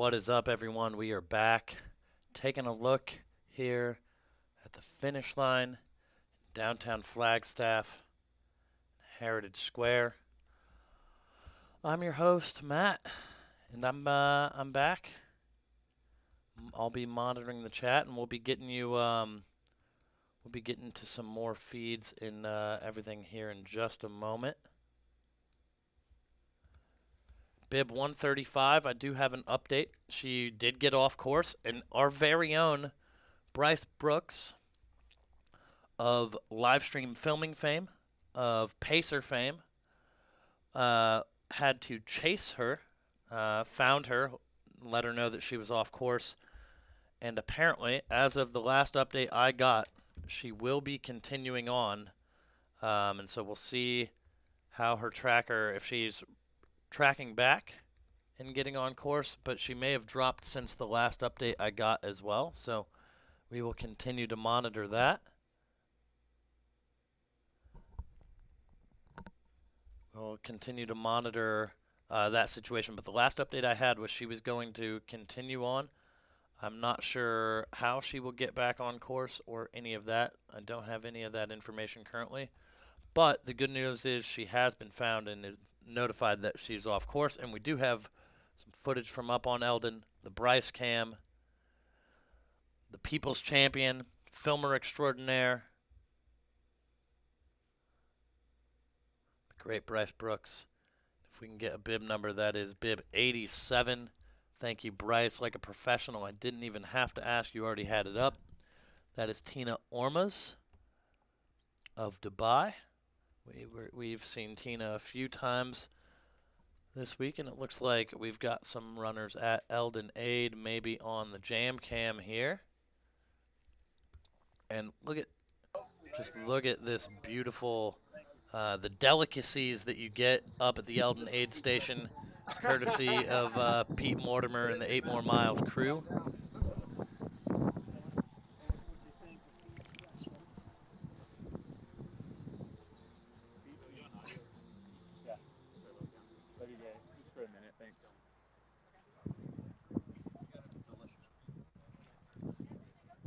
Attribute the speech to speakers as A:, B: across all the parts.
A: What is up, everyone? We are back taking a look here at the finish line, downtown Flagstaff, Heritage Square. I'm your host, Matt, and I'm back. I'll be monitoring the chat, and we'll be getting to some more feeds in everything here in just a moment. Bib 135, I do have an update. She did get off course, and our very own Bryce Brooks of live stream filming fame, of Pacer fame, had to chase her, found her, let her know that she was off course, and apparently, as of the last update I got, she will be continuing on, and so we'll see how her tracker, if she's tracking back and getting on course, but she may have dropped since the last update I got as well, so we will continue to monitor that. We'll continue to monitor that situation, but the last update I had was she was going to continue on. I'm not sure how she will get back on course or any of that. I don't have any of that information currently, but the good news is she has been found and is notified that she's off course, and we do have some footage from up on Eldon, the Bryce cam, the People's Champion, filmer extraordinaire, the great Bryce Brooks. If we can get a bib number, that is bib 87. Thank you, Bryce, like a professional. I didn't even have to ask. You already had it up. That is Tina Ormaz of Dubai. We've seen Tina a few times this week, and it looks like we've got some runners at Eldon Aid, maybe on the jam cam here. And look at this beautiful, the delicacies that you get up at the Eldon Aid station, courtesy of Pete Mortimer and the 8 More Miles crew.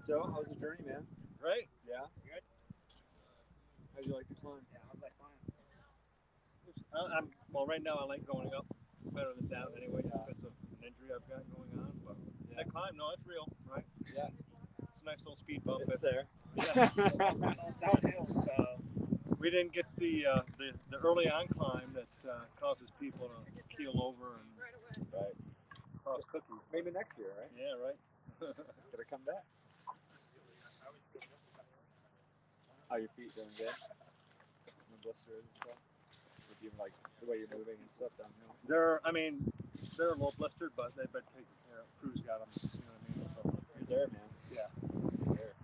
B: So, how's the journey, man?
C: Great.
B: Yeah?
C: Good.
B: How'd you like the climb?
C: Yeah, how's that climb? Well, right now I like going up better than down anyway, because of an injury I've got going on. But that climb, no, it's real, right?
B: Yeah.
C: It's a nice little speed bump.
B: It's there.
C: Yeah. Downhill, so we didn't get the early on climb that causes people to keel over and cause cookies.
B: Maybe next year, right?
C: Yeah, right.
B: Gotta come back. How your feet doing, good? No blisters and stuff? With you, like the way you're moving and stuff downhill?
C: They're a little blistered, but they've been taken care of. Crew's got them, you know what I mean? So
B: You're there, man.
C: yeah,
B: You're there.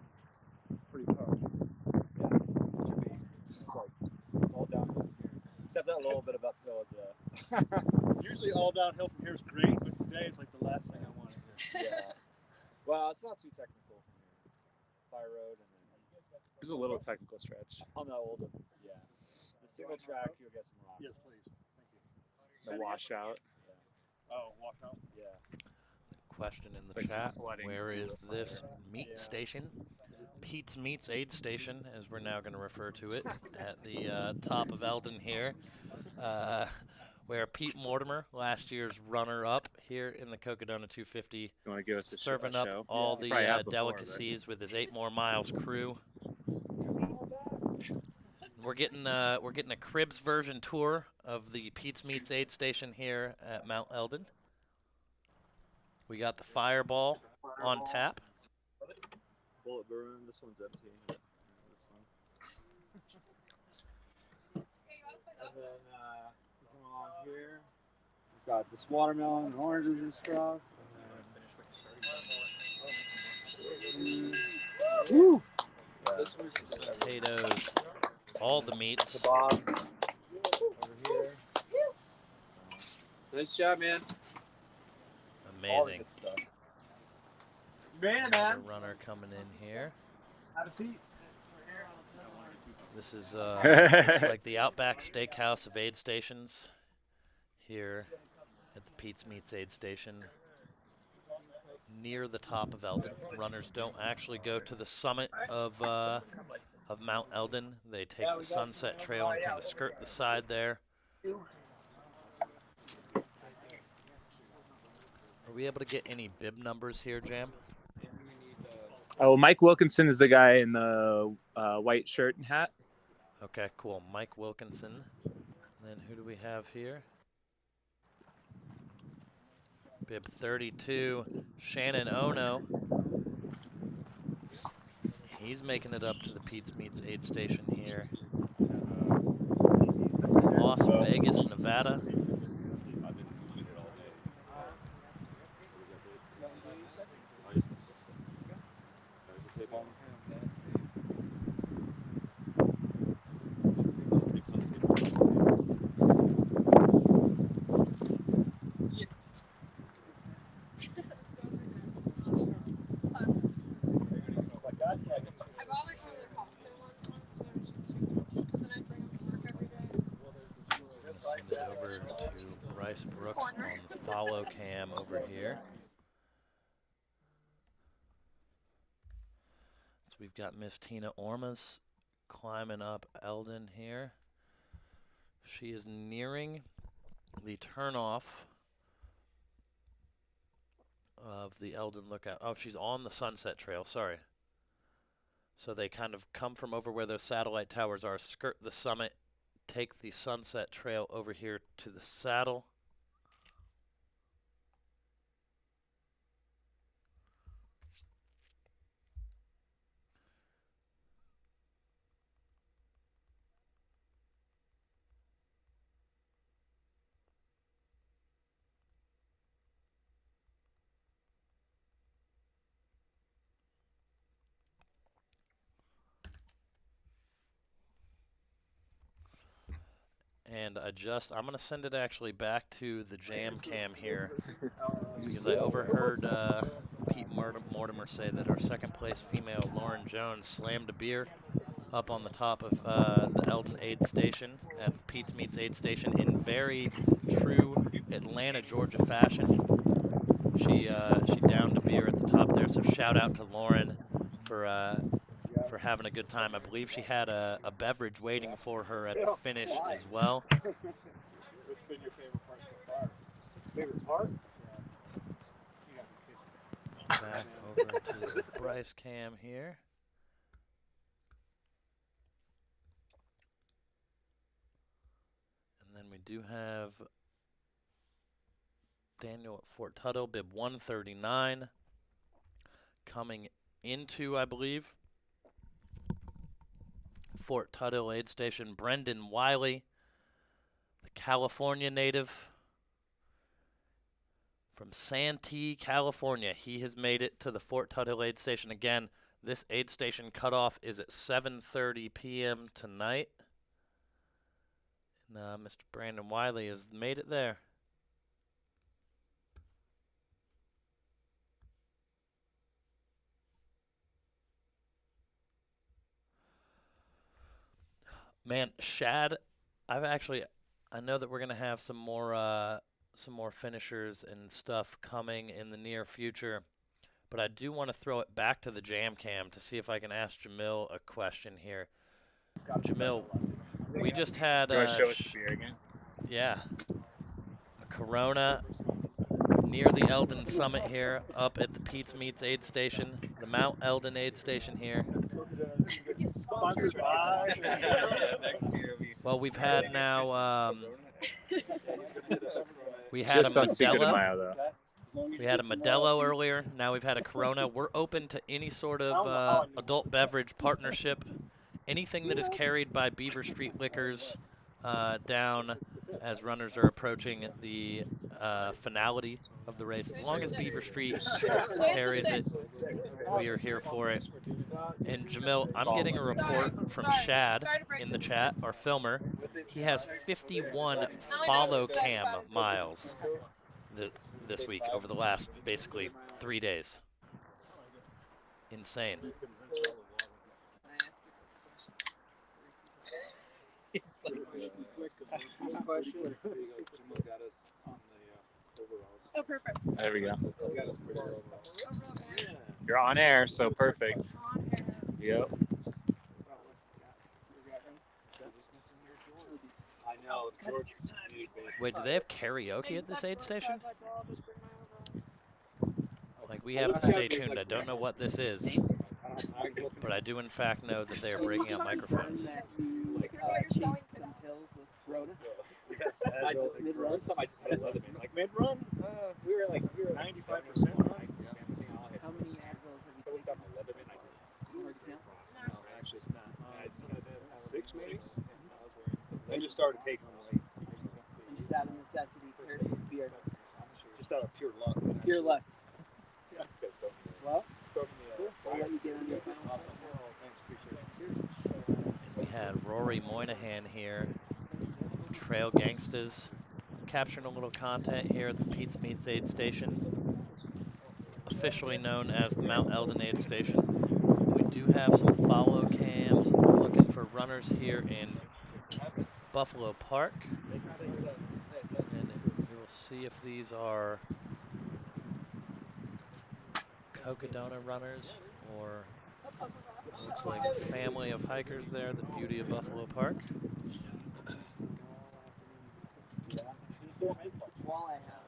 C: pretty tough.
B: Yeah, it should be. It's just like, it's all downhill from here. Except that little bit of uphill at the...
C: Usually all downhill from here is great, but today it's like the last thing I wanted to do.
B: Yeah. Well, it's not too technical from here. It's fire road and then...
D: There's a little technical stretch.
B: On the old one, yeah. The single track, you'll get some rocks.
C: Yes, please. Thank you.
D: The washout.
C: Oh, walkout.
B: Yeah.
A: Question in the
D: Like some
A: chat,
D: flooding
A: where
D: through
A: is
D: the
A: this
D: fire.
A: meat station? Pete's Meats Aid Station, as we're now going to refer to it, at the top of Eldon here, where Pete Mortimer, last year's runner-up here in the Cocodona 250,
D: You want to give us a
A: serving
D: a
A: up
D: show?
A: all
D: Probably
A: the
D: have before,
A: delicacies with his 8 More Miles crew. We're getting a Cribs version tour of the Pete's Meats Aid Station here at Mount Eldon. We got the Fireball on tap.
B: Bullet Burn, this one's empty. This one. And then, come along here. We've got this watermelon and oranges and stuff. And then, woo! This one's
A: Potatoes, all the meats.
B: kebab over here. Nice job, man. All the
A: Amazing.
B: good stuff.
A: Another runner coming in here.
B: Have a seat.
A: This is like the Outback Steakhouse of aid stations here at the Pete's Meats Aid Station. near the top of Eldon. Runners don't actually go to the summit of Mount Eldon. They take the Sunset Trail and kind of skirt the side there. Are we able to get any bib numbers here, Jam?
D: Oh, Mike Wilkinson is the guy in the white shirt and hat.
A: Okay, cool. Mike Wilkinson. Then who do we have here? Bib 32, Shannon Ono. He's making it up to the Pete's Meats aid station here. Las Vegas, Nevada. Brooks on the follow cam over here. So we've got Miss Tina Ormaz climbing up Eldon here. She is nearing the turnoff of the Eldon Lookout. Oh, she's on the Sunset Trail, sorry. So they kind of come from over where those satellite towers are, skirt the summit, take the Sunset Trail over here to the saddle. And I'm going to send it actually back to the jam cam here because I overheard Pete Mortimer say that our second place female, Lauren Jones, slammed a beer up on the top of the Eldon aid station at Pete's Meats aid station in very true Atlanta, Georgia fashion. She downed a beer at the top there, so shout out to Lauren for having a good time. I believe she had a beverage waiting for her at the finish as well.
B: What's been your favorite part so far? Favorite part?
A: Back over to the Bryce cam here. And then we do have Daniel at Fort Tuthill, bib 139, coming into, I believe, Fort Tuthill aid station, Brendan Wiley, the California native from Santee, California. He has made it to the Fort Tuthill aid station. Again, this aid station cutoff is at 7:30 p.m. tonight. And Mr. Brandon Wiley has made it there. Man, Shad, I know that we're gonna have some more finishers and stuff coming in the near future, but I do want to throw it back to the jam cam to see if I can ask Jamil a question here. Jamil, we just had
D: You want to show us the beer again?
A: yeah, a Corona near the Eldon Summit here, up at the Pete's Meats aid station, the Mount Eldon aid station here. Well, we've had now, we had
D: Just
A: a
D: on Cinco de
A: Modelo.
D: Mayo, though.
A: We had a Modelo earlier. Now we've had a Corona. We're open to any sort of adult beverage partnership, anything that is carried by Beaver Street Liquors down as runners are approaching the finality of the race. As long as Beaver Street carries it, we are here for it. And Jamil, I'm getting a report from Shad in the chat, our filmer. He has 51 follow cam miles this week over the last basically 3 days. Insane.
B: Question. Got us on the
E: Oh, perfect.
D: There we go.
E: Overall, guys.
D: You're on air, so perfect.
E: On air.
D: Yep.
B: I know. George.
A: Wait, do they have karaoke at this aid station? It's like we have to stay tuned. I don't know what this is, but I do in fact know that they are breaking up microphones.
C: Like mid-run, we were 95%.
F: How many Advils have you taken?
C: No, actually it's not. 6 maybe? I just started taking them late.
F: And just out of necessity for beer.
C: Just out of pure luck.
F: Pure luck.
C: Yeah.
F: Well, cool. I'll let you get on your final.
A: We had Rory Moynihan here, Trail Gangstas, capturing a little content here at the Pete's Meats aid station, officially known as the Mount Eldon aid station. We do have some follow cams looking for runners here in Buffalo Park, and we will see if these are Cocodona runners or looks like a family of hikers there, the beauty of Buffalo Park.
F: While I have.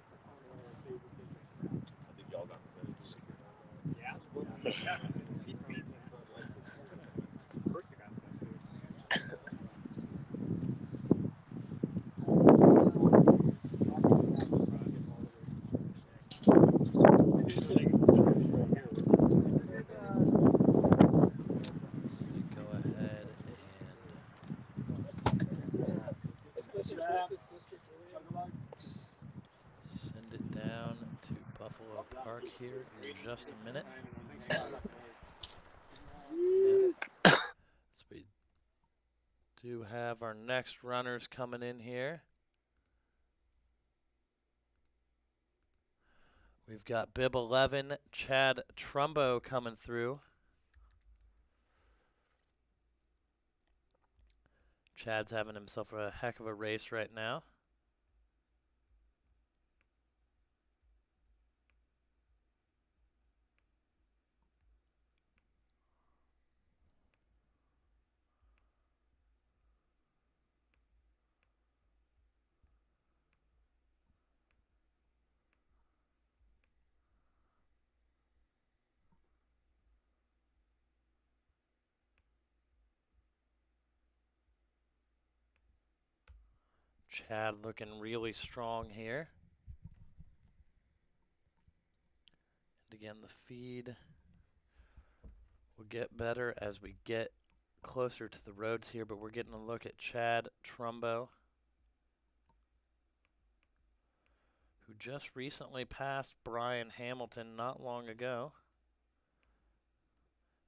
A: Send it down to Buffalo Park here in just a minute. Yep. So we do have our next runners coming in here. We've got Bib 11, Chad Trumbo coming through. Chad's having himself a heck of a race right now. Chad looking really strong here. And again, the feed will get better as we get closer to the roads here, but we're getting a look at Chad Trumbo, who just recently passed Brian Hamilton not long ago.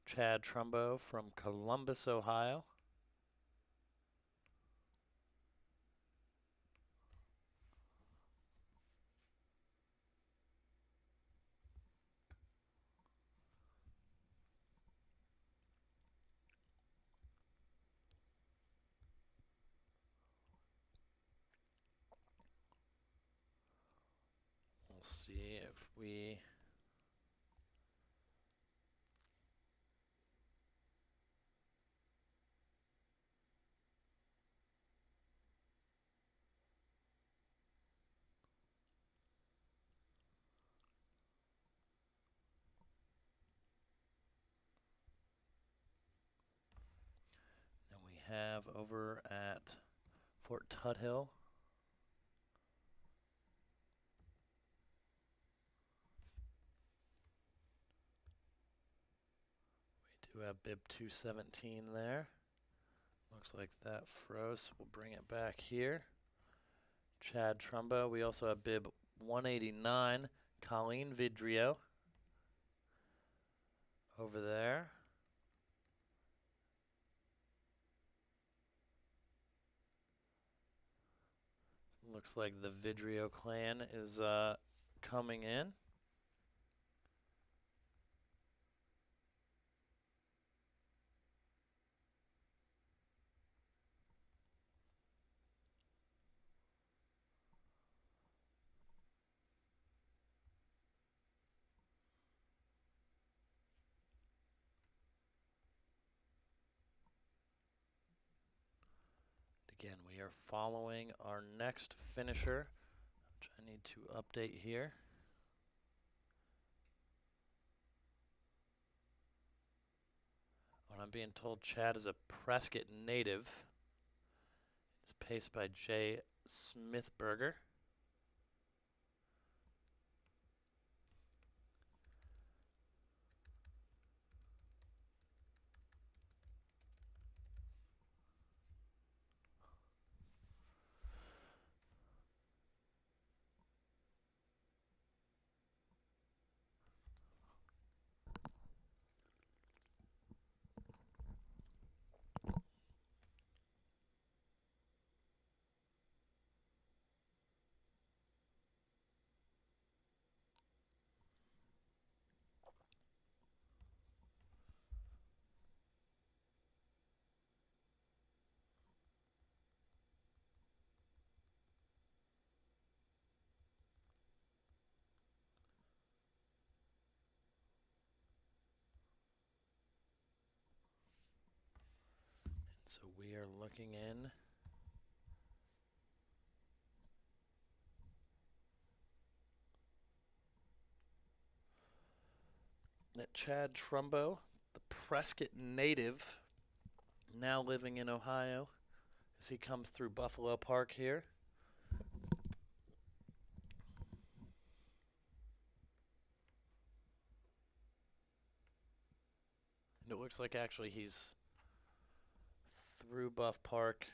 A: Chad Trumbo from Columbus, Ohio. We'll see if we... Then we have over at Fort Tuthill, we do have bib 217 there. Looks like that froze. We'll bring it back here. Chad Trumbo. We also have bib 189, Colleen Vidrio over there. Looks like the Vidrio clan is coming in. We are following our next finisher, which I need to update here. What I'm being told, Chad is a Prescott native. It's paced by Jay Smithberger. So we are looking in at Chad Trumbo, the Prescott native, now living in Ohio, as he comes through Buffalo Park here. And it looks like actually he's through Buff Park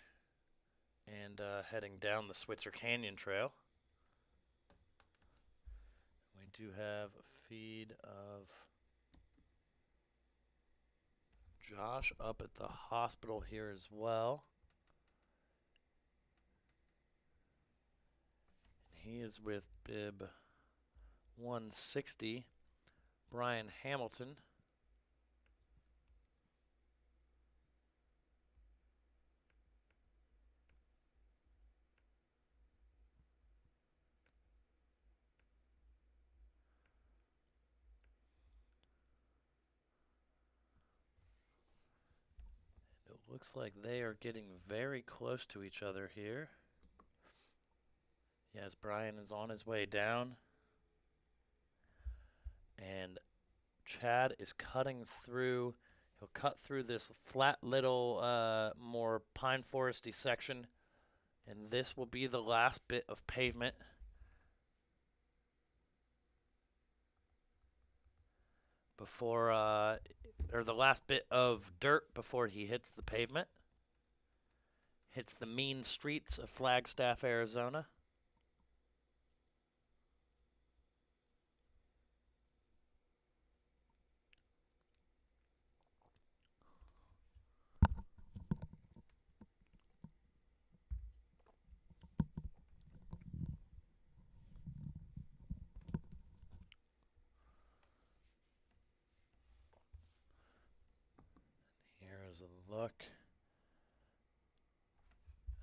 A: and heading down the Switzer Canyon Trail. We do have a feed of Josh up at the hospital here as well. He is with bib 160, Brian Hamilton. It looks like they are getting very close to each other here. Yes, Brian is on his way down. And Chad is cutting through. He'll cut through this flat little, more pine foresty section. And this will be the last bit of pavement. Before, or the last bit of dirt before he hits the pavement. Hits the mean streets of Flagstaff, Arizona. Here's a look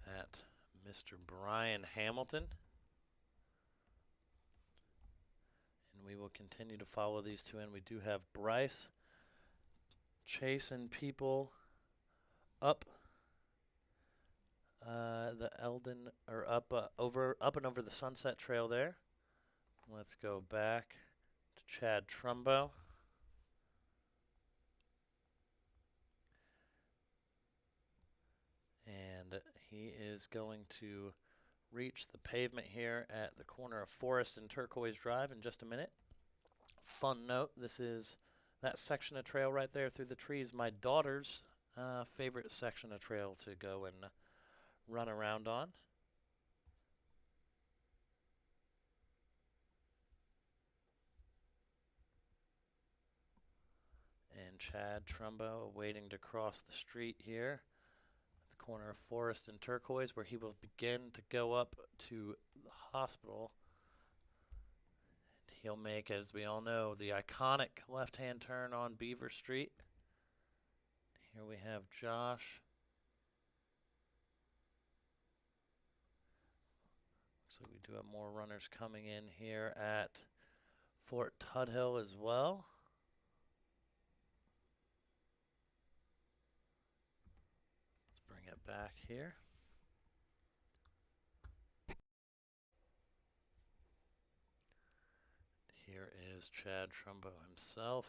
A: at Mr. Brian Hamilton. And we will continue to follow these two in. We do have Bryce chasing people up the Eldon, or up and over the Sunset Trail there. Let's go back to Chad Trumbo. And he is going to reach the pavement here at the corner of Forest and Turquoise Drive in just a minute. Fun note, this is that section of trail right there through the trees, my daughter's favorite section of trail to go and run around on. And Chad Trumbo waiting to cross the street here at the corner of Forest and Turquoise, where he will begin to go up to the hospital. And he'll make, as we all know, the iconic left-hand turn on Beaver Street. Here we have Josh. Looks like we do have more runners coming in here at Fort Tuthill as well. Let's bring it back here. is Chad Trumbo himself,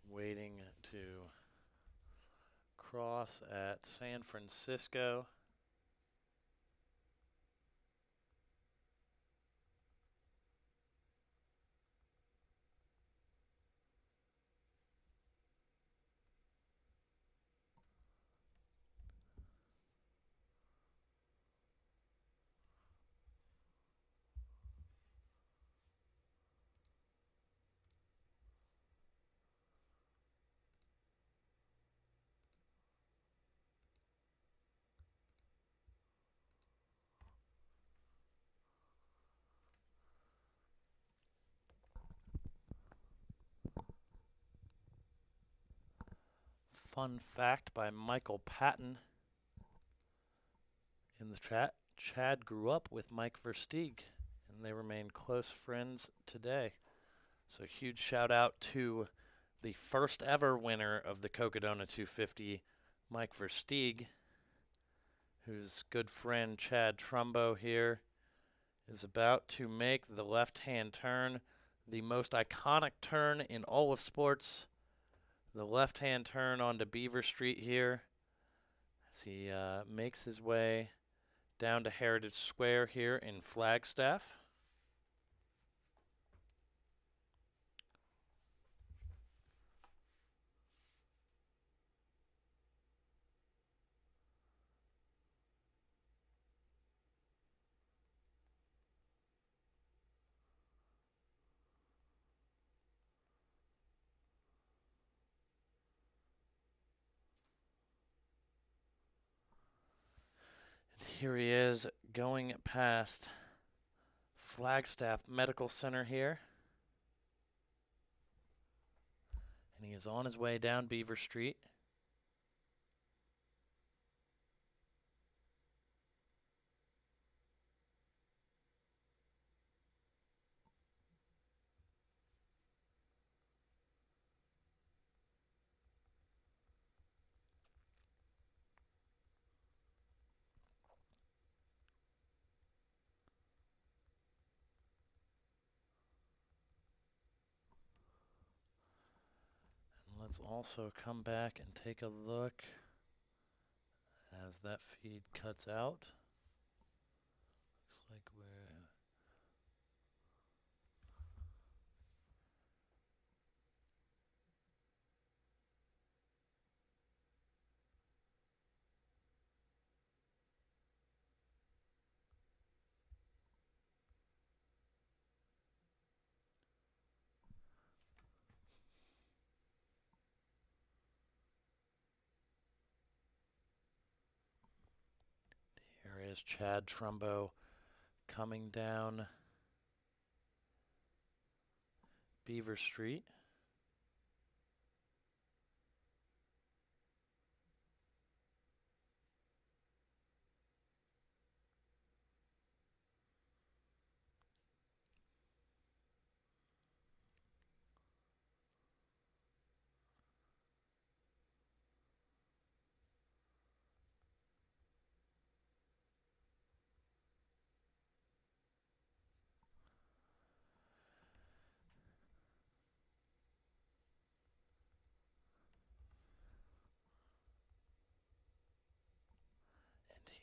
A: waiting to cross at San Francisco. Fun fact by Michael Patton in the chat. Chad grew up with Mike Versteeg, and they remain close friends today. So huge shout out to the first ever winner of the Cocodona 250, Mike Versteeg, whose good friend Chad Trumbo here is about to make the left-hand turn, the most iconic turn in all of sports. The left-hand turn onto Beaver Street here as he makes his way down to Heritage Square here in Flagstaff. Here he is going past Flagstaff Medical Center here. And he is on his way down Beaver Street. Let's also come back and take a look as that feed cuts out. Looks like here is Chad Trumbo coming down Beaver Street.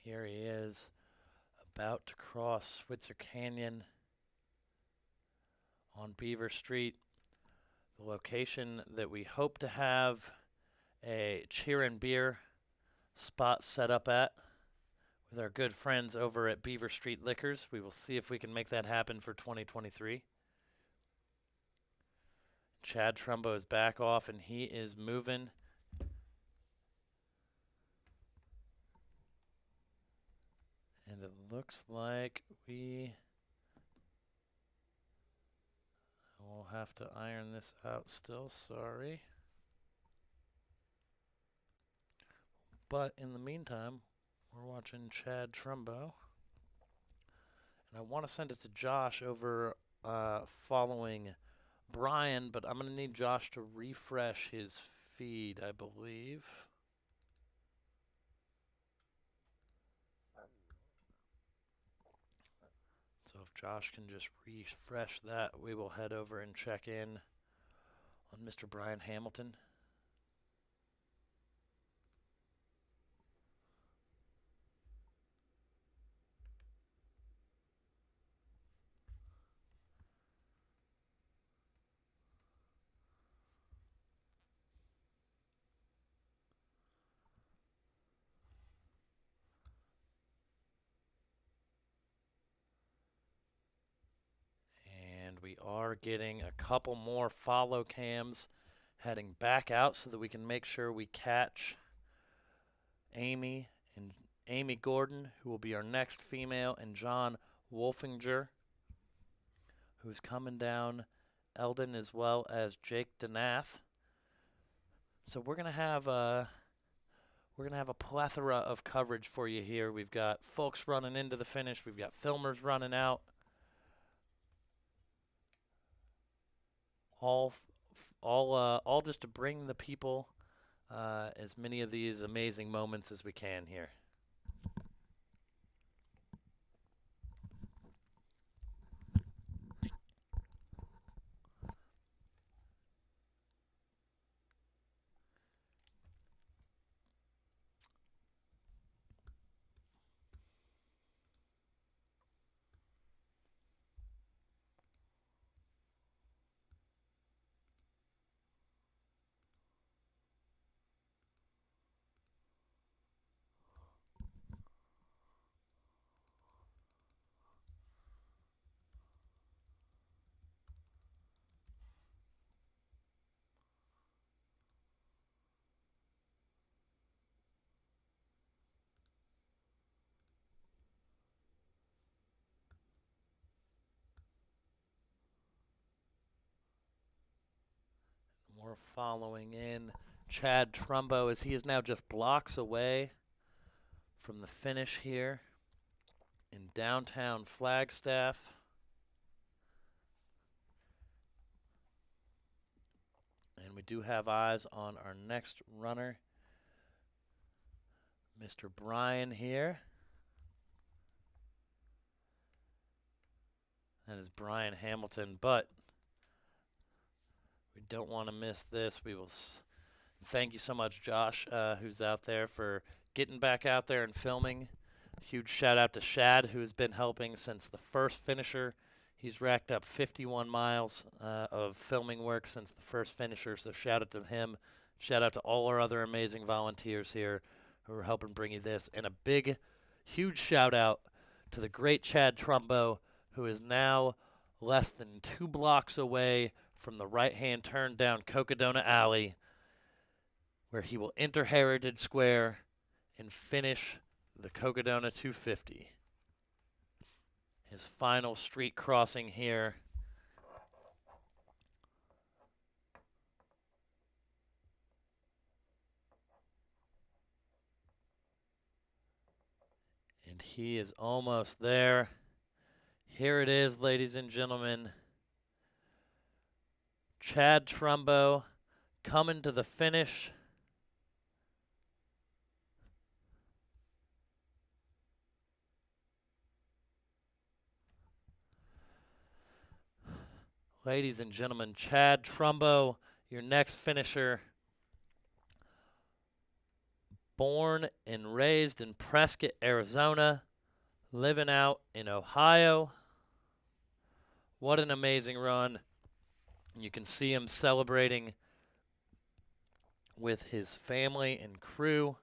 A: Here he is, about to cross Switzer Canyon on Beaver Street, the location that we hope to have a cheer and beer spot set up at with our good friends over at Beaver Street Liquors. We will see if we can make that happen for 2023. Chad Trumbo is back off, and he is moving. And it looks like we will have to iron this out still, sorry. But in the meantime, we're watching Chad Trumbo. And I want to send it to Josh over following Brian, but I'm going to need Josh to refresh his feed, I believe. So So if Josh can just refresh that, we will head over and check in on Mr. Brian Hamilton. And we are getting a couple more follow cams heading back out so that we can make sure we catch Amy and Amy Gordon, who will be our next female, and John Wolfinger, who's coming down Eldon, as well as Jake Denath. So we're gonna have a plethora of coverage for you here. We've got folks running into the finish. We've got filmers running out. All just to bring the people as many of these amazing moments as we can here. We're following in Chad Trumbo as he is now just blocks away from the finish here in downtown Flagstaff. And we do have eyes on our next runner, Mr. Brian here. That is Brian Hamilton, but we don't want to miss this. We will thank you so much, Josh, who's out there, for getting back out there and filming. Huge shout out to Shad, who has been helping since the first finisher. He's racked up 51 miles of filming work since the first finisher, so shout out to him. Shout out to all our other amazing volunteers here who are helping bring you this. And a big, huge shout out to the great Chad Trumbo, who is now less than 2 blocks away from the right-hand turn down Cocodona Alley, where he will enter Heritage Square and finish the Cocodona 250. His final street crossing here. And he is almost there. Here it is, ladies and gentlemen. Chad Trumbo coming to the finish. Ladies and gentlemen, Chad Trumbo, your next finisher. Born and raised in Prescott, Arizona, living out in Ohio. What an amazing run. You can see him celebrating with his family and crew.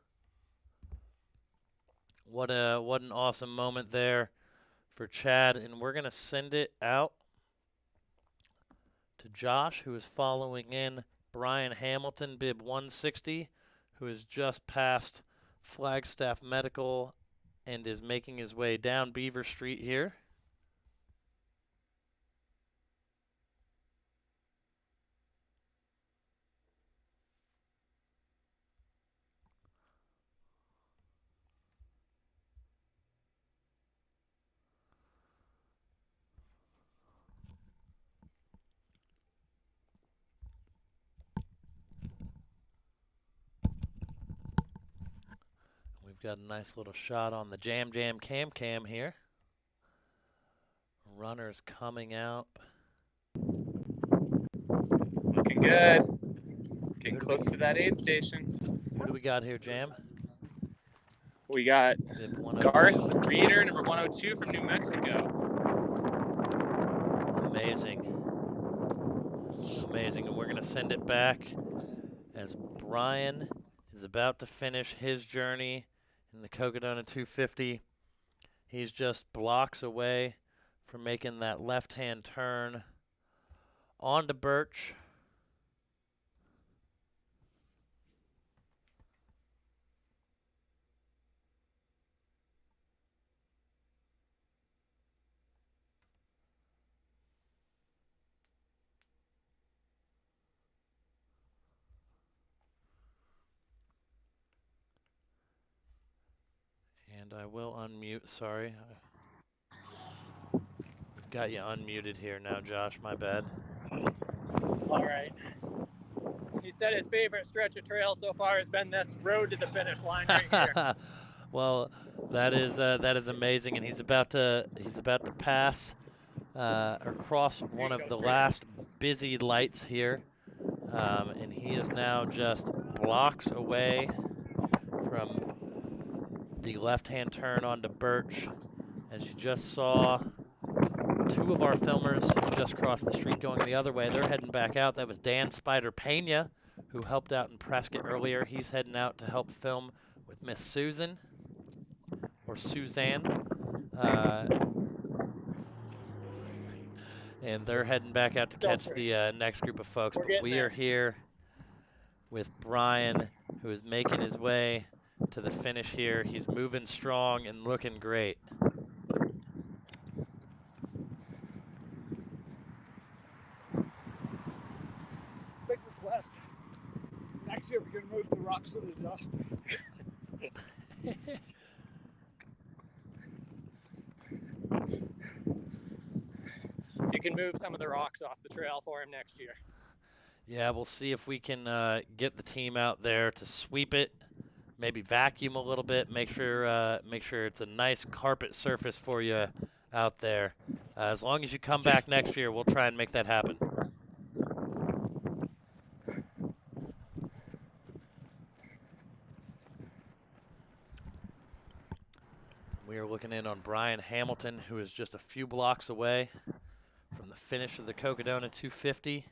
A: What an awesome moment there for Chad. And we're going to send it out to Josh, who is following in Brian Hamilton, bib 160, who has just passed Flagstaff Medical and is making his way down Beaver Street here. We've got a nice little shot on the Jam Cam here. runners coming out.
D: Looking good. Getting close to that aid station.
A: Who do we got here, Jam?
D: We got
A: Bib 102.
D: Garth Reeder, number 102 from New Mexico.
A: Amazing. Amazing. And we're going to send it back as Brian is about to finish his journey in the Cocodona 250. He's just blocks away from making that left-hand turn onto Birch. And I will unmute, sorry. We've got you unmuted here now, Josh, my bad.
F: All right. He said his favorite stretch of trail so far has been this road to the finish line right here.
A: Well, that is amazing, and he's about to pass or cross one of the last busy lights here, and he is now just blocks away from the left-hand turn onto Birch. As you just saw, two of our filmers just crossed the street going the other way. They're heading back out. That was Dan Spider Pena, who helped out in Prescott earlier. He's heading out to help film with Miss Susan, or Suzanne. And they're heading back out to catch the next group of folks. But we are here with Brian, who is making his way to the finish here. He's moving strong and looking great.
B: Big request. Next year we can move the rocks to the dust.
F: You can move some of the rocks off the trail for him next year.
A: Yeah, we'll see if we can get the team out there to sweep it, maybe vacuum a little bit, make sure it's a nice carpet surface for you out there. As long as you come back next year, we'll try and make that happen. We are looking in on Brian Hamilton, who is just a few blocks away from the finish of the Cocodona 250.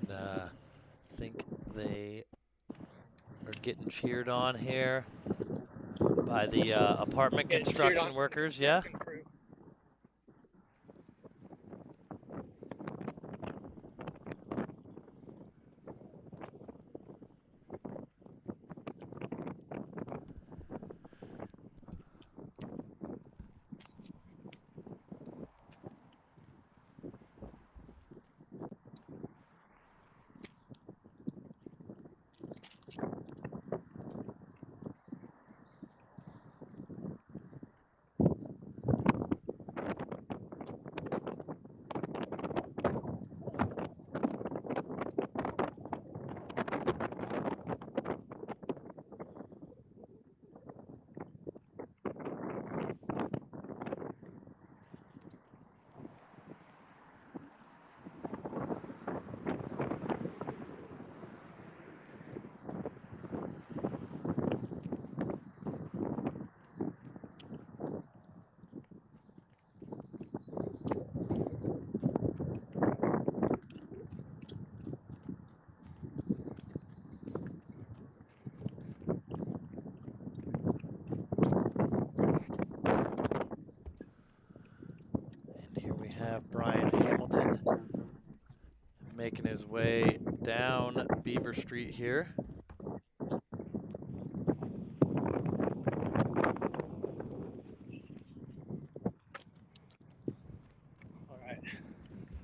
A: I think they are getting cheered on here by the apartment construction workers, yeah? Brian Hamilton making his way down Beaver Street here.
F: All right.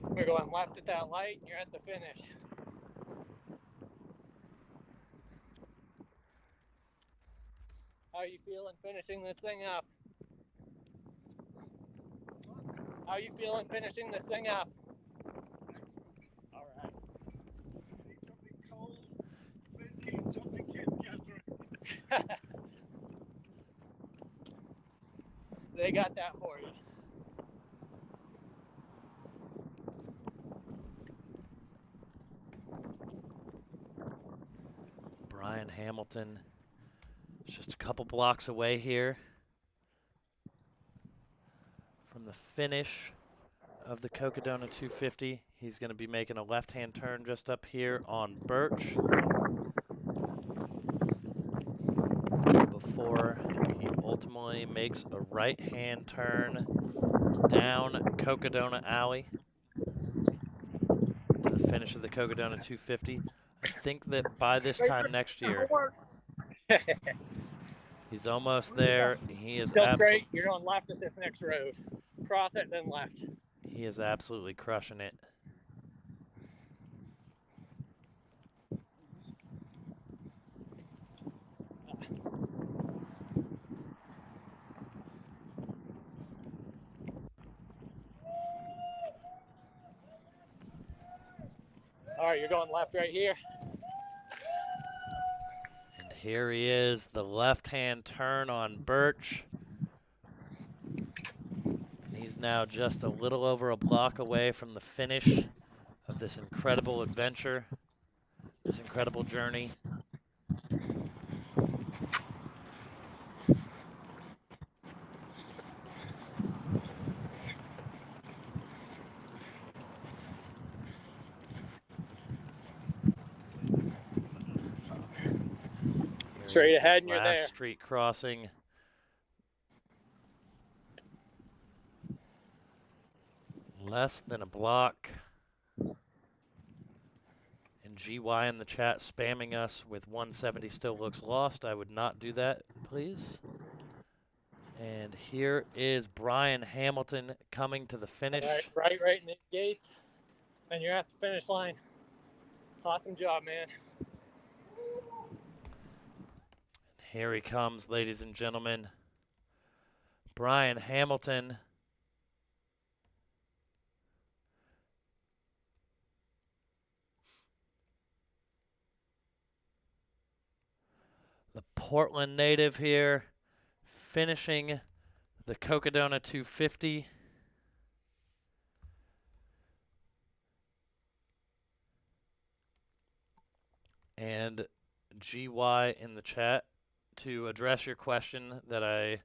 F: We're going left at that light, and you're at the finish. are you feeling finishing this thing up? How are you feeling finishing this thing up? All right.
C: Need something cold, fizzy, and something kids can drink.
F: They got that for you.
A: Brian Hamilton is just a couple blocks away here from the finish of the Cocodona 250. He's going to be making a left-hand turn just up here on Birch before he ultimately makes a right-hand turn down Cocodona Alley to the finish of the Cocodona 250. I think that by this time next year, he's almost there. He is
F: Still straight. You're going left at this next road. Cross it, then left.
A: He is absolutely crushing it.
F: All right, you're going left right here.
A: And here he is, the left-hand turn on Birch. And he's now just a little over a block away from the finish of this incredible adventure, this incredible journey.
F: Straight ahead and you're
A: last
F: there.
A: Street crossing. Less than a block. And GY in the chat spamming us with 170 still looks lost. I would not do that, please. And here is Brian Hamilton coming to the finish.
F: Right in the gates. And you're at the finish line. Awesome job, man.
A: Here he comes, ladies and gentlemen. Brian Hamilton. The Portland native here, finishing the Cocodona 250. And GY in the chat to address your question that I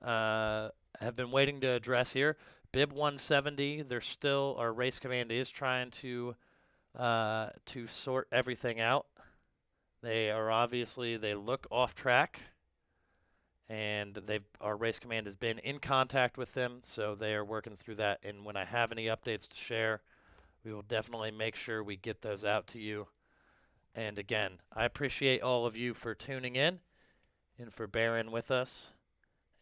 A: have been waiting to address here. Bib 170, our race command is trying to sort everything out. They look off track, and our race command has been in contact with them, so they are working through that. And when I have any updates to share, we will definitely make sure we get those out to you. And again, I appreciate all of you for tuning in and for bearing with us.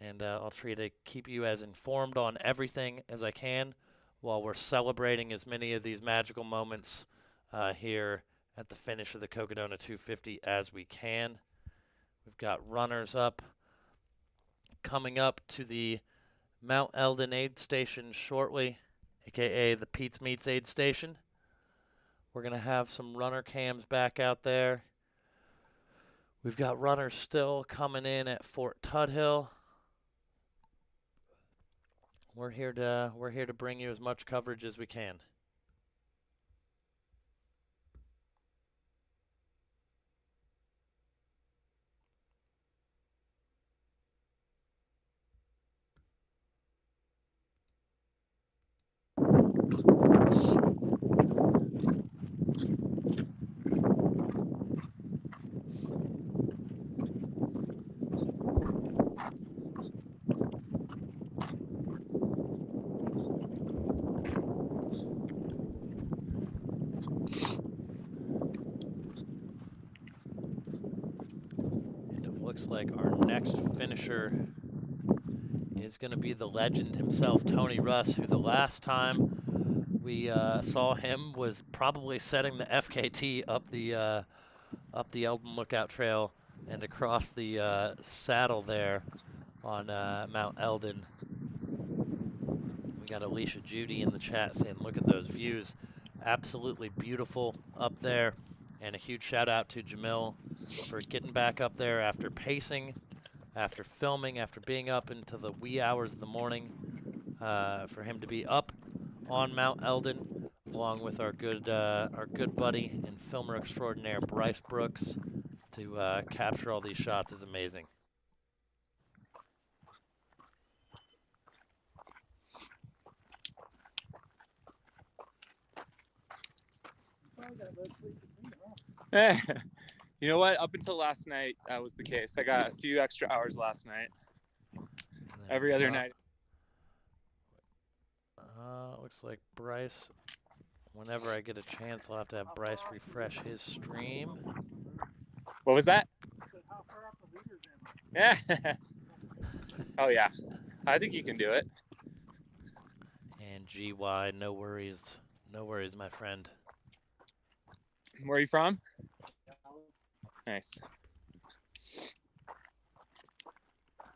A: And I'll try to keep you as informed on everything as I can while we're celebrating as many of these magical moments here at the finish of the Cocodona 250 as we can. We've got runners up, coming up to the Mount Eldon aid station shortly, aka the Pete's Meats aid station. We're going to have some runner cams back out there. We've got runners still coming in at Fort Tuthill. We're here to bring you as much coverage as we can. Looks like our next finisher is going to be the legend himself, Tony Russ, who the last time we saw him was probably setting the FKT up the Eldon Lookout Trail And across the saddle there on Mount Eldon, we got Alicia Judy in the chat saying, look at those views. Absolutely beautiful up there. And a huge shout out to Jamil for getting back up there after pacing, after filming, after being up into the wee hours of the morning, for him to be up on Mount Eldon, along with our good buddy and filmer extraordinaire Bryce Brooks, to capture all these shots is amazing.
D: You know what? Up until last night, that was the case. I got a few extra hours last night. Every other night.
A: Looks like Bryce, whenever I get a chance, I'll have to have Bryce refresh his stream.
D: What was that? Yeah. Oh, yeah. I think you can do it.
A: And GY, no worries. No worries, my friend.
D: Where are you from? Nice.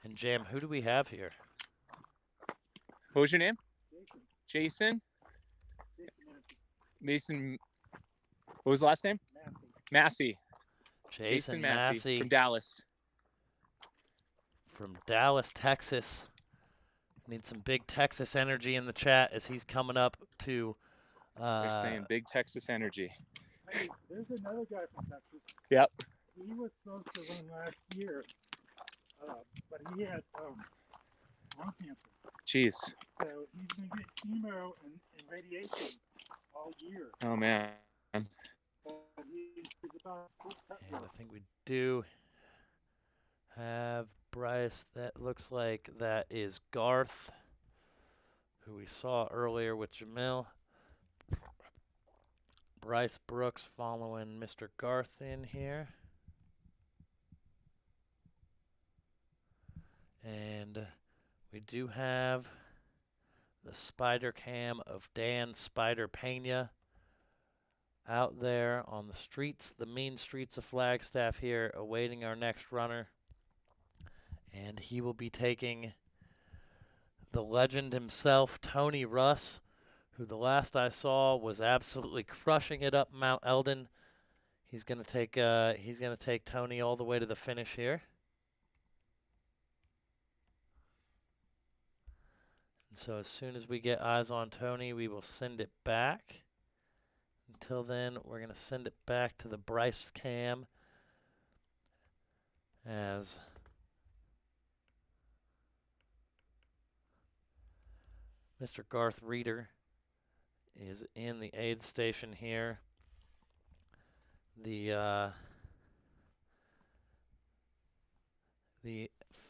A: And Jam, who do we have here?
D: What was your name? Jason? Mason. What was the last name? Massey.
A: Jason
D: Massey from Dallas.
A: From Dallas, Texas. Need some big Texas energy in the chat as he's coming up to.
D: They're saying big Texas energy.
C: Hey, there's another guy from Texas.
D: Yep.
C: He was supposed to run last year, but he had lung cancer.
D: Jeez.
C: So he's been getting chemo and radiation all year.
D: Oh, man.
C: But he's about
A: And I think we do have Bryce. That looks like that is Garth, who we saw earlier with Jamil. Bryce Brooks following Mr. Garth in here. And we do have the spider cam of Dan Spider Pena out there on the streets, the mean streets of Flagstaff here, awaiting our next runner. And he will be taking the legend himself, Tony Russ, who the last I saw was absolutely crushing it up Mount Eldon. He's gonna take Tony all the way to the finish here. And so as soon as we get eyes on Tony, we will send it back. Until then, we're gonna send it back to the Bryce cam as Mr. Garth Reeder is in the aid station here. The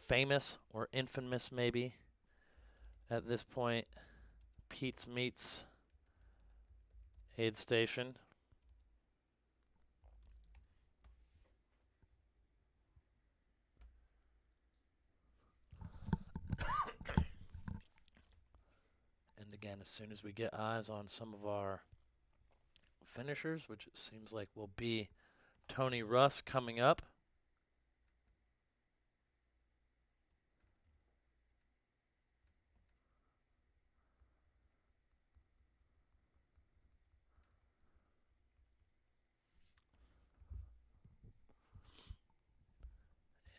A: famous or infamous, maybe at this point, Pete's Meats aid station. And again, as soon as we get eyes on some of our finishers, which it seems like will be Tony Russ coming up.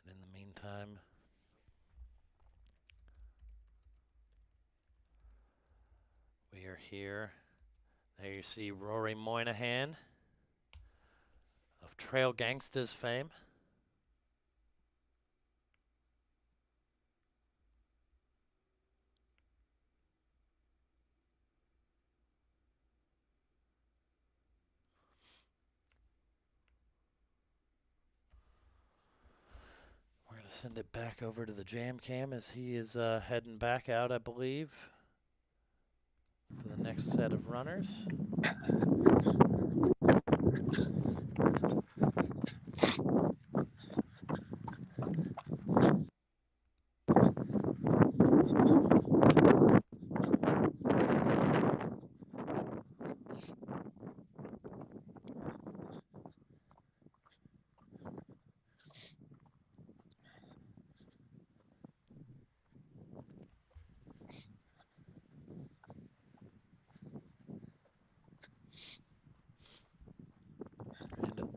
A: And in the meantime, we are here. There you see Rory Moynihan of Trail Gangstas fame. We're going to send it back over to the jam cam as he is heading back out, I believe, for the next set of runners.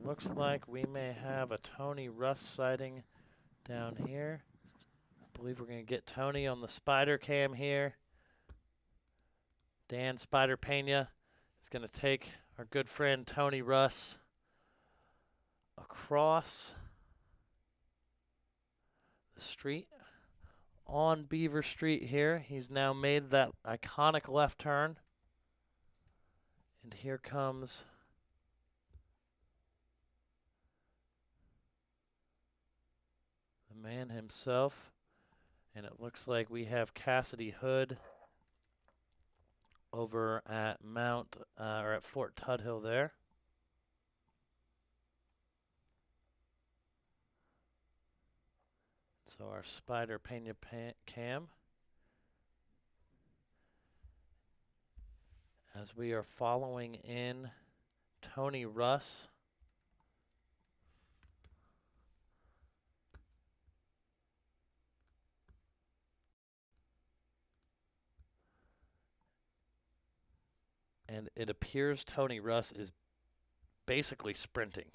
A: looks like we may have a Tony Russ sighting down here. I believe we're going to get Tony on the spider cam here. Dan Spider Pena is going to take our good friend Tony Russ across the street on Beaver Street here. He's now made that iconic left turn. And here comes the man himself. And it looks like we have Cassidy Hood over at or at Fort Tuthill there. So our Spider Pena cam. As we are following in Tony Russ. And it appears Tony Russ is basically sprinting.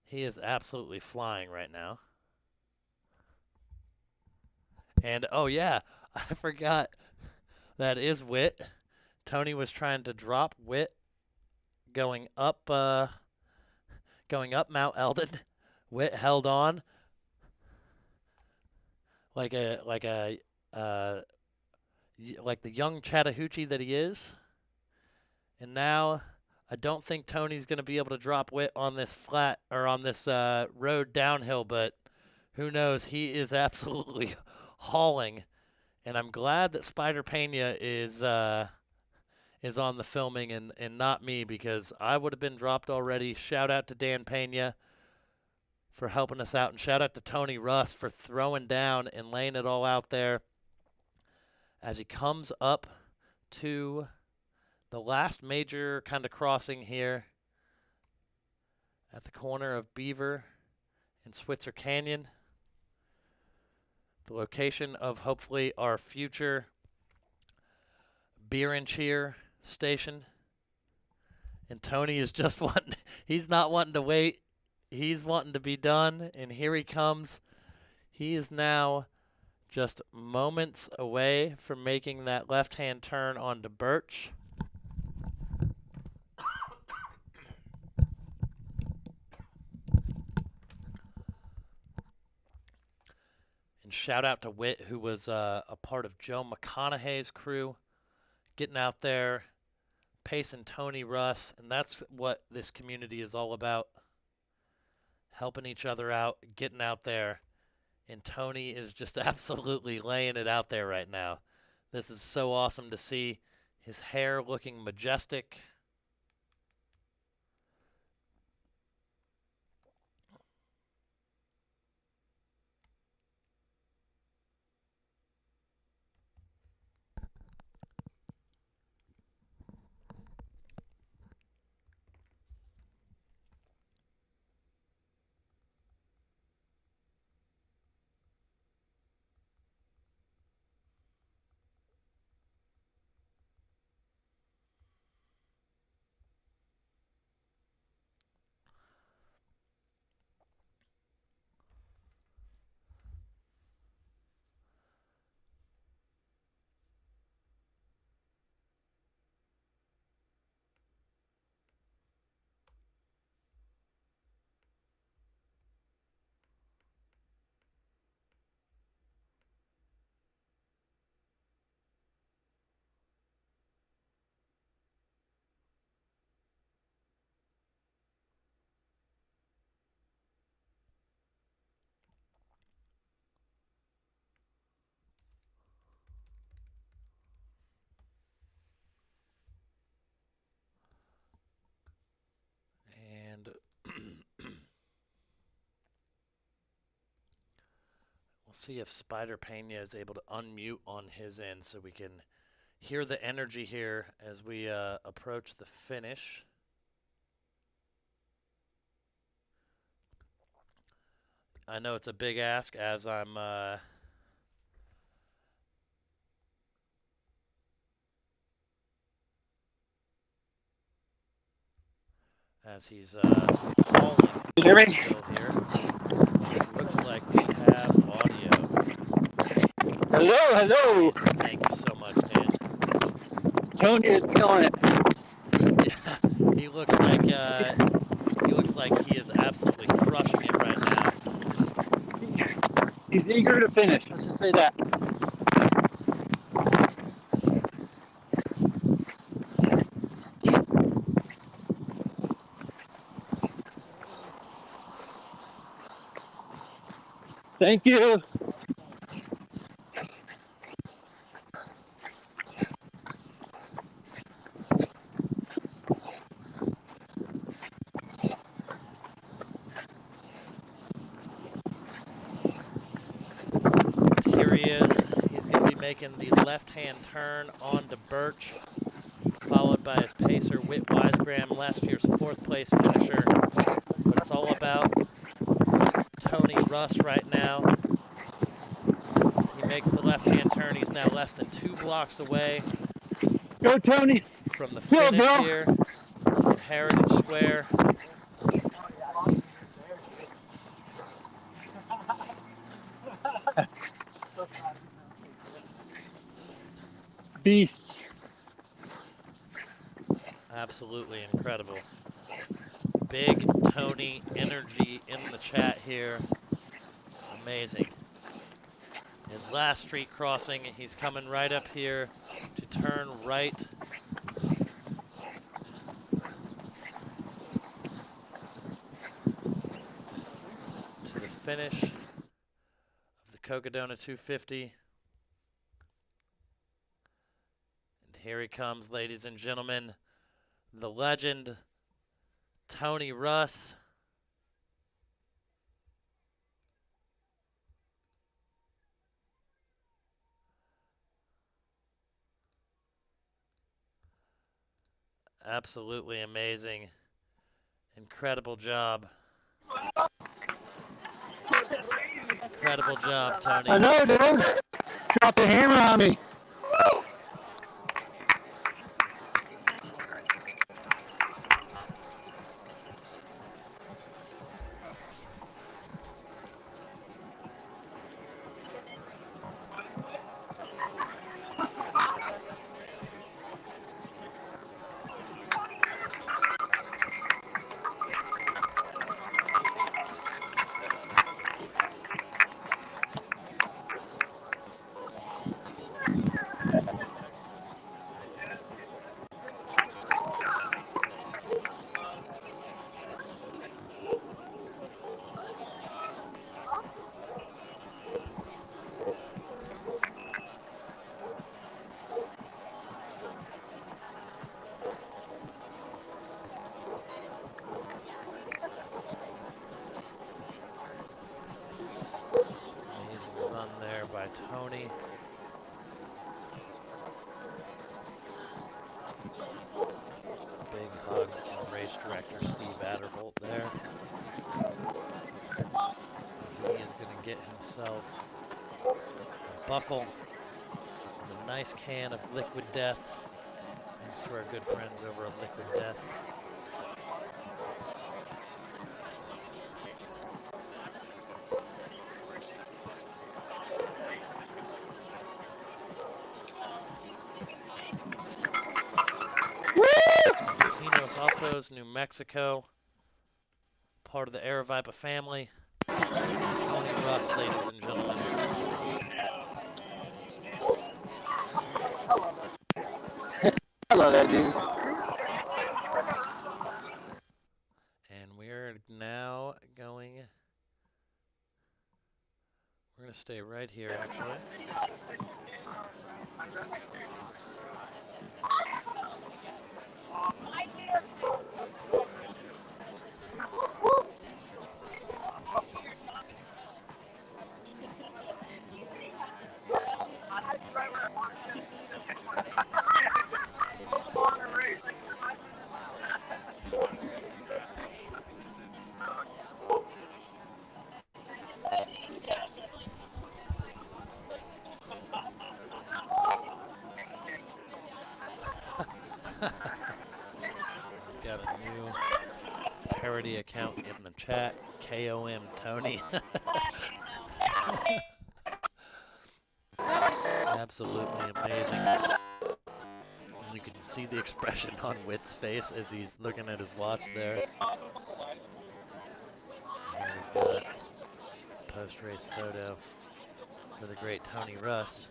A: He is absolutely flying right now. And, oh yeah, I forgot that is Witt. Tony was trying to drop Witt going up Mount Eldon. Witt held on like the young Chattahoochee that he is. And now I don't think Tony's going to be able to drop Witt on this flat or on this road downhill, but who knows? He is absolutely hauling, and I'm glad that Spider Pena is on the filming and not me, because I would have been dropped already. Shout out to Dan Pena for helping us out, and shout out to Tony Russ for throwing down and laying it all out there as he comes up to the last major kind of crossing here at the corner of Beaver and Switzer Canyon. The location of hopefully our future beer and cheer station. And Tony is just wanting, he's not wanting to wait. He's wanting to be done. And here he comes. He is now just moments away from making that left-hand turn onto Birch. Shout out to Witt, who was a part of Joe McConaughey's crew, getting out there, pacing Tony Russ, and that's what this community is all about, helping each other out, getting out there, and Tony is just absolutely laying it out there right now. This is so awesome to see. His hair looking majestic. We'll see if Spider Pena is able to unmute on his end so we can hear the energy here as we approach the finish. I know it's a big ask as I'm as he's hauling
G: You hear me?
A: uphill here. Looks like we have audio.
G: Hello, hello.
A: Amazing. Thank you so much, Dan.
G: Tony is killing it.
A: Yeah, he looks like he is absolutely crushing it right now.
G: He's eager to finish. Let's just say that. Thank you.
A: Here he is. He's going to be making the left-hand turn onto Birch, followed by his pacer, Whit Wisegram, last year's 4th place finisher. But it's all about Tony Russ right now. As he makes the left-hand turn, he's now less than 2 blocks away
G: Go, Tony.
A: from the
G: Go,
A: finish
G: girl.
A: here at Heritage Square.
G: Beast.
A: Absolutely incredible. Big Tony energy in the chat here. Amazing. His last street crossing, he's coming right up here to turn right. To the finish of the Cocodona 250. And here he comes, ladies and gentlemen. The legend, Tony Russ. Absolutely amazing. Incredible job. Incredible job, Tony.
G: I know, dude. Drop the hammer on me.
A: Amazing run there by Tony. Big hug from race director Steve Adderholt there. He is going to get himself a buckle and a nice can of Liquid Death. Thanks to our good friends over at Liquid Death. Altos, New Mexico, part of the Aravaipa family. Tony Russ, ladies and gentlemen.
G: I love that dude.
A: And we're now going, we're going to stay right here, actually. Got a new parody account in the chat, KOM Tony. Absolutely amazing. And you can see the expression on Witt's face as he's looking at his watch there. Here we've got a post-race photo for the great Tony Russ.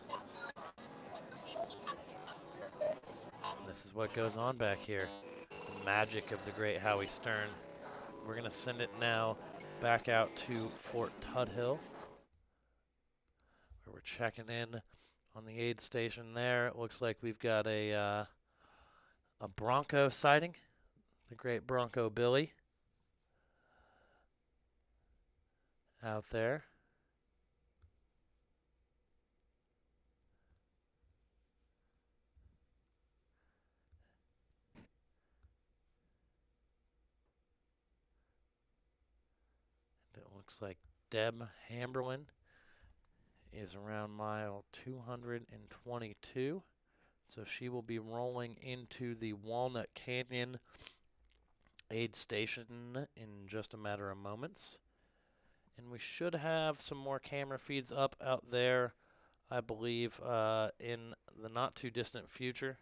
A: And this is what goes on back here. The magic of the great Howie Stern. We're going to send it now back out to Fort Tuthill, where we're checking in on the aid station there. It looks like we've got a Bronco sighting, the great Bronco Billy out there. And it looks like Deb Hamberlin is around mile 222. So she will be rolling into the Walnut Canyon aid station in just a matter of moments. And we should have some more camera feeds up out there, I believe, in the not too distant future.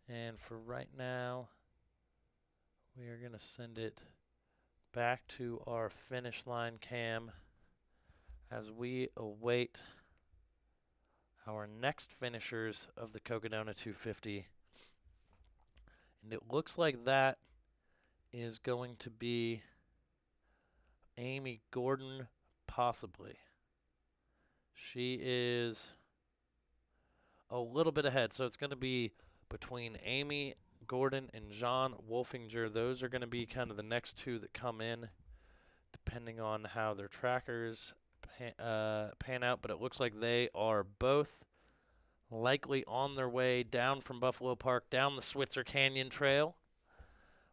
A: And for right now, we are going to send it back to our finish line cam as we await our next finishers of the Cocodona 250. And it looks like that is going to be Amy Gordon, possibly. She is a little bit ahead, so it's going to be between Amy Gordon and John Wolfinger. Those are going to be kind of the next two that come in, depending on how their trackers pan out. But it looks like they are both likely on their way down from Buffalo Park, down the Switzer Canyon Trail,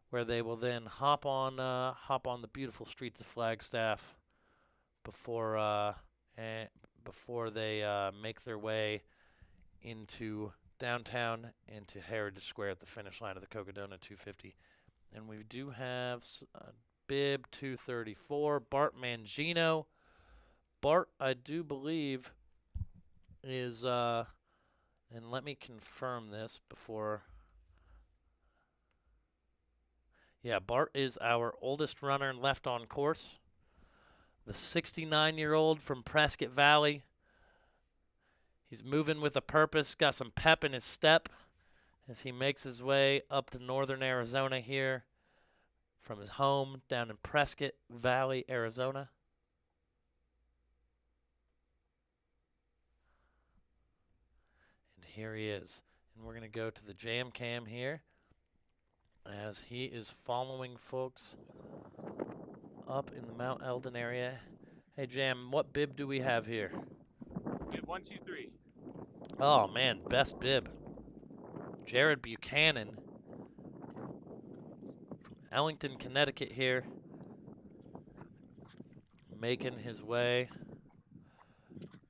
A: where they will then hop on the beautiful streets of Flagstaff before they make their way into downtown and to Heritage Square at the finish line of the Cocodona 250. And we do have bib 234, Bart Mangino. Bart, I do believe, is, and let me confirm this before. Yeah, Bart is our oldest runner left on course. The 69-year-old from Prescott Valley. He's moving with a purpose, got some pep in his step as he makes his way up to northern Arizona here from his home down in Prescott Valley, Arizona. And here he is. And we're going to go to the jam cam here as he is following folks up in the Mount Eldon area. Hey, Jam, what bib do we have here?
D: Bib 123.
A: Oh, man, best bib. Jared Buchanan from Ellington, Connecticut here, making his way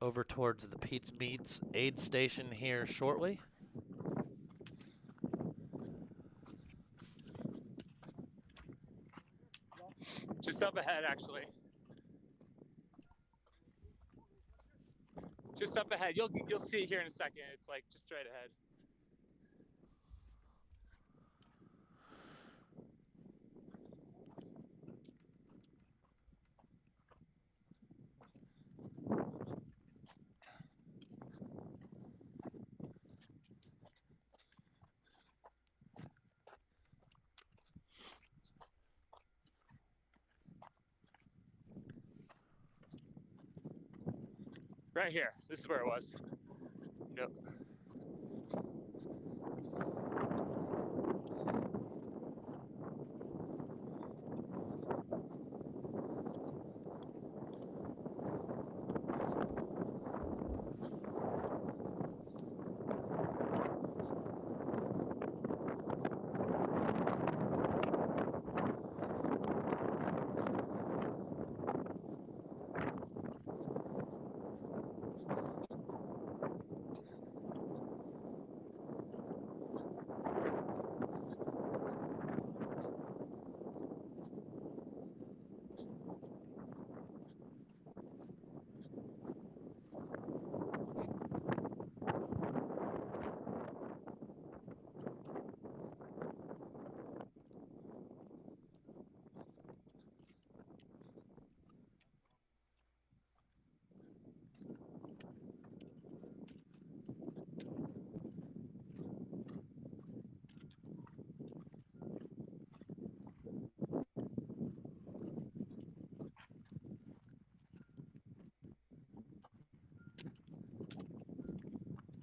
A: over towards the Pete's Meats aid station here shortly.
D: Just up ahead, actually. Just up ahead. You'll see here in a second. It's like just straight ahead. Right here. This is where it was. Yep.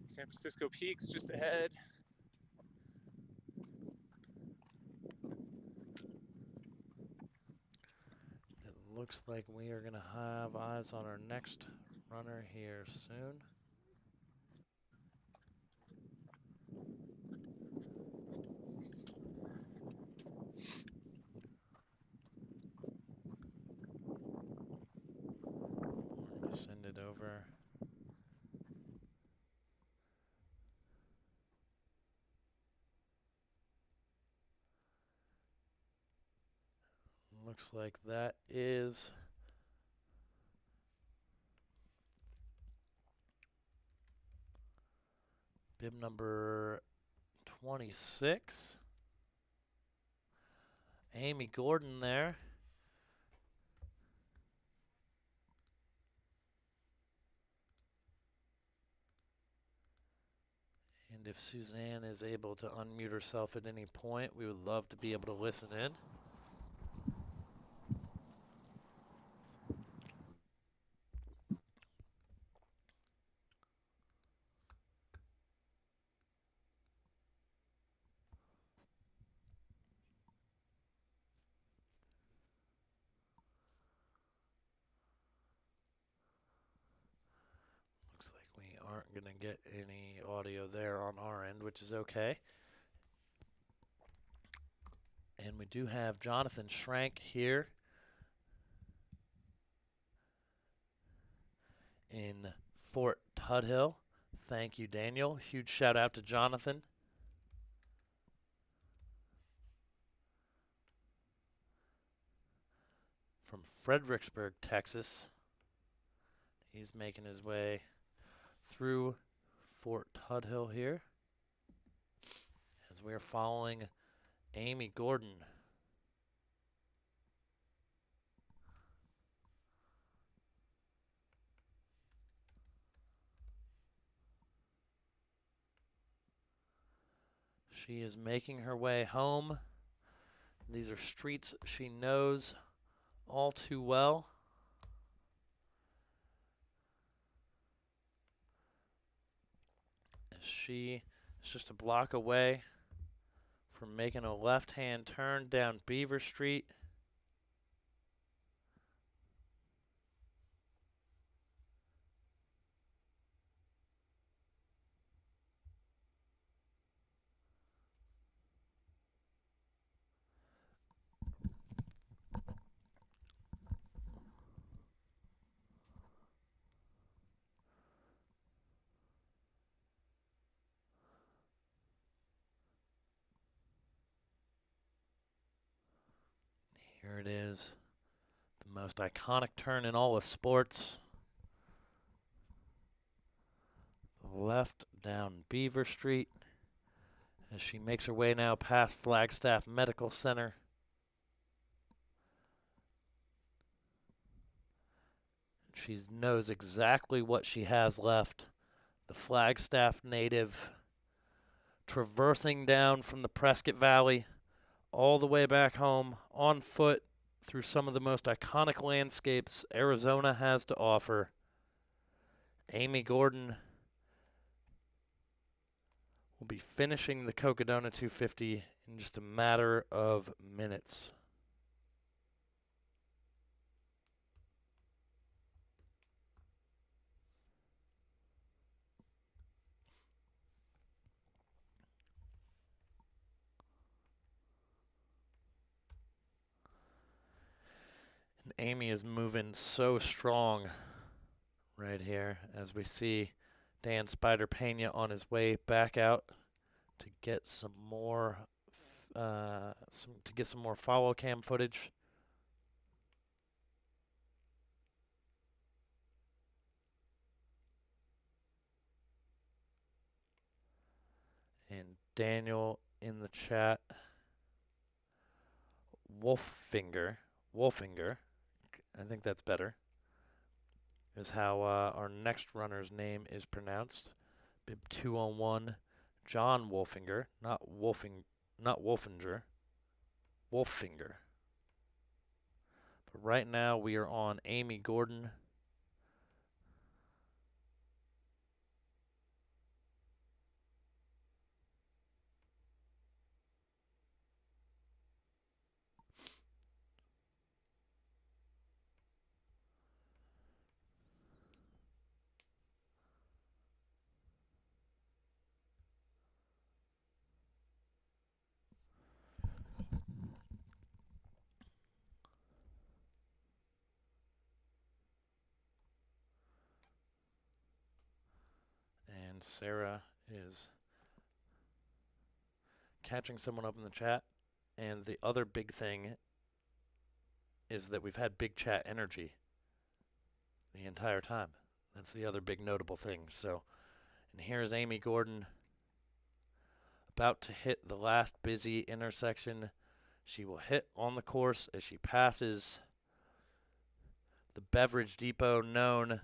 D: San Francisco Peaks just ahead.
A: It looks like we are going to have eyes on our next runner here soon. I'm going to send it over. Looks like that is bib number 26. Amy Gordon there. And if Suzanne is able to unmute herself at any point, we would love to be able to listen in. Looks like we aren't going to get any audio there on our end, which is okay. And we do have Jonathan Schrank here in Fort Tuthill. Thank you, Daniel. Huge shout out to Jonathan. From Fredericksburg, Texas. He's making his way through Fort Tuthill here as we are following Amy Gordon. She is making her way home. These are streets she knows all too well. She is just a block away from making a left-hand turn down Beaver Street. Here it is, the most iconic turn in all of sports. Left down Beaver Street as she makes her way now past Flagstaff Medical Center. She knows exactly what she has left. The Flagstaff native traversing down from the Prescott Valley all the way back home on foot through some of the most iconic landscapes Arizona has to offer. Amy Gordon will be finishing the Cocodona 250 in just a matter of minutes. And Amy is moving so strong right here as we see Dan Spider Pena on his way back out to get some more follow cam footage. And Daniel in the chat, Wolfinger, I think that's better, is how our next runner's name is pronounced. Bib 201, John Wolfinger, not Wolfinger. Wolfinger. But right now we are on Amy Gordon. And Sarah is catching someone up in the chat. And the other big thing is that we've had big chat energy the entire time. That's the other big notable thing. So, and here's Amy Gordon about to hit the last busy intersection. She will hit on the course as she passes the beverage depot known,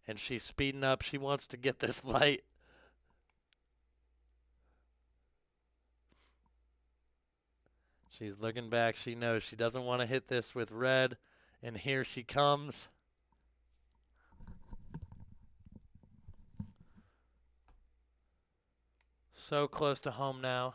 A: and she's speeding up. She wants to get this light. She's looking back. She knows she doesn't want to hit this with red, and here she comes. So close to home now.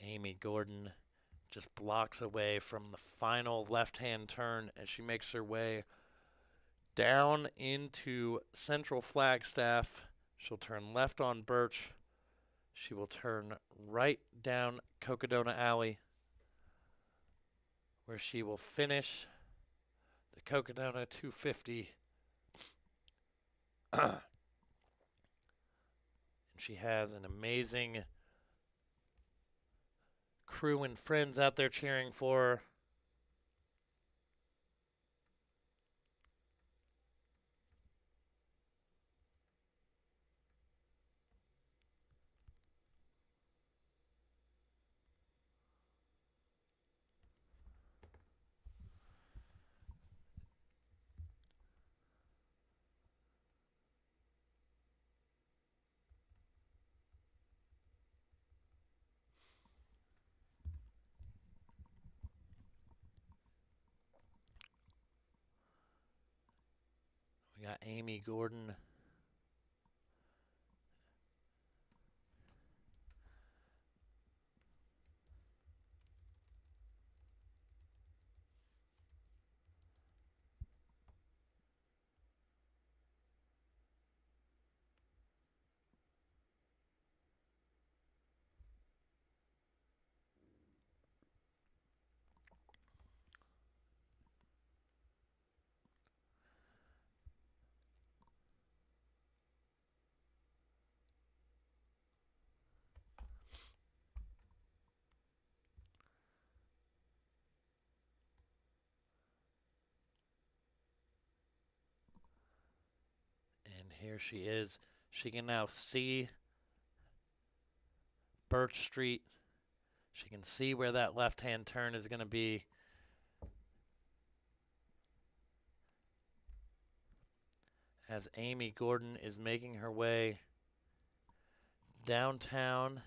A: Amy Gordon just blocks away from the final left-hand turn as she makes her way down into Central Flagstaff. She'll turn left on Birch. She will turn right down Cocodona Alley, where she will finish the Cocodona 250. And she has an amazing crew and friends out there cheering for her. We got Amy Gordon. And here she is. She can now see Birch Street. She can see where that left-hand turn is going to be. As Amy Gordon is making her way downtown.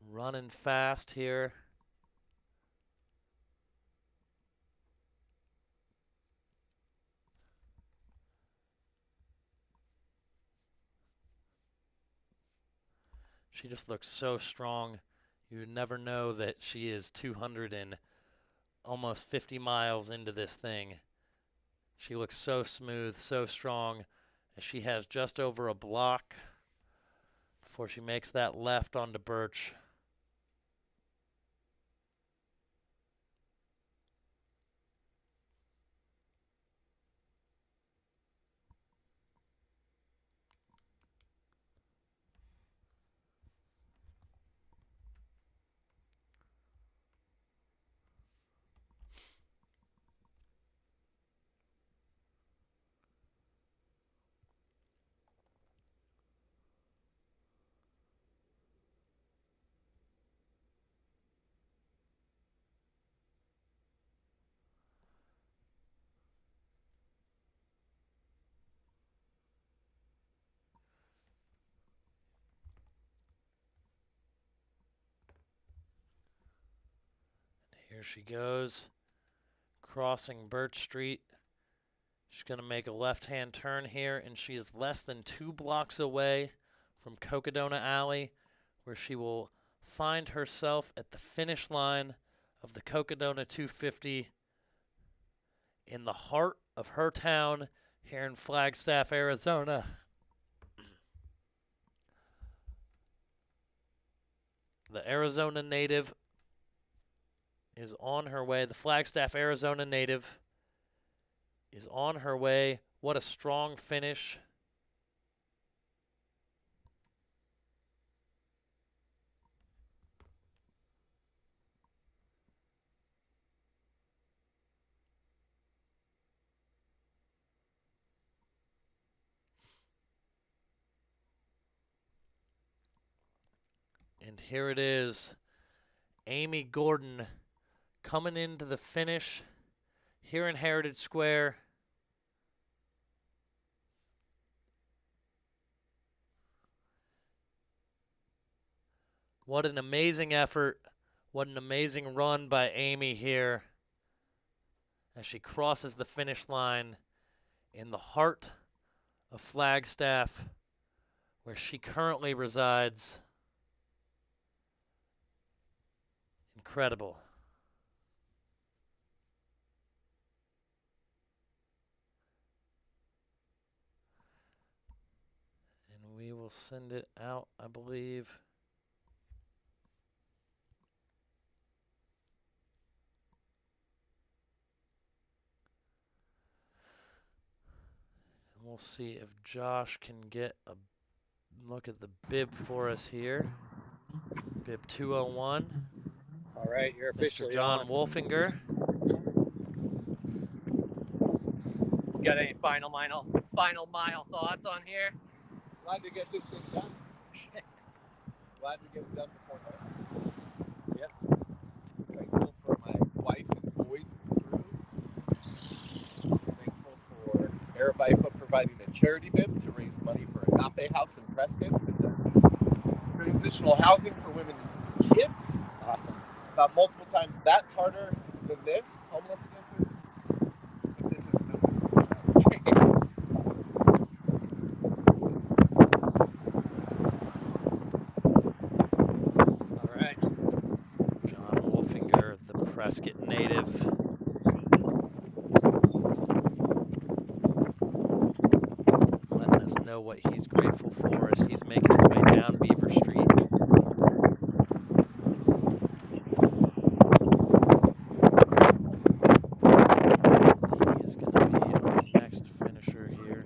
A: Running fast here. She just looks so strong. You would never know that she is 200 and almost 50 miles into this thing. She looks so smooth, so strong. She has just over a block before she makes that left onto Birch. Here she goes, crossing Birch Street. She's going to make a left-hand turn here, and she is less than 2 blocks away from Cocodona Alley, where she will find herself at the finish line of the Cocodona 250 in the heart of her town here in Flagstaff, Arizona. The Arizona native is on her way. The Flagstaff, Arizona native is on her way. What a strong finish. And here it is, Amy Gordon coming into the finish here in Heritage Square. What an amazing effort. What an amazing run by Amy here as she crosses the finish line in the heart of Flagstaff, where she currently resides. Incredible. And we will send it out, I believe. And we'll see if Josh can get a look at the bib for us here. Bib 201.
F: All right, you're officially
A: Mr. John
F: on.
A: Wolfinger.
F: Got any final mile thoughts on here?
H: Glad to get this thing done. Glad to get it done before night. Yes. Thankful for my wife and boys and crew. Thankful for Aravaipa providing a charity bib to raise money for Agape House in Prescott with a transitional housing for women and kids.
F: Awesome.
H: Thought multiple times that's harder than this, homelessness. But this is still
F: All right.
A: John Wolfinger, the Prescott native. Letting us know what he's grateful for as he's making his way down Beaver Street. He is going to be our next finisher here.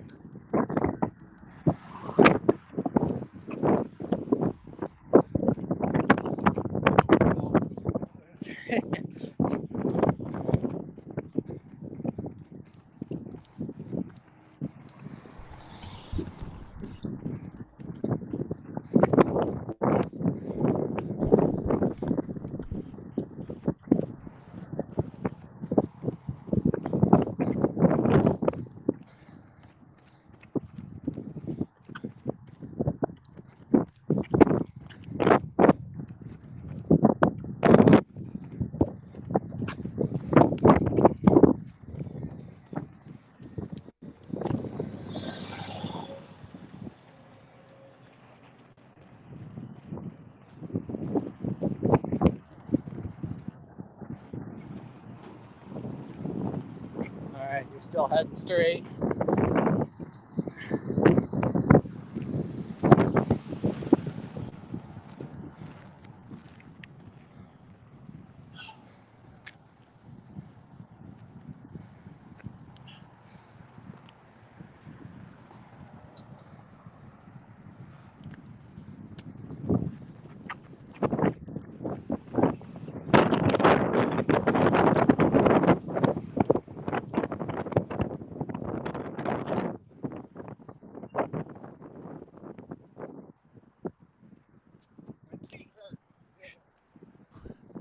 F: All right, you're still heading straight.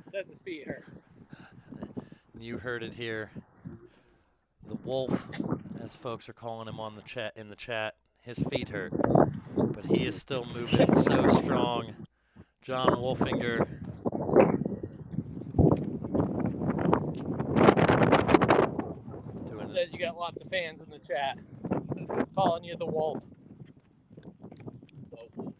F: Says his feet hurt.
A: You heard it here. The Wolf, as folks are calling him on the chat in the chat, his feet hurt, but he is still moving so strong. John Wolfinger
F: got lots of fans in the chat calling you the Wolf.
H: The wolf.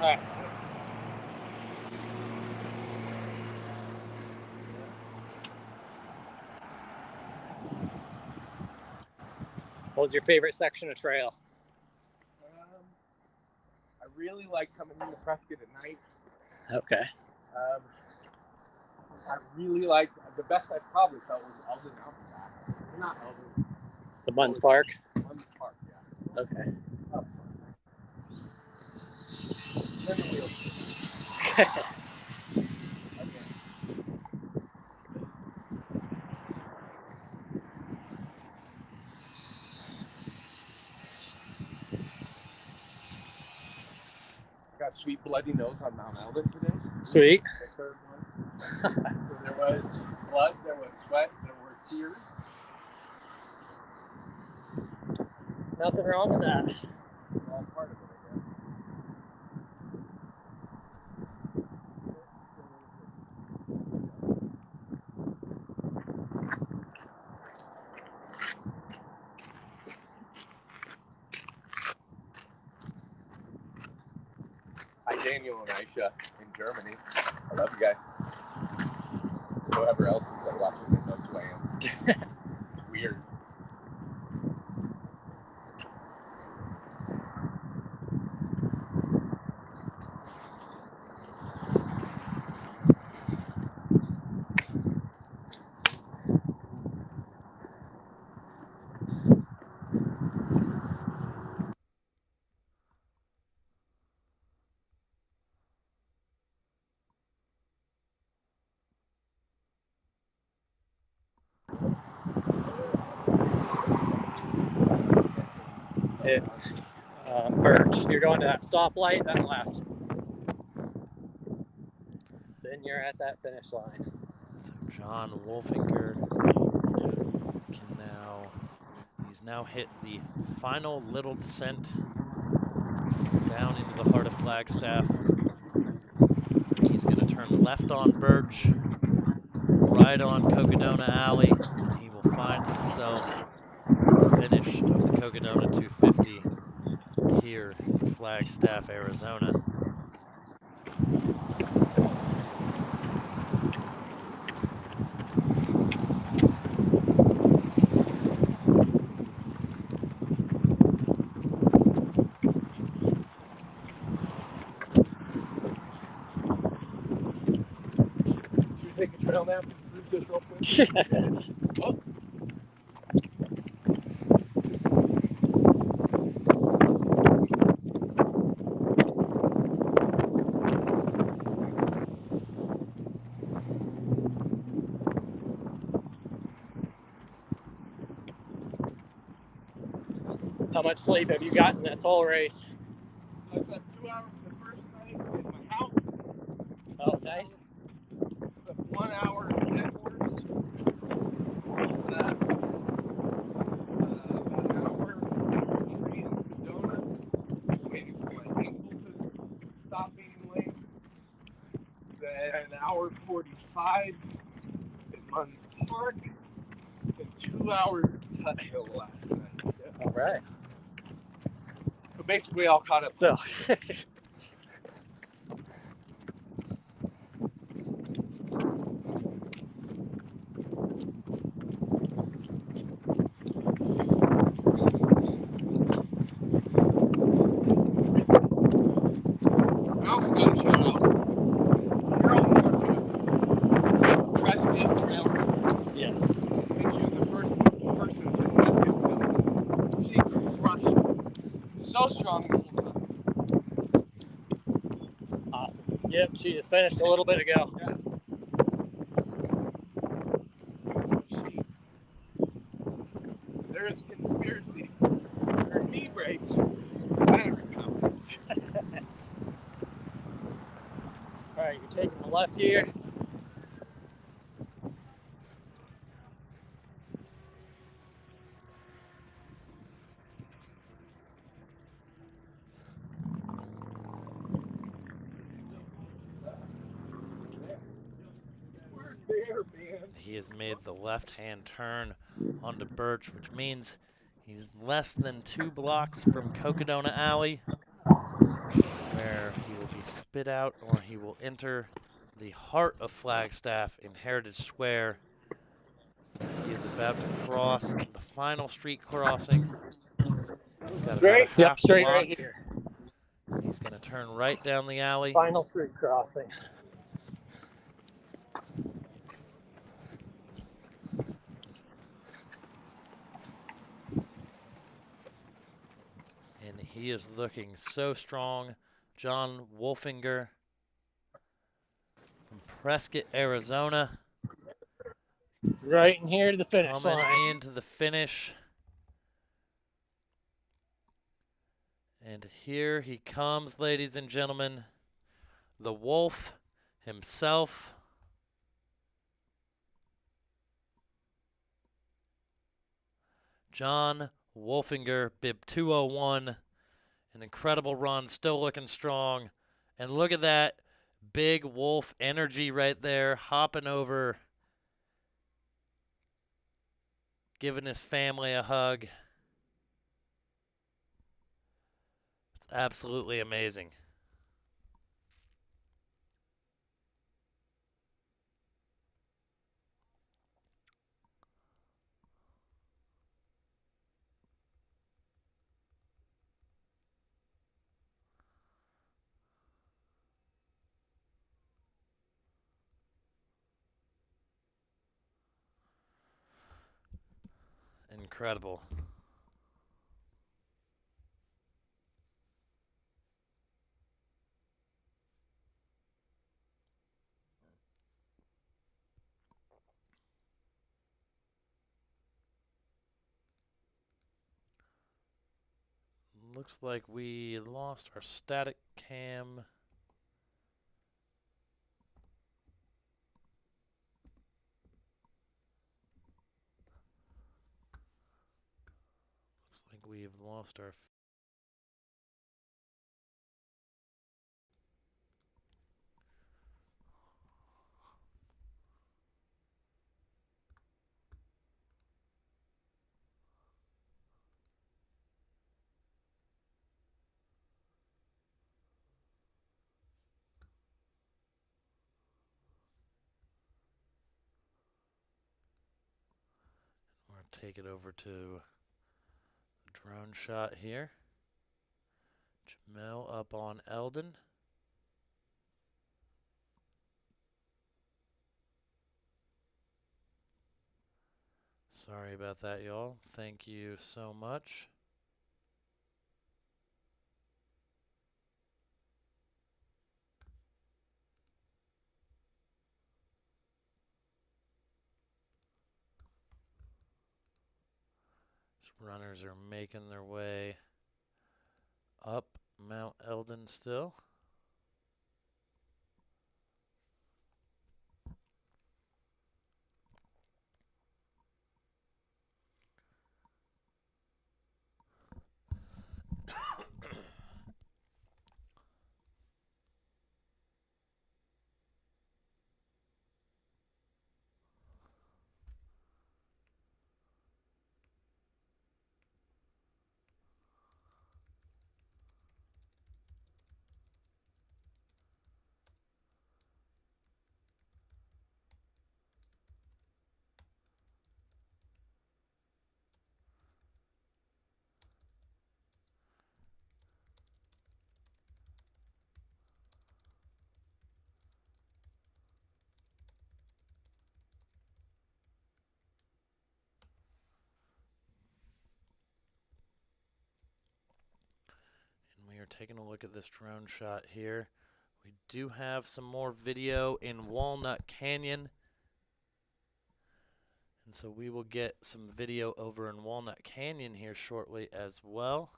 F: All right. What was your favorite section of trail?
H: I really like coming into Prescott at night.
F: Okay.
H: I really like, the best I probably felt was Eldon out back. Not Eldon.
F: The Munns Park?
H: Munns Park, yeah.
F: Okay.
H: That was fun. Then the wheels. Got sweet bloody nose on Mount Eldon today.
F: Sweet.
H: The third one. So there was blood, there was sweat, there were tears.
F: Nothing wrong with that.
H: It's all part of it, I guess. Hi, Daniel and Aisha in Germany. I love you guys. Whoever else is like watching it knows who I am. It's weird.
F: Birch. You're going to that stoplight, then left. Then you're at that finish line.
A: So John Wolfinger can now, he's now hit the final little descent down into the heart of Flagstaff. He's going to turn left on Birch, right on Cocodona Alley, and he will find himself the finish of the Cocodona 250 here in Flagstaff, Arizona.
H: Should we take a trail nap? Just real quick. Oh.
F: How much sleep have you gotten this whole race?
H: I slept 2 hours the first night in my house.
F: Oh, nice.
H: Slept 1 hour in Edwards. After that, about an hour in a tree in Cocodona, waiting for my ankle to stop being lame. Then an hour 45 in Munns Park. And 2 hours in Tuthill last night.
F: All right.
H: So basically all caught up.
F: So,
H: I also got a shout out. You're on Prescott. Prescott Trail.
F: Yes.
H: And she was the first person for Prescott Trail. She crushed. So strong the whole time.
F: Awesome. Yep, she just finished a little bit ago.
H: Yeah. There is a conspiracy. Her knee breaks. I don't remember.
F: All right, you're taking the left here.
A: He has made the left-hand turn onto Birch, which means he's less than 2 blocks from Cocodona Alley, where he will be spit out, or he will enter the heart of Flagstaff in Heritage Square, as he is about to cross the final street crossing. He's got about a half
F: straight
A: block.
F: right here.
A: He's going to turn right down the alley.
F: Final street crossing.
A: And he is looking so strong. John Wolfinger from Prescott, Arizona.
F: Right in here to the finish
A: Coming
F: line.
A: into the finish. And here he comes, ladies and gentlemen. The Wolf himself. John Wolfinger, bib 201. An incredible run, still looking strong. And look at that big Wolf energy right there, hopping over, giving his family a hug. It's absolutely amazing. Incredible. Looks like we lost our static cam. Looks like we've lost our take it over to the drone shot here. Jamel up on Eldon. Sorry about that, y'all. Thank you so much. Runners are making their way up Mount Eldon still. are taking a look at this drone shot here. We do have some more video in Walnut Canyon. And so we will get some video over in Walnut Canyon here shortly as well.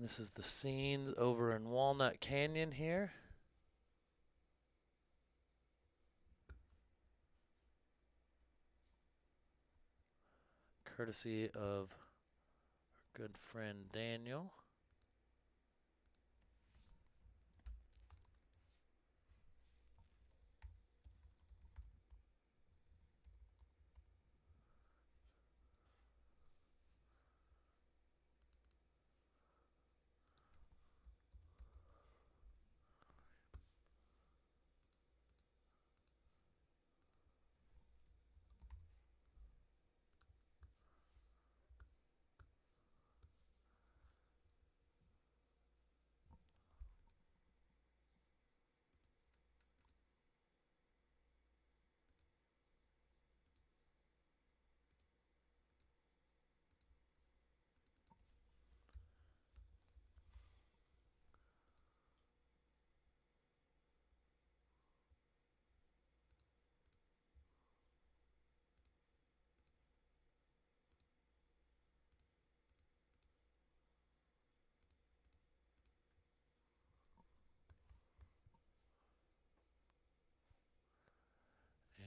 A: This is the scenes over in Walnut Canyon here. Courtesy of our good friend Daniel.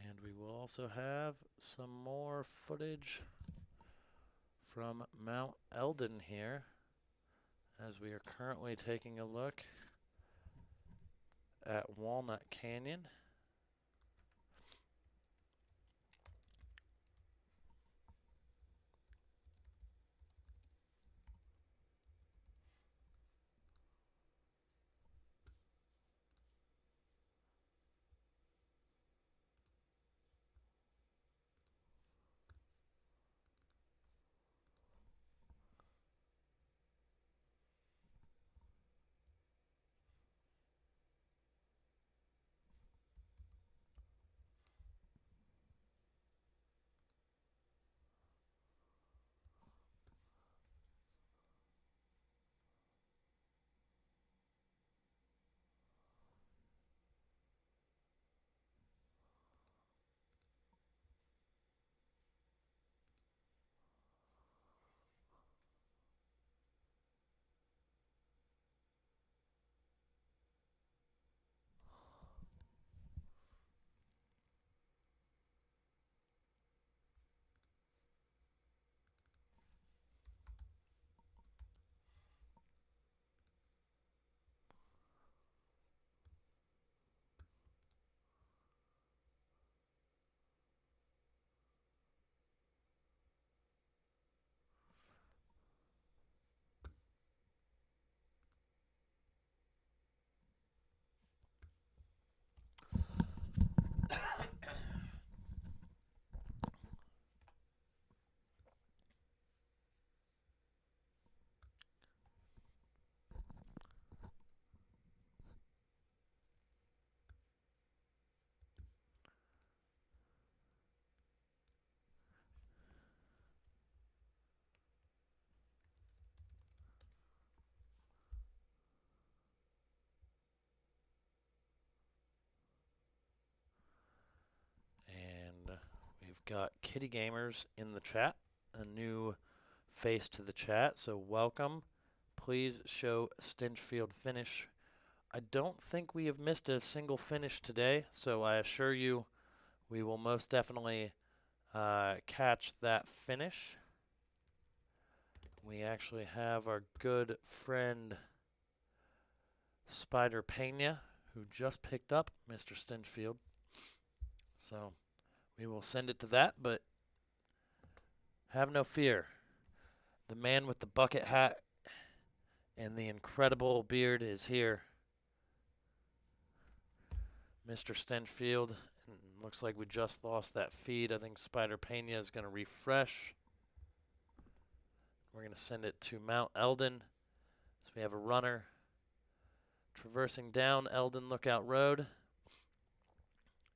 A: And we will also have some more footage from Mount Eldon here, as we are currently taking a look at Walnut Canyon. We've got Kitty Gamers in the chat, a new face to the chat, so welcome. Please show Stinchfield finish. I don't think we have missed a single finish today, so I assure you we will most definitely catch that finish. We actually have our good friend Spider Pena, who just picked up Mr. Stinchfield. So we will send it to that, but have no fear. The man with the bucket hat and the incredible beard is here. Mr. Stinchfield. Looks like we just lost that feed. I think Spider Pena is going to refresh. We're going to send it to Mount Eldon. So we have a runner traversing down Eldon Lookout Road.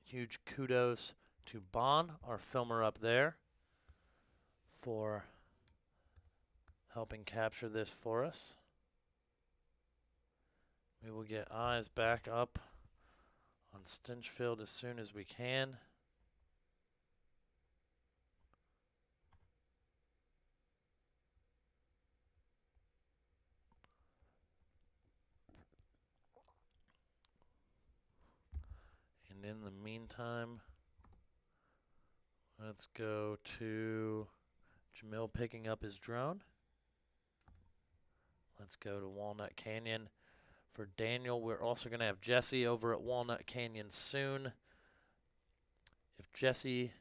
A: Huge kudos to Bon, our filmer up there, for helping capture this for us. We will get eyes back up on Stinchfield as soon as we can. And in the meantime, let's go to Jamil picking up his drone. Let's go to Walnut Canyon. For Daniel, we're also going to have Jesse over at Walnut Canyon soon. If Jesse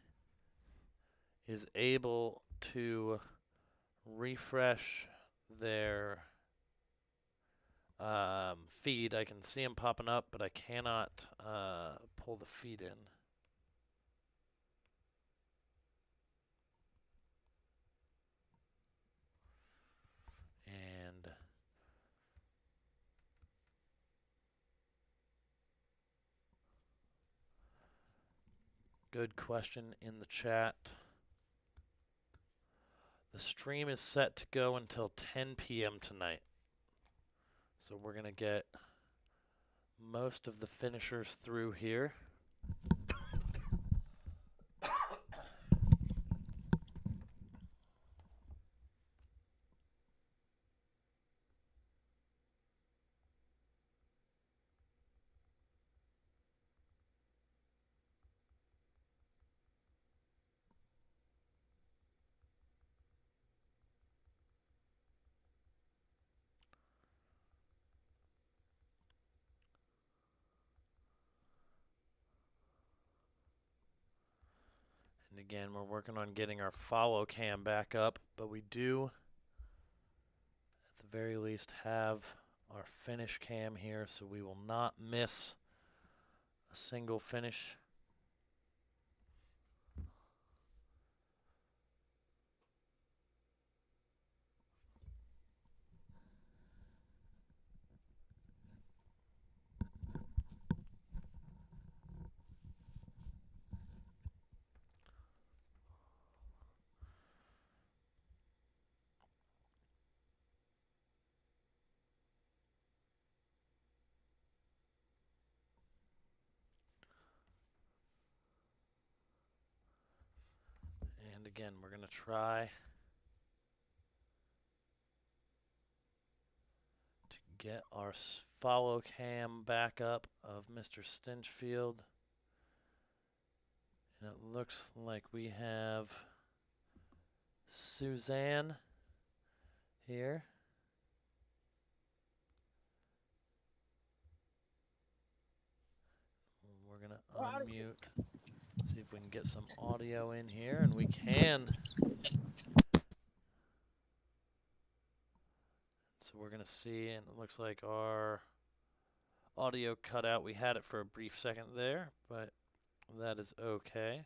A: is able to refresh their feed, I can see him popping up, but I cannot pull the feed in. And good question in the chat. The stream is set to go until 10 p.m. tonight. So we're going to get most of the finishers through here. And again, we're working on getting our follow cam back up, but we do, at the very least, have our finish cam here, so we will not miss a single finish. And again, we're going to try to get our follow cam back up of Mr. Stinchfield. And it looks like we have Suzanne here. We're going to unmute. See if we can get some audio in here, and we can. So we're going to see, and it looks like our audio cut out. We had it for a brief second there, but that is okay.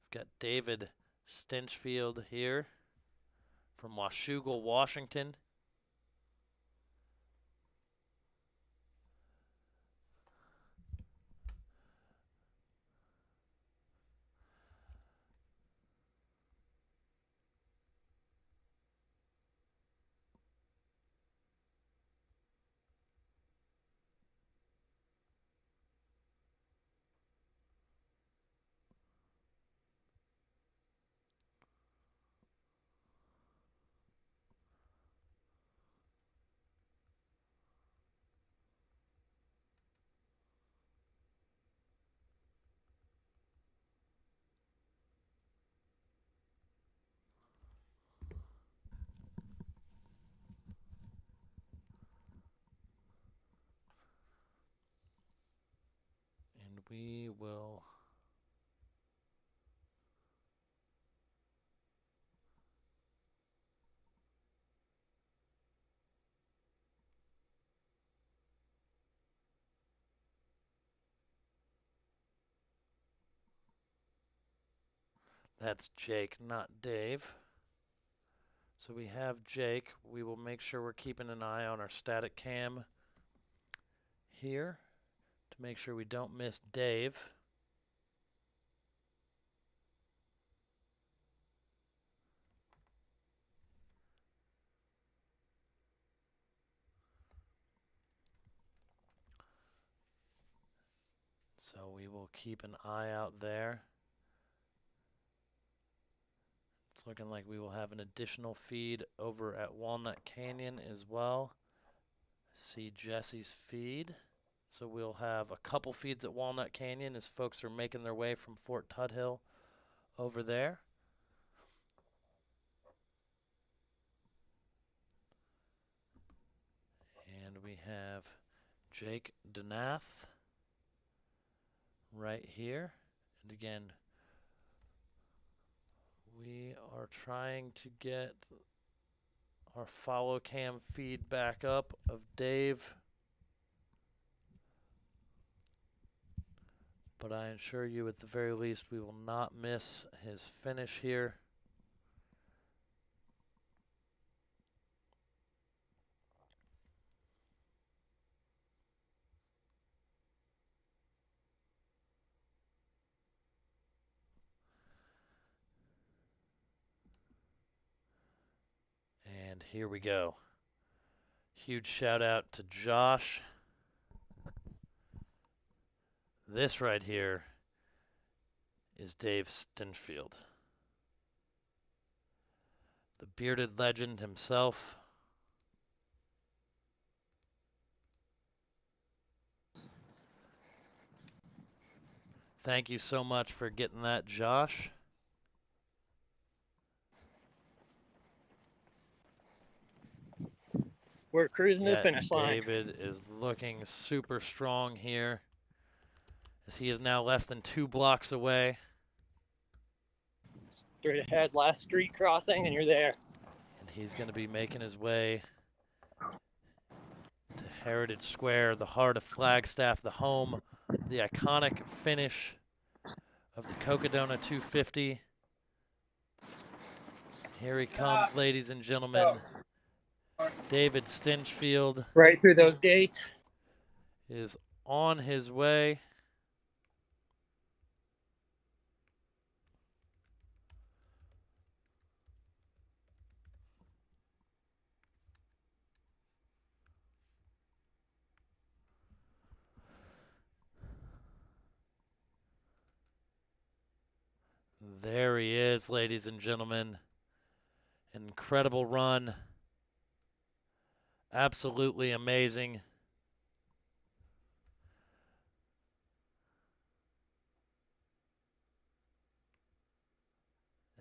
A: We've got David Stinchfield here from Washougal, Washington. we will... That's Jake, not Dave. So we have Jake. We will make sure we're keeping an eye on our static cam here to make sure we don't miss Dave. So we will keep an eye out there. It's looking like we will have an additional feed over at Walnut Canyon as well. See Jesse's feed. So we'll have a couple feeds at Walnut Canyon as folks are making their way from Fort Tuthill over there. And we have Jake Denath right here. And again, we are trying to get our follow cam feed back up of Dave. But I assure you, at the very least, we will not miss his finish here. And here we go. Huge shout out to Josh. This right here is Dave Stinchfield, the bearded legend himself. Thank you so much for getting that, Josh.
F: We're cruising to the finish line.
A: David is looking super strong here, as he is now less than 2 blocks away.
F: Straight ahead, last street crossing, and you're there.
A: And he's going to be making his way to Heritage Square, the heart of Flagstaff, the home, the iconic finish of the Cocodona 250. Here he comes, ladies and gentlemen. David Stinchfield.
F: Right through those gates.
A: Is on his way. There he is, ladies and gentlemen. An incredible run. Absolutely amazing.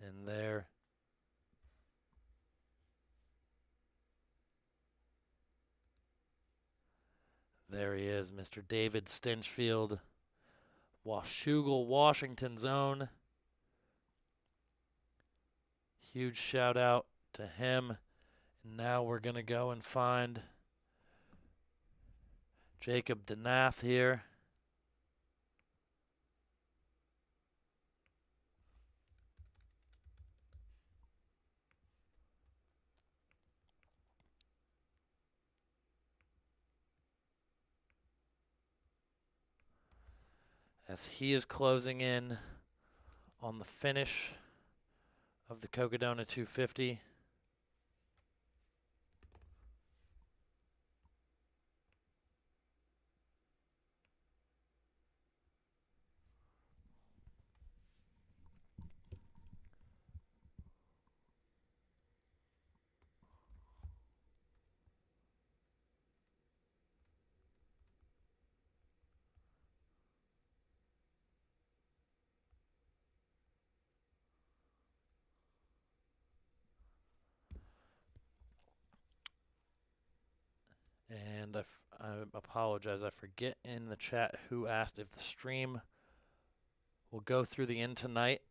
A: And there he is, Mr. David Stinchfield, Washougal, Washington's own. Huge shout out to him. And now we're going to go and find Jacob Denath here. As he is closing in on the finish of the Cocodona 250. And I apologize. I forget in the chat who asked if the stream will go through the end tonight.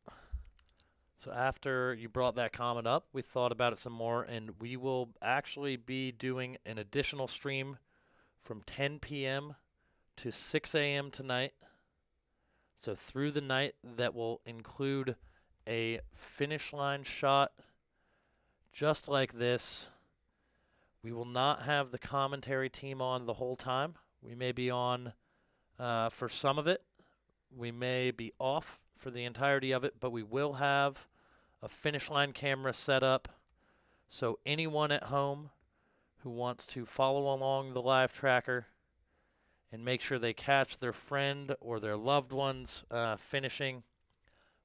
A: So after you brought that comment up, we thought about it some more, and we will actually be doing an additional stream from 10 p.m. to 6 a.m. tonight. So through the night, that will include a finish line shot just like this. We will not have the commentary team on the whole time. We may be on for some of it. We may be off for the entirety of it, but we will have a finish line camera set up. So anyone at home who wants to follow along the live tracker and make sure they catch their friend or their loved ones finishing,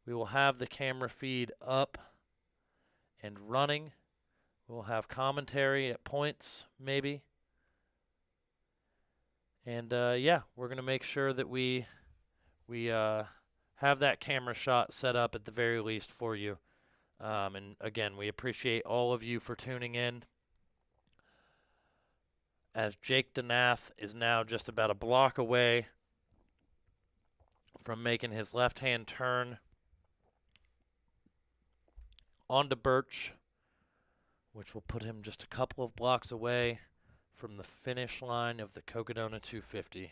A: we will have the camera feed up and running. We'll have commentary at points, maybe. And yeah, we're going to make sure that we have that camera shot set up at the very least for you. And again, we appreciate all of you for tuning in. As Jake Denath is now just about a block away from making his left-hand turn onto Birch, which will put him just a couple of blocks away from the finish line of the Cocodona 250.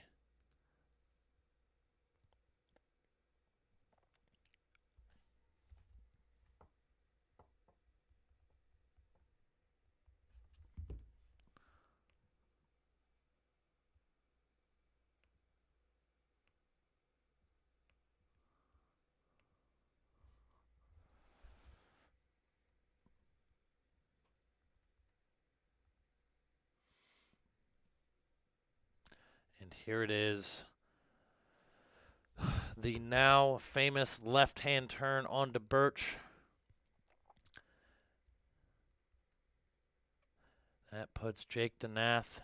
A: And here it is. The now famous left-hand turn onto Birch. That puts Jake Denath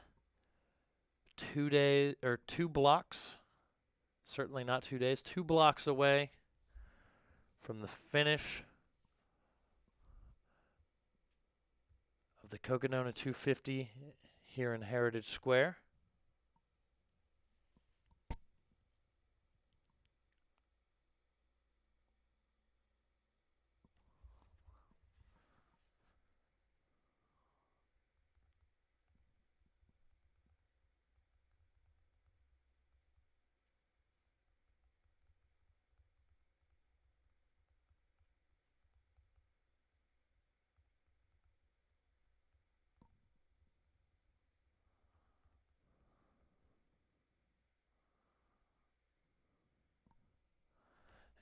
A: 2 blocks. Certainly not 2 days. 2 blocks away from the finish of the Cocodona 250 here in Heritage Square.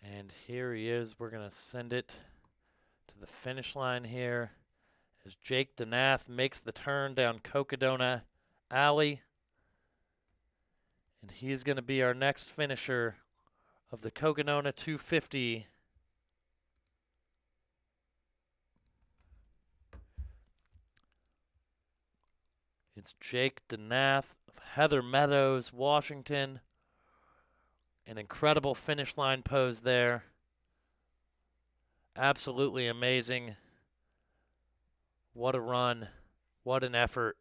A: And here he is. We're going to send it to the finish line here as Jake Denath makes the turn down Cocodona Alley. And he's going to be our next finisher of the Cocodona 250. It's Jake Denath of Heather Meadows, Washington. An incredible finish line pose there. Absolutely amazing. What a run. What an effort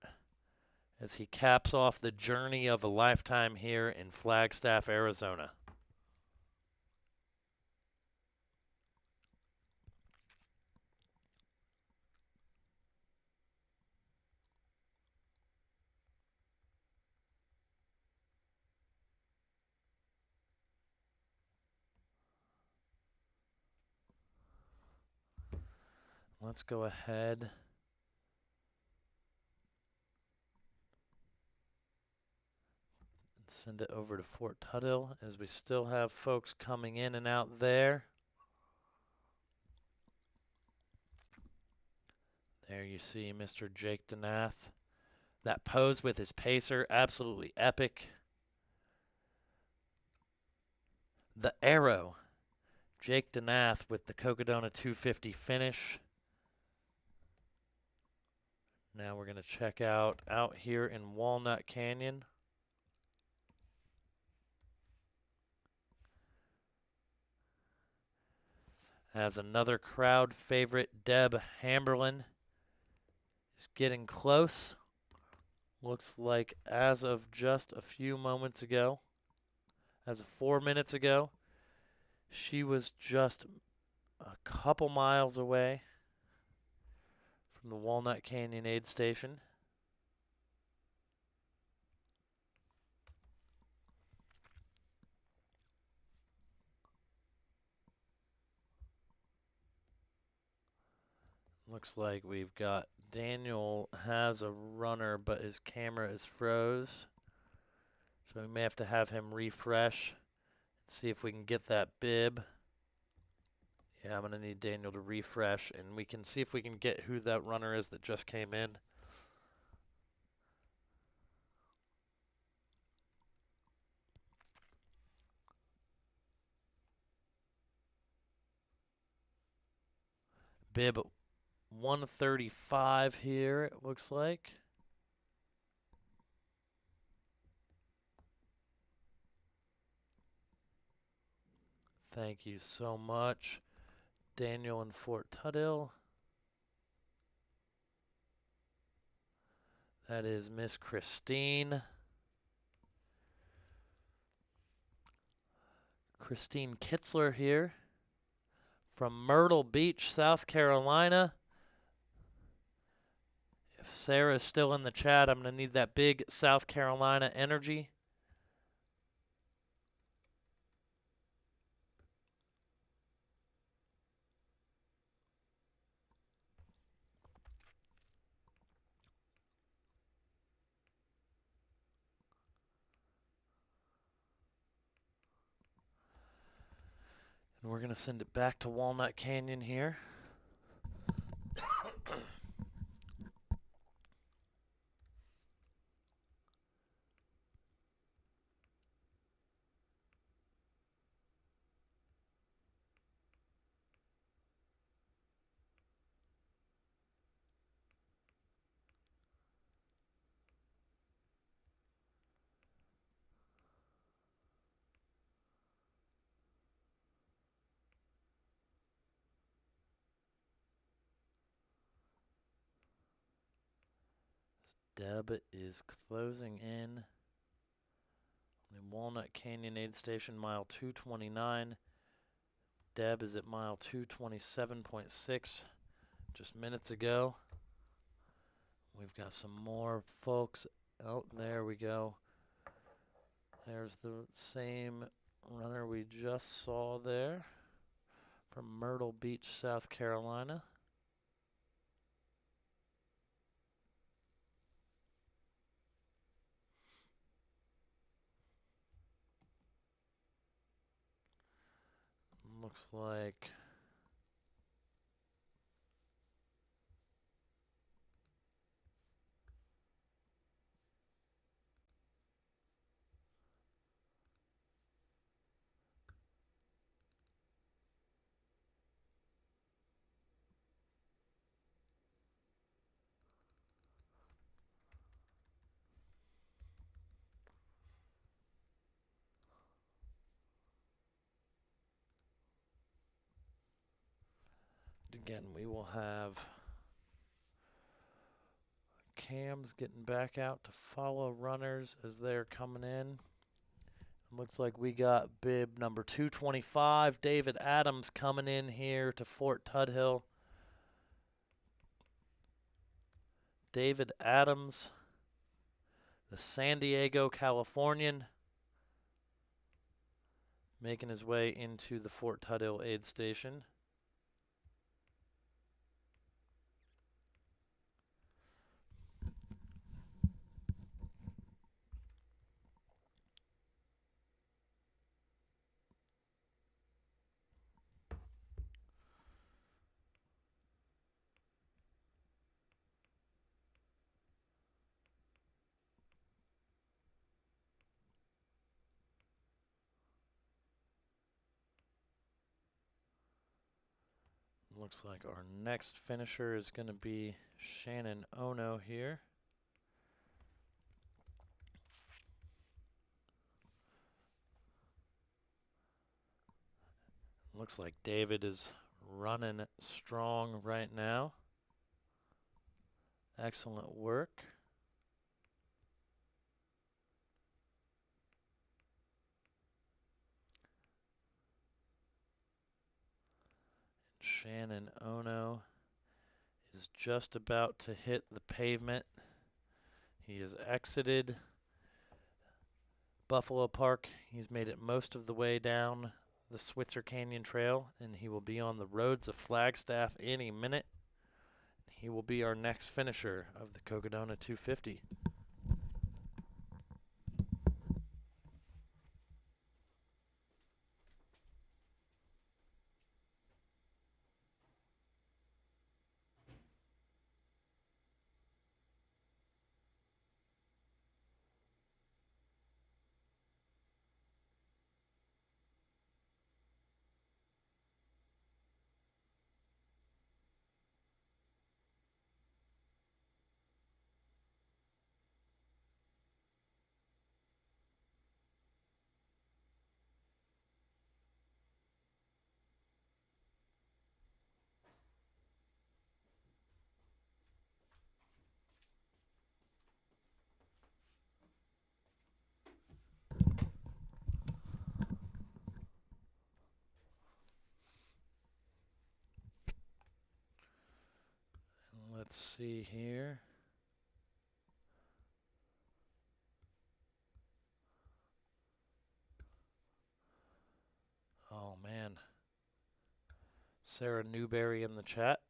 A: as he caps off the journey of a lifetime here in Flagstaff, Arizona. Let's go ahead and send it over to Fort Tuthill as we still have folks coming in and out there. There you see Mr. Jake Denath. That pose with his pacer, absolutely epic. The arrow. Jake Denath with the Cocodona 250 finish. Now we're going to check out here in Walnut Canyon. As another crowd favorite, Deb Hamberlin, is getting close. Looks like as of just a few moments ago, as of 4 minutes ago, she was just a couple miles away from the Walnut Canyon aid station. Looks like we've got Daniel has a runner, but his camera is froze. So we may have to have him refresh and see if we can get that bib. Yeah, I'm going to need Daniel to refresh, and we can see if we can get who that runner is that just came in. Bib 135 here, it looks like. Thank you so much, Daniel in Fort Tuthill. That is Miss Christine. Christine Kitzler here from Myrtle Beach, South Carolina. If Sarah's still in the chat, I'm going to need that big South Carolina energy. And we're going to send it back to Walnut Canyon here. Deb is closing in. The Walnut Canyon aid station, mile 229. Deb is at mile 227.6 just minutes ago. We've got some more folks. Oh, there we go. There's the same runner we just saw there from Myrtle Beach, South Carolina. Looks like again, we will have cams getting back out to follow runners as they're coming in. Looks like we got bib number 225, David Adams, coming in here to Fort Tuthill. David Adams, the San Diego Californian, making his way into the Fort Tuthill aid station. Looks like our next finisher is going to be Shannon Ono here. Looks like David is running strong right now. Excellent work. Shannon Ono is just about to hit the pavement. He has exited Buffalo Park. He's made it most of the way down the Switzer Canyon Trail, and he will be on the roads of Flagstaff any minute. He will be our next finisher of the Cocodona 250. Let's see here. Oh, man. Sarah Newberry in the chat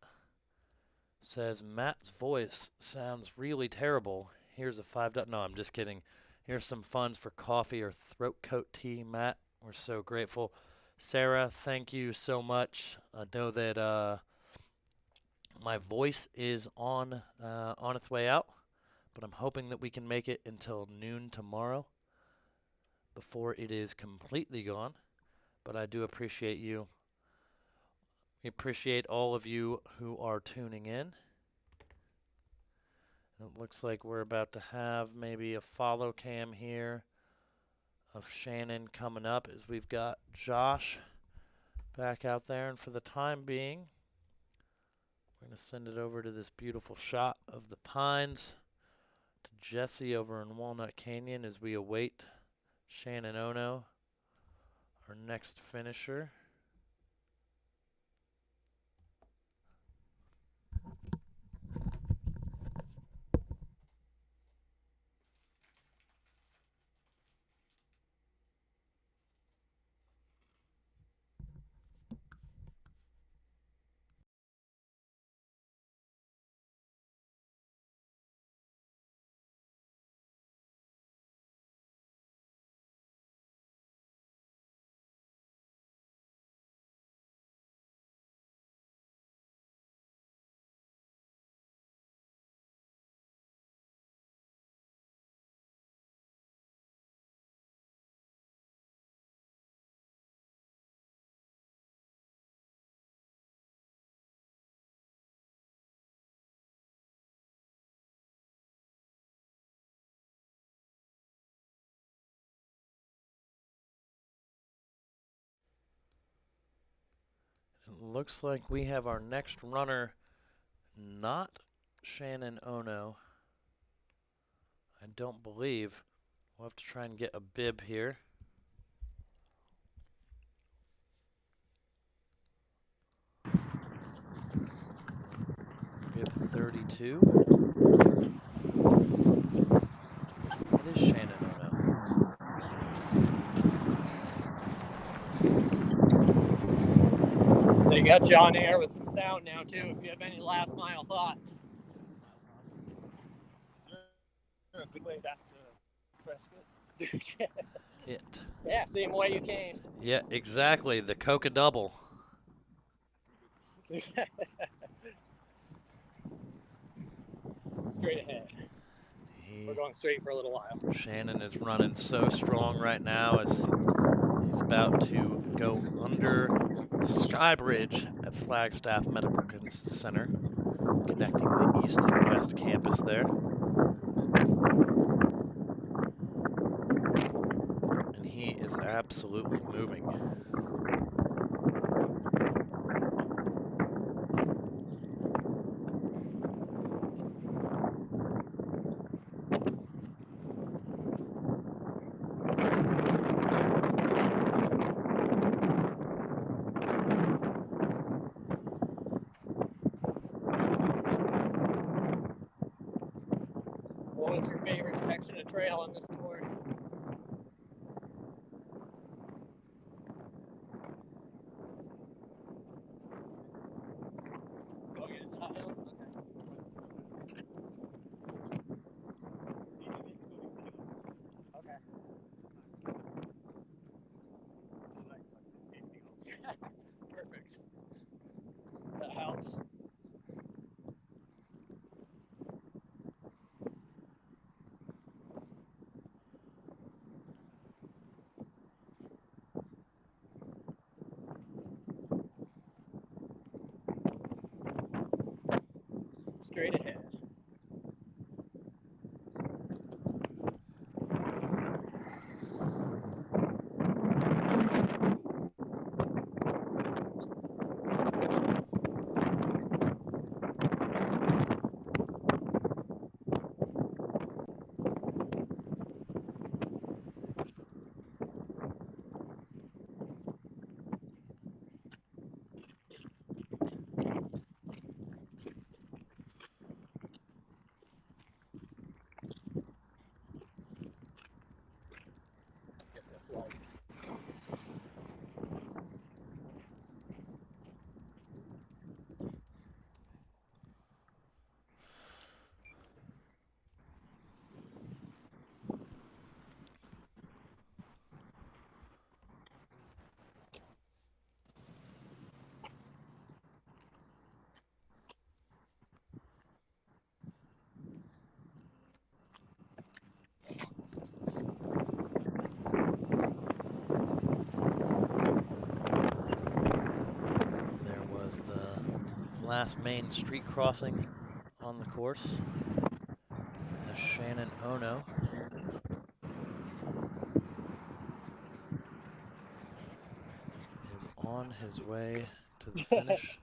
A: says, Matt's voice sounds really terrible. Here's a $5. No, I'm just kidding. Here's some funds for coffee or throat coat tea, Matt. We're so grateful. Sarah, thank you so much. I know that my voice is on its way out, but I'm hoping that we can make it until noon tomorrow before it is completely gone. But I do appreciate you. We appreciate all of you who are tuning in. It looks like we're about to have maybe a follow cam here of Shannon coming up as we've got Josh back out there. And for the time being, we're going to send it over to this beautiful shot of the pines to Jesse over in Walnut Canyon as we await Shannon Ono, our next finisher. Looks like we have our next runner, not Shannon Ono. I don't believe. We'll have to try and get a bib here. Bib 32. It is Shannon Ono.
F: They got you on air with some sound now, too, if you have any last mile thoughts.
C: Is there a good way back to Prescott?
A: It.
F: Yeah, same way you came.
A: Yeah, exactly. The Cocodouble.
F: Straight ahead. We're going straight for a little while.
A: Shannon is running so strong right now as he's about to go under the Sky Bridge at Flagstaff Medical Center, connecting the east and west campus there. And he is absolutely moving.
F: Perfect. That helps. Straight ahead. Get this light.
A: There was the last main street crossing on the course. As Shannon Ono is on his way to the finish.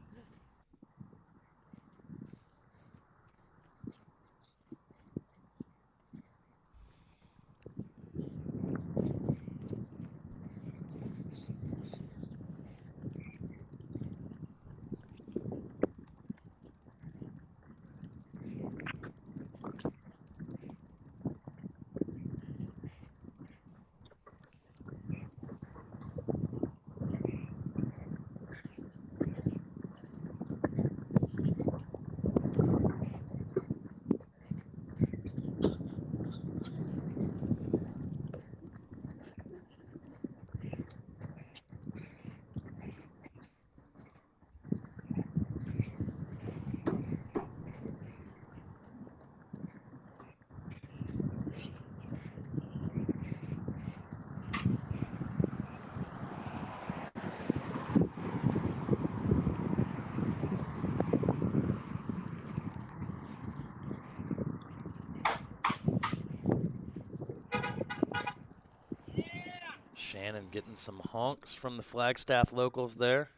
A: Shannon getting some honks from the Flagstaff locals there.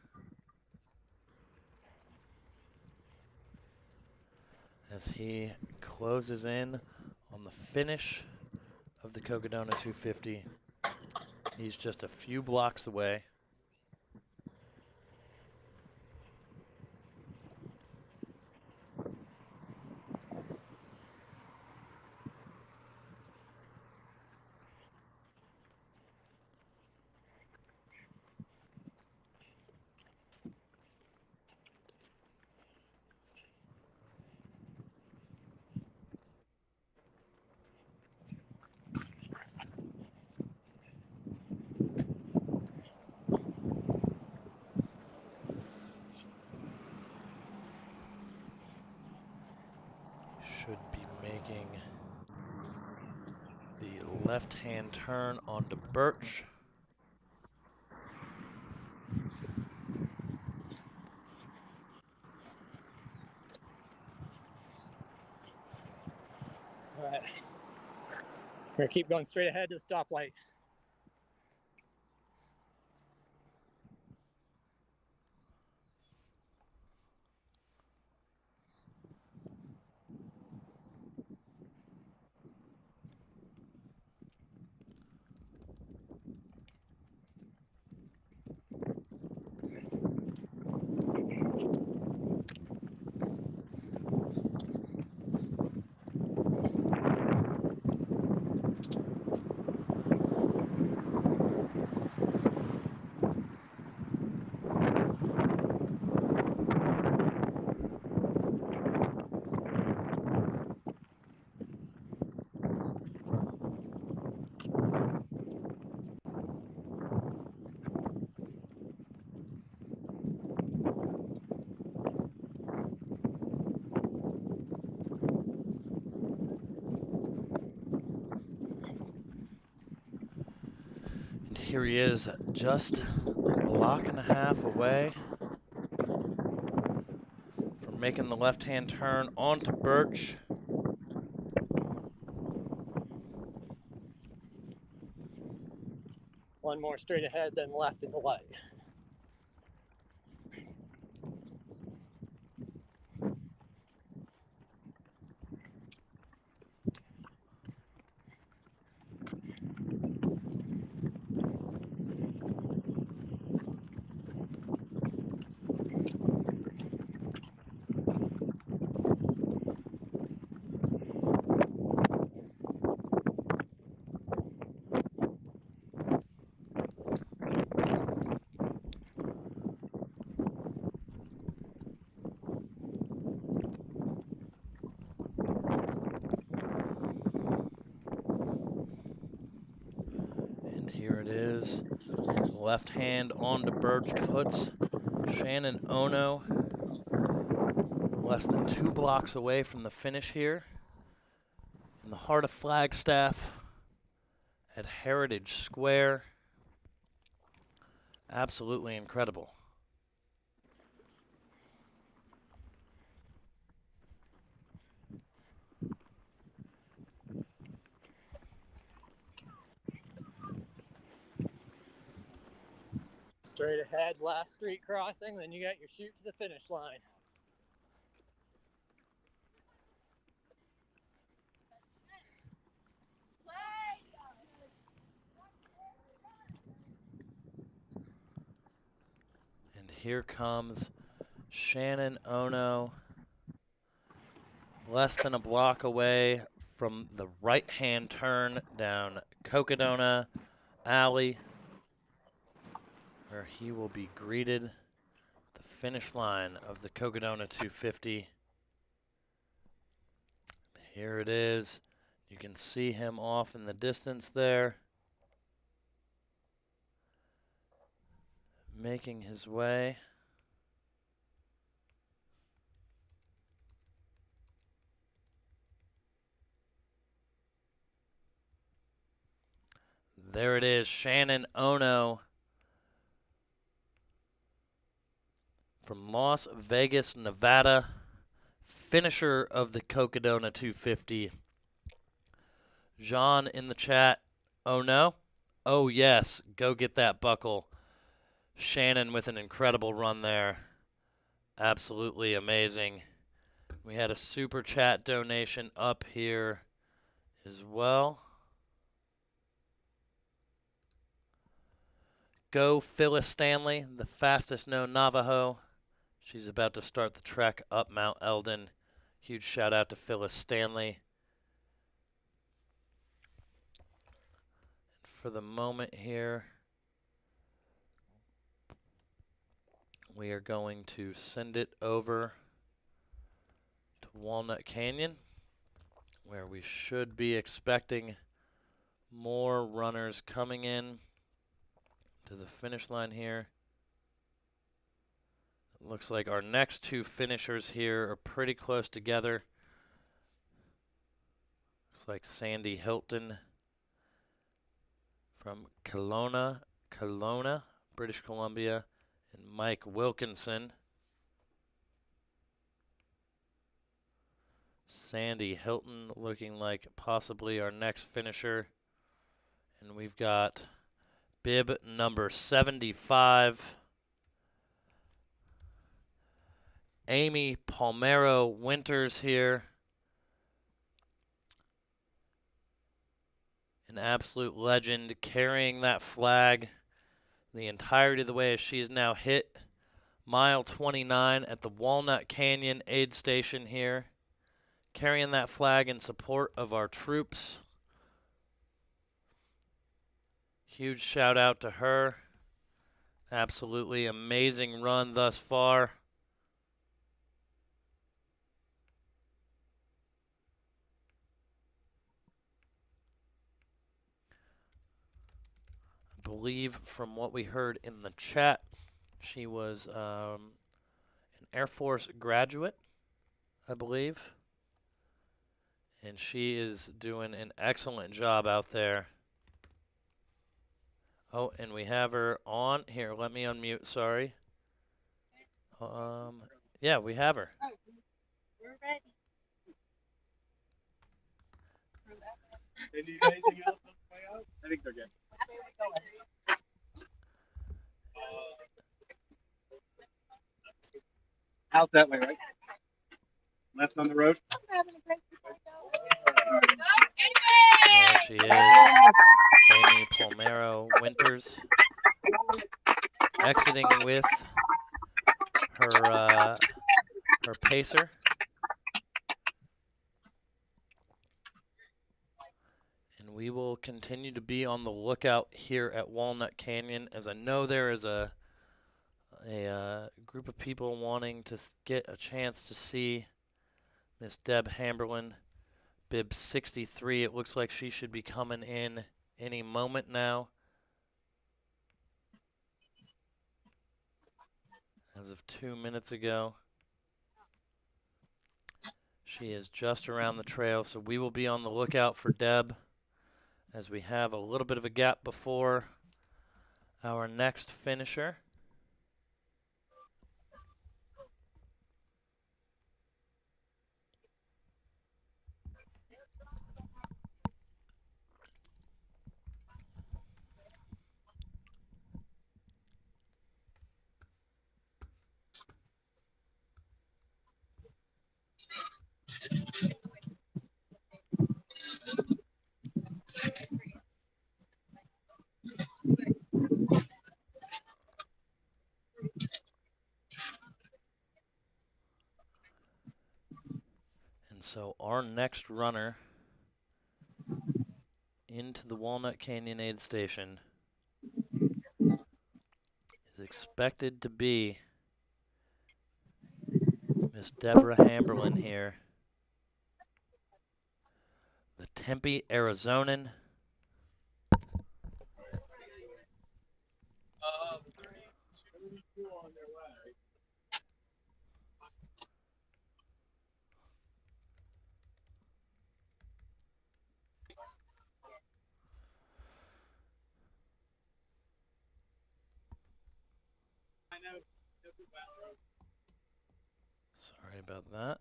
A: As he closes in on the finish of the Cocodona 250. He's just a few blocks away. Should be making the left-hand turn onto Birch.
F: All right. We're gonna keep going straight ahead to the stoplight.
A: here he is, just a block and a half away from making the left-hand turn onto Birch.
F: One more straight ahead, then left at the light.
A: Here it is. Left hand onto Birch puts Shannon Ono less than 2 blocks away from the finish here in the heart of Flagstaff at Heritage Square. Absolutely incredible.
F: Straight ahead, last street crossing, then you got your shoot to the finish line.
A: And here comes Shannon Ono, less than a block away from the right-hand turn down Cocodona Alley, where he will be greeted at the finish line of the Cocodona 250. Here it is. You can see him off in the distance there, making his way. There it is, Shannon Ono from Las Vegas, Nevada, finisher of the Cocodona 250. John in the chat, oh no? Oh yes, go get that buckle. Shannon with an incredible run there. Absolutely amazing. We had a super chat donation up here as well. Go Phyllis Stanley, the fastest known Navajo. She's about to start the trek up Mount Eldon. Huge shout out to Phyllis Stanley. For the moment here, we are going to send it over to Walnut Canyon, where we should be expecting more runners coming in to the finish line here. It looks like our next 2 finishers here are pretty close together. Looks like Sandy Hilton from Kelowna, British Columbia, and Mike Wilkinson. Sandy Hilton looking like possibly our next finisher. And we've got bib number 75, Amy Palmero Winters here. An absolute legend, carrying that flag the entirety of the way as she is now hit mile 29 at the Walnut Canyon aid station here, carrying that flag in support of our troops. Huge shout out to her. Absolutely amazing run thus far. I believe from what we heard in the chat, she was an Air Force graduate, I believe. And she is doing an excellent job out there. Oh, and we have her on. Here, let me unmute. Sorry. Yeah, we have her.
E: We're ready.
C: They need anything else on the way out? I think they're good. Out that way, right? Left on the road.
A: There she is. Amy Palmero Winters exiting with her her pacer. And we will continue to be on the lookout here at Walnut Canyon, as I know there is a group of people wanting to get a chance to see Miss Deb Hamberlin, bib 63. It looks like she should be coming in any moment now. As of 2 minutes ago. She is just around the trail, so we will be on the lookout for Deb as we have a little bit of a gap before our next finisher. And so our next runner into the Walnut Canyon aid station is expected to be Miss Deborah Hamberlin here, the Tempe, Arizonan. Sorry about that.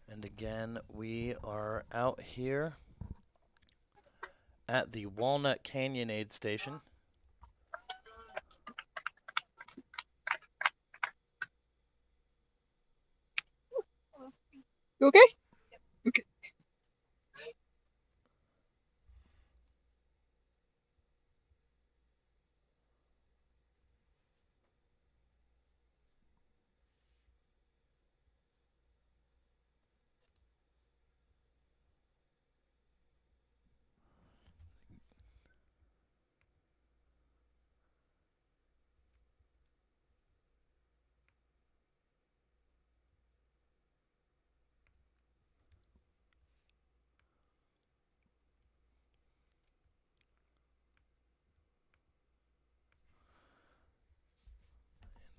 A: And again, we are out here at the Walnut Canyon aid station.
E: You okay? Okay.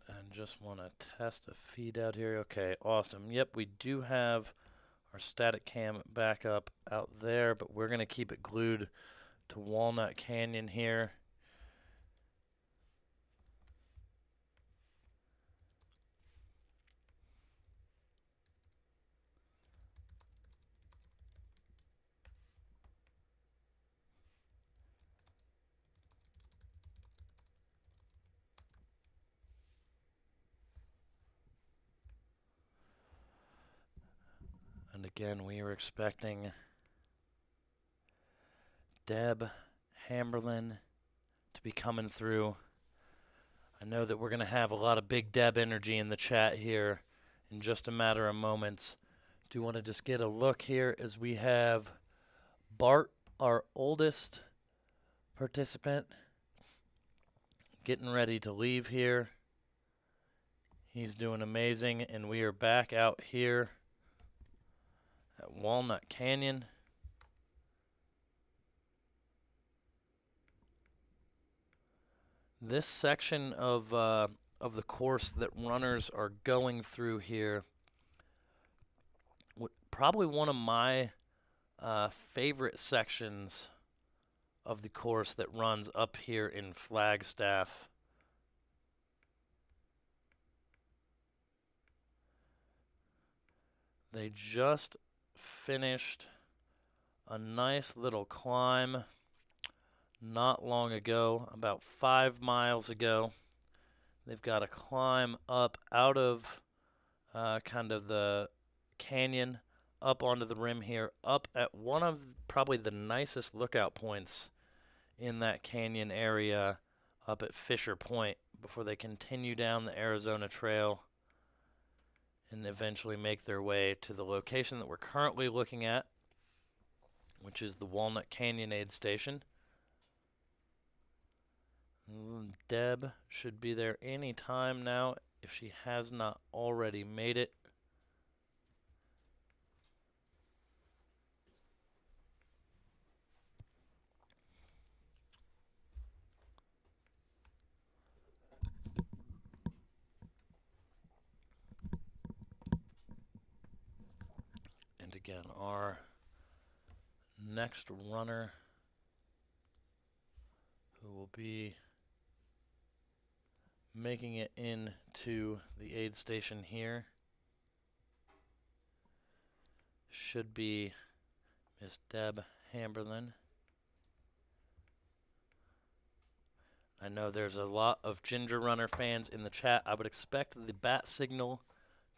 A: And just want to test a feed out here. Okay, awesome. Yep, we do have our static cam back up out there, but we're going to keep it glued to Walnut Canyon here. And again, we are expecting Deb Hamberlin to be coming through. I know that we're going to have a lot of big Deb energy in the chat here in just a matter of moments. Do want to just get a look here as we have Bart our oldest participant getting ready to leave here. He's doing amazing, and we are back out here at Walnut Canyon. This section of the course that runners are going through here, probably one of my favorite sections of the course that runs up here in Flagstaff. They just finished a nice little climb not long ago, about 5 miles ago. They've got to climb up out of kind of the canyon, up onto the rim here, up at one of probably the nicest lookout points in that canyon area, up at Fisher Point, before they continue down the Arizona Trail and eventually make their way to the location that we're currently looking at, which is the Walnut Canyon aid station. Deb should be there any time now if she has not already made it. And again, our next runner who will be making it into the aid station here should be Miss Deb Hamberlin. I know there's a lot of Ginger Runner fans in the chat. I would expect the bat signal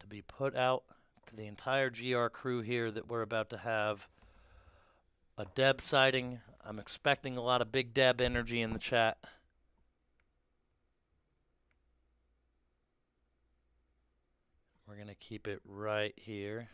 A: to be put out to the entire GR crew here that we're about to have a Deb sighting. I'm expecting a lot of big Deb energy in the chat. We're going to keep it right here.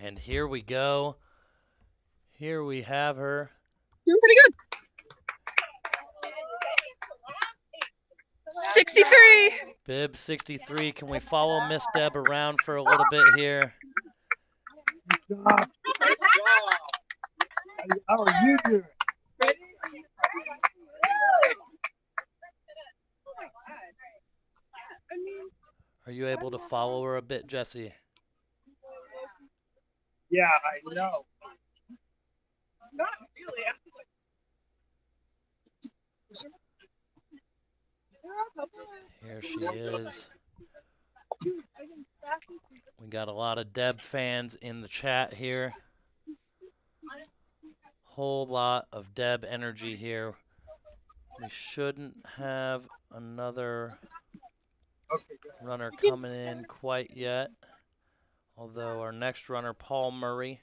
A: And here we go. Here we have her.
E: Doing pretty good. 63.
A: Bib 63. Can we follow Miss Deb around for a little bit here?
G: Good job. How are you doing?
A: Are you able to follow her a bit, Jesse?
G: Yeah, I know.
E: Not really.
A: Here she is. We got a lot of Deb fans in the chat here. Whole lot of Deb energy here. We shouldn't have another runner coming in quite yet. Although our next runner, Paul Murray,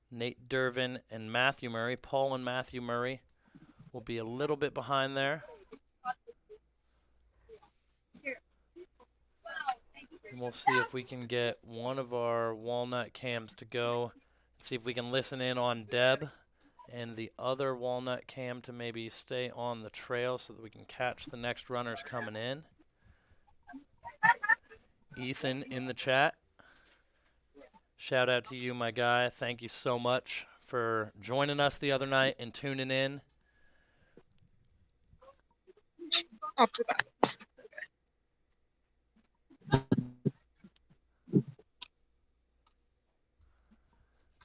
A: Nate Dervin, and Matthew Murray, Paul and Matthew Murray, will be a little bit behind there. And we'll see if we can get one of our Walnut cams to go and see if we can listen in on Deb and the other Walnut cam to maybe stay on the trail so that we can catch the next runners coming in. Ethan in the chat. Shout out to you, my guy. Thank you so much for joining us the other night and tuning in.
E: Off to the back.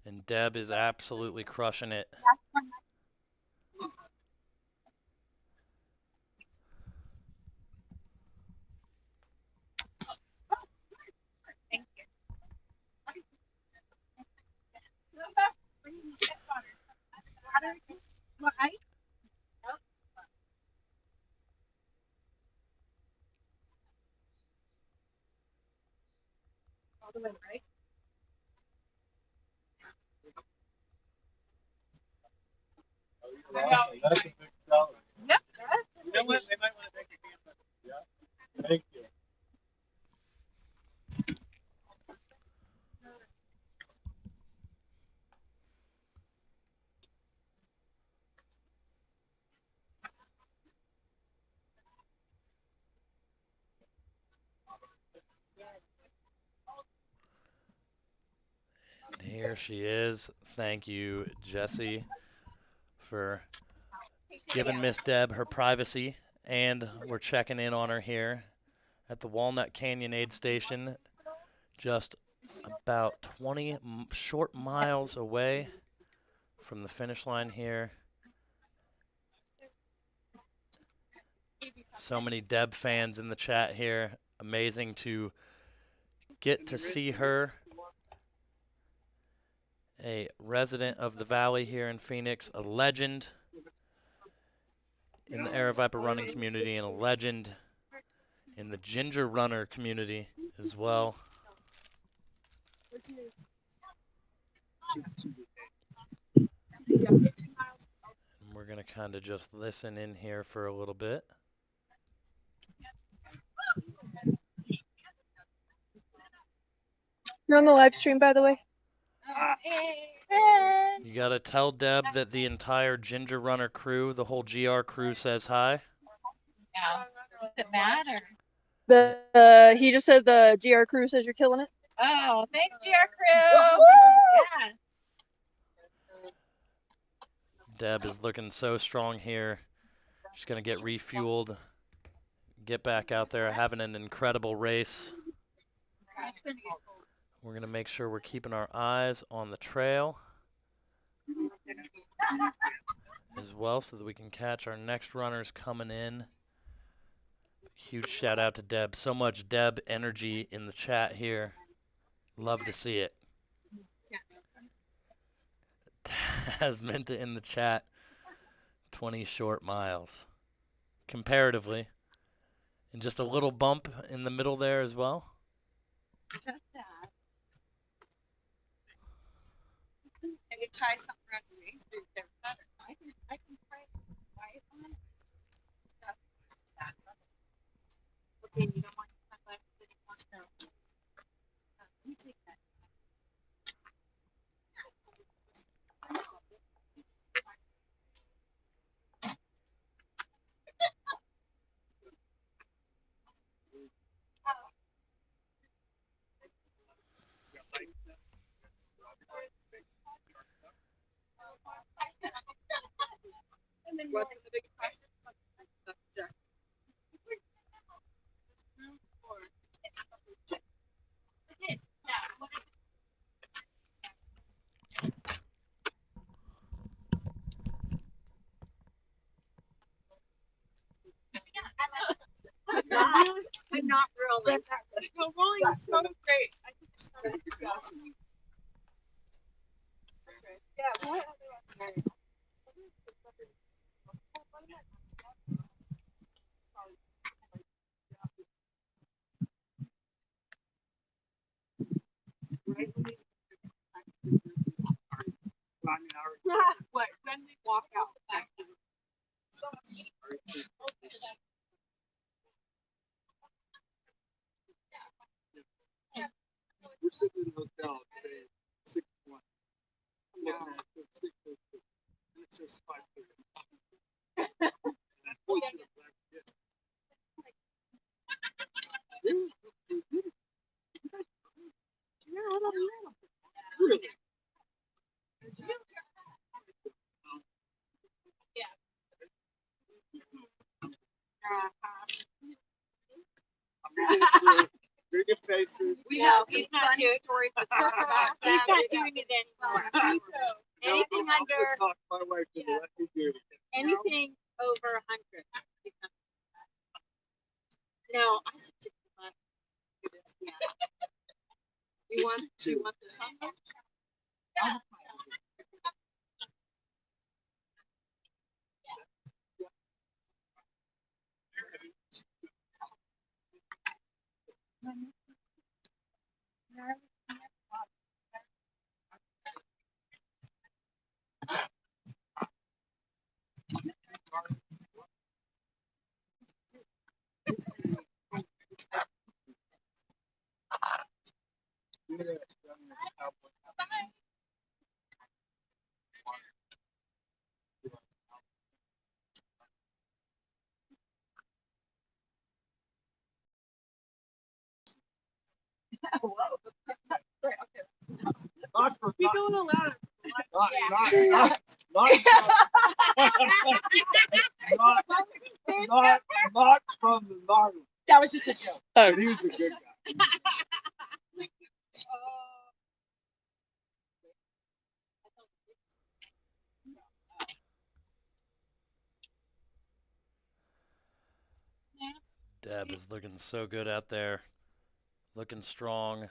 A: And Deb is absolutely crushing it.
E: All the way, right?
C: That's a big seller.
E: Yep.
C: You know what? They might want to take a camp. Yeah. Thank you.
A: And here she is. Thank you, Jesse, for giving Miss Deb her privacy. And we're checking in on her here at the Walnut Canyon Aid Station, just about 20 short miles away from the finish line here. So many Deb fans in the chat here. Amazing to get to see her, a resident of the Valley here in Phoenix, a legend in the Aravaipa Running community, and a legend in the Ginger Runner community as well. And we're going to kind of just listen in here for a little bit.
E: You're on the live stream, by the way.
A: You got to tell Deb that the entire Ginger Runner crew, the whole GR crew, says hi.
I: Yeah. Does it matter?
E: He just said the GR crew says you're killing it.
I: Oh, thanks, GR crew. Yeah.
A: Deb is looking so strong here. She's going to get refueled, get back out there, having an incredible race. We're going to make sure we're keeping our eyes on the trail as well so that we can catch our next runners coming in. Huge shout out to Deb. So much Deb energy in the chat here. Love to see it. Tasminta in the chat. 20 short miles. Comparatively. And just a little bump in the middle there as well.
I: Just that. And you tie something around your waist, they're better. I can try it. Stuff. Okay, you don't want to have left with it. Let me take that. And then what's the big question? But not really. No, rolling is so great. I think it's so disgusting. Yeah, what other what when we walk out. So
C: We're sitting in a hotel today, 6:1. I'm looking at it, 6:02. And it says 5:30. And I told you that black kid. Really? Very good faces.
I: We know he's not doing stories to talk about. He's not doing it anymore. Anything under
C: Talk my wife to let me do it.
I: anything over 100. No, I should just do this. Yeah. Do you want this on? We don't allow it.
G: Not from the Gnarly.
E: That was just a joke.
G: Oh, he was a good guy.
A: Deb is looking so good out there. Looking strong.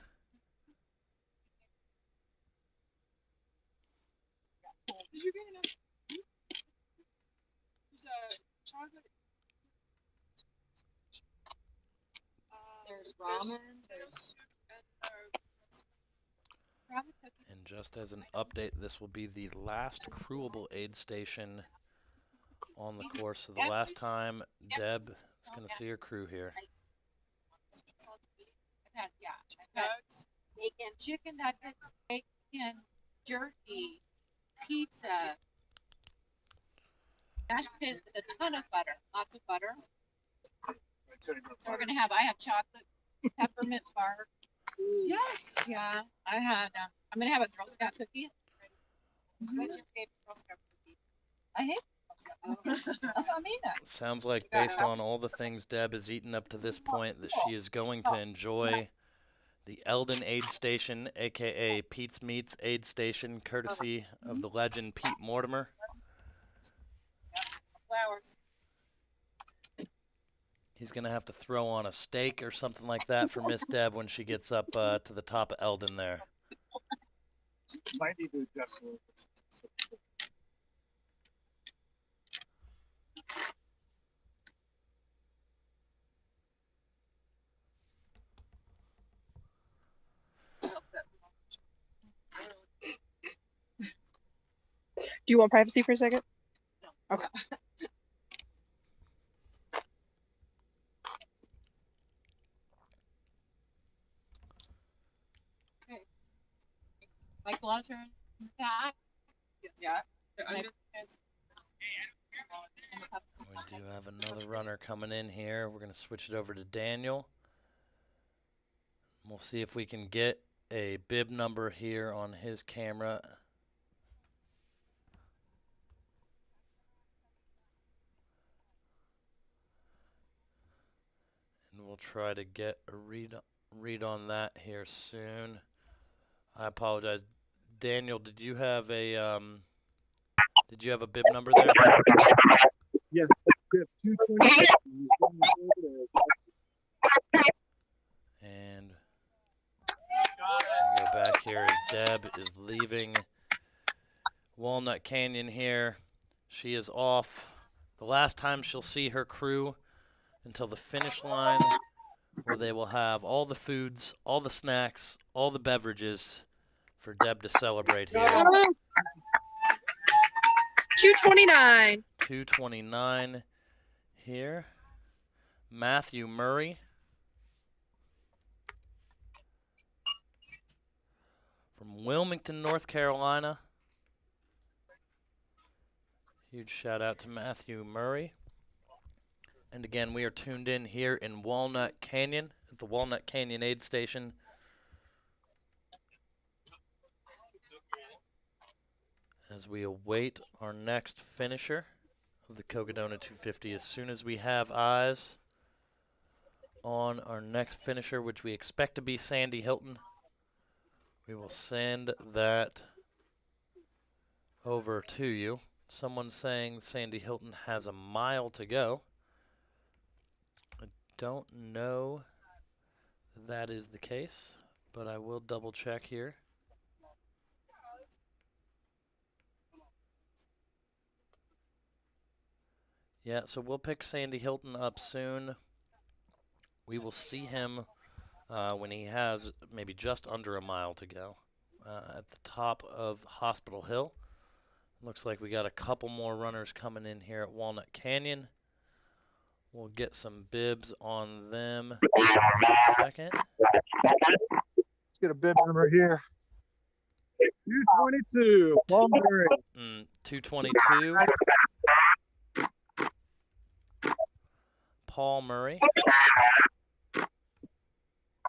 I: Did you get enough? There's a chocolate.
E: There's ramen.
I: There's
A: And just as an update, this will be the last crewable aid station on the course. So the last time Deb is going to see her crew here.
J: I've had bacon, chicken nuggets, bacon, jerky, pizza, mashed potatoes with a ton of butter, lots of butter. So we're gonna have. I had chocolate peppermint bar.
I: yes.
J: Yeah, I had. I'm gonna have a Girl Scout cookie.
I: What's your favorite Girl Scout cookie?
J: I hate. That's what I mean.
A: Sounds like based on all the things Deb has eaten up to this point that she is going to enjoy the Eldon Aid Station, aka Pete's Meats Aid Station, courtesy of the legend Pete Mortimer.
I: Flowers.
A: He's going to have to throw on a steak or something like that for Miss Deb when she gets up to the top of Eldon there.
G: Might need to adjust a little bit.
E: Do you want privacy for a second? Okay.
J: My gloves are in the back. Yeah.
A: We do have another runner coming in here. We're going to switch it over to Daniel. We'll see if we can get a bib number here on his camera. And we'll try to get a read on that here soon. I apologize. Daniel, did you have a bib number there?
G: Yes, we have 220.
A: And go back here as Deb is leaving Walnut Canyon here. She is off. The last time she'll see her crew until the finish line, where they will have all the foods, all the snacks, all the beverages for Deb to celebrate here.
E: 229.
A: 229 here. Matthew Murray from Wilmington, North Carolina. Huge shout out to Matthew Murray. And again, we are tuned in here in Walnut Canyon at the Walnut Canyon Aid Station. As we await our next finisher of the Cocodona 250. As soon as we have eyes on our next finisher, which we expect to be Sandy Hilton, we will send that over to you. Someone saying Sandy Hilton has a mile to go. I don't know if that is the case, but I will double check here. Yeah, so we'll pick Sandy Hilton up soon. We will see him when he has maybe just under a mile to go at the top of Hospital Hill. Looks like we got a couple more runners coming in here at Walnut Canyon. We'll get some bibs on them in a second.
G: Let's get a bib number here. 222. Paul Murray.
A: 222. Paul Murray.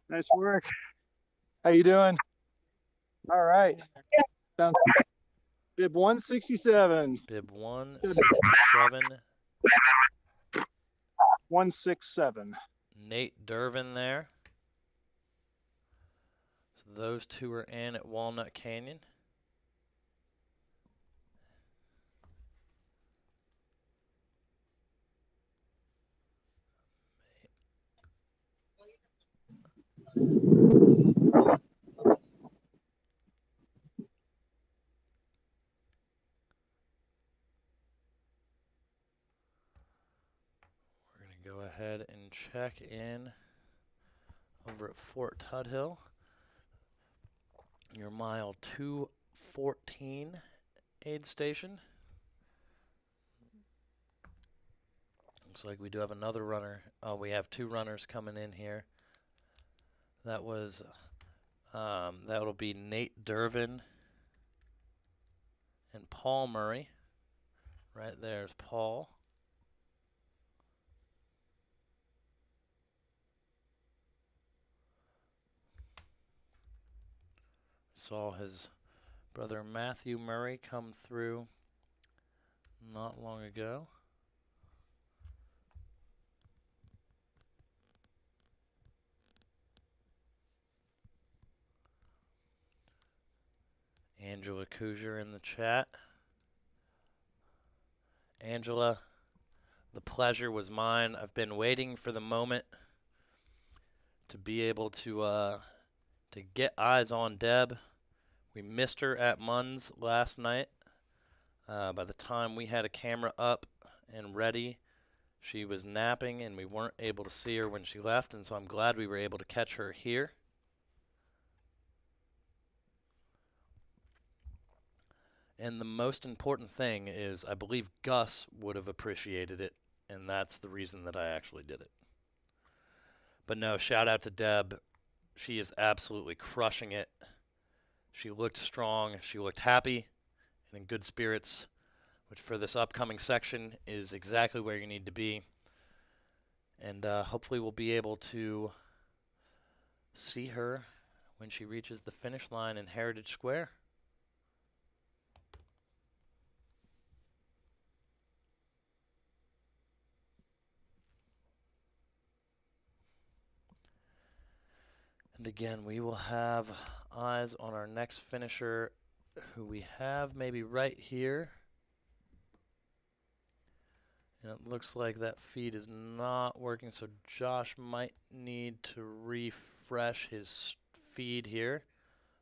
G: Nice work. How you doing? All right. Down bib 167.
A: Bib 167.
G: 167.
A: Nate Dervin there. So those two are in at Walnut Canyon. Go ahead and check in over at Fort Tuthill. Your mile 214 aid station. Looks like we do have another runner. Oh, we have two runners coming in here. That was that'll be Nate Dervin and Paul Murray. Right there's Paul. Saw his brother Matthew Murray come through not long ago. Angela Cougar in the chat. Angela, the pleasure was mine. I've been waiting for the moment to be able to get eyes on Deb. We missed her at Munn's last night. By the time we had a camera up and ready, she was napping and we weren't able to see her when she left, and so I'm glad we were able to catch her here. And the most important thing is I believe Gus would have appreciated it, and that's the reason that I actually did it. But no, shout out to Deb. She is absolutely crushing it. She looked strong, she looked happy and in good spirits, which for this upcoming section is exactly where you need to be. And hopefully we'll be able to see her when she reaches the finish line in Heritage Square. And again, we will have eyes on our next finisher, who we have maybe right here. And it looks like that feed is not working, so Josh might need to refresh his feed here.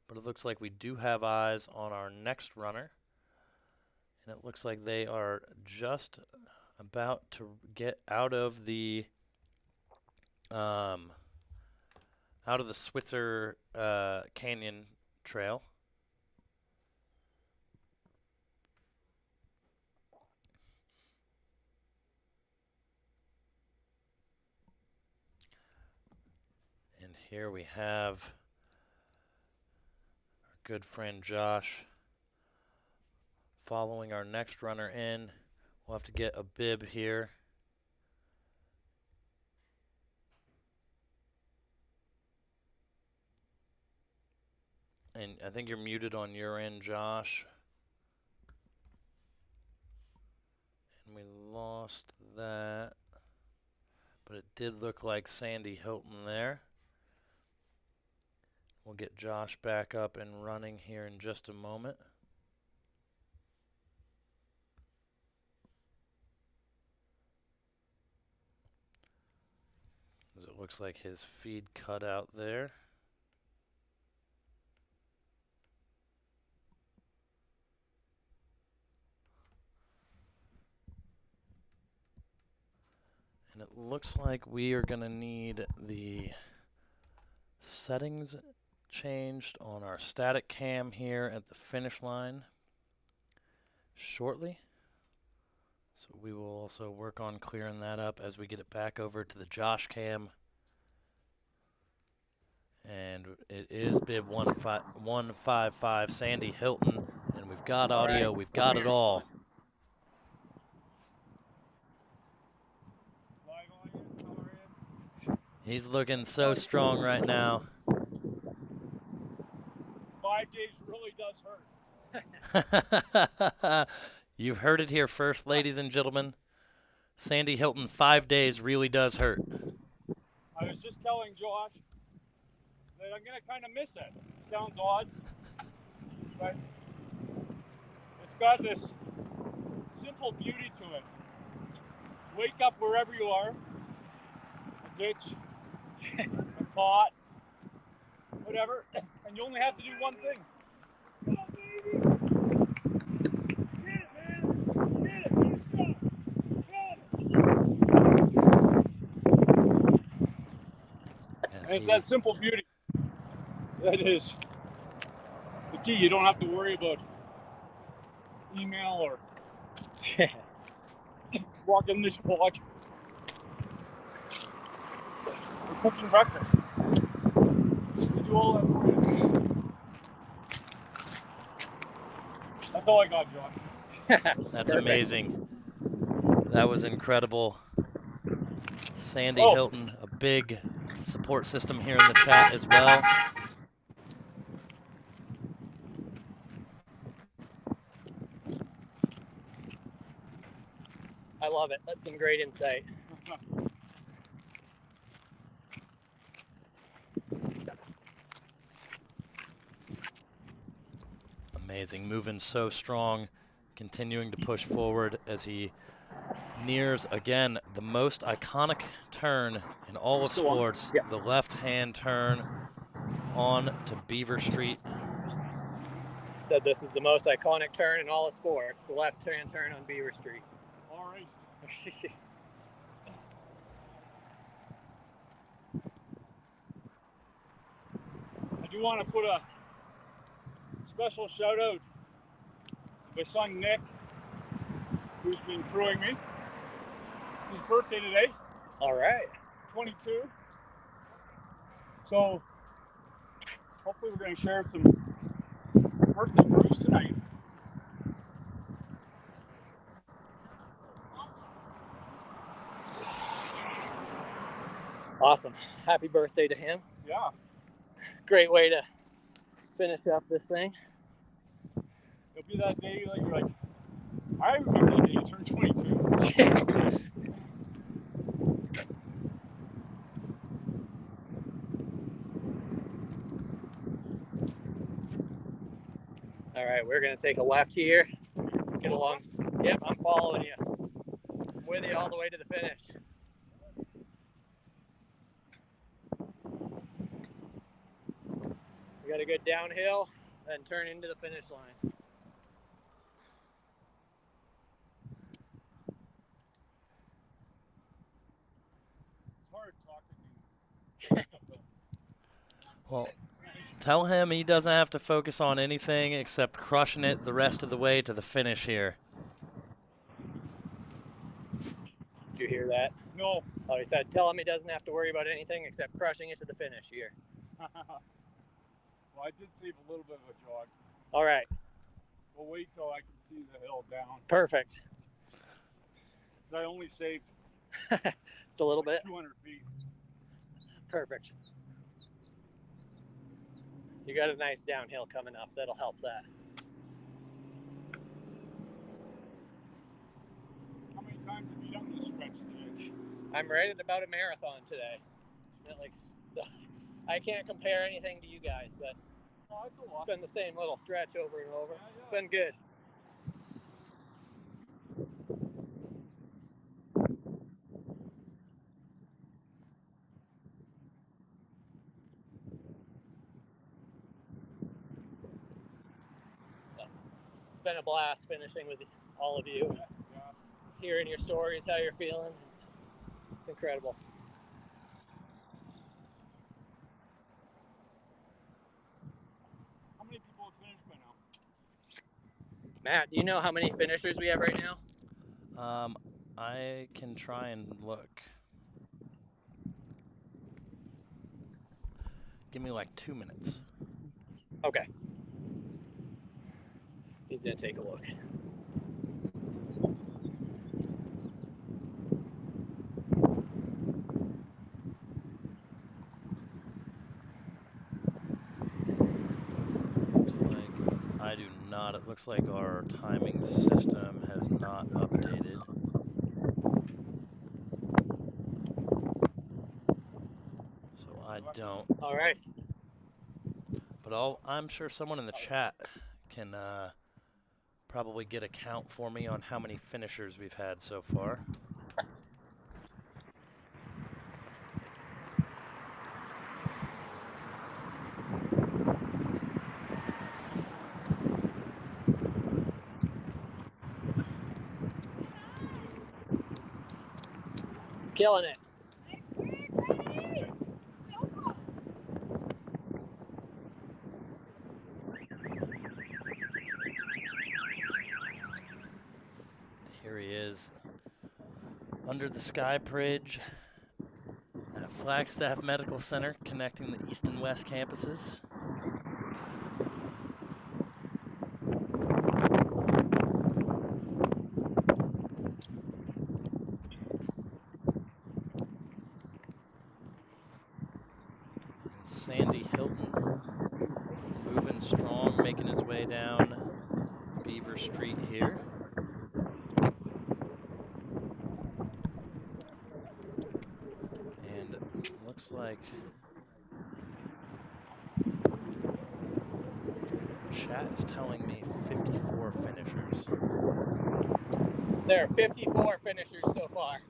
A: But it looks like we do have eyes on our next runner. And it looks like they are just about to get out of the Switzer Canyon Trail. And here we have our good friend Josh following our next runner in. We'll have to get a bib here. And I think you're muted on your end, Josh. And we lost that. But it did look like Sandy Hilton there. We'll get Josh back up and running here in just a moment. As it looks like his feed cut out there. And it looks like we are going to need the settings changed on our static cam here at the finish line shortly. So we will also work on clearing that up as we get it back over to the Josh cam. And it is bib 155 Sandy Hilton. And we've got audio, we've got it all. He's looking so strong right now.
C: 5 days
A: You've heard it here first, ladies and gentlemen. Sandy Hilton, 5 days really does hurt.
B: I was just telling Josh that I'm going to kind of miss it. Sounds odd, but it's got this simple beauty to it. Wake up wherever you are, a ditch, a pot, whatever, and you only have to do one thing. Go, baby! Get it, man! Get it! Let's go! And it's that simple beauty that is the key. You don't have to worry about email or walking this walk or cooking breakfast. We do all that for you. That's all I got, John.
A: That's amazing. That was incredible. Sandy Hilton, a big support system here in the chat as well.
F: I love it. That's some great insight.
A: Amazing, moving so strong, continuing to push forward as he nears, again, the most iconic turn in all of sports, the left-hand turn on to Beaver Street.
F: Said this is the most iconic turn in all of sports, the left-hand turn on Beaver Street.
B: All right. I do want to put a special shout out to my son Nick, who's been crewing me. It's his birthday today.
F: All right.
B: 22. So hopefully we're going to share some birthday brews tonight.
F: Awesome. Happy birthday to him.
B: Yeah.
F: Great way to finish up this thing.
B: It'll be that day like you're like, I remember the day you turned 22.
F: All right, we're going to take a left here. Get along. Yep, I'm following you. I'm with you all the way to the finish. We got a good downhill and turn into the finish line.
B: It's hard talking.
A: Well, tell him he doesn't have to focus on anything except crushing it the rest of the way to the finish here.
F: Did you hear that?
B: No.
F: Oh, he said, tell him he doesn't have to worry about anything except crushing it to the finish here.
B: Well, I did save a little bit of a jog.
F: All right.
B: We'll wait till I can see the hill down.
F: Perfect.
B: I only saved
F: just a little bit.
B: 200 feet.
F: Perfect. You got a nice downhill coming up. That'll help that.
B: How many times have you done this stretch today?
F: I'm right at about a marathon today. So I can't compare anything to you guys, but it's been the same little stretch over and over.
B: Yeah.
F: It's been good. It's been a blast finishing with all of you, hearing your stories, how you're feeling. It's incredible.
B: How many people have finished by now?
F: Matt, do you know how many finishers we have right now?
A: I can try and look. Give me like 2 minutes.
F: Okay. He's gonna take a look.
A: Looks like I do not not. It looks like our timing system has not updated. So I don't.
F: All right.
A: But I'm sure someone in the chat can probably get a count for me on how many finishers we've had so far.
F: It's killing it.
A: Here he is under the Sky Bridge at Flagstaff Medical Center, connecting the east and west campuses. And Sandy Hilton moving strong, making his way down Beaver Street here. And looks like the chat is telling me 54 finishers.
F: There are 54 finishers so far.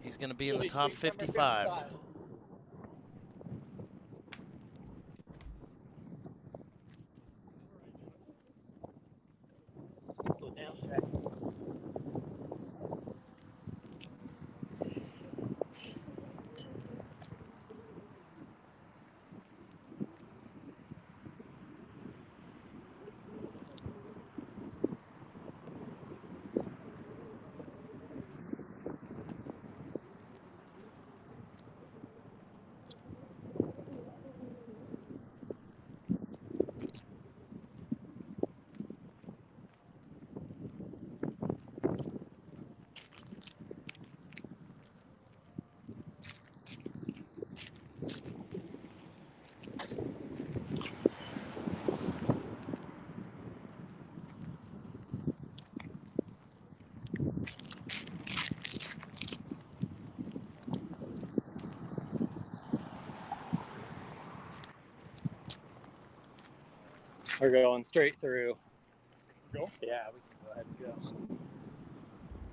A: He's going to be in the top 55.
F: Slow down, Jack. We're going straight through.
B: Go?
F: Yeah, we can go ahead and go.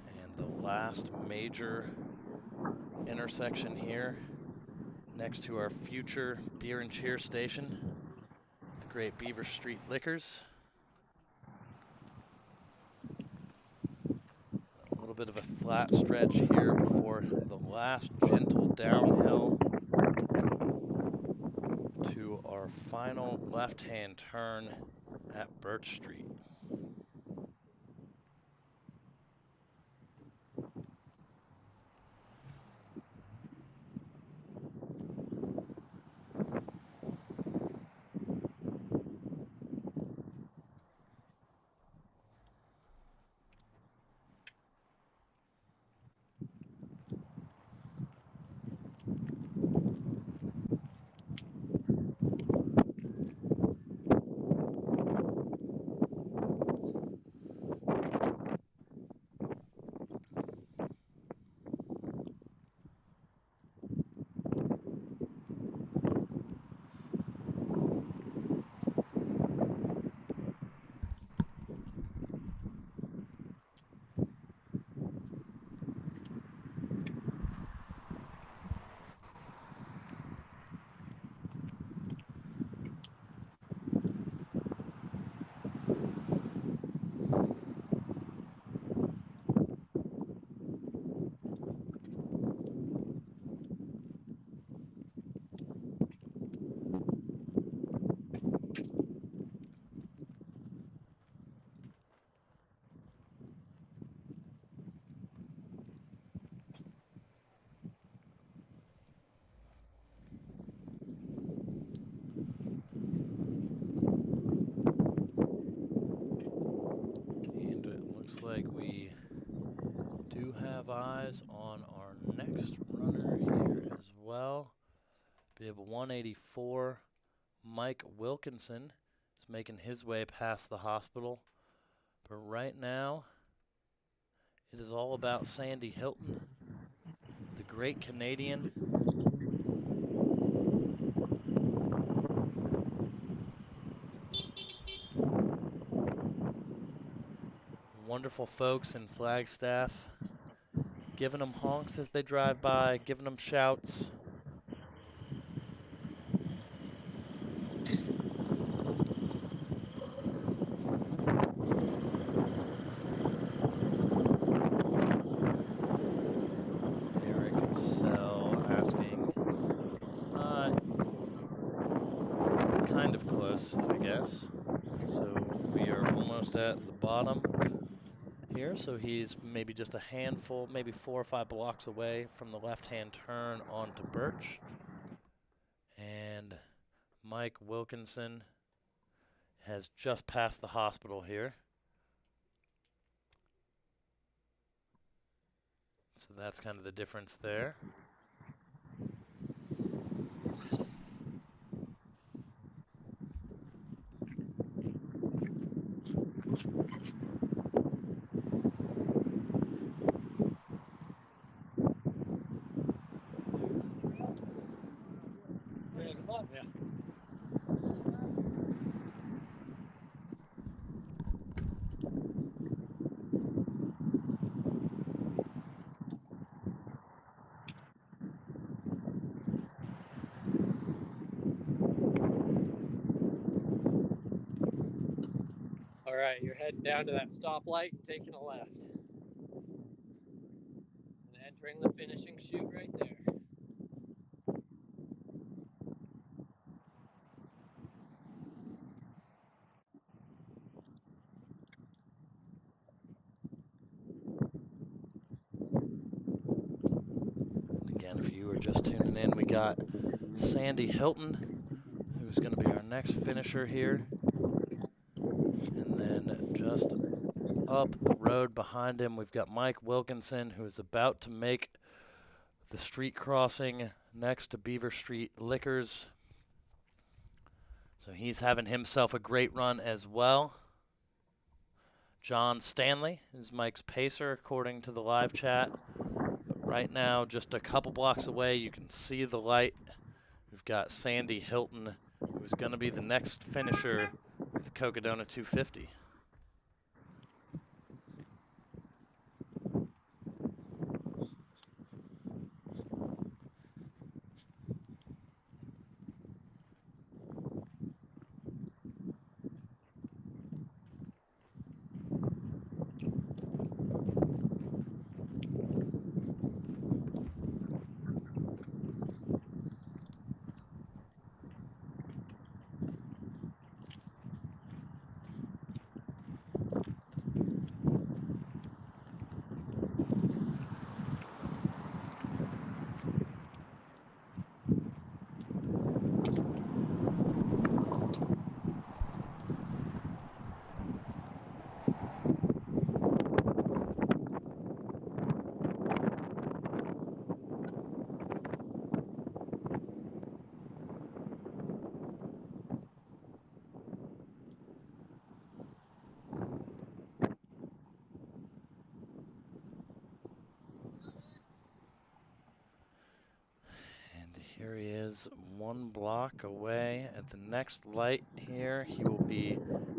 A: And the last major intersection here, next to our future beer and cheer station, the Great Beaver Street Liquors. A little bit of a flat stretch here before the last gentle downhill to our final left-hand turn at Birch Street. Looks like we do have eyes on our next runner here as well. We have 184, Mike Wilkinson, is making his way past the hospital. But right now, it is all about Sandy Hilton, the great Canadian. Wonderful folks in Flagstaff, giving them honks as they drive by, giving them shouts. Kind of close, I guess. So we are almost at the bottom here. So he's maybe just a handful, maybe 4 or 5 blocks away from the left-hand turn onto Birch. And Mike Wilkinson has just passed the hospital here. So that's kind of the difference there.
F: All right, you're heading down to that stoplight and taking a left. And entering the finishing chute right there.
A: Again, if you were just tuning in, we got Sandy Hilton, who's going to be our next finisher here. And then just up the road behind him, we've got Mike Wilkinson, who is about to make the street crossing next to Beaver Street Liquors. So he's having himself a great run as well. John Stanley is Mike's pacer, according to the live chat. But right now, just a couple blocks away, you can see the light. We've got Sandy Hilton, who's going to be the next finisher of the Cocodona 250. Here he is, 1 block away. At the next light here, he will be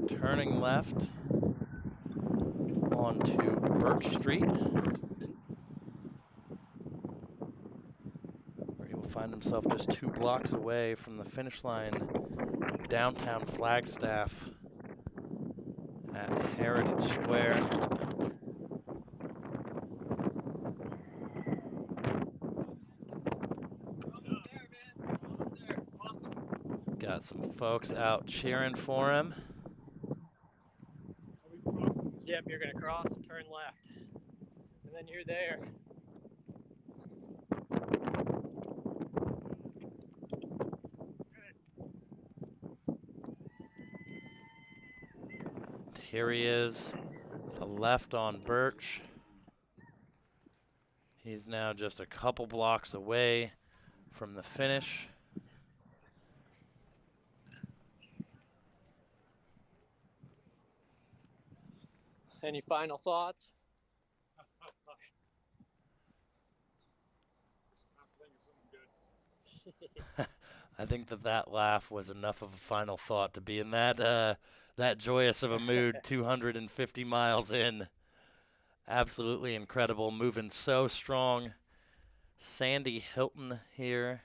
A: turning left onto Birch Street, where he will find himself just 2 blocks away from the finish line in downtown Flagstaff at Heritage Square. Got some folks out cheering for him.
F: Yep, you're going to cross and turn left. And then you're there.
A: Here he is, the left on Birch. He's now just a couple blocks away from the finish.
F: Any final thoughts?
A: I think that laugh was enough of a final thought to be in that joyous of a mood. 250 miles in, absolutely incredible, moving so strong. Sandy Hilton here,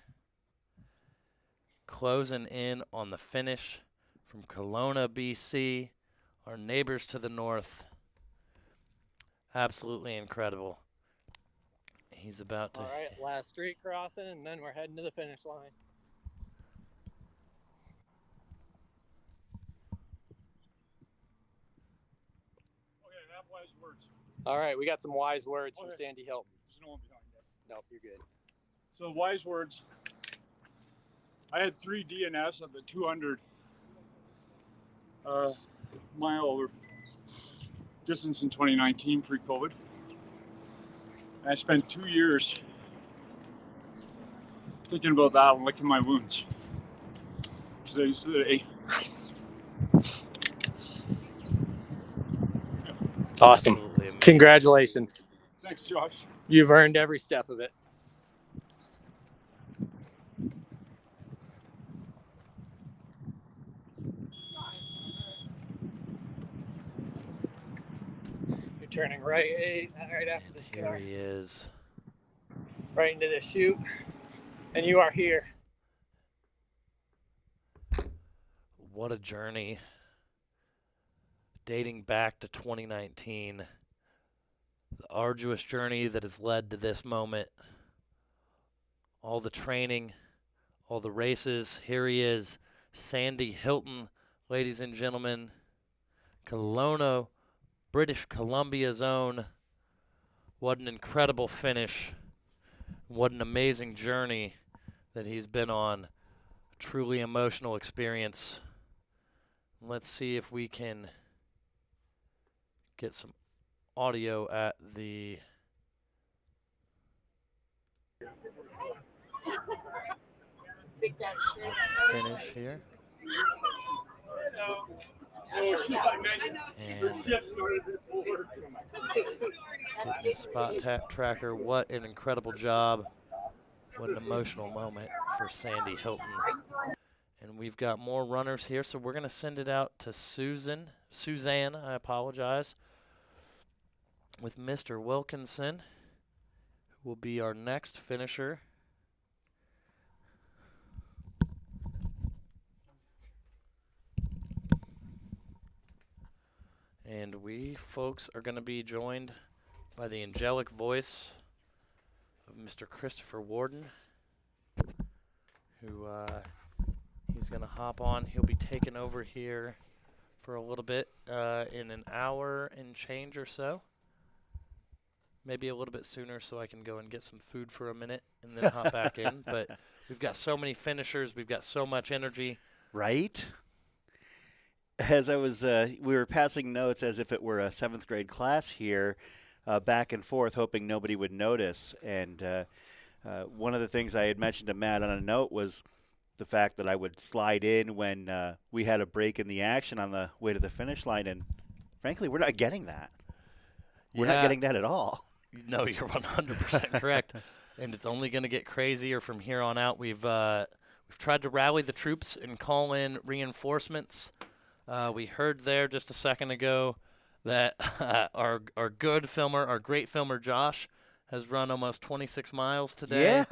A: closing in on the finish from Kelowna, BC, our neighbors to the north. Absolutely incredible. He's about to.
F: All right, last street crossing, and then we're heading to the finish line.
B: Okay, have wise words.
F: All right, we got some wise words from
B: Okay.
F: Sandy Hilton.
B: There's no one behind that.
F: Nope, you're good.
B: So wise words. I had 3 DNFs of the 200 mile over distance in 2019 pre-COVID. And I spent 2 years thinking about that and licking my wounds. Today's the day.
F: Awesome.
A: Absolutely amazing.
F: Congratulations.
B: Thanks, Josh.
F: You've earned every step of it. You're turning right after this
A: Here
F: car.
A: he is.
F: Right into this chute. And you are here.
A: What a journey. Dating back to 2019. The arduous journey that has led to this moment. All the training, all the races. Here he is, Sandy Hilton, ladies and gentlemen. Kelowna, British Columbia's own. What an incredible finish. What an amazing journey that he's been on. A truly emotional experience. Let's see if we can get some audio at the finish here. And getting the spot tracker. What an incredible job. What an emotional moment for Sandy Hilton. And we've got more runners here, so we're going to send it out to Suzanne, I apologize, with Mr. Wilkinson, who will be our next finisher. And we, folks, are going to be joined by the angelic voice of Mr. Christopher Warden, who he's going to hop on. He'll be taking over here for a little bit in an hour and change or so. Maybe a little bit sooner so I can go and get some food for a minute and then hop back in. But we've got so many finishers. We've got so much energy.
K: Right? As I was, we were passing notes as if it were a 7th grade class here, back and forth, hoping nobody would notice. And one of the things I had mentioned to Matt on a note was the fact that I would slide in when we had a break in the action on the way to the finish line. And frankly, we're not getting that. We're not getting that at all.
A: No, you're 100% correct. And it's only going to get crazier from here on out. We've tried to rally the troops and call in reinforcements. We heard there just a second ago that our good filmer, our great filmer Josh, has run almost 26 miles today.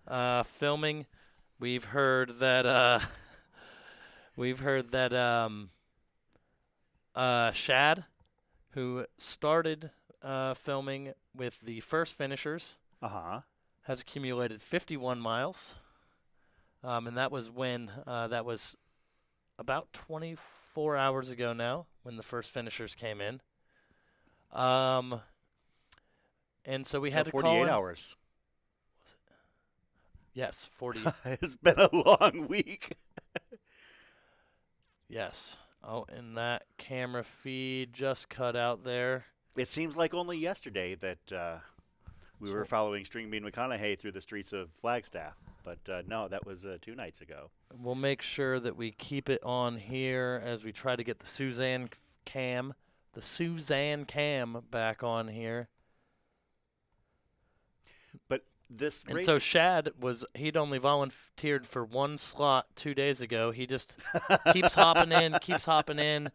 K: Yeah.
A: Filming. We've heard that Shad, who started filming with the first finishers, has accumulated 51 miles. And that was when that was about 24 hours ago now when the first finishers came in. And so we had to call
K: 48 hours.
A: Yes, 40.
K: It's been a long week.
A: Yes. Oh, and that camera feed just cut out there.
K: It seems like only yesterday that we were following Stringbean McConaughey through the streets of Flagstaff. But no, that was 2 nights ago.
A: We'll make sure that we keep it on here as we try to get the Suzanne cam the Suzanne cam back on here.
K: But this
A: And
K: race
A: so Shad he'd only volunteered for one slot 2 days ago. He just keeps hopping in.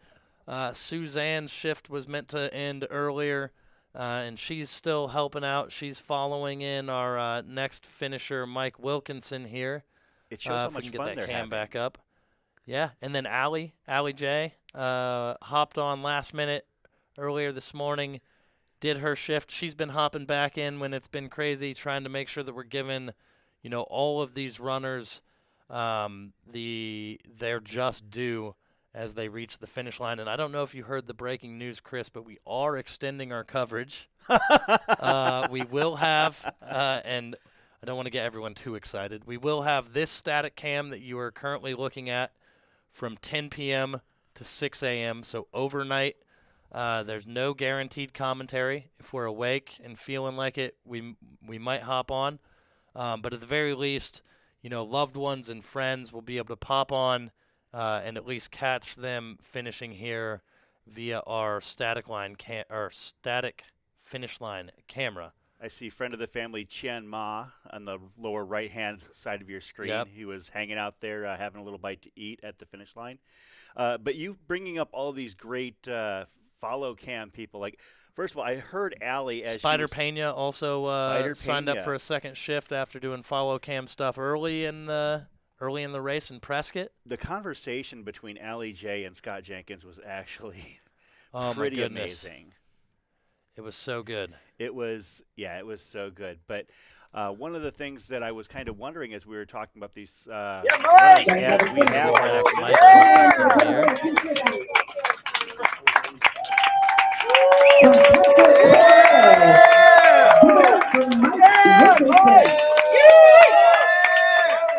A: Suzanne's shift was meant to end earlier, and she's still helping out. She's following in our next finisher, Mike Wilkinson here.
K: It shows how
A: if we
K: much
A: can get
K: fun
A: that
K: they're
A: cam
K: having.
A: back up. Yeah, and then Allie J, hopped on last minute earlier this morning, did her shift. She's been hopping back in when it's been crazy, trying to make sure that we're giving, all of these runners their just due as they reach the finish line. And I don't know if you heard the breaking news, Chris, but we are extending our coverage. We will have, and I don't want to get everyone too excited, we will have this static cam that you are currently looking at from 10 p.m. to 6 a.m., so overnight. There's no guaranteed commentary. If we're awake and feeling like it, we might hop on. But at the very least, loved ones and friends will be able to pop on and at least catch them finishing here via our static finish line camera.
K: I see friend of the family Chen Ma on the lower right-hand side of your screen.
A: Yep.
K: He was hanging out there having a little bite to eat at the finish line. But you bringing up all these great follow cam people. Like, first of all, I heard Allie as
A: Spider Pena also signed up
K: Pena.
A: for a second shift after doing follow cam stuff early in the race in Prescott.
K: The conversation between Allie J and Scott Jenkins was actually
A: Oh,
K: pretty
A: my goodness.
K: amazing.
A: It was so good.
K: It was so good. But one of the things that I was kind of wondering as we were talking about these runners, as we have our next finisher.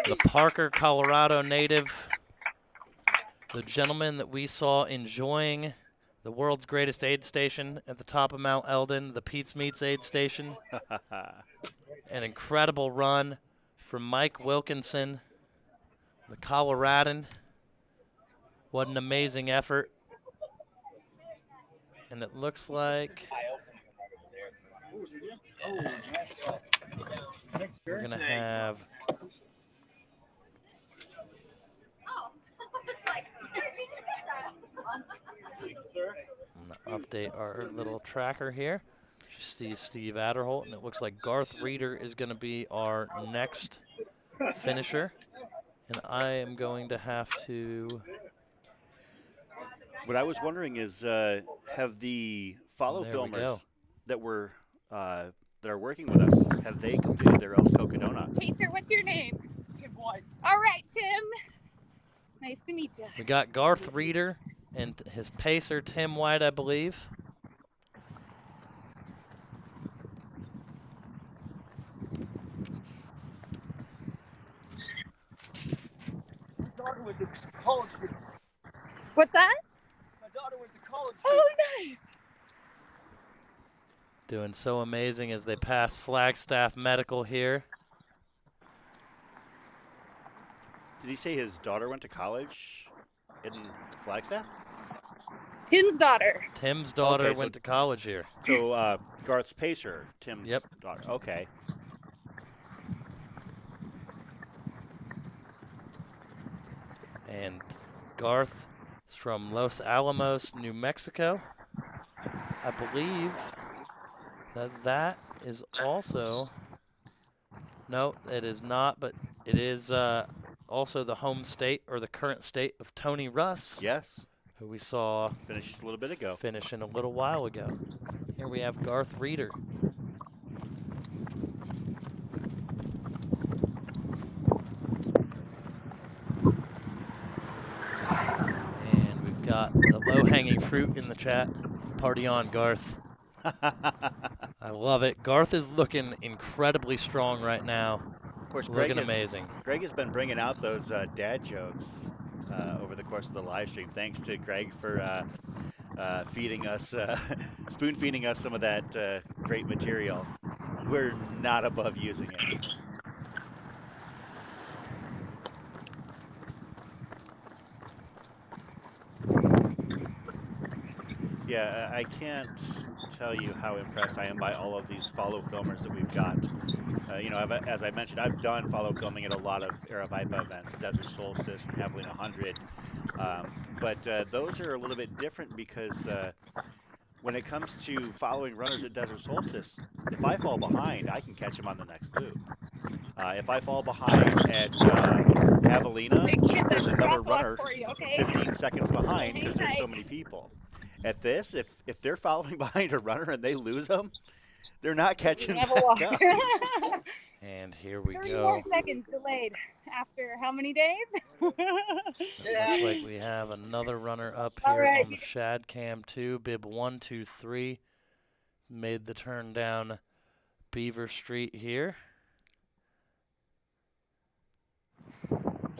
A: The Parker, Colorado native, the gentleman that we saw enjoying the world's greatest aid station at the top of Mount Eldon, the Pete's Meats aid station. An incredible run from Mike Wilkinson, the Coloradan. What an amazing effort. And it looks like we're going to have I'm going to update our little tracker here. Steve Adderholt, and it looks like Garth Reeder is going to be our next finisher. And I am going to have to...
K: What I was wondering is, have the follow filmers that are working with us, have they completed their own Cocodona?
J: Hey, sir, what's your name?
B: Tim White.
J: All right, Tim. Nice to meet you.
A: We got Garth Reeder and his pacer, Tim White, I believe.
B: Went to college with me.
J: What's that?
B: My daughter went to college.
J: Oh, nice.
A: Doing so amazing as they pass Flagstaff Medical here.
K: Did he say his daughter went to college in Flagstaff?
J: Tim's daughter.
A: Tim's daughter
K: Okay, so-
A: went to college here.
K: So Garth's pacer, Tim's
A: Yep.
K: daughter. Okay.
A: And Garth is from Los Alamos, New Mexico. I believe that is also, no, it is not, but it is also the home state or the current state of Tony Russ.
K: Yes.
A: Who we saw
K: finished a little bit ago.
A: Finishing a little while ago. Here we have Garth Reeder. And we've got the low-hanging fruit in the chat. Party on, Garth. I love it. Garth is looking incredibly strong right now.
K: Of course,
A: looking amazing.
K: Greg has been bringing out those dad jokes over the course of the live stream. Thanks to Greg for feeding us, spoon-feeding us some of that great material. We're not above using it. Yeah, I can't tell you how impressed I am by all of these follow filmers that we've got. As I mentioned, I've done follow filming at a lot of Aravaipa events, Desert Solstice and Hamberlin 100. But those are a little bit different because when it comes to following runners at Desert Solstice, if I fall behind, I can catch them on the next loop. If I fall behind at Javelina, there's another runner 15 seconds behind because there's so many people. At this, if they're following behind a runner and they lose them, they're not catching back up.
A: And here we
L: 30
A: go.
L: more seconds delayed after how many days?
A: It looks like we have another runner up here on the Shad Cam 2. Bib 123 made the turn down Beaver Street here.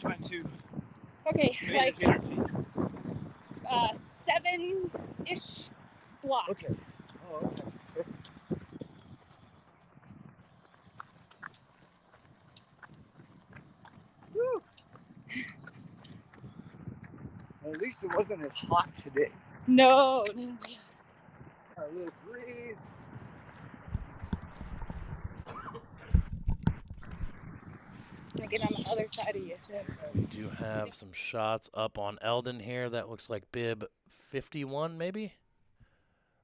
B: Trying to.
L: Okay, like
B: energy.
L: 7-ish blocks.
B: Okay. Oh, okay. Perfect.
G: Woo. At least it wasn't as hot today.
L: No.
G: A little breeze.
L: I get on the other side of you. So.
A: We do have some shots up on Eldon here. That looks like Bib 51 maybe.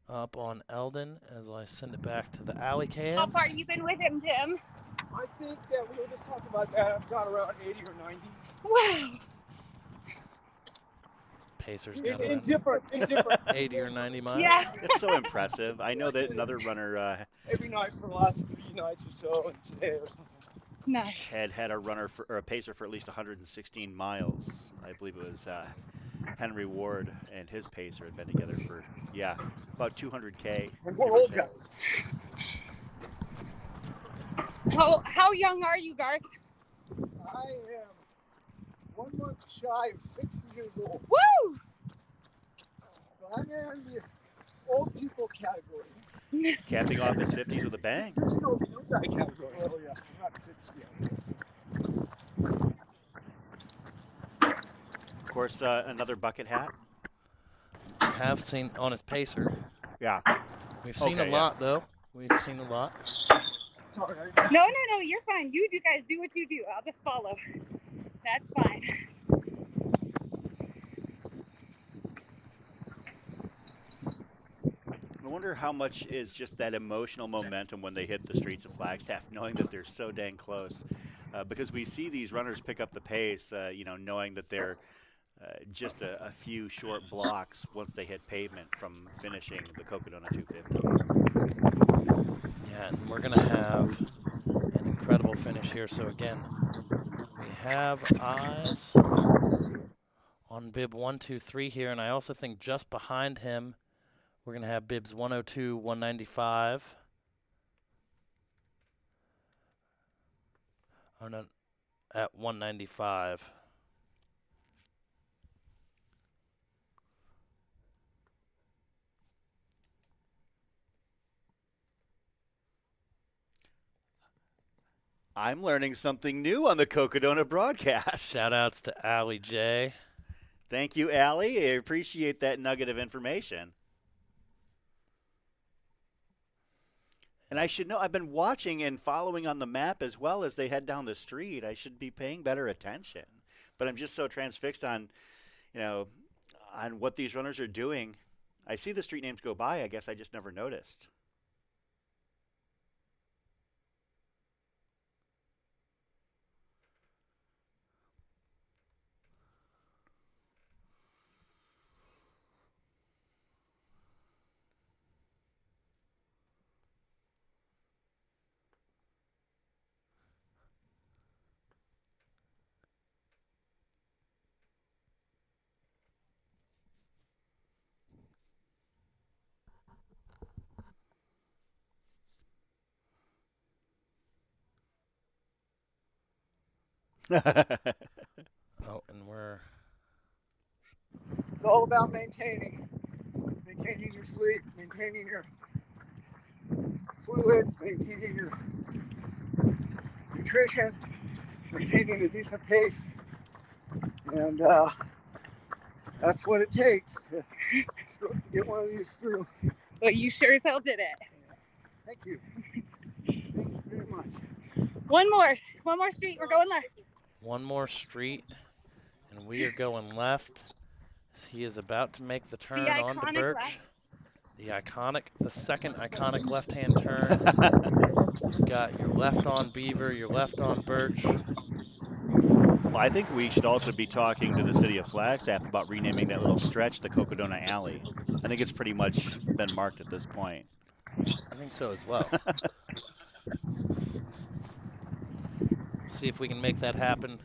A: Up on Eldon as I send it back to the alley cam.
L: How far you been with him, Tim?
G: I think that we were just talking about that. I've got around 80 or 90.
L: Wow.
A: Pacers got
G: In different
A: 80 or 90 miles.
L: Yeah.
K: It's so impressive. I know that another runner
G: every night for the last 3 nights or so, and today or something.
L: Nice.
K: had a runner or a pacer for at least 116 miles. I believe it was Henry Ward and his pacer had been together for about 200K.
G: And we're old guys.
L: How young are you, Garth?
G: I am 1 month shy of 60 years old.
L: Woo!
G: So I'm in the old people category.
K: Capping off his 50s with a bang.
G: You're still the young guy category. Oh yeah, I'm not 60 yet.
K: Of course, another bucket hat.
A: Have seen on his pacer.
K: Yeah.
A: We've seen a lot, though. We've seen a lot.
L: No, you're fine. You guys do what you do. I'll just follow. That's fine.
K: I wonder how much is just that emotional momentum when they hit the streets of Flagstaff, knowing that they're so dang close. Because we see these runners pick up the pace, knowing that they're just a few short blocks once they hit pavement from finishing the Cocodona 250.
A: Yeah, and we're going to have an incredible finish here. So, again, we have eyes on Bib 123 here, and I also think just behind him, we're going to have Bibs 102, 195. Oh, no, at 195.
K: I'm learning something new on the Cocodona broadcast.
A: Shout outs to Allie J.
K: Thank you, Allie. I appreciate that nugget of information. And I should know, I've been watching and following on the map as well as they head down the street. I should be paying better attention. But I'm just so transfixed on, on what these runners are doing. I see the street names go by. I guess I just never noticed.
A: Oh, and we're...
G: It's all about maintaining your sleep, maintaining your fluids, maintaining your nutrition, maintaining a decent pace, and That's what it takes to get one of these through.
L: Well, you sure as hell did it.
G: Thank you. Thank you very much.
L: One more street. We're going left.
A: One more street, and we are going left. He is about to make the turn onto Birch.
L: Left.
A: The second iconic left-hand turn. You've got your left on Beaver, your left on Birch.
K: Well, I think we should also be talking to the city of Flagstaff about renaming that little stretch the Cocodona Alley. I think it's pretty much been marked at this point.
A: I think so as well. See if we can make that happen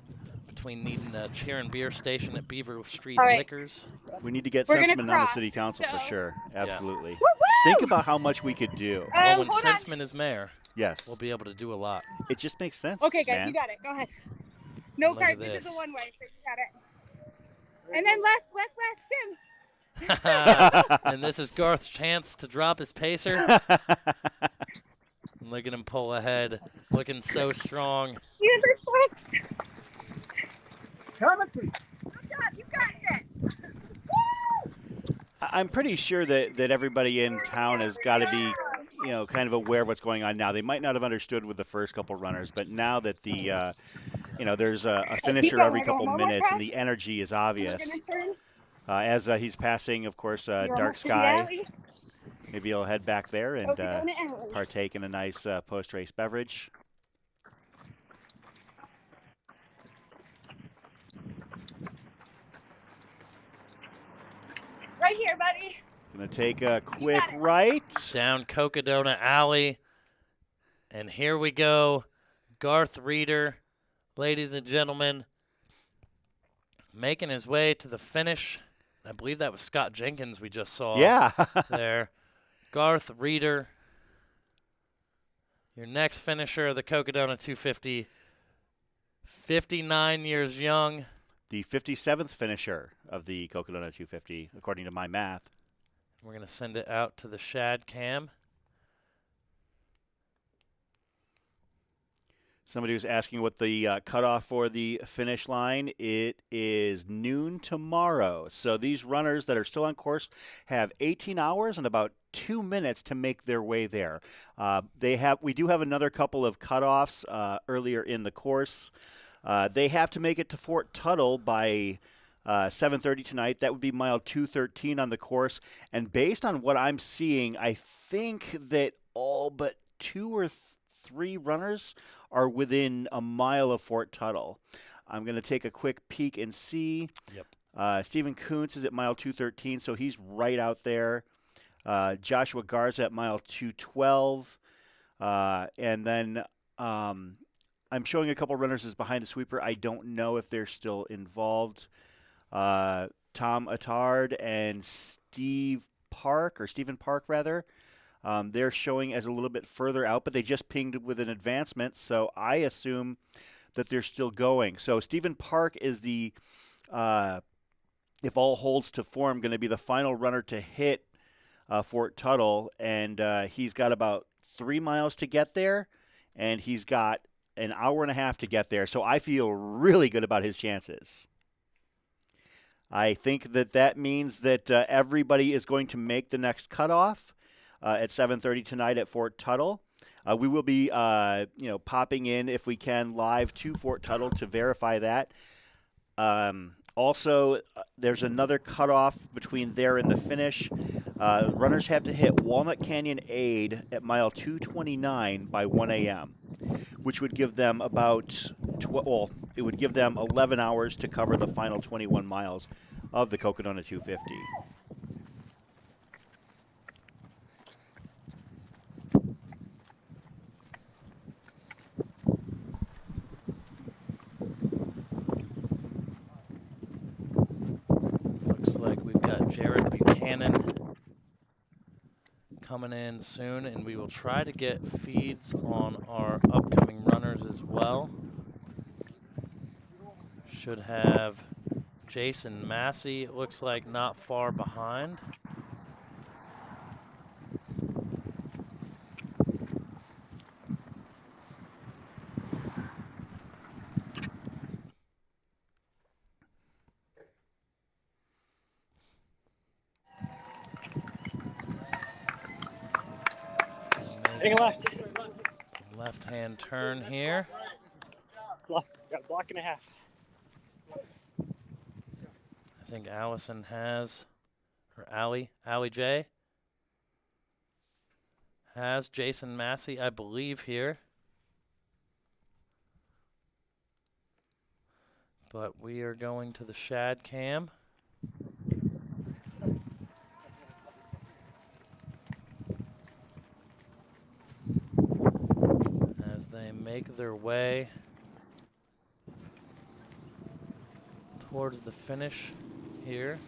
A: between needing a cheer and beer station at Beaver Street Liquors.
K: We need to get Senseman on the city council for sure. Absolutely. Yeah. Think about how much we could do.
A: Well, when Senseman is mayor,
K: yes,
A: we'll be able to do a lot.
K: It just makes sense.
L: Okay, guys,
K: man.
L: you got it. Go ahead. No cars. This is a one-way, so you got it. And then left, Tim.
A: And this is Garth's chance to drop his pacer. Look at him pull ahead, looking so strong.
L: You folks.
G: Good
L: job, you got this.
K: I'm pretty sure that everybody in town has got to be, kind of aware of what's going on now. They might not have understood with the first couple runners, but now that the, there's a finisher every couple minutes and the energy is obvious. As he's passing, of course, Dark Sky. Maybe he'll head back there and partake in a nice post-race beverage.
L: Right here, buddy.
K: Gonna take a quick right.
A: Down Cocodona Alley. And here we go. Garth Reeder, ladies and gentlemen, making his way to the finish. I believe that was Scott Jenkins we just saw.
K: Yeah.
A: there. Garth Reeder, your next finisher of the Cocodona 250. 59 years young.
K: The 57th finisher of the Cocodona 250, according to my math.
A: We're going to send it out to the Shad Cam.
K: Somebody was asking what the cutoff for the finish line. It is noon tomorrow. So these runners that are still on course have 18 hours and about 2 minutes to make their way there. We do have another couple of cutoffs earlier in the course. They have to make it to Fort Tuthill by 7:30 tonight. That would be mile 213 on the course. And based on what I'm seeing, I think that all but 2 or 3 runners are within a mile of Fort Tuthill. I'm going to take a quick peek and see.
A: Yep.
K: Stephen Kuntz is at mile 213, so he's right out there. Joshua Garza at mile 212. And then I'm showing a couple runners as behind the sweeper. I don't know if they're still involved. Tom Attard and Stephen Park, they're showing as a little bit further out, but they just pinged with an advancement, so I assume that they're still going. So Stephen Park is the, if all holds to form, going to be the final runner to hit Fort Tuthill, and he's got about 3 miles to get there, and he's got an hour and a half to get there, so I feel really good about his chances. I think that means that everybody is going to make the next cutoff at 7:30 tonight at Fort Tuthill. We will be, popping in if we can live to Fort Tuthill to verify that. Also, there's another cutoff between there and the finish. Runners have to hit Walnut Canyon Aid at mile 229 by 1 a.m., which would give them about, it would give them 11 hours to cover the final 21 miles of the Cocodona 250.
A: Looks like we've got Jared Buchanan coming in soon, and we will try to get feeds on our upcoming runners as well. Should have Jason Massey, it looks like not far behind.
B: Hang left.
A: Left-hand turn here.
B: Got a block and a half.
A: I think Allison has, or Allie J. has Jason Massey, I believe, here. But we are going to the shad cam. As they make their way towards the finish here.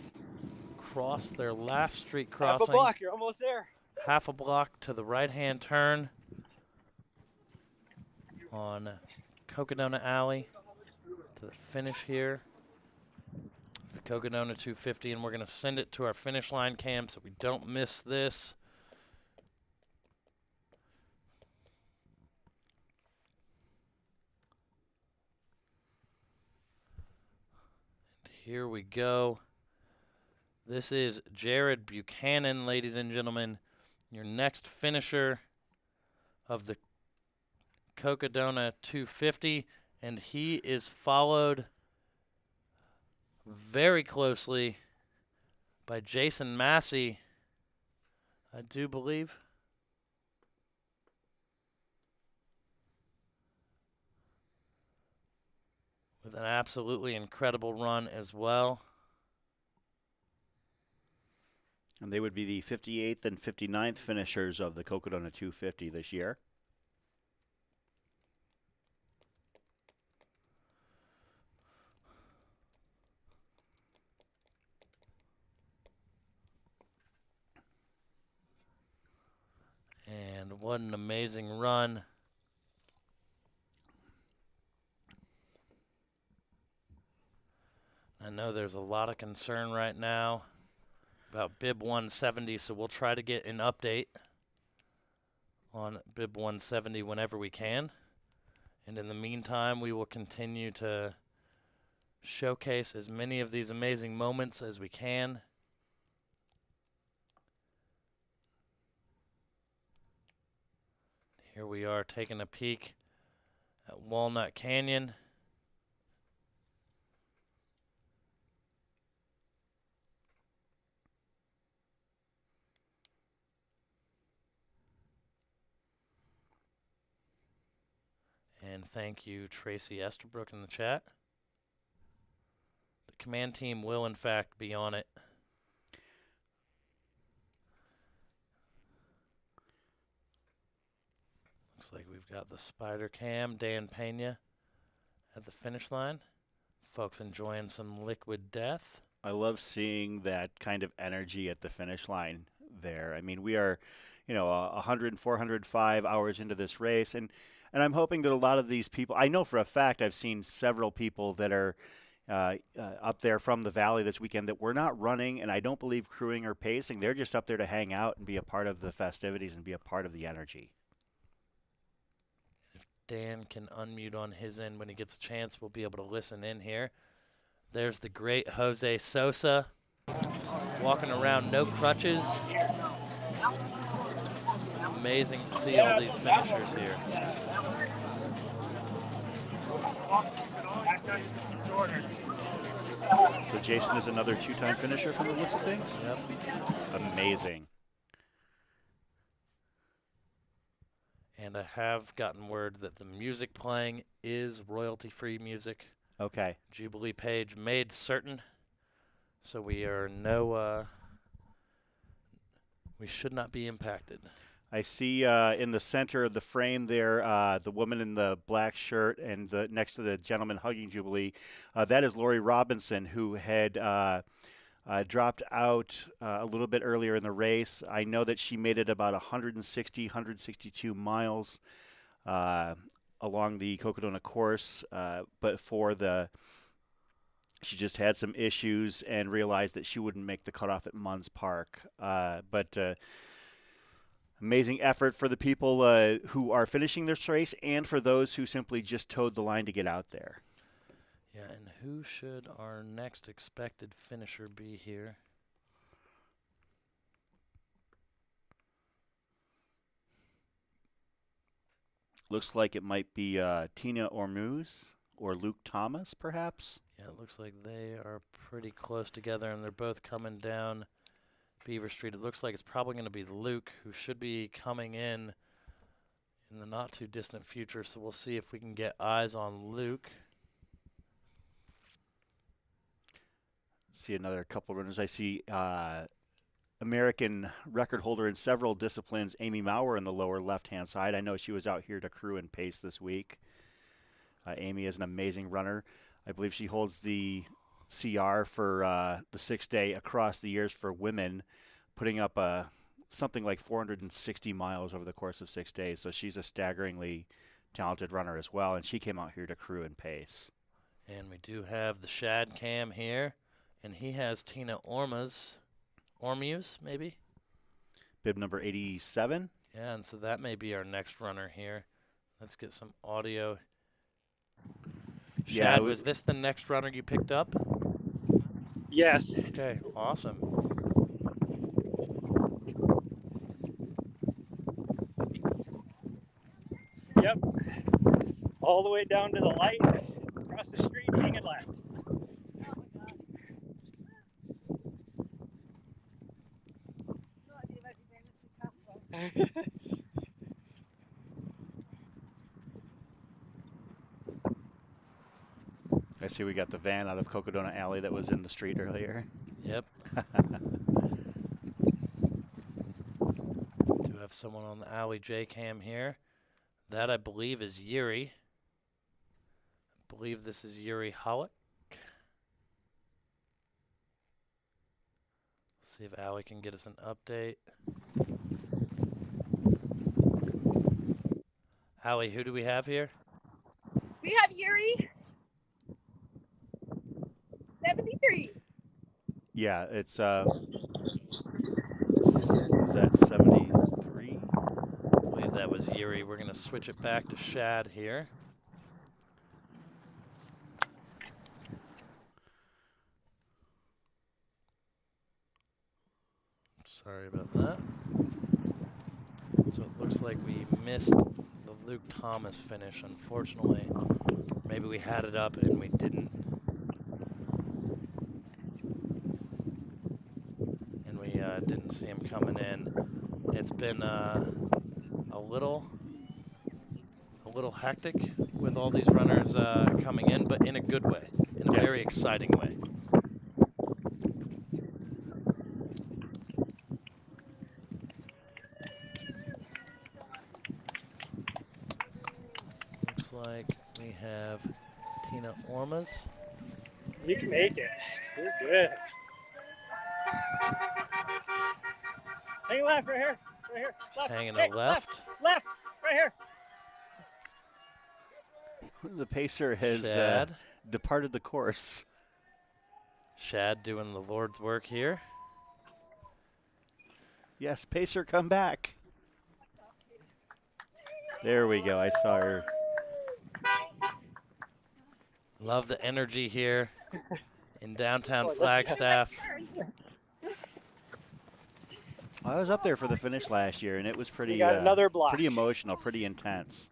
A: Cross their last street crossing.
B: Half a block, you're almost there.
A: Half a block to the right-hand turn on Cocodona Alley to the finish here. The Cocodona 250, and we're going to send it to our finish line cam so we don't miss this. And here we go. This is Jared Buchanan, ladies and gentlemen, your next finisher of the Cocodona 250, and he is followed very closely by Jason Massey, I do believe. With an absolutely incredible run as well.
K: And they would be the 58th and 59th finishers of the Cocodona 250 this year.
A: And what an amazing run. I know there's a lot of concern right now about Bib 170, so we'll try to get an update on Bib 170 whenever we can. And in the meantime, we will continue to showcase as many of these amazing moments as we can. Here we are taking a peek at Walnut Canyon. And thank you, Tracy Esterbrook, in the chat. The command team will, in fact, be on it. Looks like we've got the spider cam, Dan Pena, at the finish line. Folks enjoying some liquid death.
K: I love seeing that kind of energy at the finish line there. I mean, we are, 405 hours into this race, and I'm hoping that a lot of these people, I know for a fact I've seen several people that are up there from the valley this weekend that were not running, and I don't believe crewing or pacing. They're just up there to hang out and be a part of the festivities and be a part of the energy.
A: If Dan can unmute on his end when he gets a chance, we'll be able to listen in here. There's the great Jose Sosa walking around, no crutches. Amazing to see all these finishers here.
K: So Jason is another two-time finisher from the looks of things?
A: Yep.
K: Amazing.
A: And I have gotten word that the music playing is royalty-free music.
K: Okay.
A: Jubilee page made certain. So we are we should not be impacted.
K: I see in the center of the frame there, the woman in the black shirt and next to the gentleman hugging Jubilee. That is Lori Robinson, who had dropped out a little bit earlier in the race. I know that she made it about 162 miles along the Cocodona course, but she just had some issues and realized that she wouldn't make the cutoff at Munns Park. Amazing effort for the people who are finishing this race and for those who simply just towed the line to get out there.
A: Yeah, and who should our next expected finisher be here?
K: Looks like it might be Tina Ormaz or Luke Thomas, perhaps.
A: Yeah, it looks like they are pretty close together, and they're both coming down Beaver Street. It looks like it's probably going to be Luke, who should be coming in the not-too-distant future, so we'll see if we can get eyes on Luke.
K: See another couple runners. I see American record holder in several disciplines, Amy Maurer, in the lower left-hand side. I know she was out here to crew and pace this week. Amy is an amazing runner. I believe she holds the CR for the 6-day across the years for women, putting up something like 460 miles over the course of 6 days. So she's a staggeringly talented runner as well, and she came out here to crew and pace.
A: And we do have the Shad Cam here, and he has Tina Ormaz, maybe?
K: Bib number 87.
A: Yeah, and so that may be our next runner here. Let's get some audio.
K: Yeah,
A: Shad, was this the next runner you picked up?
B: Yes.
A: Okay, awesome.
B: Yep. All the way down to the light, across the street, hanging left.
K: I see we got the van out of Cocodona Alley that was in the street earlier.
A: Yep. Do have someone on the alley J cam here. That, I believe, is Yuri. I believe this is Yuri Holik. See if Allie can get us an update. Allie, who do we have here?
L: We have Yuri. 73.
K: Yeah, it's is that 73?
A: I believe that was Yuri. We're going to switch it back to Shad here. Sorry about that. So it looks like we missed the Luke Thomas finish, unfortunately. Maybe we had it up and we didn't. And we didn't see him coming in. It's been a little hectic with all these runners coming in, but in a good way, in a very exciting way. Looks like we have Tina Ormaz.
B: You can make it. You're good. Hang left, right here. Right here. Left.
A: Hanging
B: Hey,
A: a left.
B: Left. Right here.
K: The pacer has
A: Shad.
K: departed the course.
A: Shad doing the Lord's work here.
K: Yes, pacer, come back. There we go. I saw her.
A: Love the energy here in downtown Flagstaff.
K: I was up there for the finish last year, and it was pretty,
B: got another block.
K: pretty emotional, pretty intense.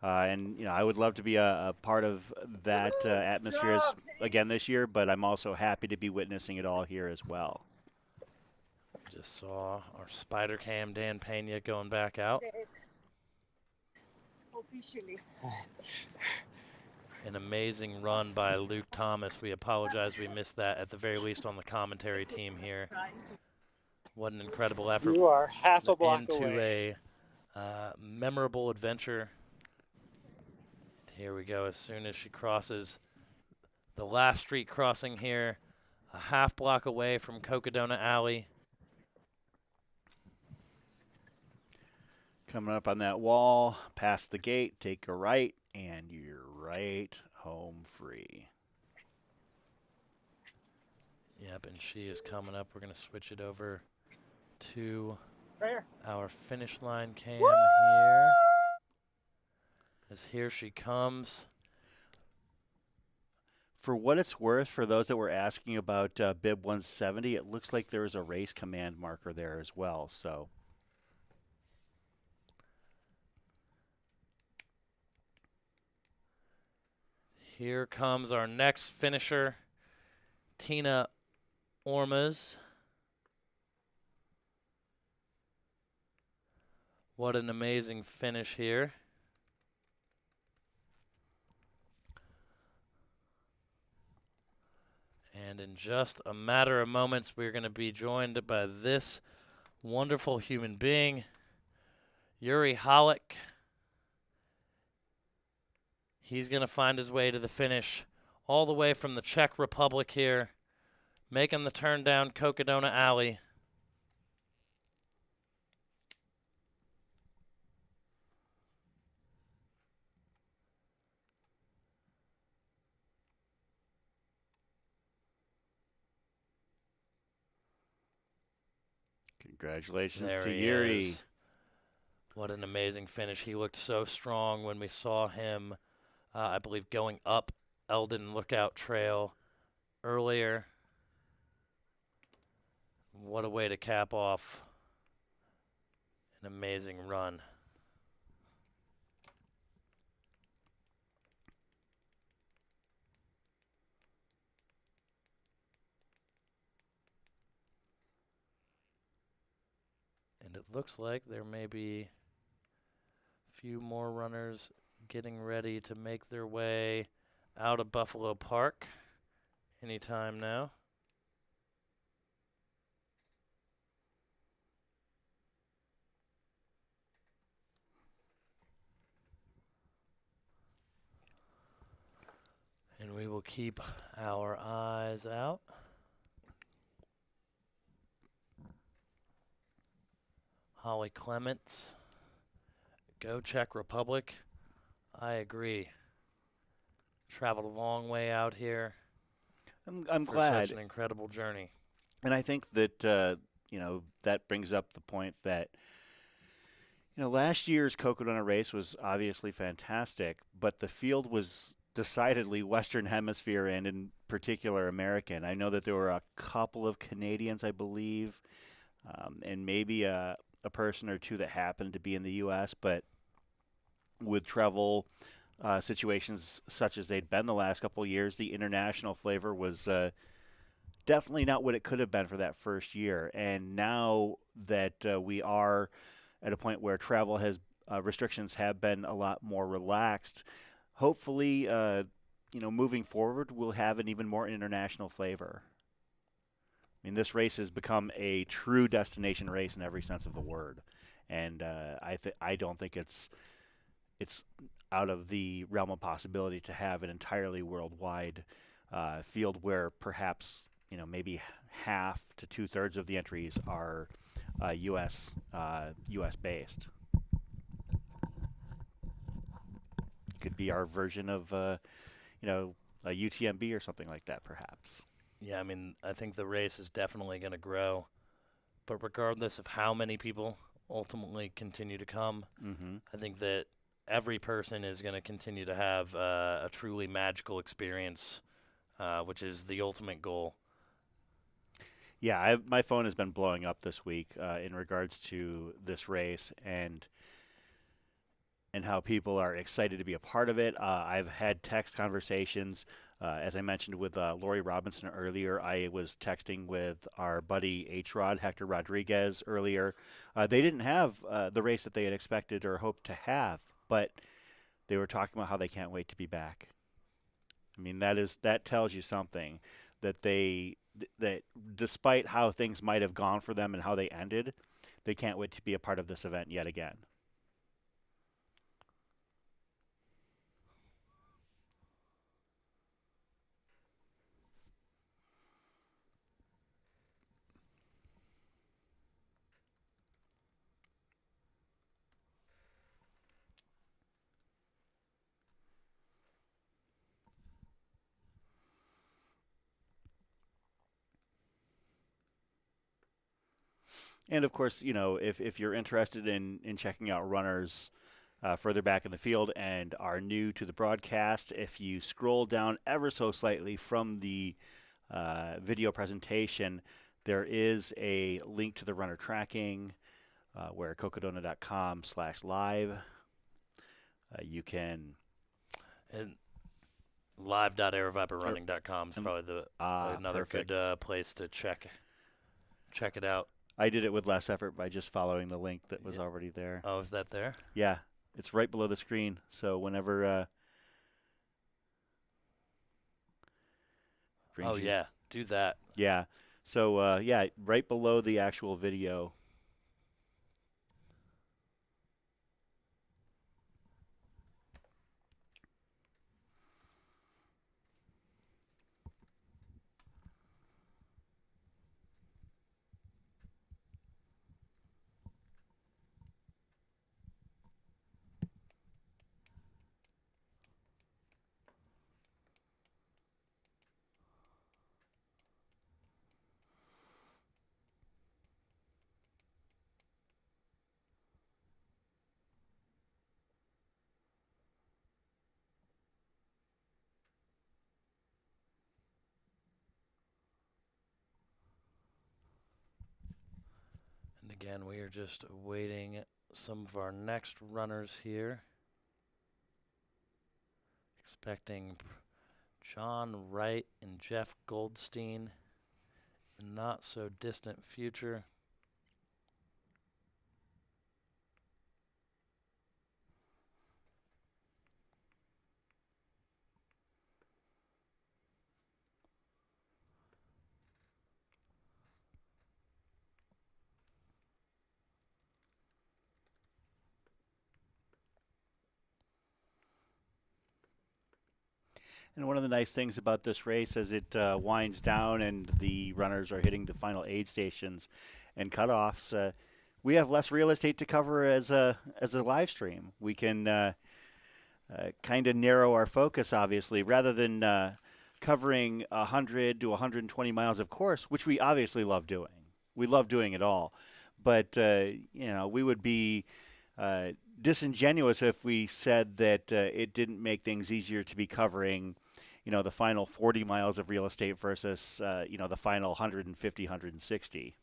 K: And you know, I would love to be a part of that atmosphere again this year, but I'm also happy to be witnessing it all here as well.
A: Just saw our spider cam Dan Pena going back out.
G: Officially.
A: An amazing run by Luke Thomas. We apologize we missed that at the very least on the commentary team here. What an incredible effort.
B: You are half a block
A: into
B: away.
A: a memorable adventure. Here we go. As soon as she crosses the last street crossing here, a half block away from Cocodona Alley.
K: Coming up on that wall, past the gate, take a right, and you're right home free.
A: Yep, and she is coming up. We're going to switch it over to
B: Right here.
A: our finish line cam here. As here she comes.
K: For what it's worth, for those that were asking about bib 170, it looks like there is a race command marker there as well. So
A: Here comes our next finisher, Tina Ormaz. What an amazing finish here. And in just a matter of moments, we're going to be joined by this wonderful human being, Yuri Holik. He's going to find his way to the finish all the way from the Czech Republic here, making the turn down Cocodona Alley.
K: Congratulations
A: There
K: to
A: he
K: Yuri.
A: is. What an amazing finish. He looked so strong when we saw him, I believe, going up Eldon Lookout Trail earlier. What a way to cap off an amazing run. And it looks like there may be a few more runners getting ready to make their way out of Buffalo Park anytime now. And we will keep our eyes out. Holly Clements, go Czech Republic. I agree. Traveled a long way out here.
K: I'm
A: for
K: glad.
A: Such an incredible journey.
K: And I think that that brings up the point that last year's Cocodona race was obviously fantastic, but the field was decidedly Western Hemisphere and in particular American. I know that there were a couple of Canadians, I believe, and maybe a person or two that happened to be in the U.S., but with travel situations such as they'd been the last couple of years, the international flavor was definitely not what it could have been for that first year. And now that we are at a point where travel has restrictions have been a lot more relaxed, hopefully, moving forward, we'll have an even more international flavor. I mean, this race has become a true destination race in every sense of the word, and I don't think it's out of the realm of possibility to have an entirely worldwide field where perhaps maybe half to 2/3 of the entries are U.S. based. Could be our version of a UTMB or something like that, perhaps.
A: Yeah, I mean, I think the race is definitely going to grow. But regardless of how many people ultimately continue to come, I think that every person is going to continue to have a truly magical experience, which is the ultimate goal.
K: Yeah, my phone has been blowing up this week in regards to this race and how people are excited to be a part of it. I've had text conversations. As I mentioned with Lori Robinson earlier, I was texting with our buddy H-Rod, Hector Rodriguez, earlier. They didn't have the race that they had expected or hoped to have, but they were talking about how they can't wait to be back. I mean, that tells you something, that that despite how things might have gone for them and how they ended, they can't wait to be a part of this event yet again. And of course, if you're interested in checking out runners further back in the field and are new to the broadcast, if you scroll down ever so slightly from the video presentation, there is a link to the runner tracking where cocodona.com/live. You can.
A: And live.aravaiparunning.com is probably another
K: perfect.
A: good place to check it out.
K: I did it with less effort by just following the link that was already there.
A: Oh, is that there?
K: Yeah, it's right below the screen. So whenever
A: oh yeah, do that.
K: Yeah. So yeah, right below the actual video.
A: And again, we are just awaiting some of our next runners here. Expecting John Wright and Jeff Goldstein in the not so distant future.
K: And one of the nice things about this race as it winds down and the runners are hitting the final aid stations and cutoffs, we have less real estate to cover as a live stream. We can kind of narrow our focus, obviously, rather than covering 100 to 120 miles of course, which we obviously love doing. We love doing it all. But, we would be disingenuous if we said that it didn't make things easier to be covering, the final 40 miles of real estate versus, the final 150, 160.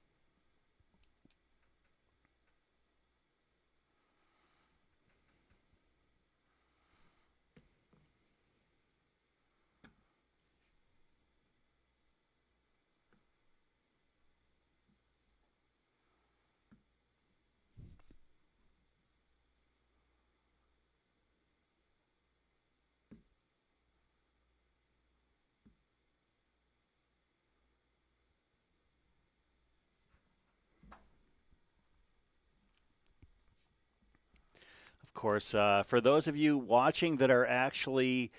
K: Of course, for those of you watching that are actually,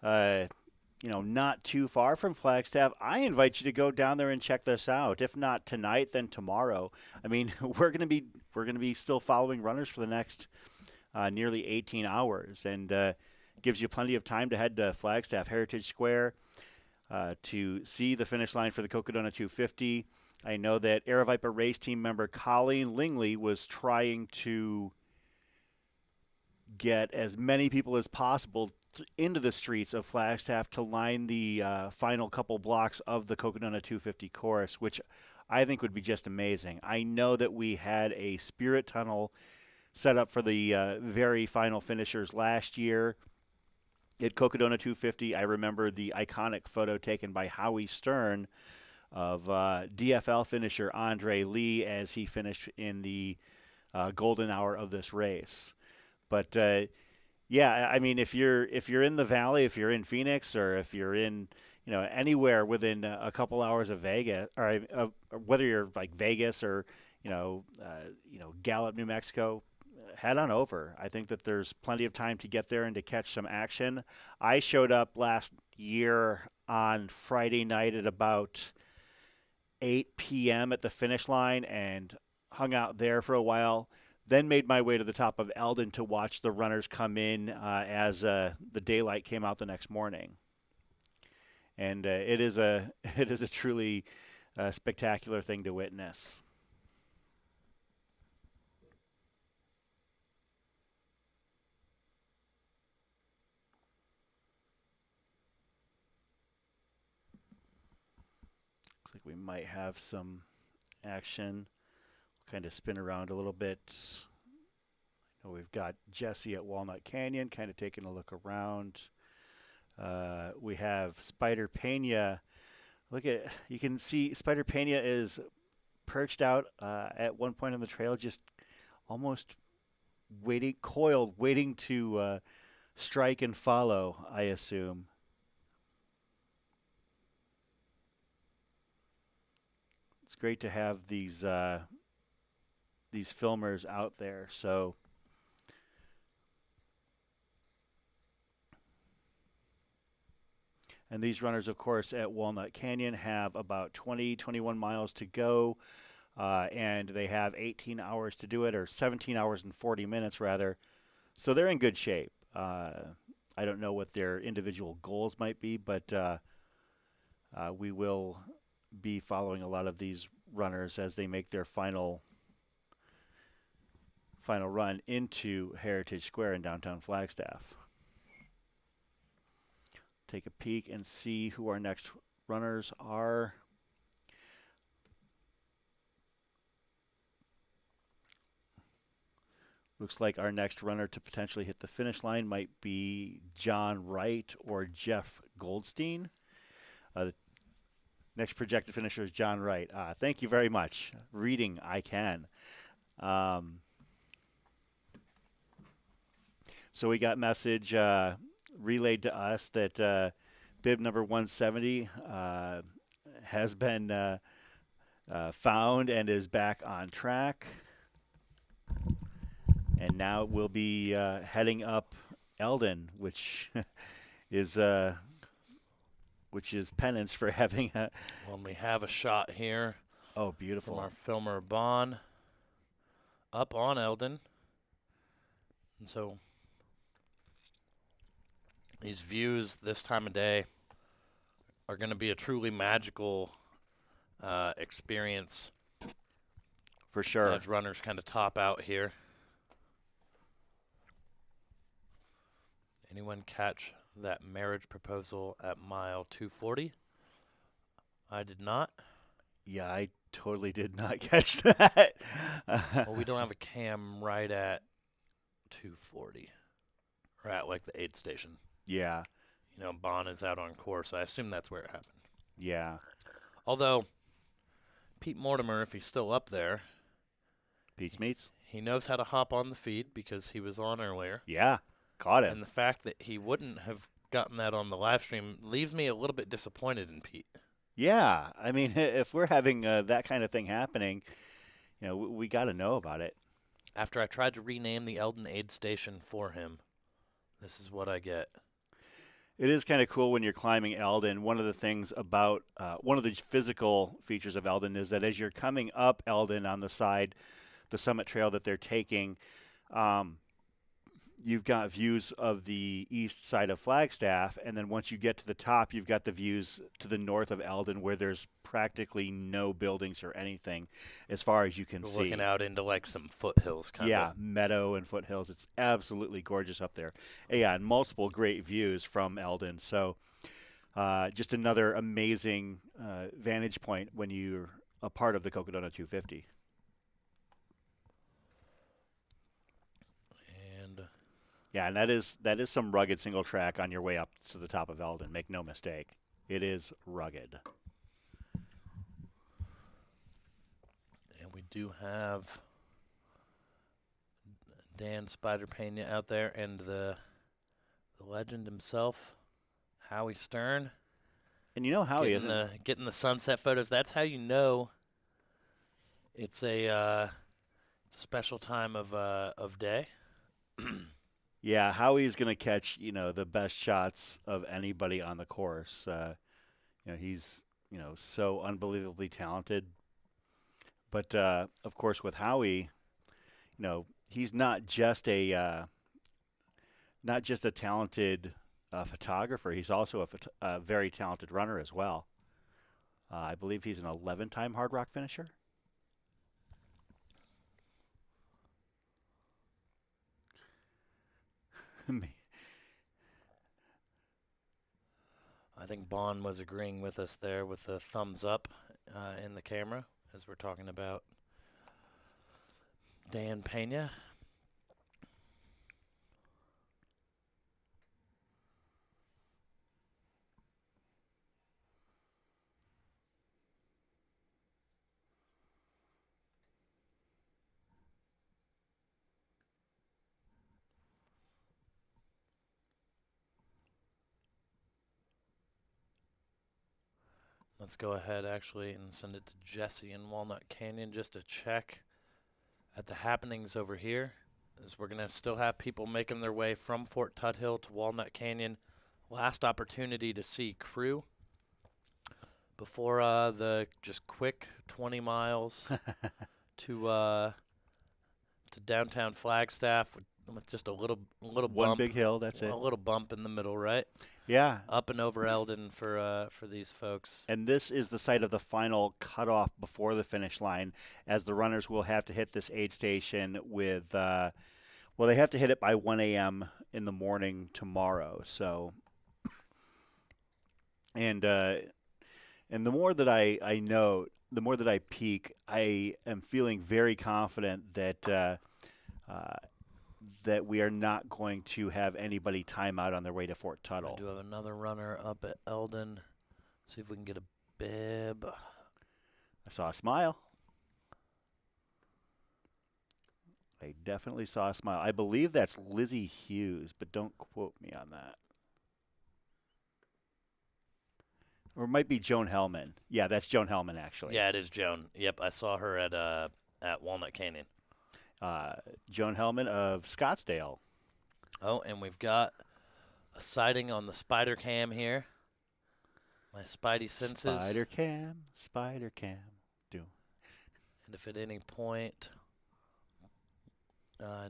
K: not too far from Flagstaff, I invite you to go down there and check this out. If not tonight, then tomorrow. I mean, we're going to be still following runners for the next nearly 18 hours, and gives you plenty of time to head to Flagstaff Heritage Square to see the finish line for the Cocodona 250. I know that Aravaipa race team member Colleen Lingley was trying to get as many people as possible into the streets of Flagstaff to line the final couple blocks of the Cocodona 250 course, which I think would be just amazing. I know that we had a spirit tunnel set up for the very final finishers last year at Cocodona 250. I remember the iconic photo taken by Howie Stern of DFL finisher Andre Lee as he finished in the golden hour of this race. But yeah, I mean, if you're in the valley, if you're in Phoenix, or if you're in anywhere within a couple hours of Vegas, or whether you're like Vegas or Gallup, New Mexico, head on over. I think that there's plenty of time to get there and to catch some action. I showed up last year on Friday night at about 8 p.m. at the finish line and hung out there for a while. Then made my way to the top of Eldon to watch the runners come in as the daylight came out the next morning. And it is a truly spectacular thing to witness. Looks like we might have some action. Kind of spin around a little bit. I know we've got Jesse at Walnut Canyon kind of taking a look around. We have Spider Pena. You can see Spider Pena is perched out at one point on the trail, just almost coiled, waiting to strike and follow, I assume. It's great to have these filmers out there. So and these runners, of course, at Walnut Canyon have about 21 miles to go, and they have 18 hours to do it, or 17 hours and 40 minutes, rather. So they're in good shape. I don't know what their individual goals might be, but we will be following a lot of these runners as they make their final run into Heritage Square in downtown Flagstaff. Take a peek and see who our next runners are. Looks like our next runner to potentially hit the finish line might be John Wright or Jeff Goldstein. The next projected finisher is John Wright. Thank you very much. Reading, I can. So we got message relayed to us that bib number 170 has been found and is back on track. And now we'll be heading up Eldon, which is penance for having a.
A: Well, we have a shot here.
K: Oh, beautiful!
A: From our filmer Bon up on Eldon, and so these views this time of day are going to be a truly magical experience
K: for sure.
A: As runners kind of top out here. Anyone catch that marriage proposal at mile 240? I did not.
K: Yeah, I totally did not catch that.
A: Well, we don't have a cam right at 240. Or at like the aid station.
K: Yeah.
A: You know, Bon is out on course. I assume that's where it happened.
K: Yeah.
A: Although, Pete Mortimer, if he's still up there.
K: Pete's Meats.
A: He knows how to hop on the feed because he was on earlier.
K: Yeah. Caught it.
A: And the fact that he wouldn't have gotten that on the live stream leaves me a little bit disappointed in Pete.
K: Yeah. I mean, if we're having that kind of thing happening, you know, we got to know about it.
A: After I tried to rename the Eldon aid station for him, this is what I get.
K: It is kind of cool when you're climbing Eldon. One of the things about one of the physical features of Eldon is that as you're coming up Eldon on the side, the summit trail that they're taking, you've got views of the east side of Flagstaff, and then once you get to the top, you've got the views to the north of Eldon where there's practically no buildings or anything as far as you can see.
A: Looking out into like some foothills kind of.
K: Yeah, meadow and foothills. It's absolutely gorgeous up there. Yeah, and multiple great views from Eldon. So just another amazing vantage point when you're a part of the Cocodona 250. Yeah, and that is some rugged single track on your way up to the top of Eldon. Make no mistake. It is rugged.
A: And we do have Dan Spider Pena out there and the legend himself, Howie Stern.
K: And you know Howie isn't
A: getting the sunset photos. That's how you know it's a special time of day.
K: Yeah, Howie's going to catch, you know, the best shots of anybody on the course. You know, he's, you know, so unbelievably talented. But, of course, with Howie, you know, he's not just a talented photographer. He's also a very talented runner as well. I believe he's an 11-time Hard Rock finisher.
A: I think Bon was agreeing with us there with the thumbs up in the camera as we're talking about Dan Pena. Let's go ahead actually and send it to Jesse in Walnut Canyon just to check at the happenings over here. As we're going to still have people making their way from Fort Tuthill to Walnut Canyon. Last opportunity to see crew before the just quick 20 miles to downtown Flagstaff with just a little bump.
K: One big hill, that's it.
A: A little bump in the middle, right?
K: Yeah.
A: Up and over Eldon for these folks.
K: And this is the site of the final cutoff before the finish line, as the runners will have to hit this aid station with, well, they have to hit it by 1 a.m. in the morning tomorrow. So, and the more that I note, the more that I peek, I am feeling very confident that that we are not going to have anybody time out on their way to Fort Tuthill.
A: I do have another runner up at Eldon. See if we can get a bib.
K: I saw a smile. I definitely saw a smile. I believe that's Lizzie Hughes, but don't quote me on that. Or it might be Joan Hellman. Yeah, that's Joan Hellman, actually.
A: Yeah, it is Joan. Yep, I saw her at Walnut Canyon.
K: Joan Hellman of Scottsdale.
A: Oh, and we've got a sighting on the spider cam here. My spidey senses.
K: Spider cam. Do.
A: And if at any point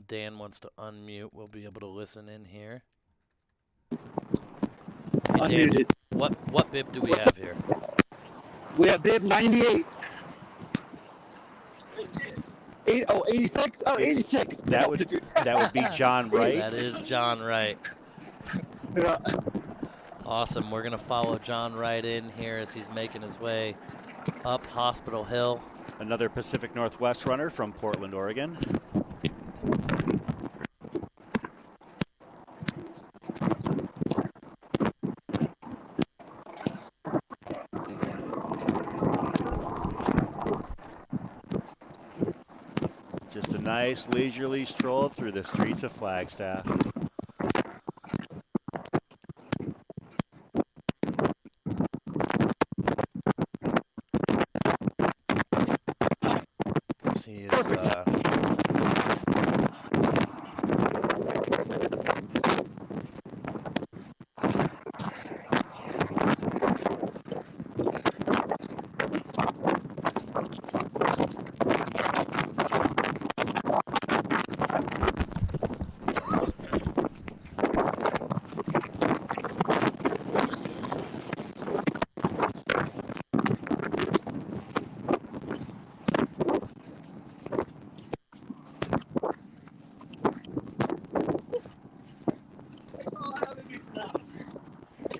A: Dan wants to unmute, we'll be able to listen in here. Hey, Dan, what bib do we have here?
M: We have bib 98. 86? Oh, 86.
K: That would be John Wright.
A: That is John Wright.
M: Yeah.
A: Awesome. We're going to follow John Wright in here as he's making his way up Hospital Hill.
K: Another Pacific Northwest runner from Portland, Oregon. Just a nice leisurely stroll through the streets of Flagstaff.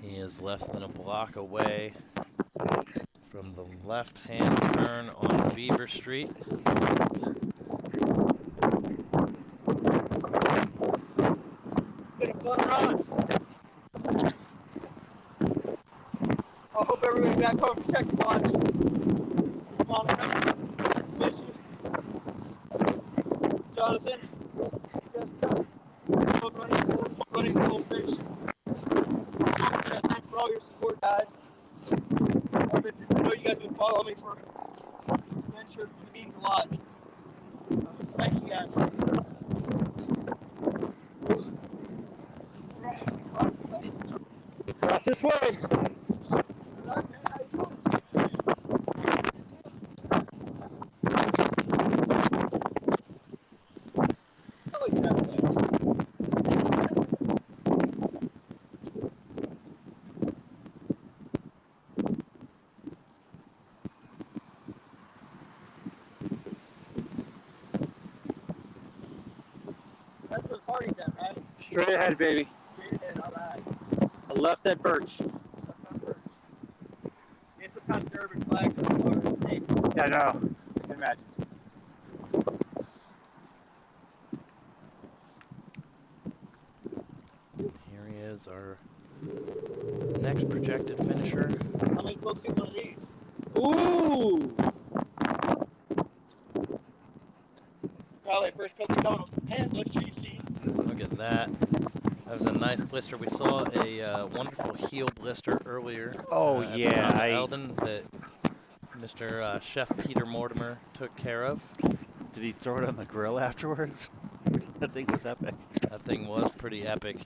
A: He is, less than a block away from the left-hand turn on Beaver Street.
G: Get a fun run. I hope everybody back home protect watch. Come on, man. Miss you. Jonathan, Jessica, running full fish. Thanks for all your support, guys. I know you guys have been following me for this adventure. It means a lot. Thank you, guys.
M: Cross this way.
G: That's where the party's at, right?
M: Straight ahead, baby.
G: Straight ahead, all right.
M: I left that birch.
G: Yeah, sometimes the urban flags are safe.
M: Yeah, I know. I can imagine.
A: Here he is, our next projected finisher.
G: How many folks in one of these?
M: Ooh!
G: Probably first Cocodona. And let's show you see.
A: Look at that. That was a nice blister. We saw a wonderful heel blister earlier.
K: Oh,
A: at the
K: yeah,
A: top of Eldon that Mr. Chef Peter Mortimer took care of.
K: Did he throw it on the grill afterwards? That thing was epic.
A: That thing was pretty epic.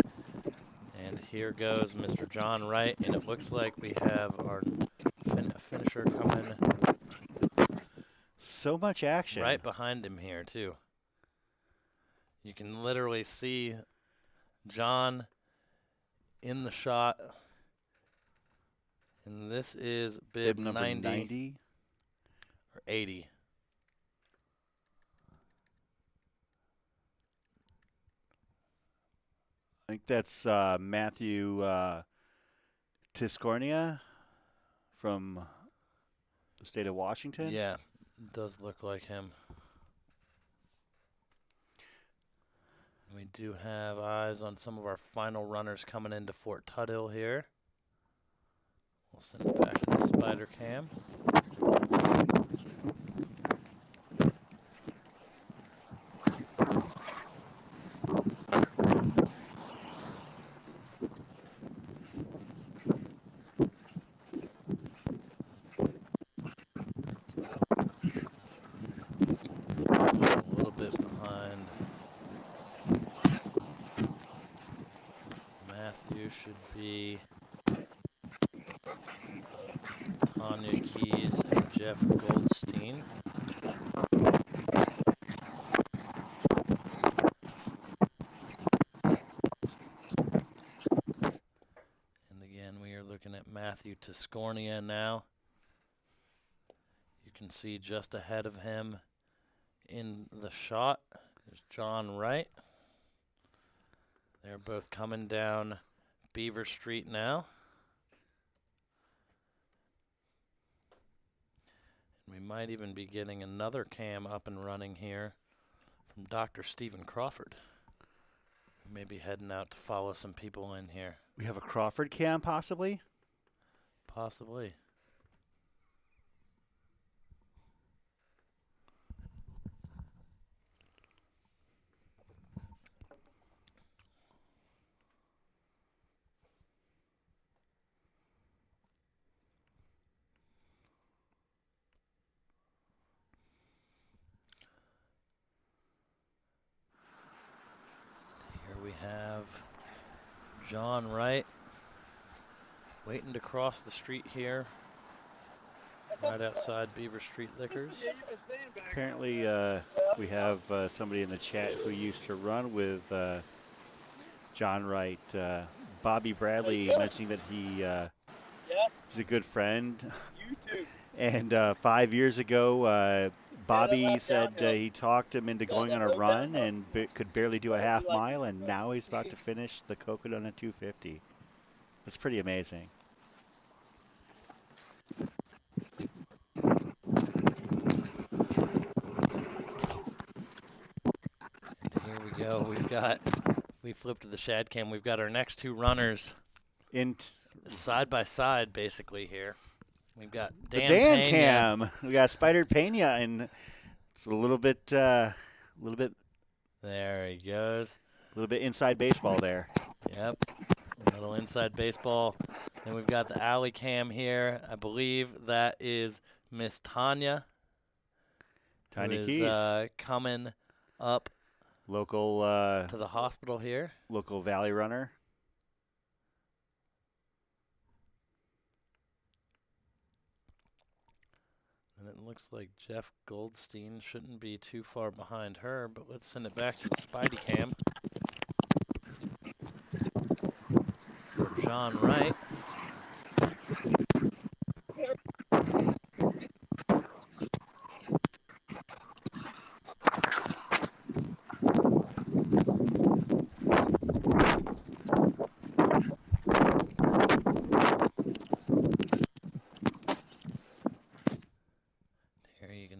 A: And here goes Mr. John Wright, and it looks like we have our finisher coming.
K: So much action.
A: Right behind him here, too. You can literally see John in the shot. And this is bib
K: number 90
A: or 80.
K: I think that's Matthew Tiscornia from the state of Washington.
A: Yeah, it does look like him. We do have eyes on some of our final runners coming into Fort Tuthill here. We'll send it back to the spider cam. A little bit behind. Matthew should be Tanya Keys and Jeff Goldstein. And again, we are looking at Matthew Tiscornia now. You can see just ahead of him in the shot is John Wright. They're both coming down Beaver Street now. We might even be getting another cam up and running here from Dr. Stephen Crawford. We may be heading out to follow some people in here.
K: We have a Crawford cam, possibly?
A: Possibly. We have John Wright waiting to cross the street here, right outside Beaver Street Liquors.
K: Apparently, we have somebody in the chat who used to run with John Wright. Bobby Bradley mentioning that he's a good friend.
G: You too.
K: And 5 years ago, Bobby said he talked him into going on a run and could barely do a half mile, and now he's about to finish the Cocodona 250. That's pretty amazing.
A: And here we go. We flipped to the shad cam. We've got our next two runners in side by side, basically here. We've got Dan Pena.
K: Cam. We got Spider Pena, and it's a little bit. There
A: he goes.
K: A little bit inside baseball there.
A: Yep. A little inside baseball. Then we've got the alley cam here. I believe that is Miss Tanya.
K: Tanya Keys.
A: Coming up.
K: Local.
A: To the hospital here.
K: Local Valley runner.
A: And it looks like Jeff Goldstein shouldn't be too far behind her, but let's send it back to the Spidey cam. For John Wright.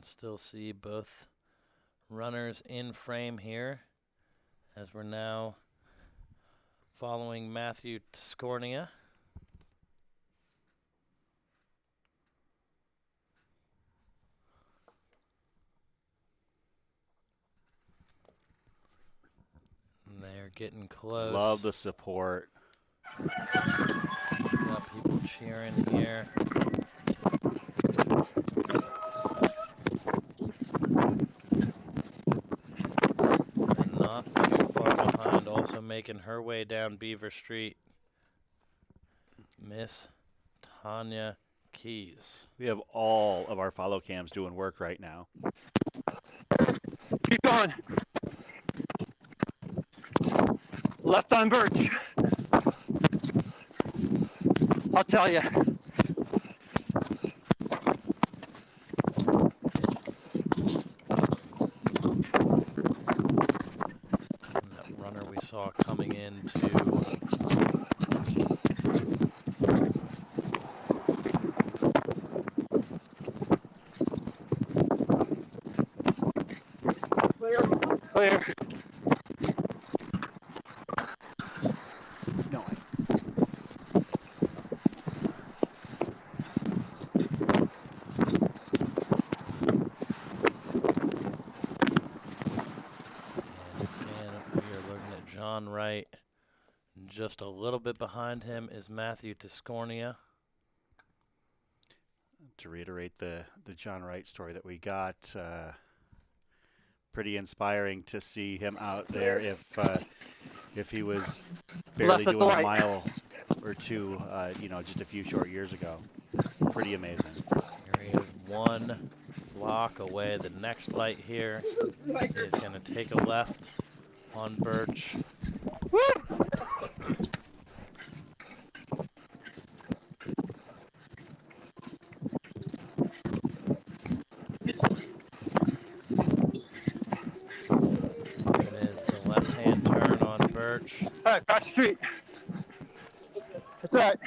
A: Still see both runners in frame here as we're now following Matthew Tiscornia. And there getting close.
K: Love the support.
A: Got people cheering here. And not too far behind, also making her way down Beaver Street. Miss Tanya Keys.
K: We have all of our follow cams doing work right now.
G: Keep going. Left on Birch. I'll tell you.
A: That runner we saw coming into
G: Clear.
K: No.
A: John Wright. Just a little bit behind him is Matthew Tiscornia.
K: To reiterate the John Wright story that we got, pretty inspiring to see him out there. If he was barely doing a mile or two, just a few short years ago, pretty amazing.
A: Here he is, one block away. The next light here is going to take a left on Birch.
G: All right, cross the street. That's all right.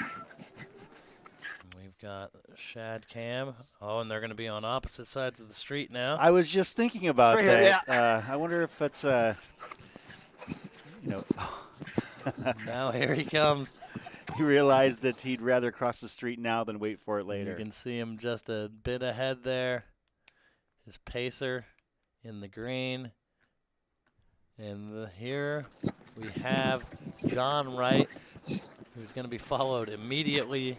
A: We've got Shad Cam. Oh, and they're going to be on opposite sides of the street now.
K: I was just thinking about
G: right
K: that.
G: here, yeah.
K: I wonder if it's,
A: Now here he comes.
K: He realized that he'd rather cross the street now than wait for it later.
A: You can see him just a bit ahead there. His pacer in the green. And here we have John Wright, who's going to be followed immediately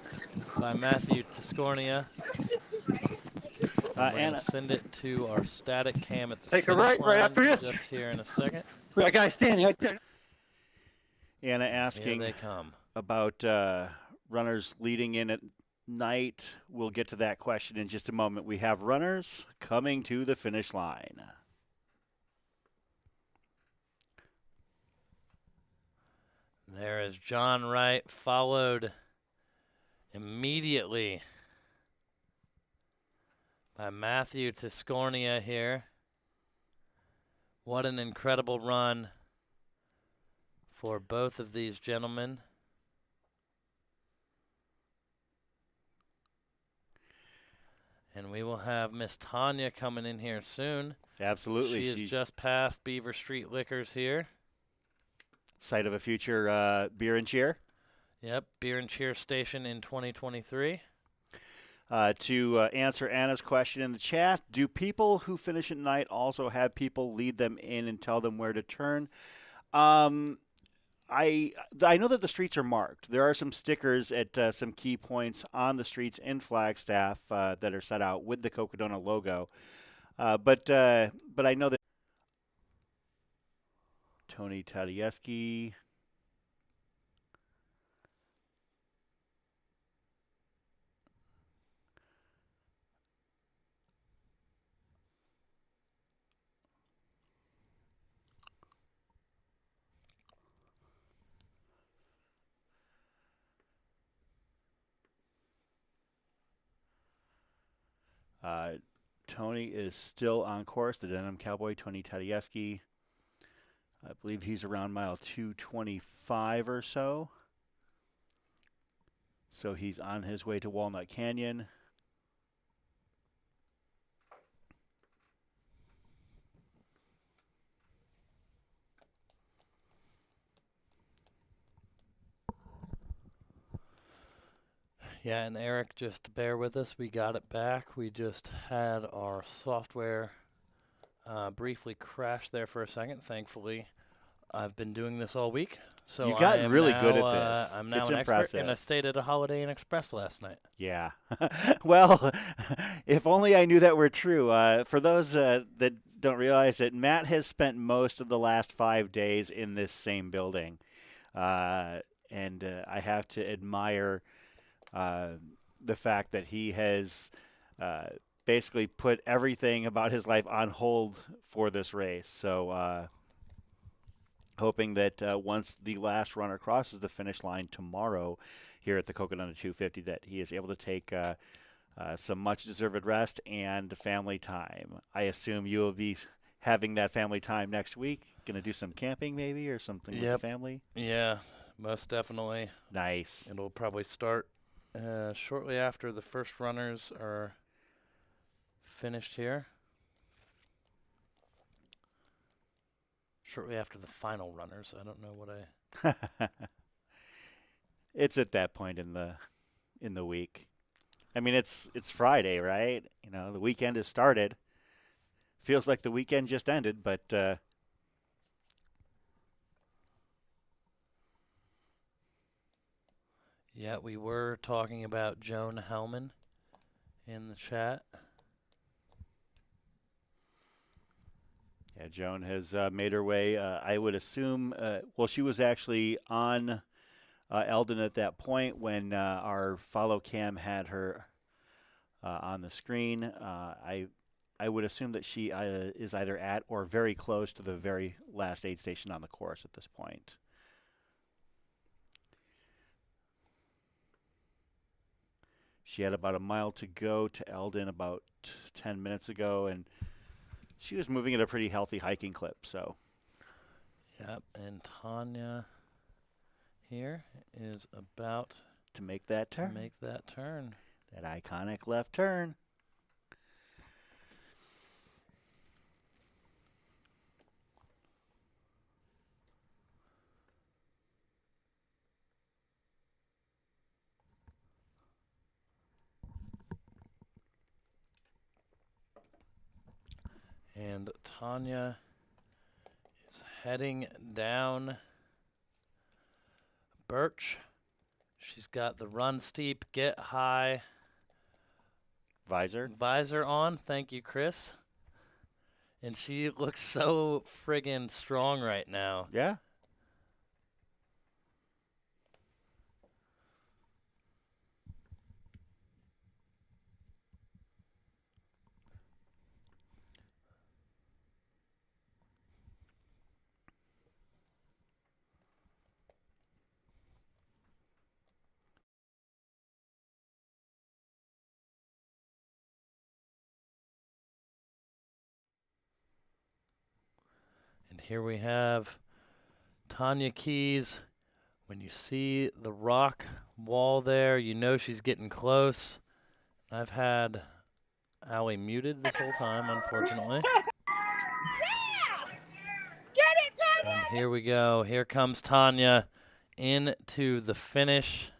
A: by Matthew Tiscornia. We're going to send it to our static cam at the
G: Take a
A: finish
G: right
A: line
G: after this.
A: just here in a second.
G: We got a guy standing right there.
K: Anna asking
A: Here they come.
K: about runners leading in at night. We'll get to that question in just a moment. We have runners coming to the finish line.
A: There is John Wright, followed immediately by Matthew Tiscornia here. What an incredible run for both of these gentlemen. And we will have Miss Tanya coming in here soon.
K: Absolutely.
A: She is just past Beaver Street Liquors here.
K: Site of a future beer and cheer.
A: Yep, beer and cheer station in 2023.
K: To answer Anna's question in the chat, do people who finish at night also have people lead them in and tell them where to turn? I know that the streets are marked. There are some stickers at some key points on the streets in Flagstaff that are set out with the Cocodona logo. But I know that Tony Tadieski. Tony is still on course, the Denim Cowboy, Tony Tadieski. I believe he's around mile 225 or so. So he's on his way to Walnut Canyon.
A: Yeah, and Eric, just bear with us. We got it back. We just had our software briefly crash there for a second, thankfully. I've been doing this all week, so
K: You got
A: I am
K: really
A: now,
K: good at this.
A: I'm now
K: It's
A: an
K: impressive.
A: expert, and I stayed at a Holiday Inn Express last night.
K: Yeah. Well, if only I knew that were true. For those that don't realize it, Matt has spent most of the last 5 days in this same building. And I have to admire the fact that he has basically put everything about his life on hold for this race. So hoping that once the last runner crosses the finish line tomorrow here at the Cocodona 250, that he is able to take some much-deserved rest and family time. I assume you will be having that family time next week. Going to do some camping maybe or something with the family?
A: Yeah, most definitely.
K: Nice.
A: It'll probably start shortly after the first runners are finished here. Shortly after the final runners. I don't know what I...
K: It's at that point in the week. I mean, it's Friday, right? You know, the weekend has started. Feels like the weekend just ended, but
A: yeah, we were talking about Joan Hellman in the chat.
K: Yeah, Joan has made her way. I would assume, well, she was actually on Eldon at that point when our follow cam had her on the screen. I would assume that she is either at or very close to the very last aid station on the course at this point. She had about a mile to go to Eldon about 10 minutes ago, and she was moving at a pretty healthy hiking clip. So,
A: yep, and Tanya here is about
K: to make that turn. That iconic left turn.
A: And Tanya is heading down Birch. She's got the run steep, get high
K: visor
A: on. Thank you, Chris. And she looks so friggin' strong right now.
K: Yeah.
A: And here we have Tanya Keys. When you see the rock wall there, you know she's getting close. I've had Allie muted this whole time, unfortunately.
I: Yeah! Get it, Tanya!
A: And here we go. Here comes Tanya into the finish.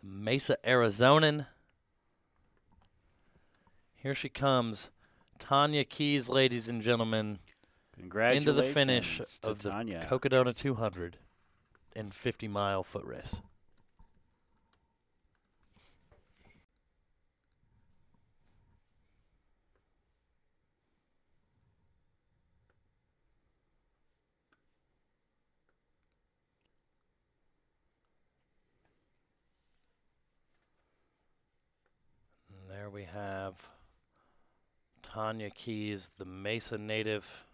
A: Mesa, Arizonan. Here she comes. Tanya Keys, ladies and gentlemen.
K: Congratulations
A: into the finish
K: to
A: of the
K: Tanya.
A: Cocodona 250-mile foot race. And there we have Tanya Keys, the Mesa native.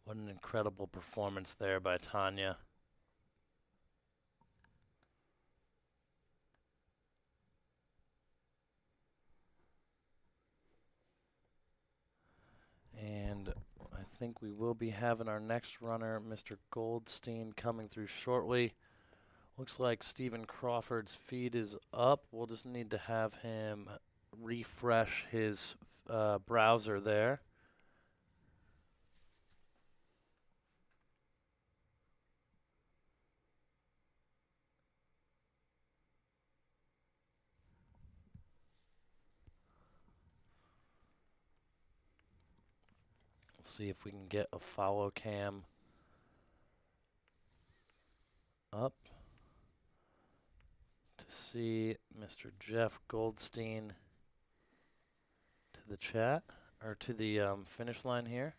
A: What an incredible performance there by Tanya. And I think we will be having our next runner, Mr. Goldstein, coming through shortly. Looks like Stephen Crawford's feed is up. We'll just need to have him refresh his browser there. See if we can get a follow cam up to see Mr. Jeff Goldstein to the chat, or to the finish line here.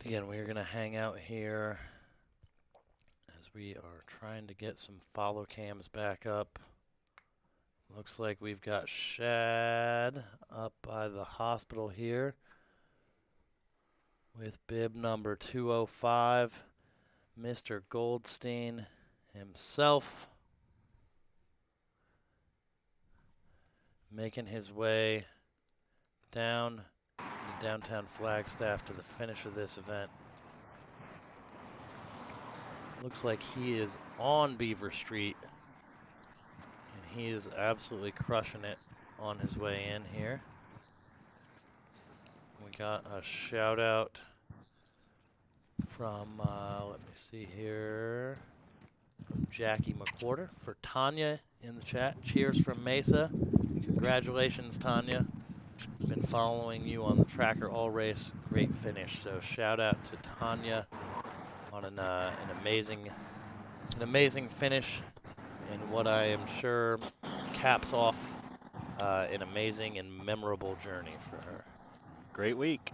A: Again, we're going to hang out here as we are trying to get some follow cams back up. Looks like we've got Shad up by the hospital here with bib number 205, Mr. Goldstein himself making his way down to downtown Flagstaff to the finish of this event. Looks like he is on Beaver Street, and he is absolutely crushing it on his way in here. We got a shout out from, let me see here, from Jackie McWhorter for Tanya in the chat. Cheers from Mesa. Congratulations, Tanya. Been following you on the tracker all race. Great finish. So shout out to Tanya on an amazing finish, and what I am sure caps off an amazing and memorable journey for her.
K: Great week.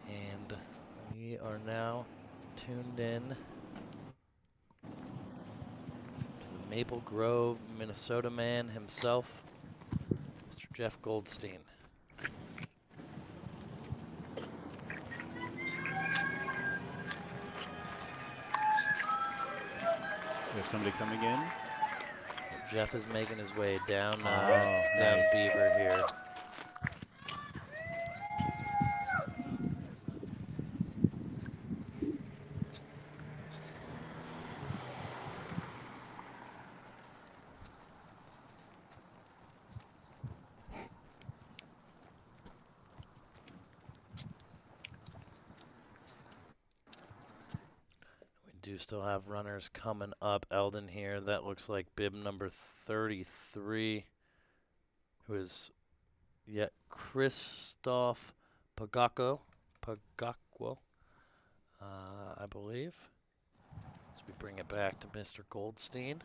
A: And we are now tuned in to the Maple Grove, Minnesota man himself, Mr. Jeff Goldstein.
K: We have somebody coming in.
A: Jeff is making his way down,
K: nice.
A: Beaver here. Do still have runners coming up. Eldon here. That looks like bib number 33, who is yet Christoph Pagacco, I believe. As we bring it back to Mr. Goldstein.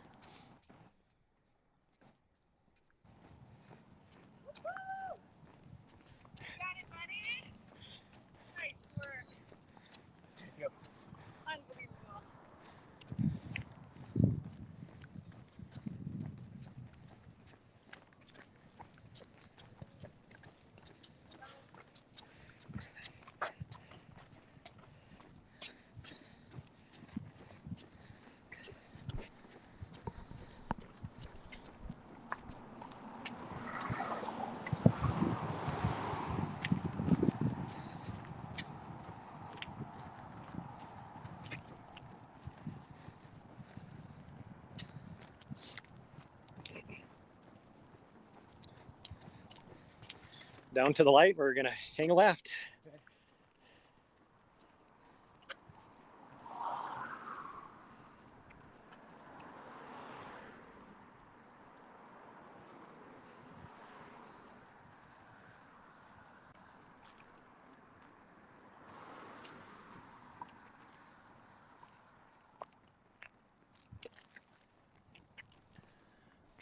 M: Down to the light, we're gonna hang a left.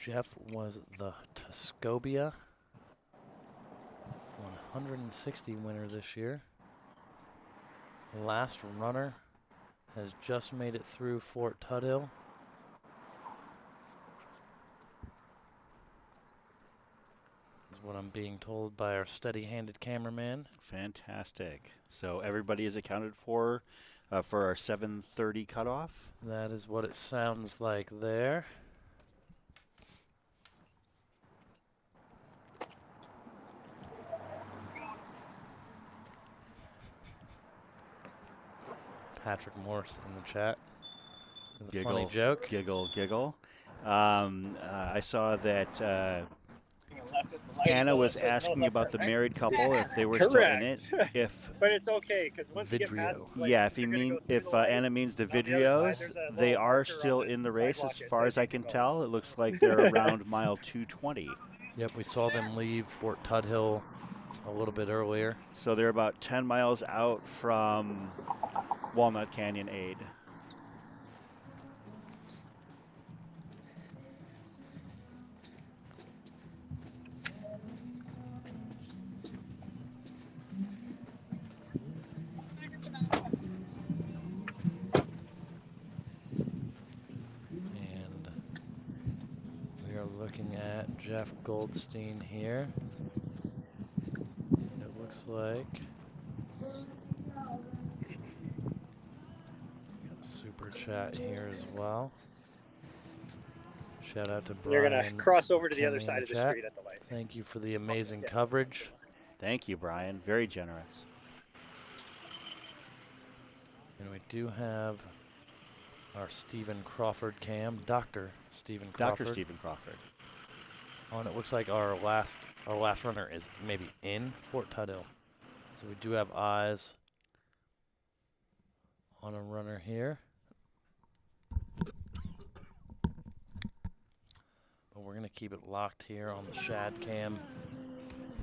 A: Jeff was the Tuscobia 160 winner this year. Last runner has just made it through Fort Tuthill. Is what I'm being told by our steady-handed cameraman.
K: Fantastic. So everybody is accounted for our 7:30 cutoff?
A: That is what it sounds like there. Patrick Morse in the chat. With a funny joke.
K: Giggle, giggle. I saw that Anna was asking about the married couple, if they were still in it.
M: But it's okay, because once you get past...
K: Yeah, if Anna means the Vidrios, they are still in the race as far as I can tell. It looks like they're around mile 220.
A: Yep, we saw them leave Fort Tuthill a little bit earlier.
K: So they're about 10 miles out from Walnut Canyon Aid.
A: And we are looking at Jeff Goldstein here. It looks like super chat here as well. Shout out to Brian.
M: You're going to cross over to the other
A: Kelly
M: side of the
A: chat.
M: street at the light.
A: Thank you for the amazing coverage.
K: Thank you, Brian. Very generous.
A: And we do have our Stephen Crawford cam, Dr. Stephen Crawford.
K: Dr. Stephen Crawford.
A: Oh, and it looks like our last runner is maybe in Fort Tuthill. So we do have eyes on a runner here. But we're going to keep it locked here on the Shad cam.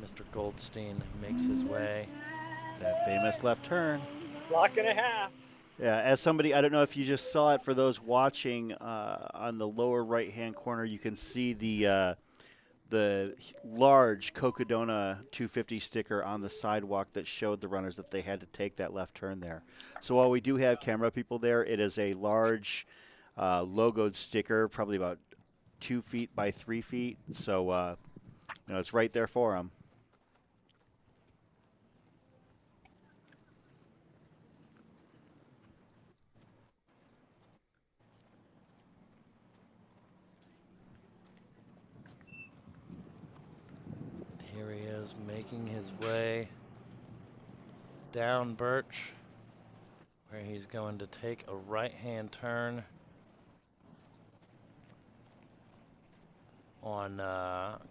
A: Mr. Goldstein makes his way.
K: That famous left turn.
M: Block and a half.
K: Yeah, as somebody, I don't know if you just saw it, for those watching, on the lower right-hand corner, you can see the large Cocodona 250 sticker on the sidewalk that showed the runners that they had to take that left turn there. So while we do have camera people there, it is a large logoed sticker, probably about 2 feet by 3 feet. So, it's right there for them.
A: Here he is making his way down Birch, where he's going to take a right-hand turn on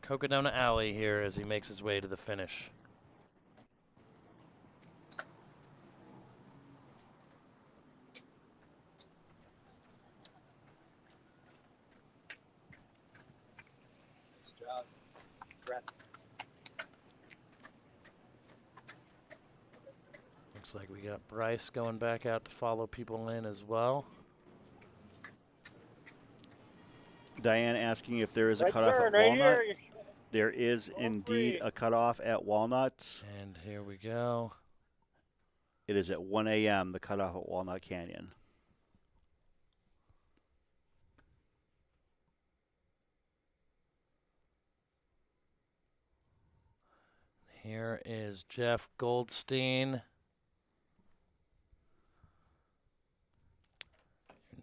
A: Cocodona Alley here as he makes his way to the finish.
H: Nice job. Congrats.
A: Looks like we got Bryce going back out to follow people in as well.
K: Diane asking if there is a
M: Right
K: cutoff
M: turn,
K: at
M: right
K: Walnut.
M: here.
K: There is indeed a cutoff at Walnut.
A: And here we go.
K: It is at 1 a.m., the cutoff at Walnut Canyon.
A: Here is Jeff Goldstein.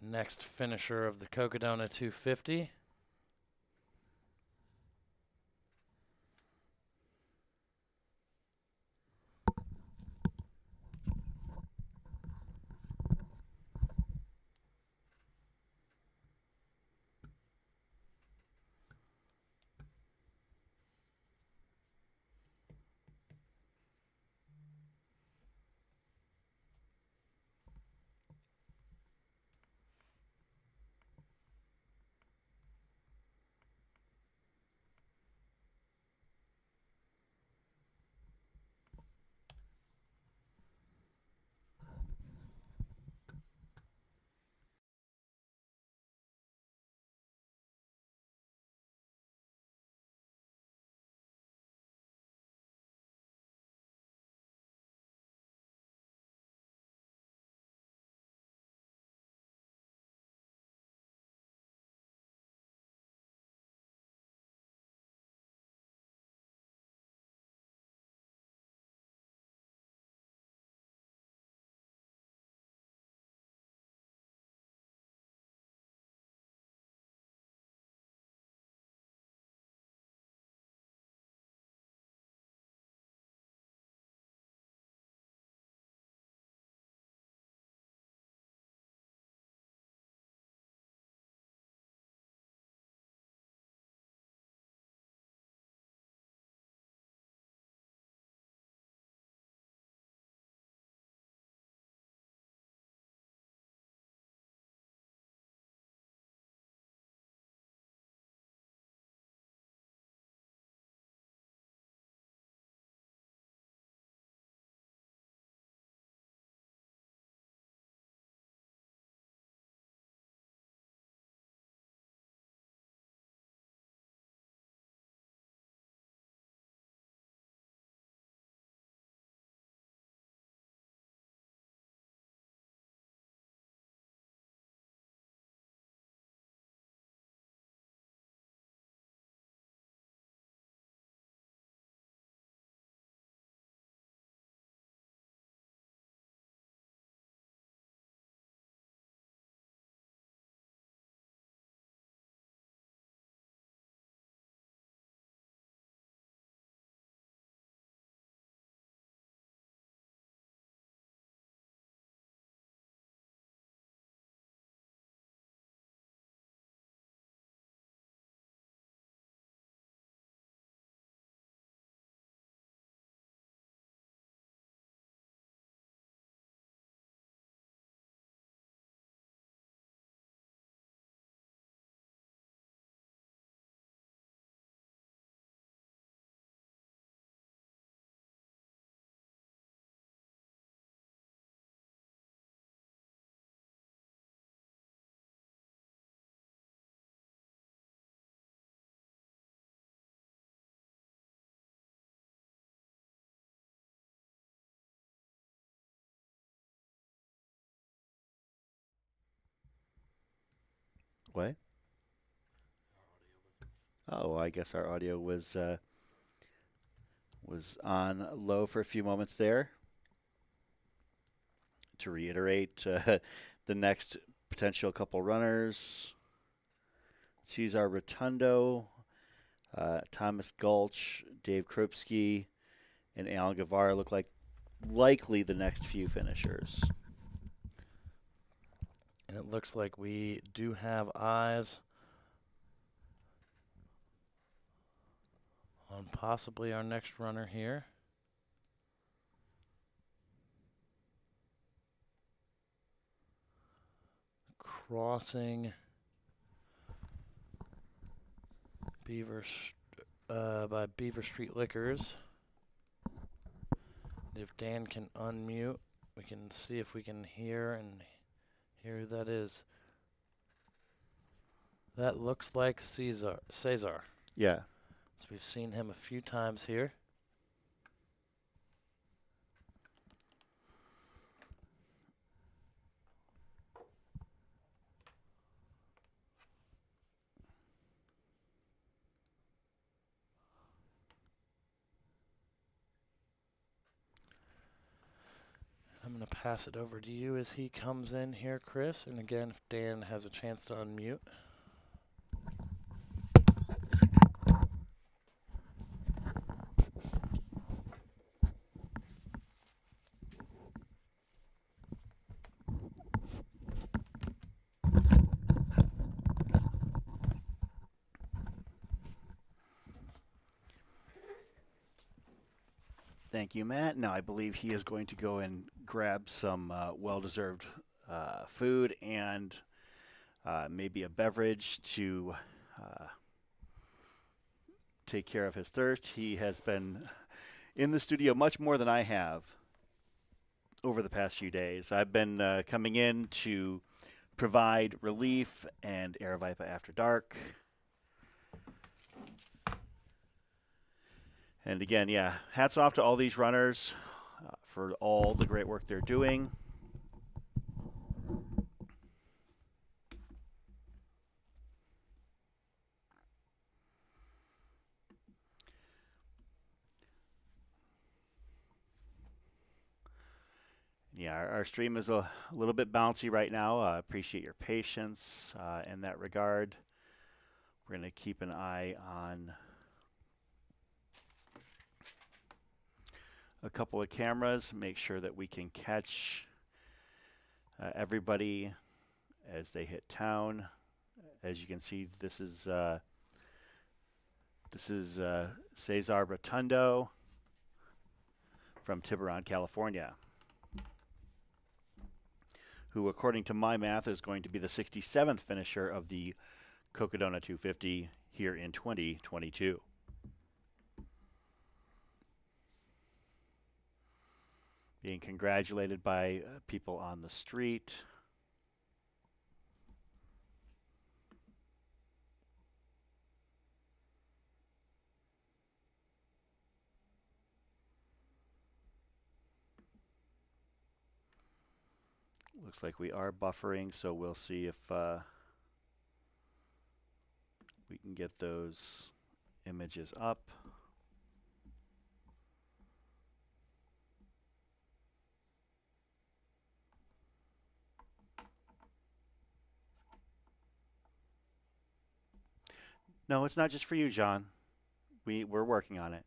A: Next finisher of the Cocodona 250.
K: What? Oh, I guess our audio was on low for a few moments there. To reiterate, the next potential couple runners: Cesar Rotundo, Thomas Gulch, Dave Krupski, and Alan Guevara look like likely the next few finishers.
A: And it looks like we do have eyes on possibly our next runner here. Crossing by Beaver Street Liquors. If Dan can unmute, we can see if we can hear who that is. That looks like Cesar.
K: Yeah.
A: So we've seen him a few times here. I'm going to pass it over to you as he comes in here, Chris. And again, if Dan has a chance to unmute.
K: Thank you, Matt. Now I believe he is going to go and grab some well-deserved food and maybe a beverage to take care of his thirst. He has been in the studio much more than I have over the past few days. I've been coming in to provide relief and Aravaipa After Dark. And again, yeah, hats off to all these runners for all the great work they're doing. Yeah, our stream is a little bit bouncy right now. I appreciate your patience in that regard. We're going to keep an eye on a couple of cameras, make sure that we can catch everybody as they hit town. As you can see, this is Cesar Rotundo from Tiburon, California, who, according to my math, is going to be the 67th finisher of the Cocodona 250 here in 2022. Being congratulated by people on the street. Looks like we are buffering, so we'll see if we can get those images up. No, it's not just for you, John. We're working on it.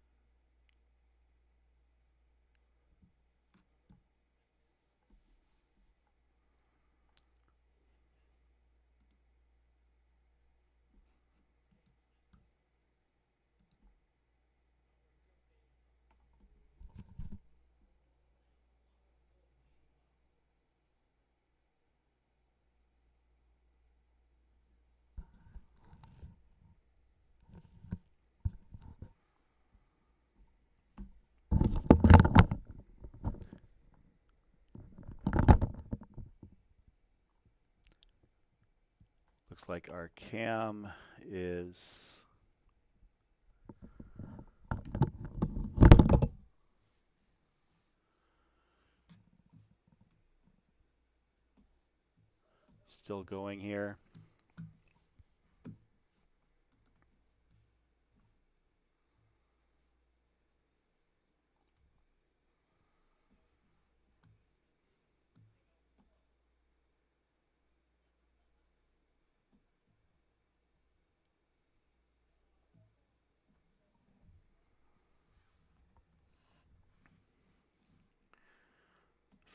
K: Looks like our cam is still going here.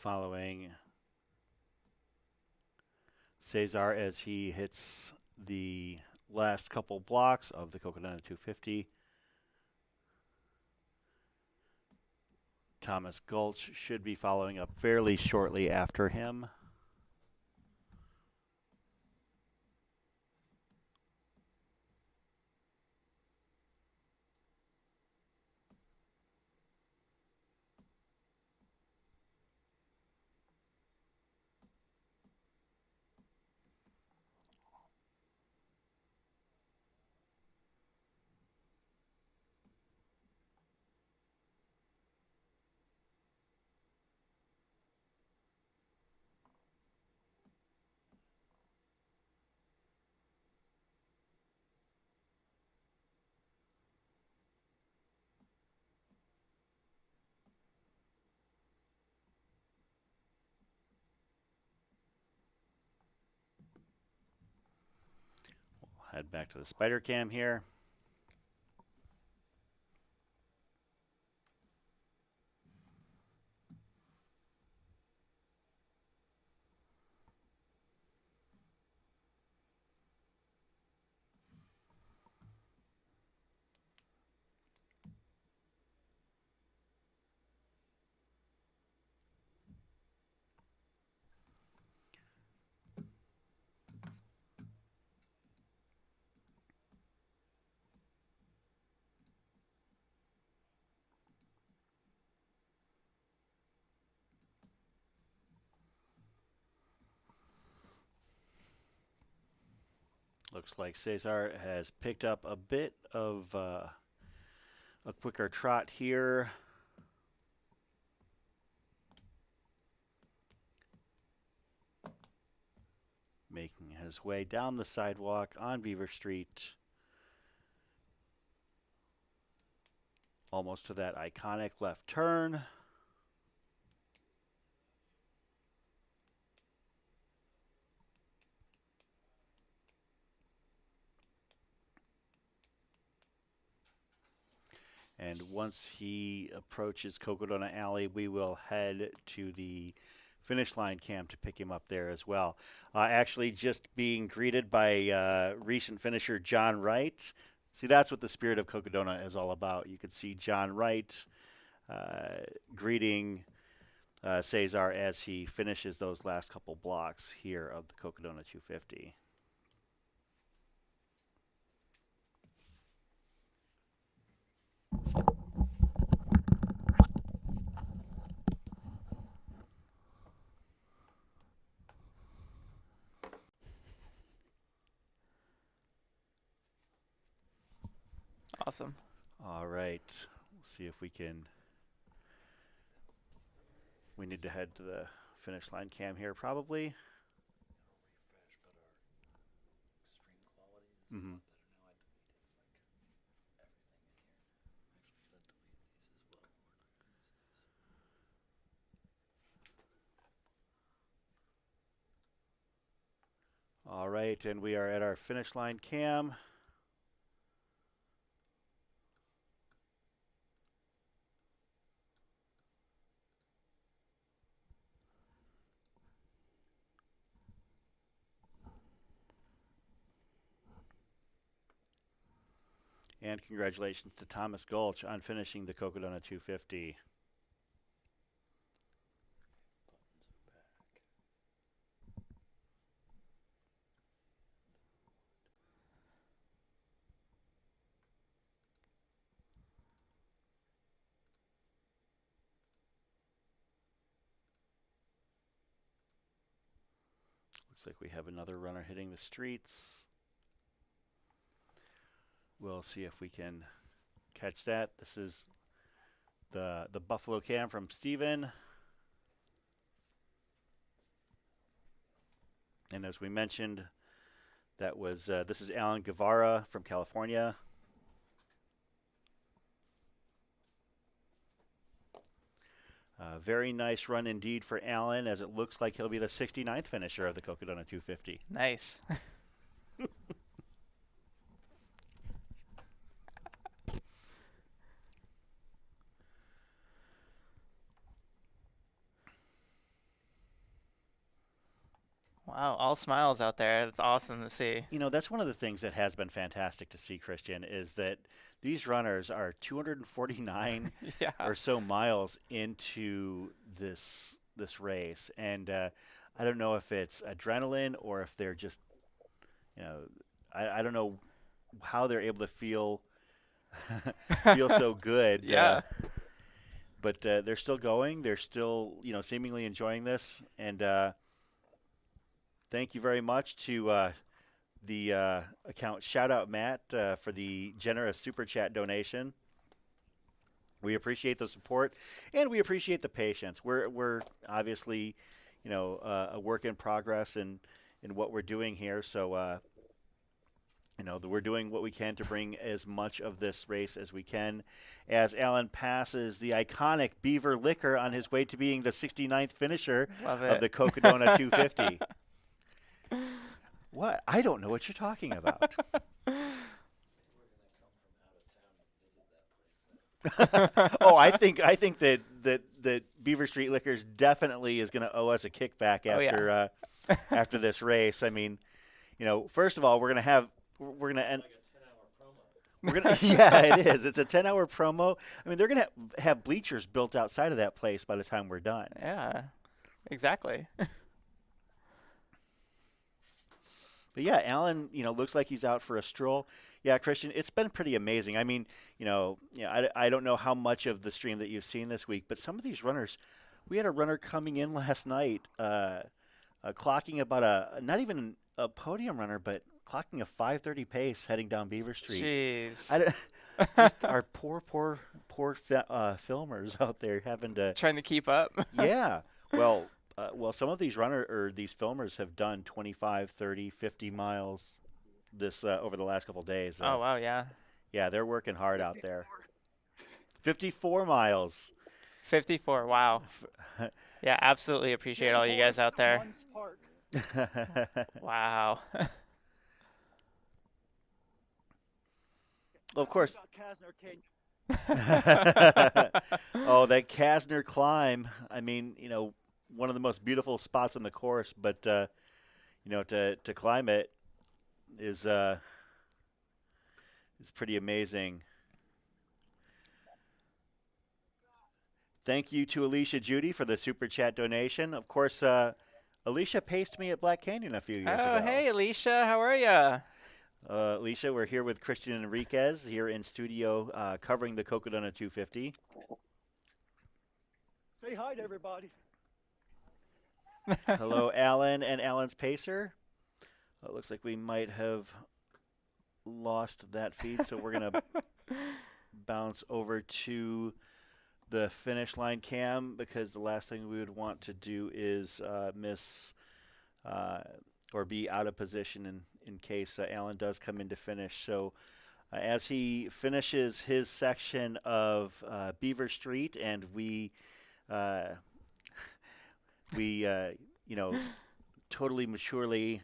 K: following Cesar as he hits the last couple blocks of the Cocodona 250. Thomas Gulch should be following up fairly shortly after him. Head back to the spider cam here. Looks like Cesar has picked up a bit of a quicker trot here. Making his way down the sidewalk on Beaver Street. Almost to that iconic left turn. And once he approaches Cocodona Alley, we will head to the finish line cam to pick him up there as well. Actually, just being greeted by recent finisher John Wright. See, that's what the spirit of Cocodona is all about. You could see John Wright greeting Cesar as he finishes those last couple blocks here of the Cocodona 250.
N: Awesome.
K: All right. We'll see if we can. We need to head to the finish line cam here, probably. Mm-hmm. All right, and we are at our finish line cam. And congratulations to Thomas Gulch on finishing the Cocodona 250. Looks like we have another runner hitting the streets. We'll see if we can catch that. This is the Buffalo cam from Steven. And as we mentioned, that was this is Alan Guevara from California. Very nice run indeed for Alan, as it looks like he'll be the 69th finisher of the Cocodona 250.
N: Nice. Wow, all smiles out there. That's awesome to see.
K: You know, that's one of the things that has been fantastic to see, Christian, is that these runners are 249
N: Yeah.
K: or so miles into this race, and I don't know if it's adrenaline or if they're just, you know, I don't know how they're able to feel so good.
N: Yeah.
K: But they're still going. They're still, you know, seemingly enjoying this. And thank you very much to the account. Shout out, Matt, for the generous Super Chat donation. We appreciate the support, and we appreciate the patience. We're obviously, you know, a work in progress in what we're doing here. So, you know, we're doing what we can to bring as much of this race as we can. As Alan passes the iconic Beaver Liquor on his way to being the 69th finisher of the Cocodona 250. What? I don't know what you're talking about. Oh, I think that Beaver Street Liquors definitely is going to owe us a kickback after after this race. I mean, you know, first of all, we're going to end. Yeah, it is. It's a 10-hour promo. I mean, they're going to have bleachers built outside of that place by the time we're done.
N: Yeah, exactly.
K: But yeah, Alan, you know, looks like he's out for a stroll. Yeah, Christian, it's been pretty amazing. I mean, I don't know how much of the stream that you've seen this week, but some of these runners, we had a runner coming in last night, clocking about not even a podium runner, but clocking a 5:30 pace heading down Beaver Street.
N: Jeez.
K: Just our poor filmers out there having to
N: trying to keep up.
K: Yeah. Well, some of these these filmers have done 25, 30, 50 miles this over the last couple of days.
N: Oh wow, yeah.
K: Yeah, they're working hard out there. 54 miles.
N: 54. Wow. Yeah, absolutely appreciate all you guys out there. Wow.
K: Well, of course. Oh, that Kasner climb. I mean, you know, one of the most beautiful spots on the course, but you know, to climb it is pretty amazing. Thank you to Alicia Judy for the Super Chat donation. Of course, Alicia paced me at Black Canyon a few years ago.
N: Oh, hey, Alicia. How are you?
K: Alicia, we're here with Christian Enriquez here in studio covering the Cocodona 250.
G: Say hi to everybody.
K: Hello, Alan and Alan's pacer. It looks like we might have lost that feed, so we're going to bounce over to the finish line cam, because the last thing we would want to do is miss or be out of position in case Alan does come in to finish. So as he finishes his section of Beaver Street, and we you know, totally maturely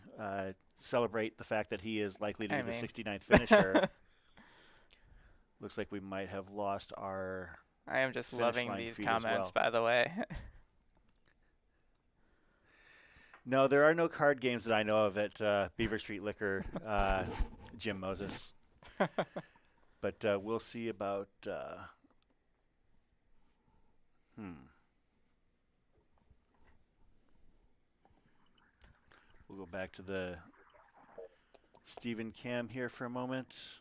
K: celebrate the fact that he is likely to be the 69th finisher. Looks like we might have lost our
N: I am just loving these comments, by the way.
K: No, there are no card games that I know of at Beaver Street Liquor, Jim Moses. But we'll see about... We'll go back to the Stephen Cam here for a moment.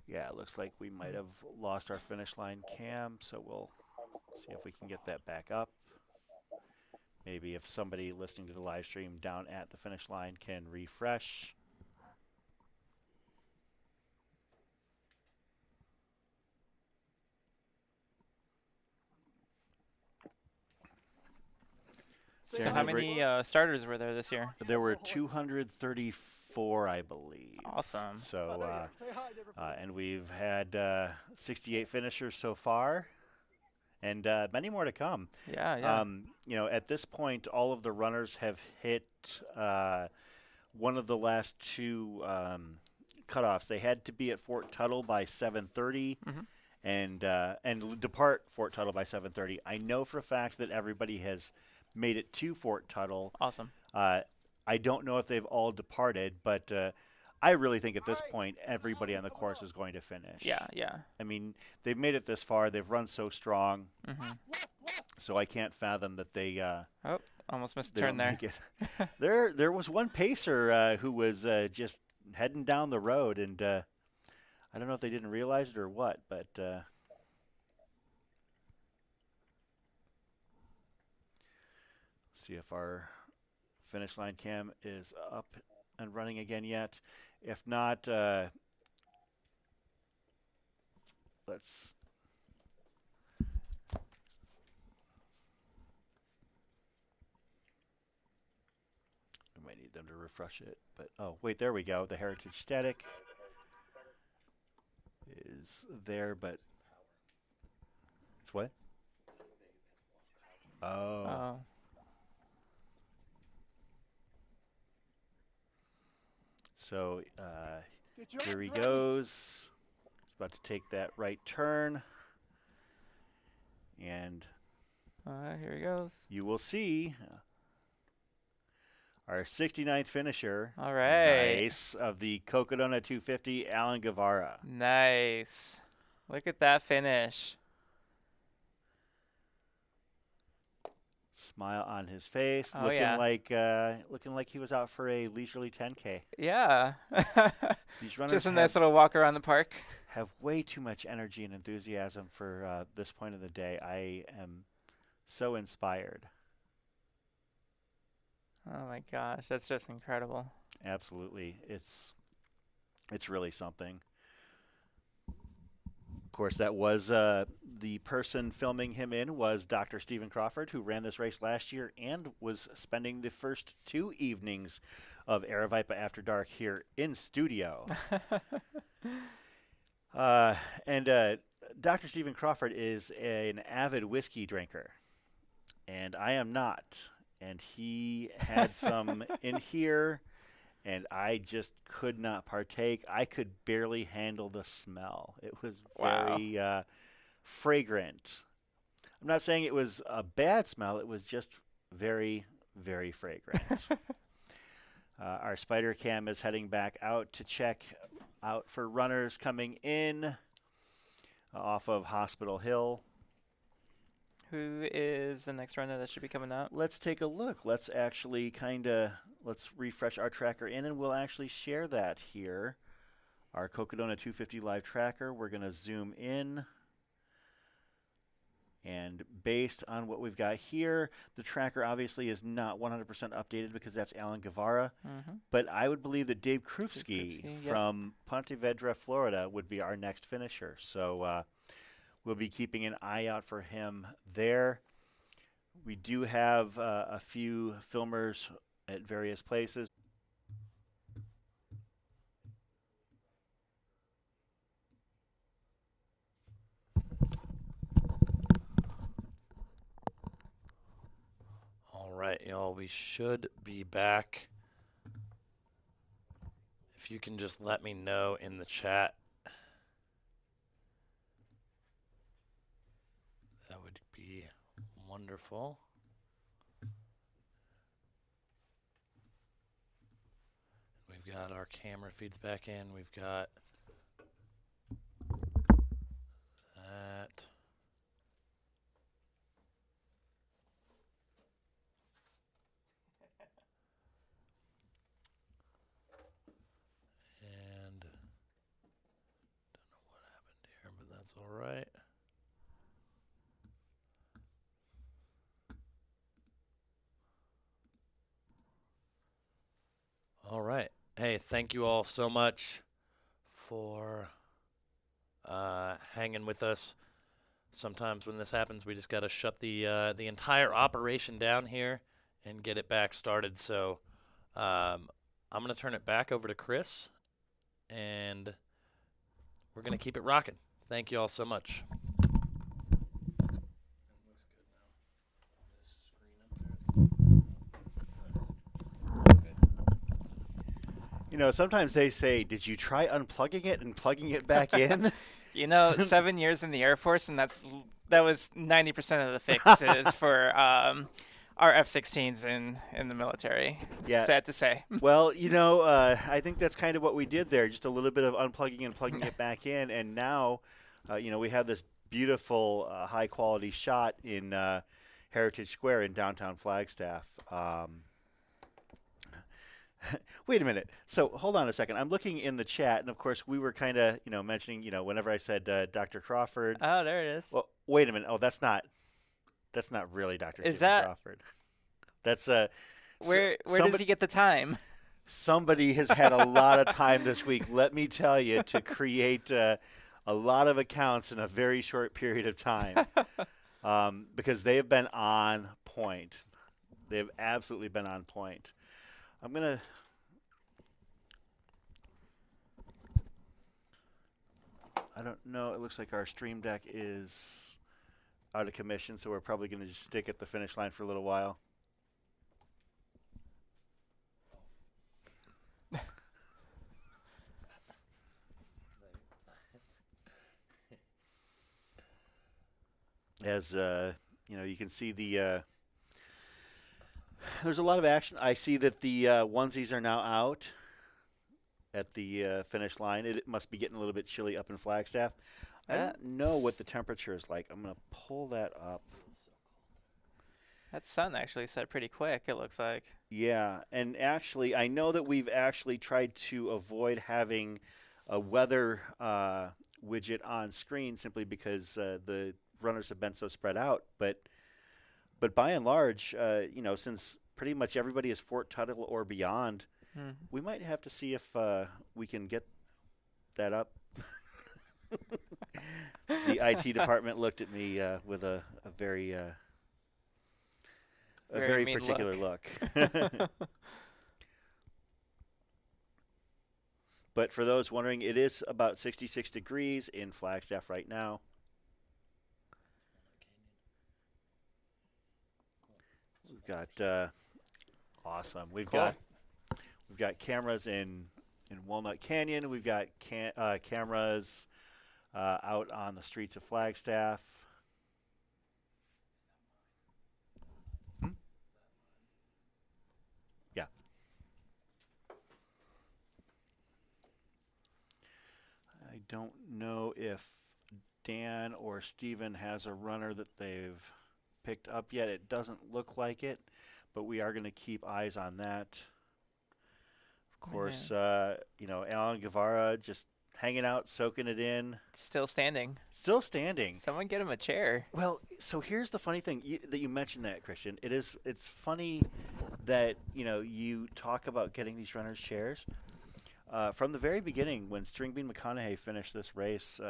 K: Yeah, it looks like we might have lost our finish line cam, so we'll see if we can get that back up. Maybe if somebody listening to the live stream down at the finish line can refresh.
N: So how many starters were there this year?
K: There were 234, I believe.
N: Awesome.
K: So, and we've had 68 finishers so far, and many more to come.
N: Yeah, yeah.
K: You know, at this point, all of the runners have hit one of the last two cutoffs. They had to be at Fort Tuthill by 7:30, and depart Fort Tuttle by 7:30. I know for a fact that everybody has made it to Fort Tuttle.
N: Awesome.
K: I don't know if they've all departed, but I really think at this point everybody on the course is going to finish.
N: Yeah, yeah.
K: I mean, they've made it this far. They've run so strong.
N: Mm-hmm.
K: So I can't fathom that they.
N: Almost missed a turn there.
K: There was one pacer who was just heading down the road, and I don't know if they didn't realize it or what, but. See if our finish line cam is up and running again yet. If not, let's. We might need them to refresh it, but oh wait, there we go. The heritage static is there, but it's what? Oh. So here he goes. He's about to take that right turn. And
N: here he goes.
K: You will see our 69th finisher.
N: All right.
K: Nice. Of the Cocodona 250, Alan Guevara.
N: Nice. Look at that finish.
K: Smile on his face,
N: Oh, yeah.
K: looking like he was out for a leisurely 10K.
N: Yeah.
K: These runners
N: just a nice little walk around the park.
K: Have way too much energy and enthusiasm for this point of the day. I am so inspired.
N: Oh my gosh, that's just incredible.
K: Absolutely, it's really something. Of course, that was the person filming him in was Dr. Stephen Crawford, who ran this race last year and was spending the first 2 evenings of Aravaipa After Dark here in studio. And Dr. Stephen Crawford is an avid whiskey drinker, and I am not. And he had some in here, and I just could not partake. I could barely handle the smell. It was very fragrant. I'm not saying it was a bad smell. It was just very, very fragrant. Our spider cam is heading back out to check out for runners coming in off of Hospital Hill.
N: Who is the next runner that should be coming out?
K: Let's take a look. Let's actually let's refresh our tracker in, and we'll actually share that here. Our Cocodona 250 live tracker. We're going to zoom in. And based on what we've got here, the tracker obviously is not 100% updated because that's Alan Guevara.
N: Mm-hmm.
K: But I would believe that Dave Krupski from Ponte Vedra, Florida, would be our next finisher. So we'll be keeping an eye out for him there. We do have a few filmers at various places.
A: All right, y'all, we should be back. If you can just let me know in the chat. That would be wonderful. We've got our camera feeds back in. We've got that. And don't know what happened here, but that's all right. All right. Hey, thank you all so much for hanging with us. Sometimes when this happens, we just got to shut the entire operation down here and get it back started. So I'm going to turn it back over to Chris, and we're going to keep it rocking. Thank you all so much.
K: You know, sometimes they say, did you try unplugging it and plugging it back in?
N: You know, 7 years in the Air Force, and that was 90% of the fixes for our F-16s in the military.
K: Yeah.
N: Sad to say.
K: Well, you know, I think that's kind of what we did there, just a little bit of unplugging and plugging it back in. And now, you know, we have this beautiful, high-quality shot in Heritage Square in downtown Flagstaff. Wait a minute. So hold on a second. I'm looking in the chat, and of course we were kind of, you know, mentioning, you know, whenever I said Dr. Crawford.
N: Oh, there it is.
K: Well, wait a minute. Oh, that's not really Dr.
N: Is
K: Stephen
N: that
K: Crawford. That's
N: where does he get the time?
K: Somebody has had a lot of time this week. Let me tell you, to create a lot of accounts in a very short period of time, because they have been on point. They've absolutely been on point. I'm gonna. I don't know. It looks like our stream deck is out of commission, so we're probably going to just stick at the finish line for a little while. As you know, you can see the. There's a lot of action. I see that the onesies are now out at the finish line. It must be getting a little bit chilly up in Flagstaff. I don't know what the temperature is like. I'm going to pull that up.
N: That sun actually set pretty quick, it looks like.
K: Yeah, and actually, I know that we've actually tried to avoid having a weather widget on screen simply because the runners have been so spread out. But by and large, you know, since pretty much everybody is Fort Tuthill or beyond, we might have to see if we can get that up. The IT department looked at me with a very particular look. But for those wondering, it is about 66 degrees in Flagstaff right now. We've got awesome. We've got cameras in Walnut Canyon. We've got cameras out on the streets of Flagstaff. Yeah. I don't know if Dan or Steven has a runner that they've picked up yet. It doesn't look like it, but we are going to keep eyes on that. Of course, you know, Alan Guevara just hanging out, soaking it in.
N: Still standing.
K: Still standing.
N: Someone get him a chair.
K: Well, so here's the funny thing that you mentioned that, Christian. It's funny that, you know, you talk about getting these runners chairs. From the very beginning, when Stringbean McConaughey finished this race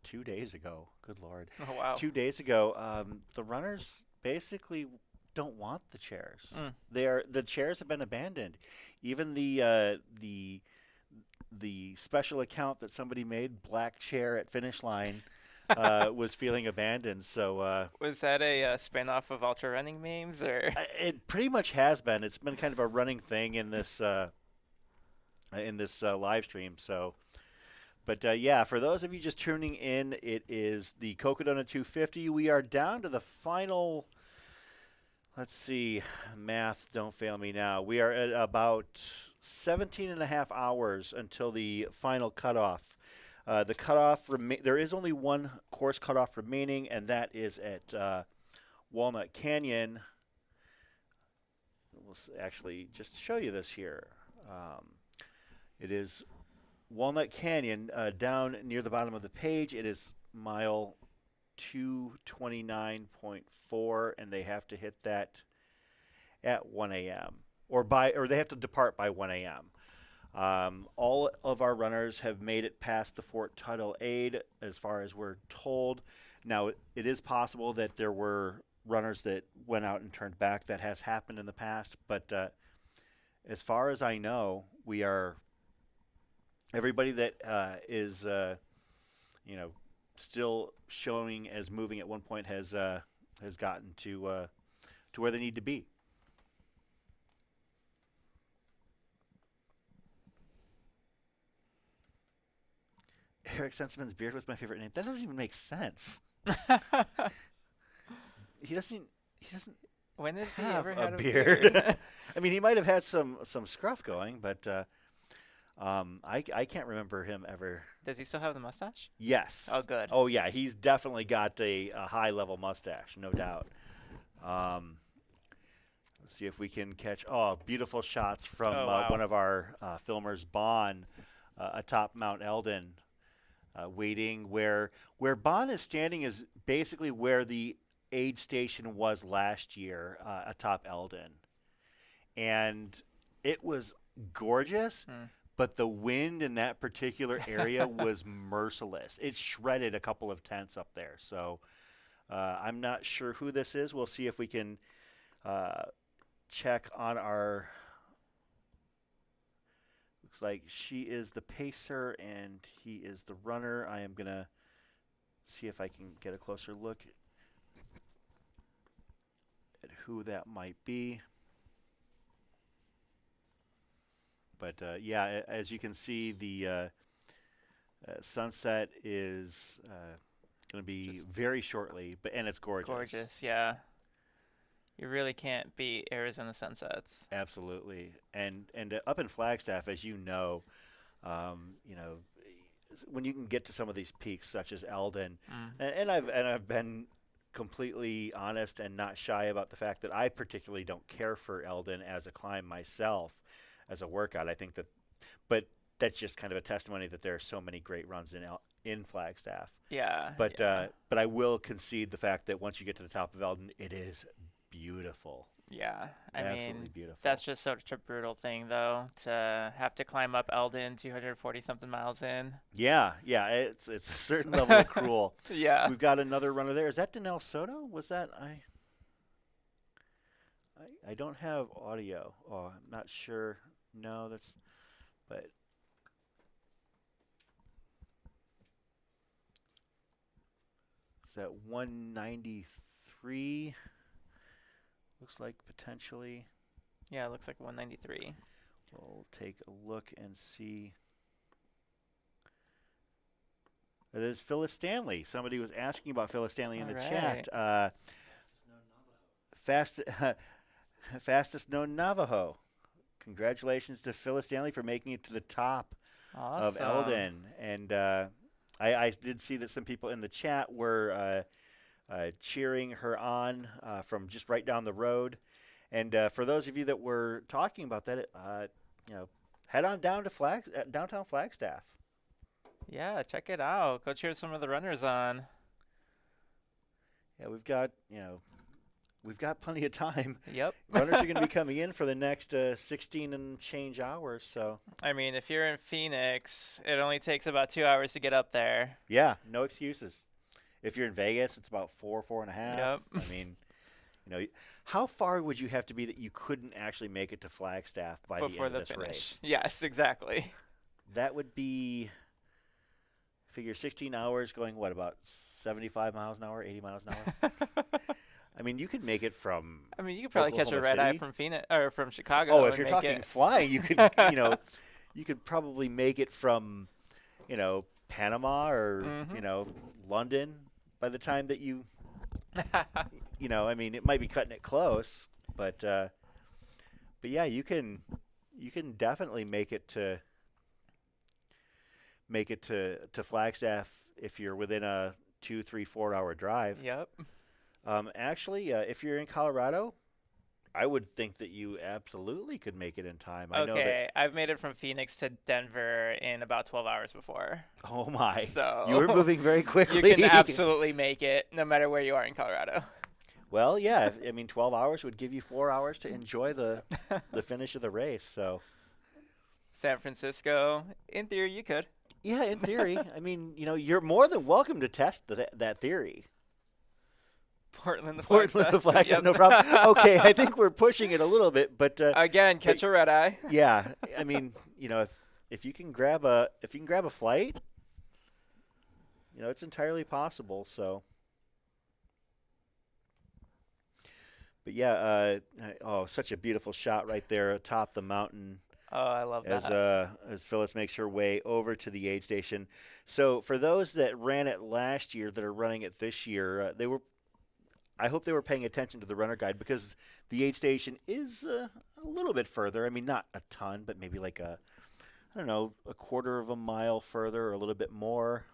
K: 2 days ago, good Lord.
N: Oh, wow.
K: 2 days ago, the runners basically don't want the chairs. The chairs have been abandoned. Even the special account that somebody made, Black Chair at Finish Line, was feeling abandoned. So
N: was that a spin-off of ultra running memes, or
K: it pretty much has been. It's been kind of a running thing in this live stream. So, but yeah, for those of you just tuning in, it is the Cocodona 250. We are down to the final. Let's see, math, don't fail me now. We are at about 17 and a half hours until the final cutoff. The cutoff, there is only one course cutoff remaining, and that is at Walnut Canyon. We'll actually just show you this here. It is Walnut Canyon down near the bottom of the page. It is mile 229.4, and they have to hit that at 1 a.m. or they have to depart by 1 a.m. All of our runners have made it past the Fort Tuthill aid, as far as we're told. Now, it is possible that there were runners that went out and turned back. That has happened in the past, but as far as I know, everybody that is you know, still showing as moving at one point has gotten to where they need to be. Eric Senseman's beard was my favorite name. That doesn't even make sense. He doesn't.
N: When did he
K: have
N: ever
K: a
N: had
K: beard? I mean, he might have had some scruff going, but I can't remember him ever.
N: Does he still have the mustache?
K: Yes.
N: Oh, good.
K: Oh, yeah. He's definitely got a high-level mustache, no doubt. Let's see if we can catch. Oh, beautiful shots from
N: wow.
K: one of our filmers, Bon, atop Mount Eldon, waiting. Where Bon is standing is basically where the aid station was last year atop Eldon. And it was gorgeous. But the wind in that particular area was merciless. It shredded a couple of tents up there. So I'm not sure who this is. We'll see if we can check on our. Looks like she is the pacer and he is the runner. I am going to see if I can get a closer look at who that might be. But, yeah, as you can see, the sunset is going to be very shortly, and it's gorgeous.
N: Gorgeous, yeah. You really can't beat Arizona sunsets.
K: Absolutely. And up in Flagstaff, as you know, when you can get to some of these peaks, such as Eldon, and I've been completely honest and not shy about the fact that I particularly don't care for Eldon as a climb myself. As a workout, I think but that's just kind of a testimony that there are so many great runs in Flagstaff.
N: Yeah.
K: But I will concede the fact that once you get to the top of Eldon, it is beautiful.
N: Yeah,
K: absolutely
N: mean,
K: beautiful.
N: That's just such a brutal thing, though, to have to climb up Eldon 240 something miles in.
K: Yeah, it's a certain level of cruel.
N: Yeah.
K: We've got another runner there. Is that Denath Soto? Was that I don't have audio. Oh, I'm not sure. No, but is that 193? Looks like potentially.
N: Yeah, it looks like 193.
K: We'll take a look and see. There's Phyllis Stanley. Somebody was asking about Phyllis Stanley in the chat. Fastest known Navajo. Congratulations to Phyllis Stanley for making it to the top of Eldon. And I did see that some people in the chat were cheering her on from just right down the road. And for those of you that were talking about that, head on down to downtown Flagstaff.
N: Yeah, check it out. Go cheer some of the runners on.
K: Yeah, we've got plenty of time.
N: Yep.
K: Runners are going to be coming in for the next 16 and change hours. So
N: I mean, if you're in Phoenix, it only takes about 2 hours to get up there.
K: Yeah, no excuses. If you're in Vegas, it's about 4.5.
N: Yep.
K: I mean, how far would you have to be that you couldn't actually make it to Flagstaff
N: before
K: the end of this
N: finish?
K: race?
N: Yes, exactly.
K: That would be, figure 16 hours going, what, about 75 miles an hour, 80 miles an hour? I mean, you could make it from.
N: I mean, you could probably catch a red eye from Phoenix or from Chicago.
K: Oh, if you're talking flying, you could, you could probably make it from, Panama or London by the time that you, I mean, it might be cutting it close, but yeah, you can definitely make it to Flagstaff if you're within a 2, 3, 4 hour drive.
N: Yep.
K: Actually, if you're in Colorado, I would think that you absolutely could make it in time. I know that
N: I've made it from Phoenix to Denver in about 12 hours before.
K: Oh my!
N: So
K: you were moving very quickly.
N: You can absolutely make it, no matter where you are in Colorado.
K: Well, yeah. I mean, 12 hours would give you 4 hours to enjoy the finish of the race. So,
N: San Francisco, in theory, you could.
K: Yeah, in theory. I mean, you're more than welcome to test that theory.
N: Portland, the
K: Flagstaff,
N: yep.
K: No problem. Okay, I think we're pushing it a little bit, but
N: again, catch a red eye.
K: Yeah, I mean, if you can grab a flight, it's entirely possible. So, but yeah, such a beautiful shot right there atop the mountain.
N: Oh, I love
K: as
N: that.
K: as Phyllis makes her way over to the aid station. So for those that ran it last year that are running it this year, I hope they were paying attention to the runner guide, because the aid station is a little bit further. I mean, not a ton, but maybe like I don't know, a quarter of a mile further or a little bit more.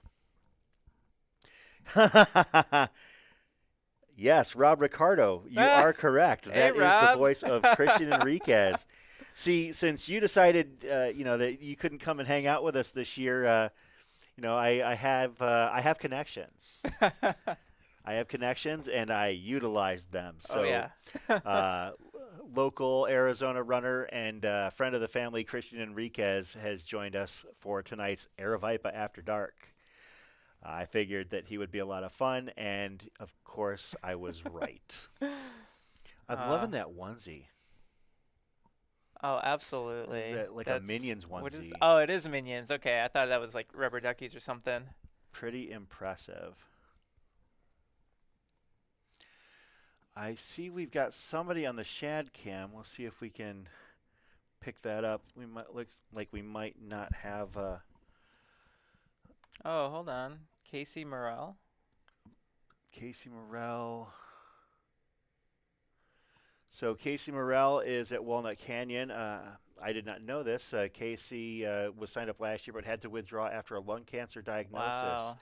K: Yes, Rob Ricardo, you are correct.
N: Hey,
K: That is
N: Rob.
K: the voice of Christian Enriquez. See, since you decided, that you couldn't come and hang out with us this year, I have connections. I have connections, and I utilized them. So, local Arizona runner and friend of the family, Christian Enriquez, has joined us for tonight's Aravaipa After Dark. I figured that he would be a lot of fun, and of course, I was right. I'm loving that onesie.
N: Oh, absolutely.
K: Like a Minions onesie.
N: Oh, it is Minions. Okay, I thought that was like rubber duckies or something.
K: Pretty impressive. I see we've got somebody on the Shad cam. We'll see if we can pick that up. Looks like we might not have.
N: Oh, hold on. Casey Morrell.
K: Casey Morrell. So Casey Morrell is at Walnut Canyon. I did not know this. Casey was signed up last year, but had to withdraw after a lung cancer diagnosis.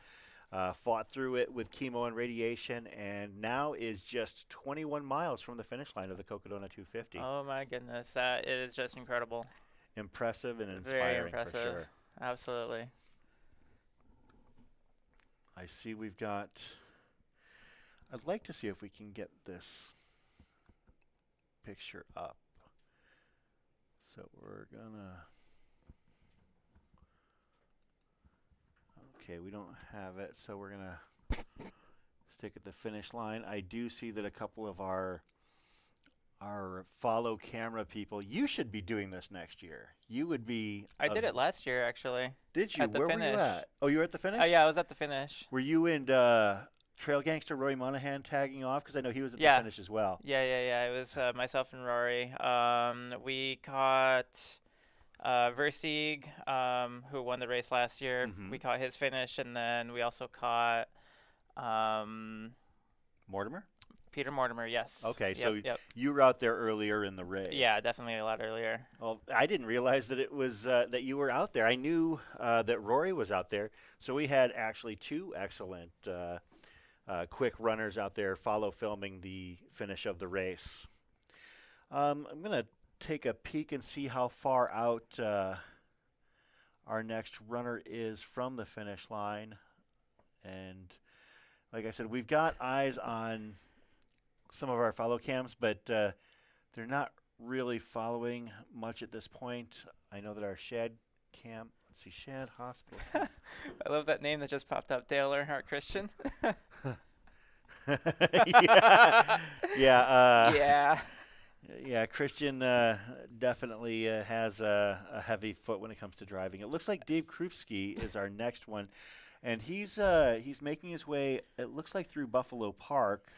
N: Wow.
K: Fought through it with chemo and radiation, and now is just 21 miles from the finish line of the Cocodona 250.
N: Oh my goodness, that is just incredible.
K: Impressive and
N: Very
K: inspiring
N: impressive.
K: for sure.
N: Absolutely.
K: I see we've got. I'd like to see if we can get this picture up. So we're gonna. Okay, we don't have it, so we're gonna stick at the finish line. I do see that a couple of our follow camera people. You should be doing this next year. You would be.
N: I did it last year, actually.
K: Did you?
N: At the
K: Where
N: finish.
K: were you at? Oh, you were at the finish?
N: Oh, yeah, I was at the finish.
K: Were you and Trail Gangster Rory Monahan tagging off? Because I know he was at the finish as well.
N: Yeah. It was myself and Rory. We caught Versteeg, who won the race last year.
K: Mhm.
N: We caught his finish, and then we also caught
K: Mortimer?
N: Peter Mortimer, yes.
K: Okay,
N: Yep,
K: so
N: yep.
K: you were out there earlier in the race.
N: Yeah, definitely a lot earlier.
K: Well, I didn't realize that it was that you were out there. I knew that Rory was out there, so we had actually two excellent quick runners out there filming the finish of the race. I'm going to take a peek and see how far out our next runner is from the finish line. And like I said, we've got eyes on some of our follow cams, but they're not really following much at this point. I know that our Shad cam, let's see, Shad Hospital.
N: I love that name that just popped up, Dale Earnhardt Christian.
K: Yeah, Christian definitely has a heavy foot when it comes to driving. It looks like Dave Krupski is our next one, and he's making his way, it looks like, through Buffalo Park,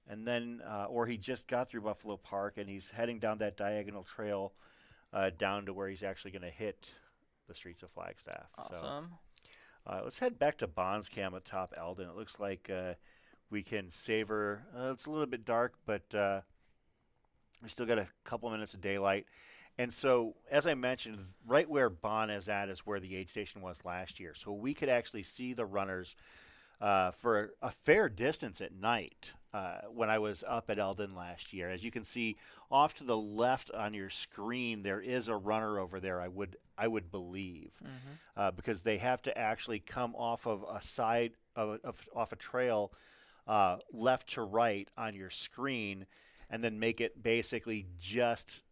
K: and then or he just got through Buffalo Park, and he's heading down that diagonal trail down to where he's actually going to hit the streets of Flagstaff.
N: Awesome.
K: So, let's head back to Bond's cam atop Eldon. It looks like we can savor. It's a little bit dark, but we still got a couple minutes of daylight. And so, as I mentioned, right where Bond is at is where the aid station was last year. So we could actually see the runners for a fair distance at night when I was up at Eldon last year. As you can see off to the left on your screen, there is a runner over there, I would believe, because they have to actually come off of a side off a trail left to right on your screen, and then make it basically just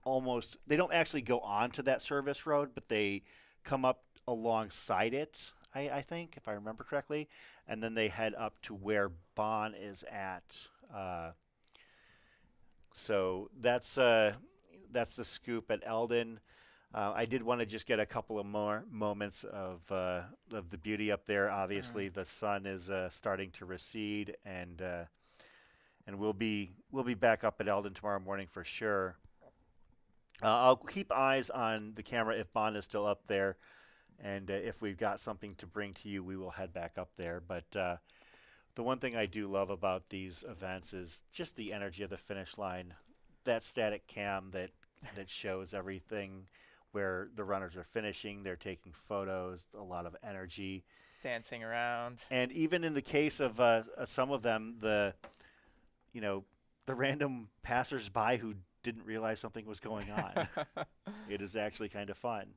K: almost, they don't actually go onto that service road, but they come up alongside it, I think, if I remember correctly, and then they head up to where Bon is at. So that's the scoop at Eldon. I did want to just get a couple of more moments of the beauty up there. Obviously, the sun is starting to recede, and we'll be back up at Eldon tomorrow morning for sure. I'll keep eyes on the camera if Bond is still up there, and if we've got something to bring to you, we will head back up there. But the one thing I do love about these events is just the energy of the finish line. That static cam that shows everything, where the runners are finishing, they're taking photos, a lot of energy.
N: Dancing around.
K: And even in the case of some of them, the random passersby who didn't realize something was going on. It is actually kind of fun.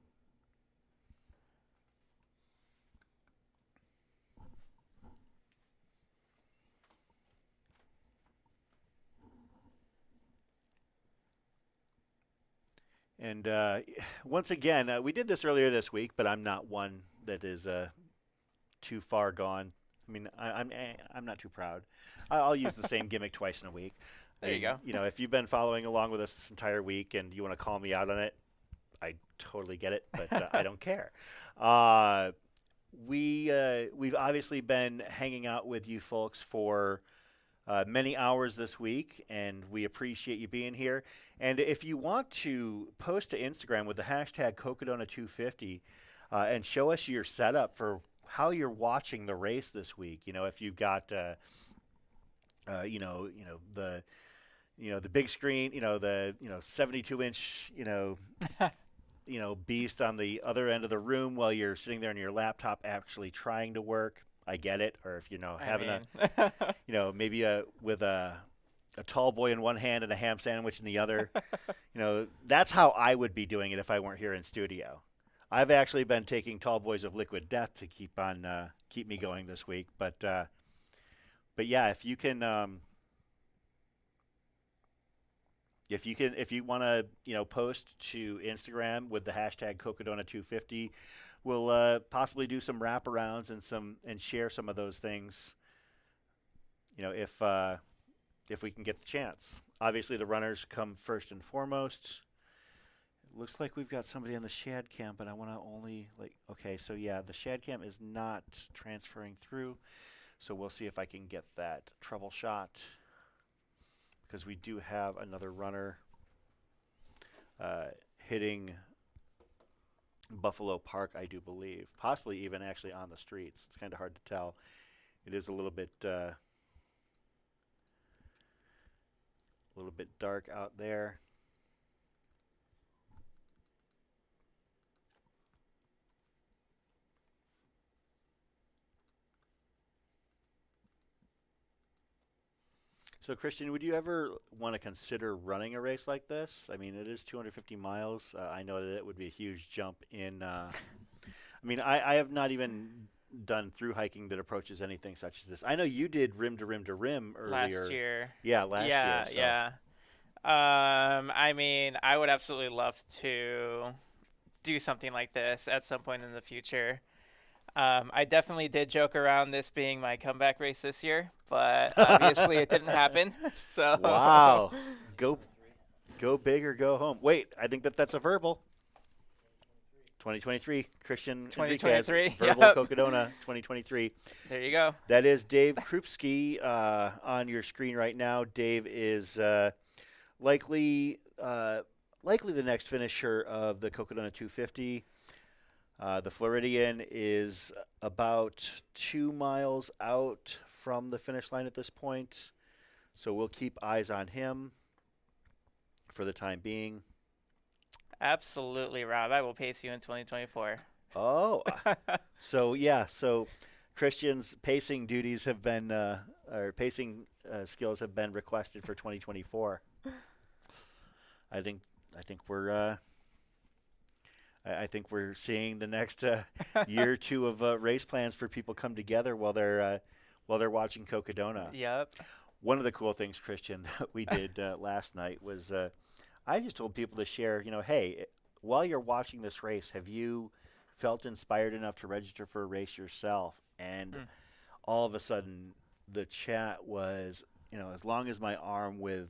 K: And once again, we did this earlier this week, but I'm not one that is too far gone. I mean, I'm not too proud. I'll use the same gimmick twice in a week.
N: There you go.
K: You know, if you've been following along with us this entire week and you want to call me out on it, I totally get it, but I don't care. We've obviously been hanging out with you folks for many hours this week, and we appreciate you being here. And if you want to post to Instagram with the hashtag Cocodona250 and show us your setup for how you're watching the race this week, you know, if you've got the big screen, the 72-inch, beast on the other end of the room while you're sitting there on your laptop actually trying to work. I get it. Or if maybe with a tall boy in one hand and a ham sandwich in the other, that's how I would be doing it if I weren't here in studio. I've actually been taking tall boys of liquid death to keep me going this week. But yeah, if you want to, post to Instagram with the hashtag Cocodona250, we'll possibly do some wraparounds and share some of those things. If we can get the chance. Obviously, the runners come first and foremost. It looks like we've got somebody on the shad cam, but I want to only okay. So yeah, the shad cam is not transferring through. So we'll see if I can get that trouble shot, because we do have another runner hitting Buffalo Park, I do believe. Possibly even actually on the streets. It's kind of hard to tell. It is a little bit dark out there. So, Christian, would you ever want to consider running a race like this? I mean, it is 250 miles. I know that it would be a huge jump in. I have not even done through hiking that approaches anything such as this. I know you did rim to rim to rim earlier.
N: Last year.
K: Yeah, last year. So.
N: Yeah. I would absolutely love to do something like this at some point in the future. I definitely did joke around this being my comeback race this year, but obviously it didn't happen. So
K: wow, go big or go home. Wait, I think that's a verbal. 2023, Christian
N: 2023,
K: verbal
N: yep.
K: Cocodona 2023.
N: There you go.
K: That is Dave Krupski on your screen right now. Dave is likely the next finisher of the Cocodona 250. The Floridian is about 2 miles out from the finish line at this point, so we'll keep eyes on him for the time being.
N: Absolutely, Rob. I will pace you in 2024.
K: Oh, so Christian's pacing duties have been, or pacing skills have been requested for 2024. I think we're seeing the next year or two of race plans for people come together while they're watching Cocodona.
N: Yep.
K: One of the cool things, Christian, that we did last night was I just told people to share, hey, while you're watching this race, have you felt inspired enough to register for a race yourself? And all of a sudden, the chat was, as long as my arm with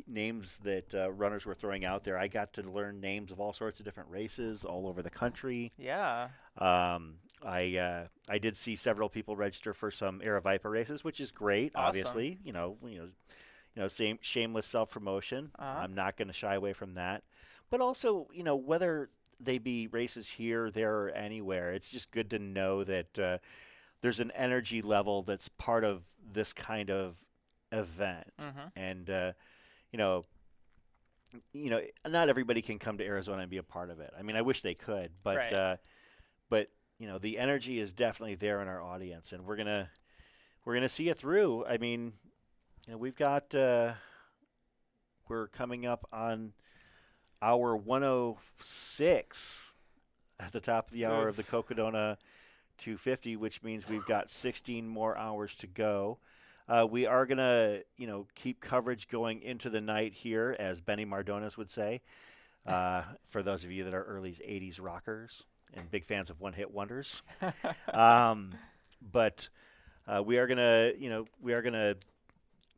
K: names that runners were throwing out there. I got to learn names of all sorts of different races all over the country.
N: Yeah.
K: I did see several people register for some Aravaipa races, which is great.
N: Awesome.
K: Obviously, shameless self-promotion.
N: Uh-huh.
K: I'm not going to shy away from that. But also, whether they be races here, there, or anywhere, it's just good to know that there's an energy level that's part of this kind of event. And, not everybody can come to Arizona and be a part of it. I mean, I wish they could, but
N: Right.
K: but the energy is definitely there in our audience, and we're gonna see it through. I mean, we've got we're coming up on hour 106 at the top of the hour of the Cocodona 250, which means we've got 16 more hours to go. We are going to, keep coverage going into the night here, as Benny Mardones would say, for those of you that are early 80s rockers and big fans of one-hit wonders. But we are going to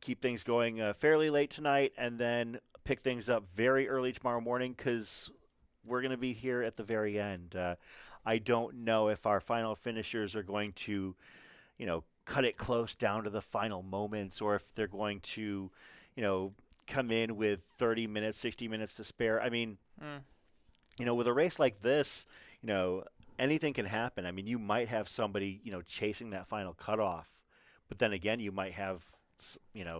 K: keep things going fairly late tonight and then pick things up very early tomorrow morning because we're going to be here at the very end. I don't know if our final finishers are going to, cut it close down to the final moments, or if they're going to, come in with 30 minutes, 60 minutes to spare. I mean, with a race like this, anything can happen. I mean, you might have somebody, chasing that final cutoff, but then again, you might have,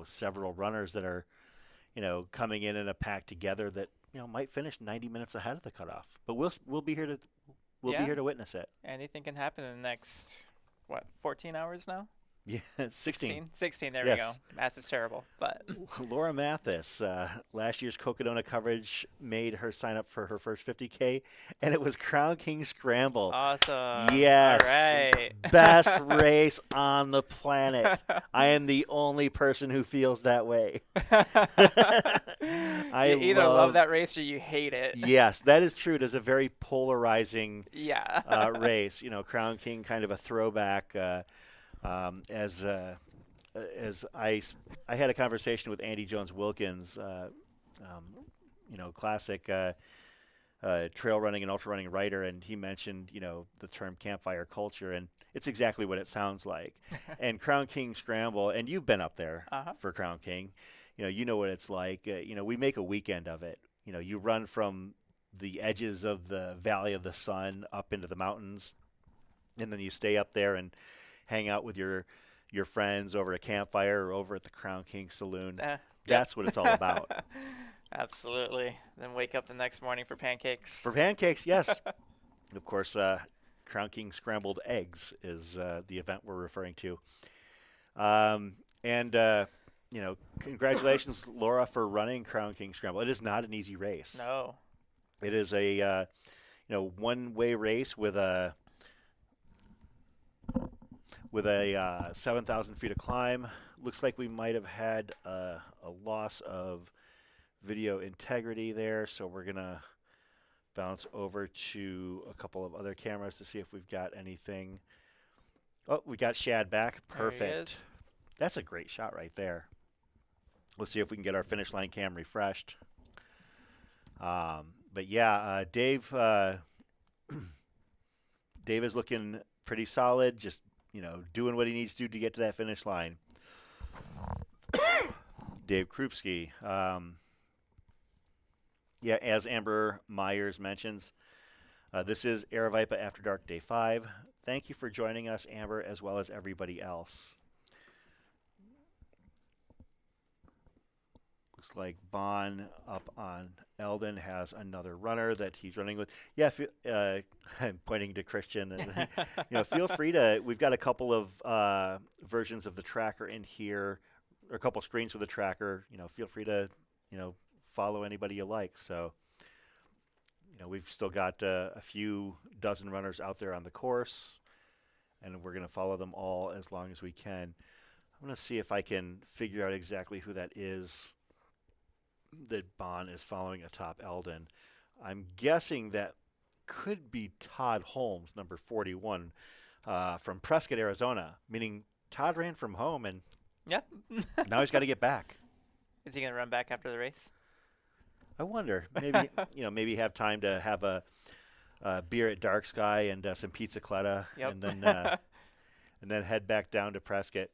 K: several runners that are, coming in a pack together that, might finish 90 minutes ahead of the cutoff. But we'll be here to be here to witness it.
N: Anything can happen in the next 14 hours now?
K: Yeah, 16.
N: 16, there we go. Math is terrible. But
K: Laura Mathis, last year's Cocodona coverage made her sign up for her first 50K, and it was Crown King Scramble.
N: Awesome.
K: Yes.
N: All right.
K: Best race on the planet. I am the only person who feels that way.
N: You either love that race or you hate it.
K: Yes, that is true. It is a very polarizing race. Crown King, kind of a throwback. As I had a conversation with Andy Jones Wilkins, classic trail running and ultra running writer, and he mentioned the term campfire culture, and it's exactly what it sounds like. And Crown King Scramble, and you've been up there for Crown King, you know what it's like. We make a weekend of it. You run from the edges of the Valley of the Sun up into the mountains, and then you stay up there and hang out with your friends over a campfire or over at the Crown King Saloon. That's what it's all about.
N: Absolutely. Then wake up the next morning for pancakes.
K: For pancakes, yes. Of course, Crown King Scrambled Eggs is the event we're referring to. Congratulations, Laura, for running Crown King Scramble. It is not an easy race.
N: No.
K: It is a one-way race with a 7,000 feet of climb. Looks like we might have had a loss of video integrity there, so we're going to bounce over to a couple of other cameras to see if we've got anything. Oh, we got Shad back. Perfect. That's a great shot right there. We'll see if we can get our finish line cam refreshed. But yeah, Dave is looking pretty solid, just doing what he needs to get to that finish line. Dave Krupski. As Amber Myers mentions, this is Aravaipa After Dark Day 5. Thank you for joining us, Amber, as well as everybody else. Looks like Bon up on Eldon has another runner that he's running with. Yeah, I'm pointing to Christian. And, feel free to. We've got a couple of versions of the tracker in here, or a couple screens with the tracker. Feel free to, follow anybody you like. So, we've still got a few dozen runners out there on the course, and we're going to follow them all as long as we can. I'm going to see if I can figure out exactly who that is that Bon is following atop Eldon. I'm guessing that could be Todd Holmes, number 41, from Prescott, Arizona, meaning Todd ran from home and now he's got to get back.
N: Is he going to run back after the race?
K: I wonder. Maybe maybe have time to have a beer at Dark Sky and some pizza colada, and then head back down to Prescott.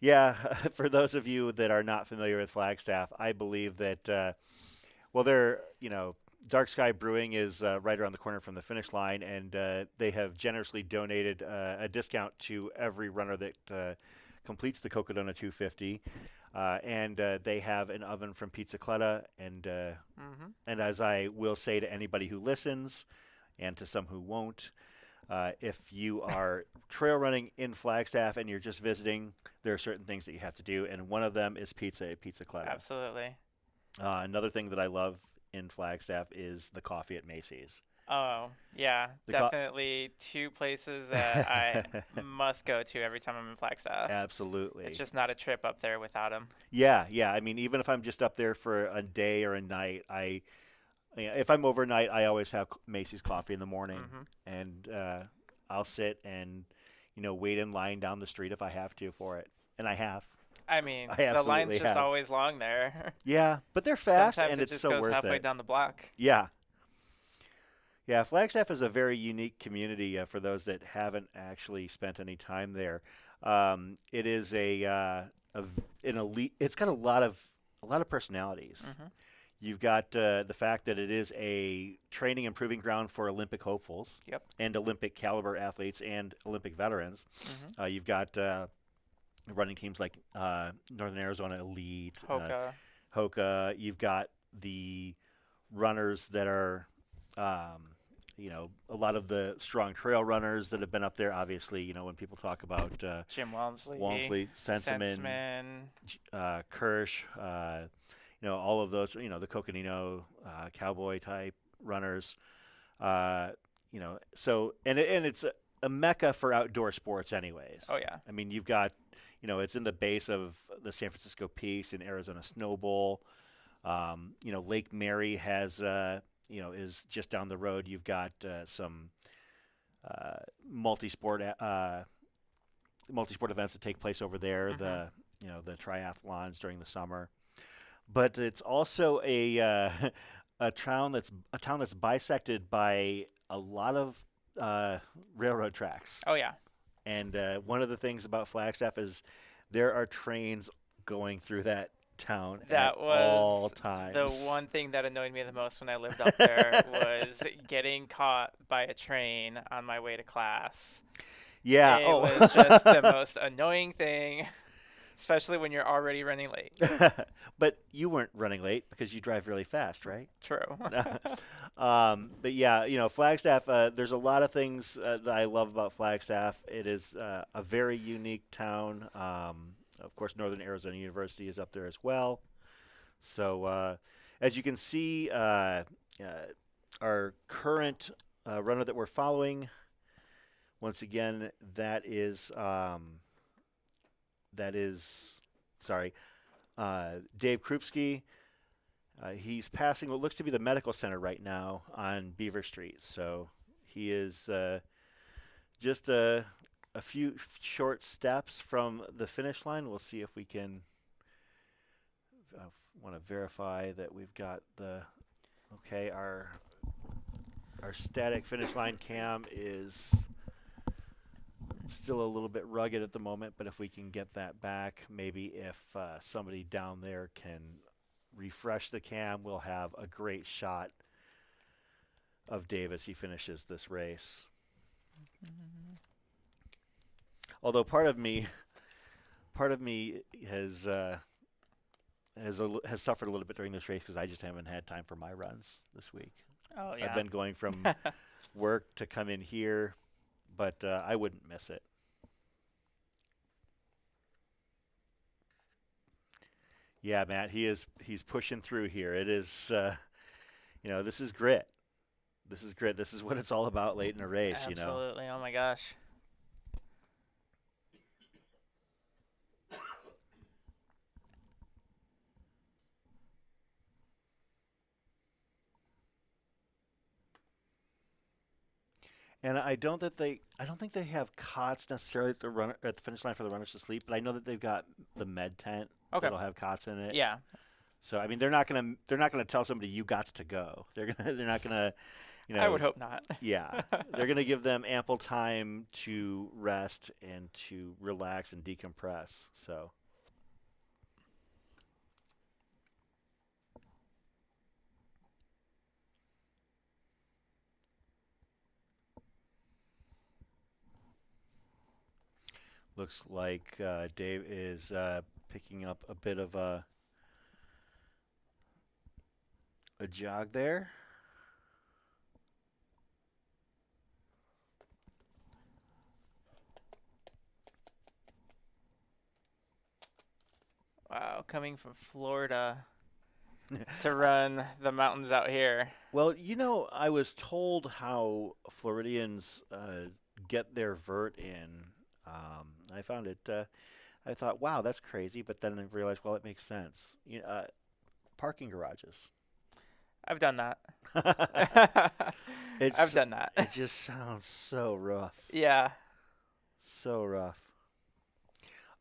K: Yeah, for those of you that are not familiar with Flagstaff, I believe that, well, Dark Sky Brewing is right around the corner from the finish line, and they have generously donated a discount to every runner that completes the Cocodona 250. And they have an oven from Pizzacletta, and as I will say to anybody who listens, and to some who won't, if you are trail running in Flagstaff and you're just visiting, there are certain things that you have to do, and one of them is pizza at Pizzacletta.
N: Absolutely.
K: Another thing that I love in Flagstaff is the coffee at Macy's.
N: Oh, yeah. Definitely two places that I must go to every time I'm in Flagstaff.
K: Absolutely.
N: It's just not a trip up there without them.
K: Yeah. I mean, even if I'm just up there for a day or a night, if I'm overnight, I always have Macy's coffee in the morning, and I'll sit and wait in line down the street if I have to for it, and I have.
N: I mean, the line's just always long there.
K: Yeah, but they're fast,
N: Sometimes
K: and
N: it
K: it's
N: just
K: so
N: goes
K: worth
N: halfway
K: it.
N: down the block.
K: Yeah, Flagstaff is a very unique community for those that haven't actually spent any time there. It is an elite. It's got a lot of personalities. You've got the fact that it is a training and proving ground for Olympic hopefuls and Olympic caliber athletes and Olympic veterans. You've got running teams like Northern Arizona Elite, Hoka. You've got the runners that are, a lot of the strong trail runners that have been up there. Obviously, when people talk about
N: Jim Walmsley,
K: Senseman, Kirsch, all of those, the Coconino cowboy type runners, so it's a mecca for outdoor sports anyways.
N: Oh yeah.
K: I mean, you've got, it's in the base of the San Francisco Peaks and Arizona Snow Bowl. Lake Mary has, is just down the road. You've got some multi-sport events that take place over there. The triathlons during the summer. But it's also a town that's bisected by a lot of railroad tracks.
N: Oh yeah.
K: And one of the things about Flagstaff is there are trains going through that town at all times.
N: The one thing that annoyed me the most when I lived up there was getting caught by a train on my way to class.
K: Yeah.
N: It was just the most annoying thing. Especially when you're already running late.
K: But you weren't running late because you drive really fast, right?
N: True.
K: But yeah, Flagstaff, there's a lot of things that I love about Flagstaff. It is a very unique town. Of course, Northern Arizona University is up there as well. So as you can see, our current runner that we're following, once again, that is Dave Krupski. He's passing what looks to be the medical center right now on Beaver Street. So he is just a few short steps from the finish line. We'll see if we can want to verify that we've got our static finish line cam is still a little bit rugged at the moment, but if we can get that back, maybe if somebody down there can refresh the cam, we'll have a great shot of Dave as he finishes this race. Although part of me has suffered a little bit during this race because I just haven't had time for my runs this week.
N: Oh yeah.
K: I've been going from work to come in here. But I wouldn't miss it. Yeah, Matt, he's pushing through here. It is, this is grit. This is grit. This is what it's all about late in a race,
N: Absolutely. Oh my gosh.
K: And I don't think they have cots necessarily at the finish line for the runners to sleep, but I know that they've got the med tent that'll have cots in it.
N: Yeah.
K: So I mean, they're not gonna tell somebody you got to go. They're not gonna, you know.
N: I would hope not.
K: Yeah, they're gonna give them ample time to rest and to relax and decompress. So. Looks like Dave is picking up a bit of a jog there.
N: Wow, coming from Florida to run the mountains out here.
K: Well, you know, I was told how Floridians get their vert in. I found it. I thought, wow, that's crazy. But then I realized, well, it makes sense. You know, parking garages.
N: I've done that. I've done that.
K: It just sounds so rough.
N: Yeah.
K: So rough.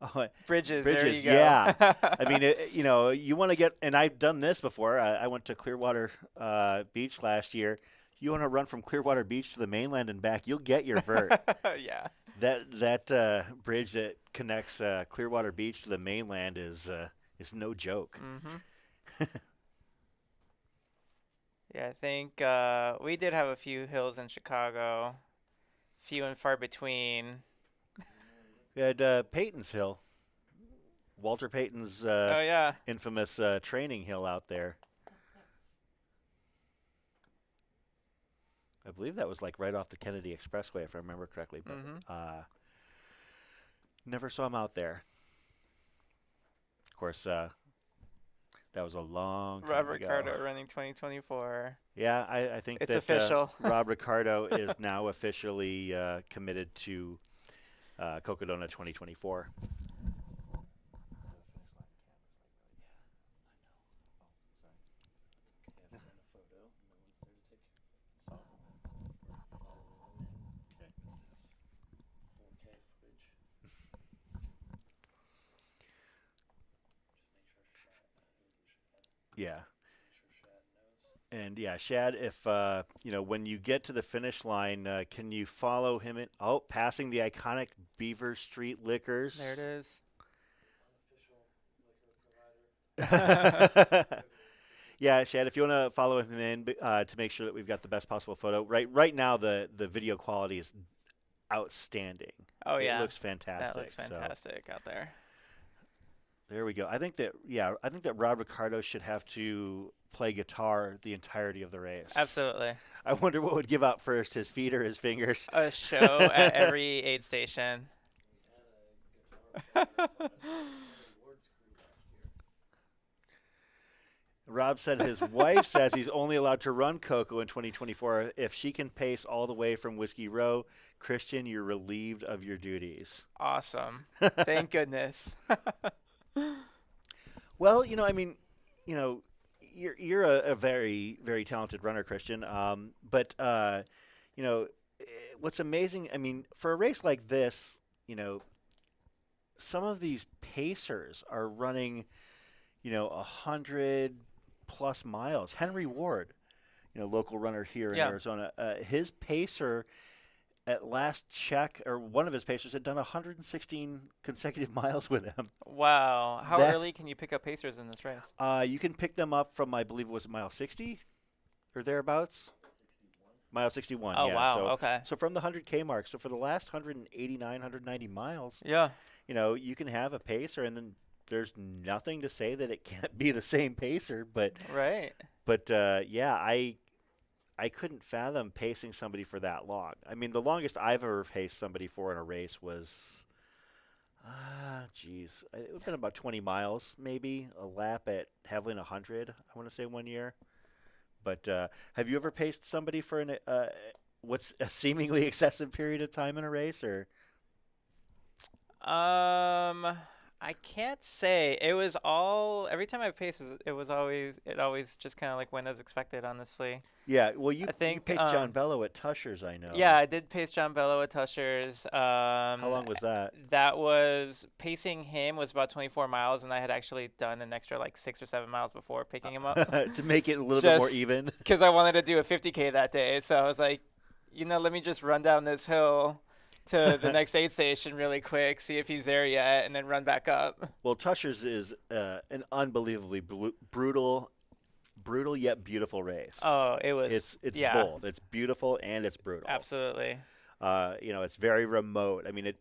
K: Oh,
N: bridges. There you go.
K: Yeah. I mean, you know, you want to get, and I've done this before. I went to Clearwater Beach last year. You want to run from Clearwater Beach to the mainland and back, you'll get your vert.
N: Yeah.
K: That bridge that connects Clearwater Beach to the mainland is no joke.
N: Mm-hmm. Yeah, I think we did have a few hills in Chicago, few and far between.
K: We had Peyton's Hill, Walter Payton's infamous training hill out there. I believe that was like right off the Kennedy Expressway, if I remember correctly. But never saw him out there. Of course, that was a long time
N: Rob
K: ago.
N: Ricardo running 2024.
K: Yeah, I think
N: it's
K: that
N: official.
K: Rob Ricardo is now officially committed to Cocodona 2024. Yeah. And yeah, Shad, if you know, when you get to the finish line, can you follow him in? Oh, passing the iconic Beaver Street Liquors.
N: There it is.
K: Yeah, Shad, if you want to follow him in to make sure that we've got the best possible photo. Right now, the video quality is outstanding.
N: Oh yeah,
K: it looks fantastic.
N: That looks fantastic out there.
K: There we go. I think that Rob Ricardo should have to play guitar the entirety of the race.
N: Absolutely.
K: I wonder what would give out first, his feet or his fingers.
N: A show at every aid station.
K: Rob said his wife says he's only allowed to run Coco in 2024 if she can pace all the way from Whiskey Row. Christian, you're relieved of your duties.
N: Awesome. Thank goodness.
K: Well, you know, I mean, you know, you're a very, very talented runner, Christian. But you know, what's amazing, I mean, for a race like this, you know, some of these pacers are running, you know, 100+ miles. Henry Ward, you know, local runner here in Arizona, his pacer at last check, or one of his pacers had done 116 consecutive miles with him.
N: Wow. How early can you pick up pacers in this race?
K: You can pick them up from, I believe it was mile 60 or thereabouts. Mile 61.
N: Oh,
K: yeah.
N: wow.
K: So,
N: okay.
K: So from the 100K mark. So for the last 189, 190 miles,
N: yeah,
K: you know, you can have a pacer, and then there's nothing to say that it can't be the same pacer. But
N: right.
K: But yeah, I couldn't fathom pacing somebody for that long. I mean, the longest I've ever paced somebody for in a race was, it would have been about 20 miles, maybe, a lap at Haviland 100, I want to say, one year. But have you ever paced somebody for what's a seemingly excessive period of time in a race, or?
N: I can't say. It was all every time I've paced, it always just kind of like went as expected, honestly.
K: Yeah, well, you
N: I think,
K: paced John Bello at Tusher's, I know.
N: Yeah, I did pace John Bello at Tusher's.
K: How long was that?
N: That was pacing him was about 24 miles, and I had actually done an extra like 6 or 7 miles before picking him up
K: to make it a little bit more even.
N: Because I wanted to do a 50K that day, so I was like, let me just run down this hill to the next aid station really quick, see if he's there yet, and then run back up.
K: Well, Tusher's is an unbelievably brutal yet beautiful race.
N: Oh, it was.
K: It's
N: yeah.
K: both. It's beautiful and it's brutal.
N: Absolutely.
K: It's very remote. I mean,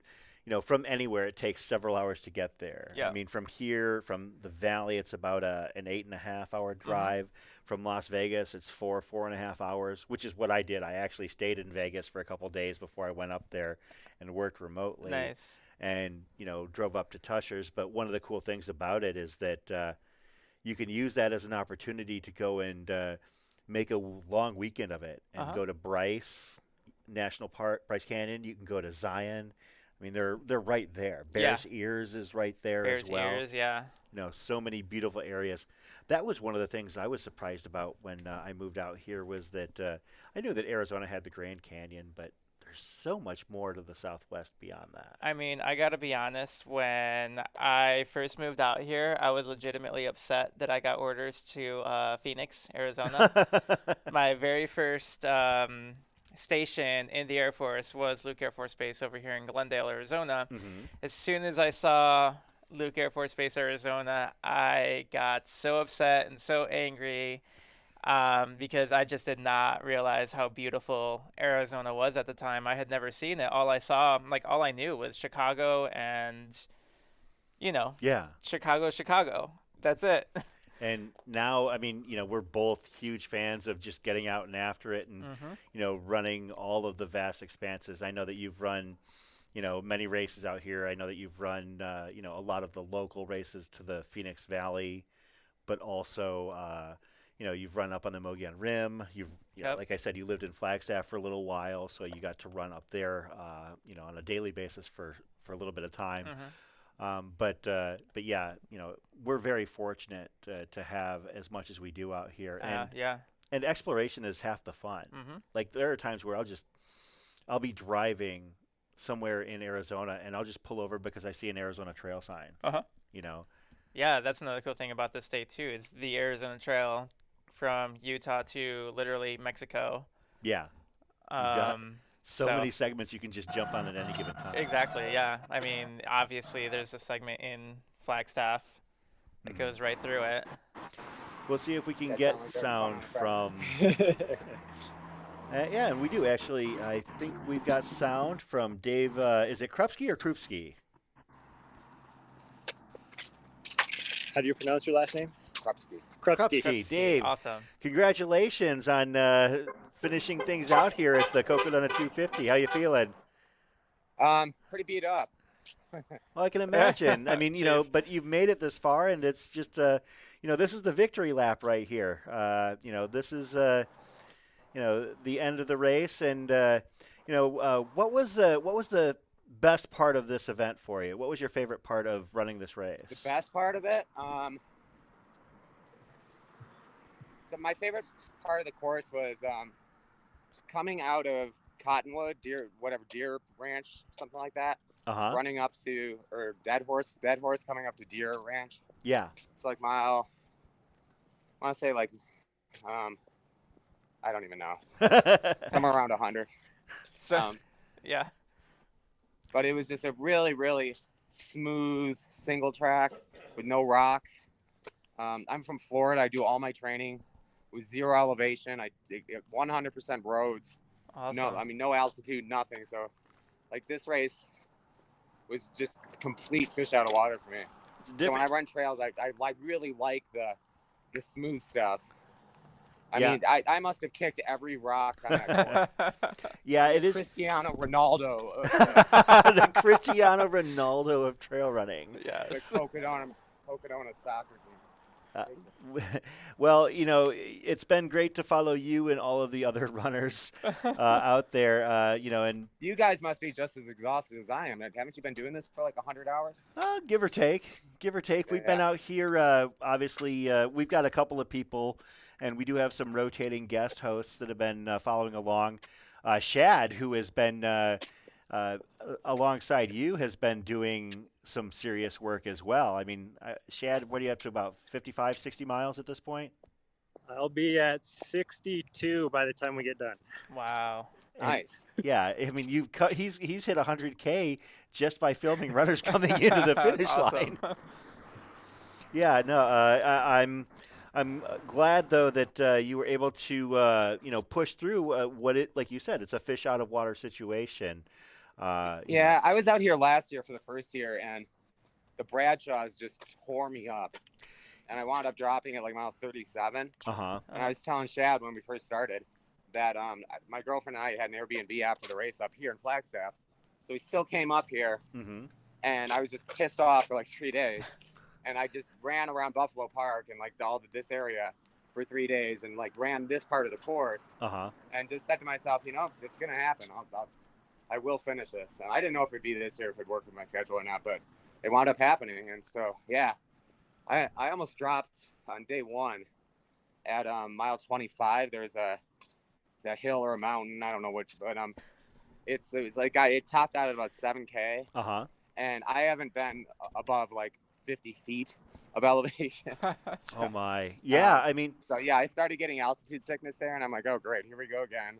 K: from anywhere it takes several hours to get there.
N: Yeah.
K: I mean, from the valley, it's about an 8.5-hour drive. From Las Vegas, it's 4.5 hours, which is what I did. I actually stayed in Vegas for a couple of days before I went up there and worked remotely.
N: Nice.
K: And, drove up to Tusher's. But one of the cool things about it is that you can use that as an opportunity to go and make a long weekend of it and go to Bryce National Park, Bryce Canyon. You can go to Zion. I mean, they're right there. Bears Ears is right there as well.
N: Bears Ears, yeah.
K: So many beautiful areas. That was one of the things I was surprised about when I moved out here was that I knew that Arizona had the Grand Canyon, but there's so much more to the Southwest beyond that.
N: I mean, I got to be honest, when I first moved out here, I was legitimately upset that I got orders to Phoenix, Arizona. My very first station in the Air Force was Luke Air Force Base over here in Glendale, Arizona. As soon as I saw Luke Air Force Base, Arizona, I got so upset and so angry because I just did not realize how beautiful Arizona was at the time. I had never seen it. All I knew was Chicago and, Chicago. That's it.
K: And now, I mean, we're both huge fans of just getting out and after it and, running all of the vast expanses. I know that you've run, many races out here. I know that you've run, a lot of the local races to the Phoenix Valley, but also, you've run up on the Mogollon Rim. Like I said, you lived in Flagstaff for a little while, so you got to run up there, on a daily basis for a little bit of time. But yeah, we're very fortunate to have as much as we do out here, and exploration is half the fun. Like there are times where I'll be driving somewhere in Arizona and I'll just pull over because I see an Arizona Trail sign.
N: Yeah, that's another cool thing about this state too, is the Arizona Trail from Utah to literally Mexico.
K: Yeah. So many segments you can just jump on at any given time.
N: Exactly, yeah. I mean, obviously there's a segment in Flagstaff that goes right through it.
K: We'll see if we can get sound from... yeah, and we do actually. I think we've got sound from Dave. Is it Krupski or Krupski?
M: How do you pronounce your last name?
H: Krupski.
K: Krupski. Dave.
N: Awesome.
K: Congratulations on finishing things out here at the Cocodona 250. How you feeling?
H: Pretty beat up.
K: Well, I can imagine. I mean, but you've made it this far, and it's just, this is the victory lap right here. This is, the end of the race, and what was the best part of this event for you? What was your favorite part of running this race?
H: The best part of it, my favorite part of the course was coming out of Cottonwood, Deer Ranch, something like that. Running up to, or Dead Horse coming up to Deer Ranch.
K: Yeah.
H: It's like mile, I want to say like, I don't even know. Somewhere around 100.
N: So, yeah.
H: But it was just a really, really smooth single track with no rocks. I'm from Florida. I do all my training with zero elevation. I 100% roads.
N: Awesome.
H: No altitude, nothing. So, like, this race was just complete fish out of water for me. So when I run trails, I really like the smooth stuff. I mean, I must have kicked every rock on that course.
K: Yeah, it is.
H: Cristiano Ronaldo.
K: The Cristiano Ronaldo of trail running.
N: Yes.
H: The Cocodona soccer team.
K: Well, you know, it's been great to follow you and all of the other runners out there. You know, and
O: you guys must be just as exhausted as I am. Haven't you been doing this for like 100 hours?
K: Give or take. Give or take. We've been out here. Obviously, we've got a couple of people, and we do have some rotating guest hosts that have been following along. Shad, who has been alongside you, has been doing some serious work as well. I mean, Shad, what are you up to, about 55, 60 miles at this point?
M: I'll be at 62 by the time we get done.
N: Wow.
O: Nice.
K: Yeah, I mean, he's hit 100K just by filming runners coming into the finish line. Yeah, no, I'm glad though that you were able to push through like you said, it's a fish out of water situation.
O: Yeah, I was out here last year for the first year, and the Bradshaws just tore me up, and I wound up dropping at like mile 37. And I was telling Shad when we first started that my girlfriend and I had an Airbnb after the race up here in Flagstaff, so we still came up here, and I was just pissed off for like 3 days, and I just ran around Buffalo Park and like this area for 3 days, and like ran this part of the course, and just said to myself, you know, it's gonna happen. I will finish this. And I didn't know if it'd be this year, if it'd work with my schedule or not, but it wound up happening. And so, yeah, I almost dropped on day one at mile 25. There's a hill or a mountain, I don't know which, but it was like it topped out at about 7K. And I haven't been above like 50 feet of elevation.
K: Oh my. Yeah, I mean.
O: So yeah, I started getting altitude sickness there, and I'm like, oh great, here we go again.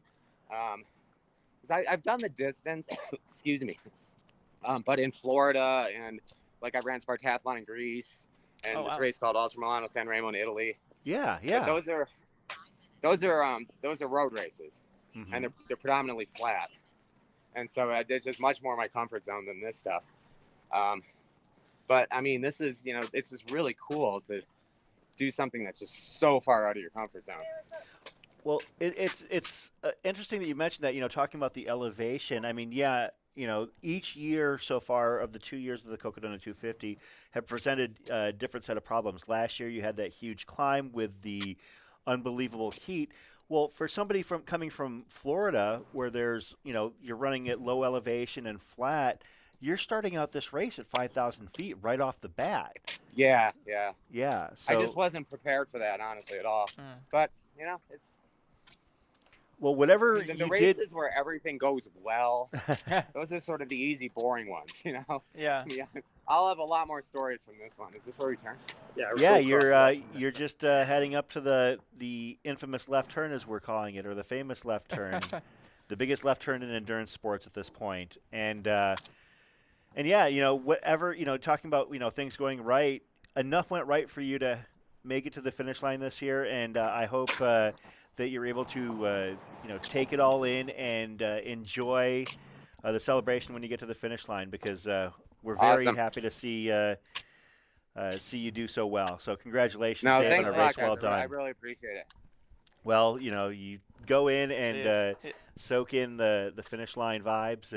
O: Because I've done the distance, excuse me, but in Florida, and like I ran Spartathlon in Greece, and this race called Ultra Milano San Remo in Italy.
K: Yeah.
O: But those are road races, and they're predominantly flat, and so it's just much more my comfort zone than this stuff. But I mean, this is really cool to do something that's just so far out of your comfort zone.
K: Well, it's interesting that you mentioned that, talking about the elevation. I mean, yeah, each year so far of the 2 years of the Cocodona 250 have presented a different set of problems. Last year you had that huge climb with the unbelievable heat. Well, for somebody coming from Florida, where there's, you're running at low elevation and flat, you're starting out this race at 5,000 feet right off the bat.
O: Yeah.
K: So,
O: I just wasn't prepared for that, honestly, at all. But, it's...
K: Well, whatever
O: the races where everything goes well, those are sort of the easy, boring ones,
N: Yeah.
O: I'll have a lot more stories from this one. Is this where we turn?
K: Yeah, you're just heading up to the infamous left turn, as we're calling it, or the famous left turn, the biggest left turn in endurance sports at this point. And yeah, whatever, talking about, things going right, enough went right for you to make it to the finish line this year, and I hope that you're able to, take it all in and enjoy the celebration when you get to the finish line, because we're very happy to see you do so well. So congratulations, Dave,
O: thanks
K: on a
O: a lot,
K: race well
O: guys.
K: done.
O: I really appreciate it.
K: Well, you go in and soak in the finish line vibes,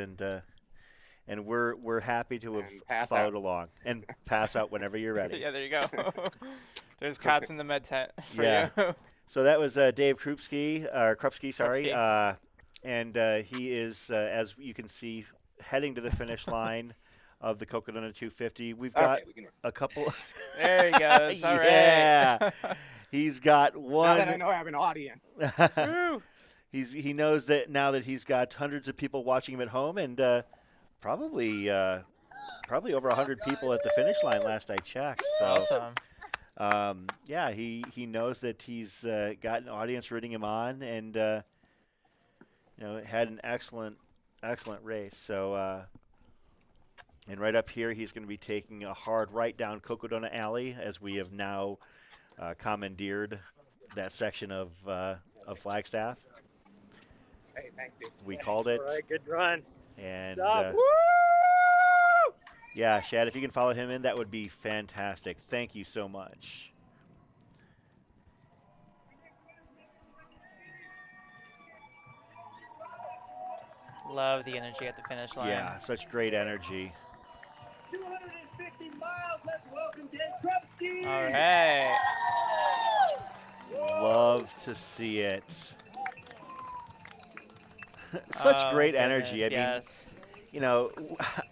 K: and we're happy to have followed along and pass out whenever you're ready.
N: Yeah, there you go. There's cots in the med tent for you.
K: So that was Dave Krupski, sorry. And he is, as you can see, heading to the finish line of the Cocodona 250. We've got a couple.
N: There he goes. All right.
K: Yeah. He's got one.
O: Now that I know I have an audience.
K: He knows that now that he's got hundreds of people watching him at home, and probably over 100 people at the finish line last I checked. So.
N: Awesome.
K: Yeah, he knows that he's got an audience rooting him on, and had an excellent race. So, and right up here, he's going to be taking a hard right down Cocodona Alley, as we have now commandeered that section of Flagstaff.
O: Hey, thanks, dude.
K: We called it.
M: All right, good run.
K: And
M: Woo!
K: Yeah, Shad, if you can follow him in, that would be fantastic. Thank you so much.
N: Love the energy at the finish line.
K: Yeah, such great energy.
I: 250 miles. Let's welcome Dave Krupski.
N: All right.
K: love to see it. Such great energy. I mean, you know,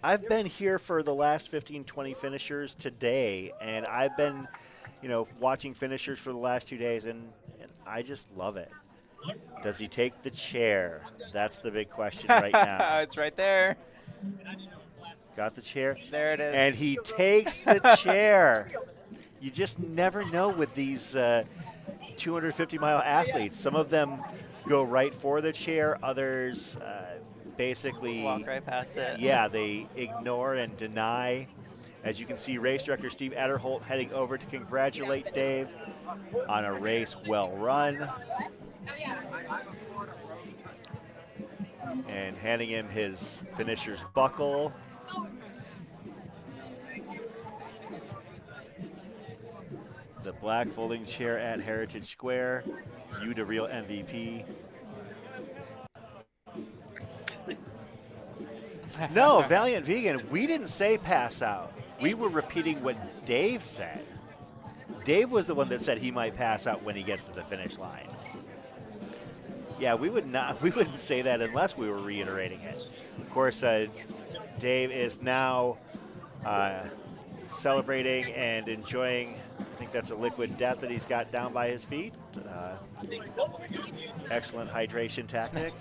K: I've been here for the last 15, 20 finishers today, and I've been, you know, watching finishers for the last 2 days, and I just love it. Does he take the chair? That's the big question right now.
N: It's right there.
K: Got the chair?
N: There it is.
K: And he takes the chair. You just never know with these 250-mile athletes. Some of them go right for the chair. Others basically
N: walk right past it.
K: Yeah, they ignore and deny. As you can see, race director Steve Adderholt heading over to congratulate Dave on a race well run. And handing him his finisher's buckle. The black folding chair at Heritage Square. You the real MVP. No, Valiant Vegan, we didn't say pass out. We were repeating what Dave said. Dave was the one that said he might pass out when he gets to the finish line. Yeah, we wouldn't say that unless we were reiterating it. Of course, Dave is now celebrating and enjoying, I think that's a liquid death that he's got down by his feet. Excellent hydration tactic.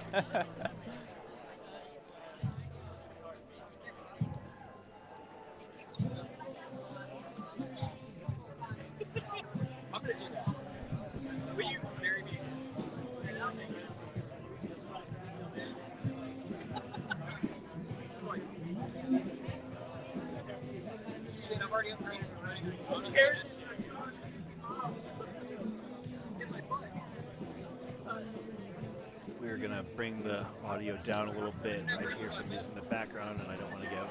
K: We're going to bring the audio down a little bit. I hear some music in the background, and I don't want to go.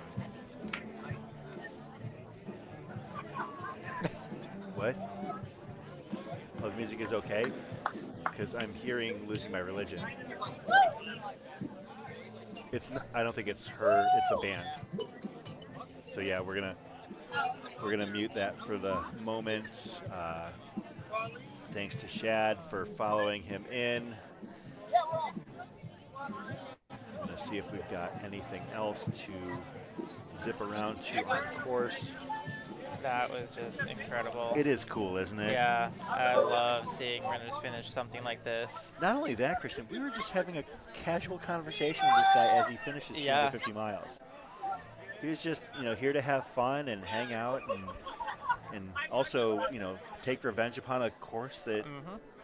K: What? Oh, the music is okay? Because I'm hearing Losing My Religion. It's not, I don't think it's her, it's a band. So yeah, we're gonna mute that for the moment. Thanks to Shad for following him in. I'm gonna see if we've got anything else to zip around to on course.
N: That was just incredible.
K: It is cool, isn't it?
N: Yeah, I love seeing runners finish something like this.
K: Not only that, Christian, we were just having a casual conversation with this guy as he finishes 250 miles. He was just, you know, here to have fun and hang out and also, you know, take revenge upon a course that,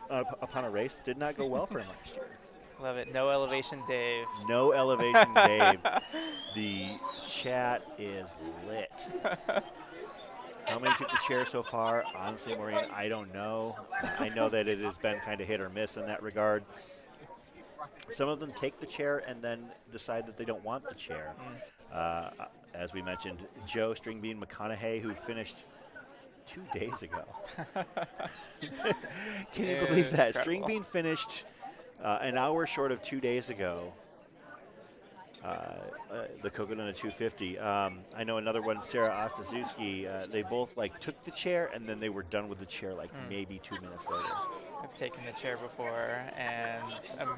K: upon a race that did not go well for him last year.
N: Love it. No elevation, Dave.
K: No elevation, Dave. The chat is lit. How many took the chair so far? Honestly, Maureen, I don't know. I know that it has been kind of hit or miss in that regard. Some of them take the chair and then decide that they don't want the chair. As we mentioned, Joe Stringbean McConaughey, who finished 2 days ago. Can you believe that? Stringbean finished an hour short of 2 days ago. The Cocodona 250. I know another one, Sarah Ostaszewski. They both took the chair and then they were done with the chair maybe 2 minutes later.
N: I've taken the chair before and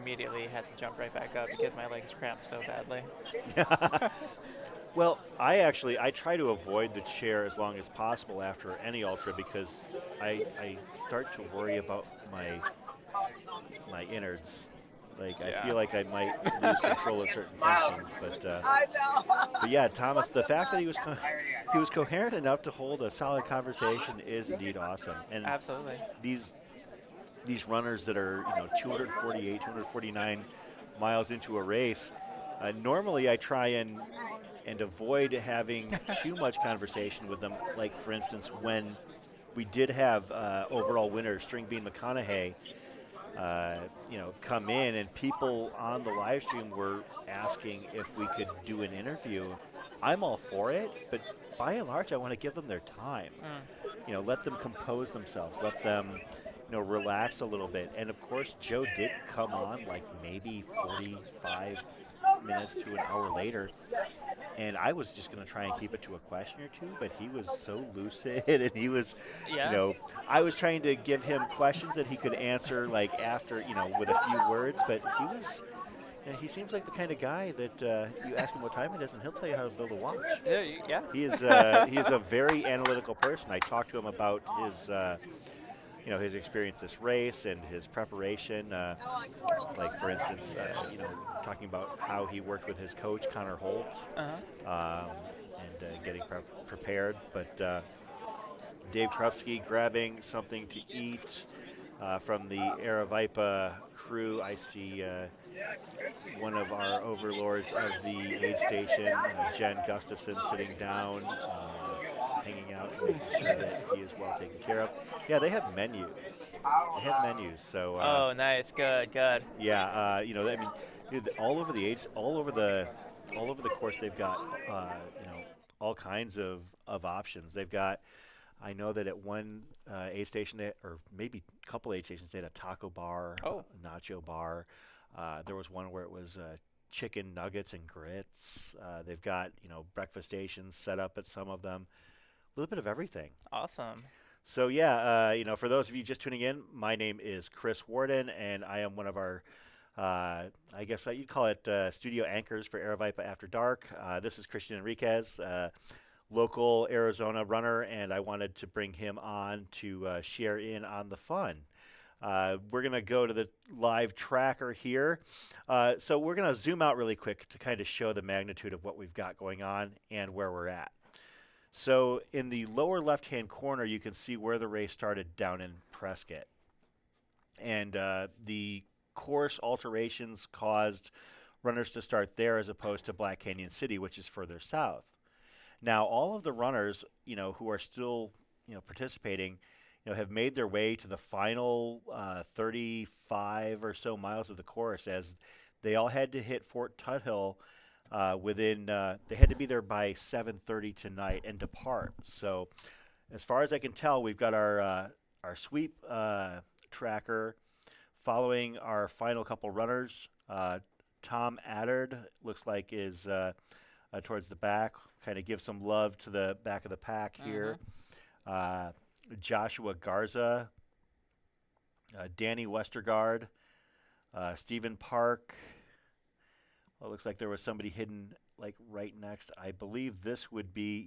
N: immediately had to jump right back up because my legs cramped so badly.
K: Well, I try to avoid the chair as long as possible after any ultra because I start to worry about my innards. I feel like I might lose control of certain functions, but yeah, Thomas, the fact that he was coherent enough to hold a solid conversation is indeed awesome. And
N: absolutely,
K: these runners that are 248, 249 miles into a race, normally I try and avoid having too much conversation with them. Like for instance, when we did have overall winner Stringbean McConaughey. Come in, and people on the live stream were asking if we could do an interview. I'm all for it, but by and large, I want to give them their time. Let them compose themselves, let them, relax a little bit. And of course, Joe did come on maybe 45 minutes to an hour later. And I was just going to try and keep it to a question or two, but he was so lucid, and he was, I was trying to give him questions that he could answer, like, after, with a few words, but he was, he seems like the kind of guy that you ask him what time it is, and he'll tell you how to build a watch.
N: Yeah.
K: He is a very analytical person. I talked to him about his, his experience this race and his preparation. Like, for instance, talking about how he worked with his coach, Connor Holt, and getting prepared. But Dave Krupski grabbing something to eat from the Aravaipa crew. I see one of our overlords of the aid station, Jen Gustafson, sitting down, hanging out, making sure that he is well taken care of. Yeah, they have menus. So.
N: Oh, nice, good.
K: Yeah, all over the course, they've got all kinds of options. They've got. I know that at one aid station, or maybe a couple aid stations, they had a taco bar, a nacho bar. There was one where it was chicken nuggets and grits. They've got breakfast stations set up at some of them. A little bit of everything.
N: Awesome.
K: So yeah, for those of you just tuning in, my name is Chris Warden, and I am one of our, I guess you'd call it studio anchors for Aravaipa After Dark. This is Christian Enriquez, local Arizona runner, and I wanted to bring him on to share in on the fun. We're going to go to the live tracker here. So we're going to zoom out really quick to kind of show the magnitude of what we've got going on and where we're at. So in the lower left-hand corner, you can see where the race started down in Prescott. And the course alterations caused runners to start there as opposed to Black Canyon City, which is further south. Now, all of the runners, who are still, participating, have made their way to the final 35 or so miles of the course, as they all had to hit Fort Tuthill they had to be there by 7:30 tonight and depart. So as far as I can tell, we've got our sweep tracker following our final couple runners. Tom Addard looks like is towards the back, kind of give some love to the back of the pack here. Joshua Garza, Danny Westergaard, Stephen Park. Well, it looks like there was somebody hidden like right next. I believe this would be,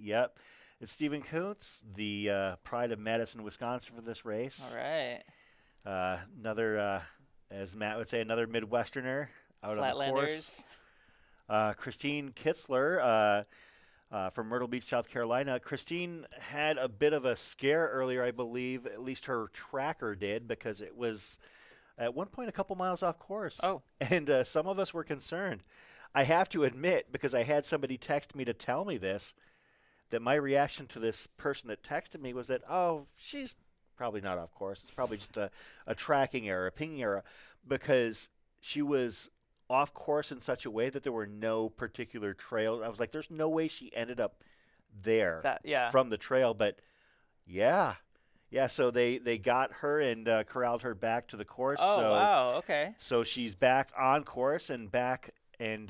K: it's Stephen Kuntz, the pride of Madison, Wisconsin for this race.
N: All right.
K: Another, as Matt would say, another Midwesterner out on the course. Christine Kitzler from Myrtle Beach, South Carolina. Christine had a bit of a scare earlier, I believe. At least her tracker did, because it was at one point a couple miles off course.
N: Oh.
K: And some of us were concerned. I have to admit, because I had somebody text me to tell me this, that my reaction to this person that texted me was that, oh, she's probably not off course. It's probably just a tracking error, a pinging error, because she was off course in such a way that there were no particular trails. I was like, there's no way she ended up there from the trail. But yeah, so they got her and corralled her back to the course.
N: Oh,
K: so,
N: wow, okay.
K: So she's back on course and back and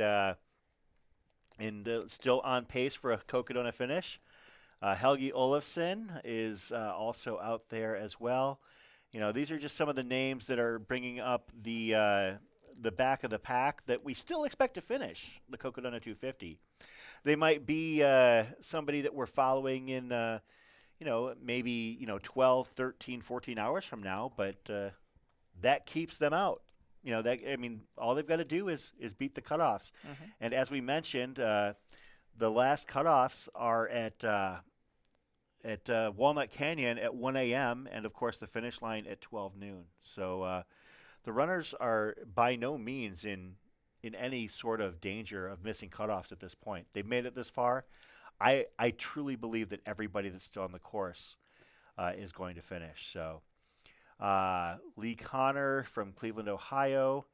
K: still on pace for a Cocodona finish. Helgi Olafsson is also out there as well. These are just some of the names that are bringing up the back of the pack that we still expect to finish the Cocodona 250. They might be somebody that we're following in, maybe 12, 13, 14 hours from now, but that keeps them out. All they've got to do is beat the cutoffs.
N: Mm-hmm.
K: And as we mentioned, the last cutoffs are at Walnut Canyon at 1 a.m. and, of course, the finish line at 12 noon. So the runners are by no means in any sort of danger of missing cutoffs at this point. They've made it this far. I truly believe that everybody that's still on the course is going to finish. So Lee Connor from Cleveland, Ohio.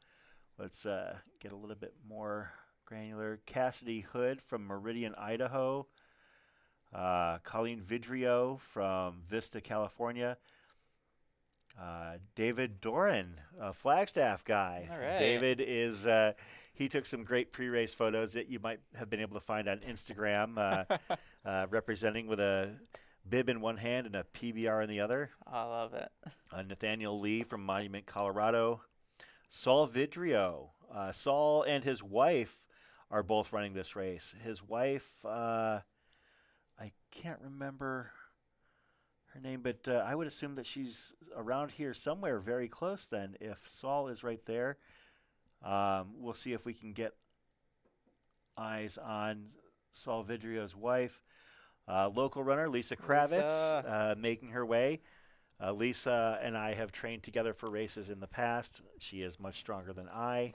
K: Let's get a little bit more granular. Cassidy Hood from Meridian, Idaho. Colleen Vidrio from Vista, California. David Doran, a Flagstaff guy.
N: All right.
K: David is, he took some great pre-race photos that you might have been able to find on Instagram, representing with a bib in one hand and a PBR in the other.
N: I love it.
K: Nathaniel Lee from Monument, Colorado. Saul Vidrio. Saul and his wife are both running this race. His wife, I can't remember her name, but I would assume that she's around here somewhere very close then if Saul is right there. We'll see if we can get eyes on Saul Vidrio's wife. Local runner Lisa Kravitz making her way. Lisa and I have trained together for races in the past. She is much stronger than I.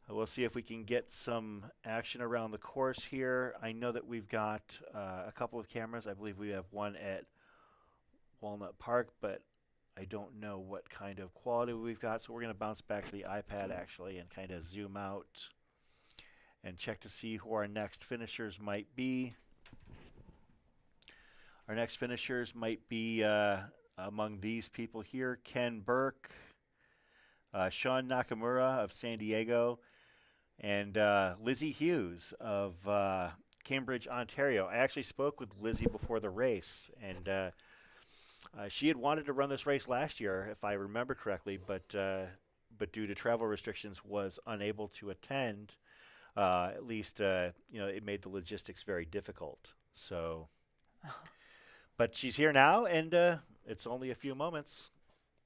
K: We'll see if we can get some action around the course here. I know that we've got a couple of cameras. I believe we have one at Walnut Park, but I don't know what kind of quality we've got. So we're going to bounce back to the iPad actually and kind of zoom out and check to see who our next finishers might be. Our next finishers might be among these people here: Ken Burke, Sean Nakamura of San Diego, and Lizzie Hughes of Cambridge, Ontario. I actually spoke with Lizzie before the race, and she had wanted to run this race last year, if I remember correctly, but due to travel restrictions was unable to attend. At least, it made the logistics very difficult. So, but she's here now, and it's only a few moments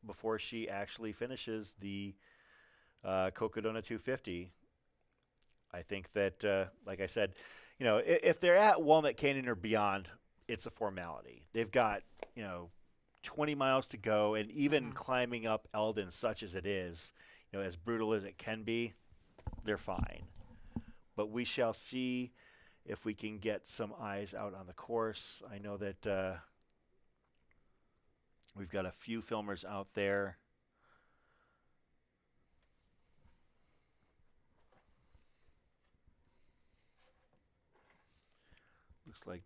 K: before she actually finishes the Cocodona 250. I think that, like I said, if they're at Walnut Canyon or beyond, it's a formality. They've got, 20 miles to go, and even climbing up Eldon, such as it is, as brutal as it can be, they're fine. But we shall see if we can get some eyes out on the course. I know that we've got a few filmers out there. Looks like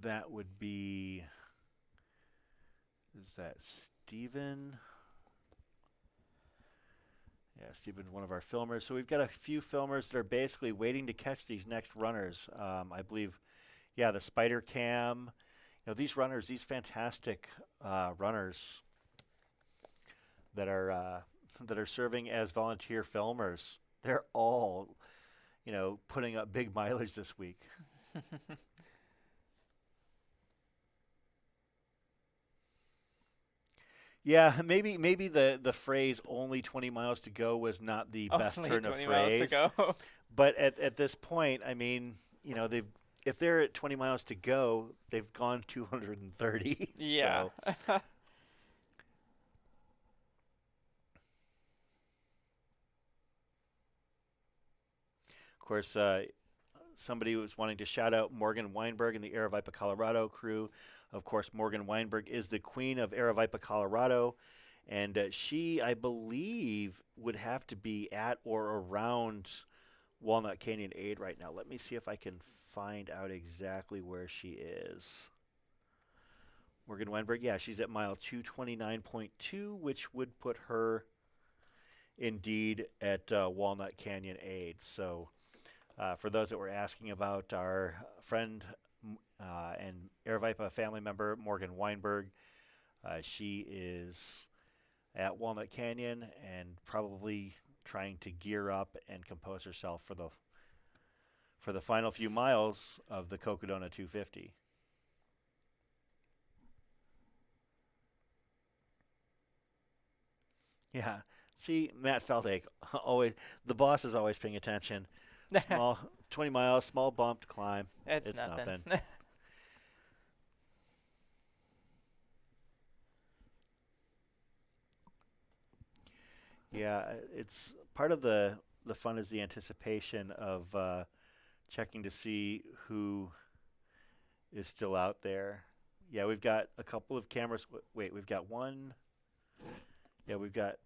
K: that would be, is that Steven? Yeah, Steven's one of our filmers. So we've got a few filmers that are basically waiting to catch these next runners. I believe, the Spider Cam. These runners, these fantastic runners that are serving as volunteer filmers. They're all, putting up big mileage this week. Yeah, maybe the phrase "only 20 miles to go" was not the best
N: Only
K: turn of
N: 20
K: phrase.
N: miles to go.
K: But at this point, I mean, if they're at 20 miles to go, they've gone 230.
N: Yeah.
K: So. Of course, somebody was wanting to shout out Morgan Weinberg and the Aravaipa, Colorado crew. Of course, Morgan Weinberg is the queen of Aravaipa, Colorado, and she, I believe, would have to be at or around Walnut Canyon Aid right now. Let me see if I can find out exactly where she is. Morgan Weinberg, yeah, she's at mile 229.2, which would put her indeed at Walnut Canyon Aid. So for those that were asking about our friend and Aravaipa family member, Morgan Weinberg, she is at Walnut Canyon and probably trying to gear up and compose herself for the final few miles of the Cocodona 250. Yeah. See, Matt Feldake, always the boss is always paying attention. Small 20 miles, small bump to climb.
N: It's nothing.
K: Yeah, it's part of the fun is the anticipation of checking to see who is still out there. Yeah, we've got a couple of cameras. Wait, we've got one. Yeah, we've got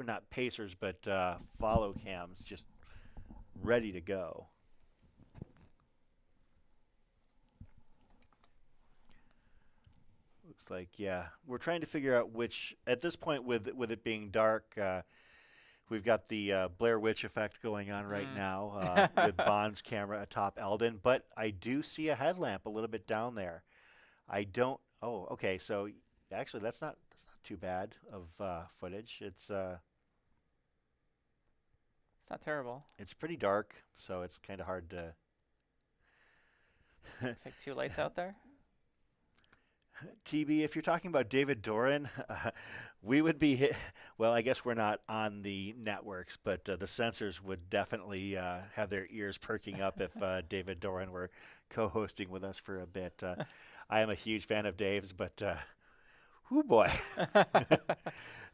K: not pacers, but follow cams just ready to go. Looks like, yeah. We're trying to figure out which, at this point with it being dark, we've got the Blair Witch effect going on right now with Bond's camera atop Eldon, but I do see a headlamp a little bit down there. I don't, oh, okay, so actually that's not too bad of footage. It's
N: not terrible.
K: It's pretty dark, so it's kind of hard to...
N: It's like 2 lights out there.
K: TB, if you're talking about David Doran, we would be well, I guess we're not on the networks, but the censors would definitely have their ears perking up if David Doran were co-hosting with us for a bit. I am a huge fan of Dave's, but whoo boy,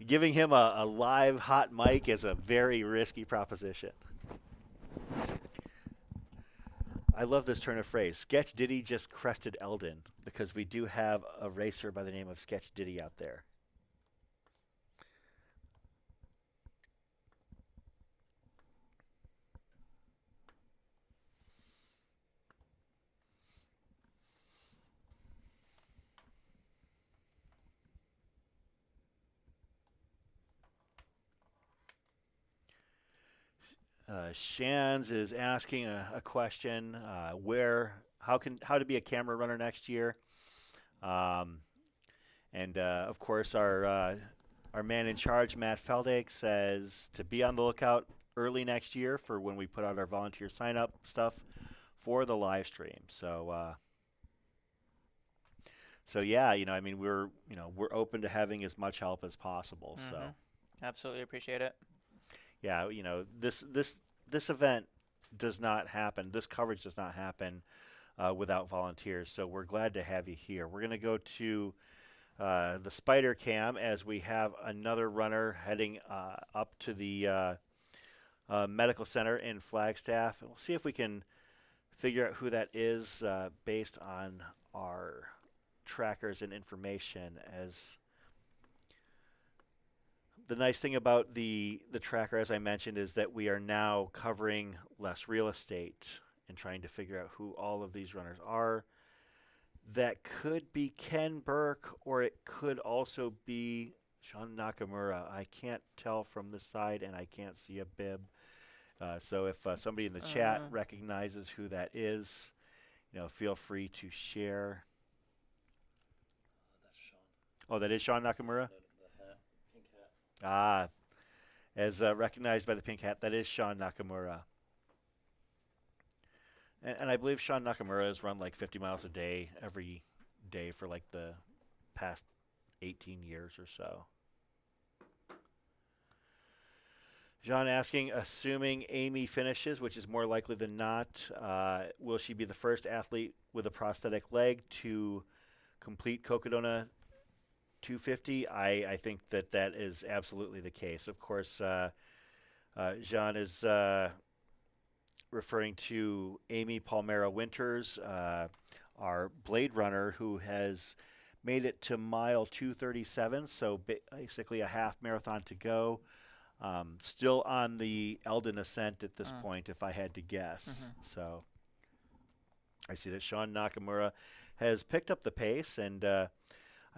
K: giving him a live hot mic is a very risky proposition. I love this turn of phrase. Sketch Diddy just crested Eldon, because we do have a racer by the name of Sketch Diddy out there. Shans is asking a question: how to be a camera runner next year, and of course our man in charge, Matt Feldake, says to be on the lookout early next year for when we put out our volunteer sign up stuff for the live stream. So yeah, I mean we're open to having as much help as possible.
N: Mm-hmm.
K: So
N: absolutely appreciate it.
K: Yeah, this event does not happen. This coverage does not happen without volunteers. So we're glad to have you here. We're going to go to the Spider Cam as we have another runner heading up to the medical center in Flagstaff. And we'll see if we can figure out who that is based on our trackers and information. As the nice thing about the tracker, as I mentioned, is that we are now covering less real estate and trying to figure out who all of these runners are. That could be Ken Burke, or it could also be Sean Nakamura. I can't tell from this side, and I can't see a bib. So if somebody in the chat recognizes who that is, feel free to share.
A: That's Sean.
K: Oh, that is Sean Nakamura?
A: The hat, pink hat.
K: As recognized by the pink hat, that is Sean Nakamura. And I believe Sean Nakamura has run like 50 miles a day every day for like the past 18 years or so. John asking, assuming Amy finishes, which is more likely than not, will she be the first athlete with a prosthetic leg to complete Cocodona 250? I think that is absolutely the case. Of course, Jean is referring to Amy Palmera Winters, our Blade Runner, who has made it to mile 237, so basically a half marathon to go. Still on the Eldon ascent at this point, if I had to guess. So I see that Sean Nakamura has picked up the pace, and I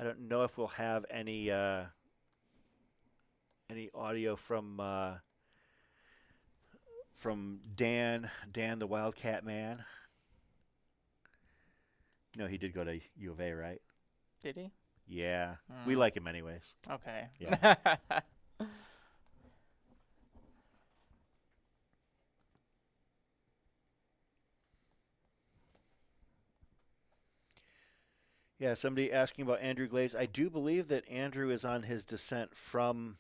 K: don't know if we'll have any audio from Dan the Wildcat Man. He did go to U of A, right?
N: Did he?
K: Yeah. We like him anyways.
N: Okay.
K: Yeah. Yeah, somebody asking about Andrew Glaze. I do believe that Andrew is on his descent from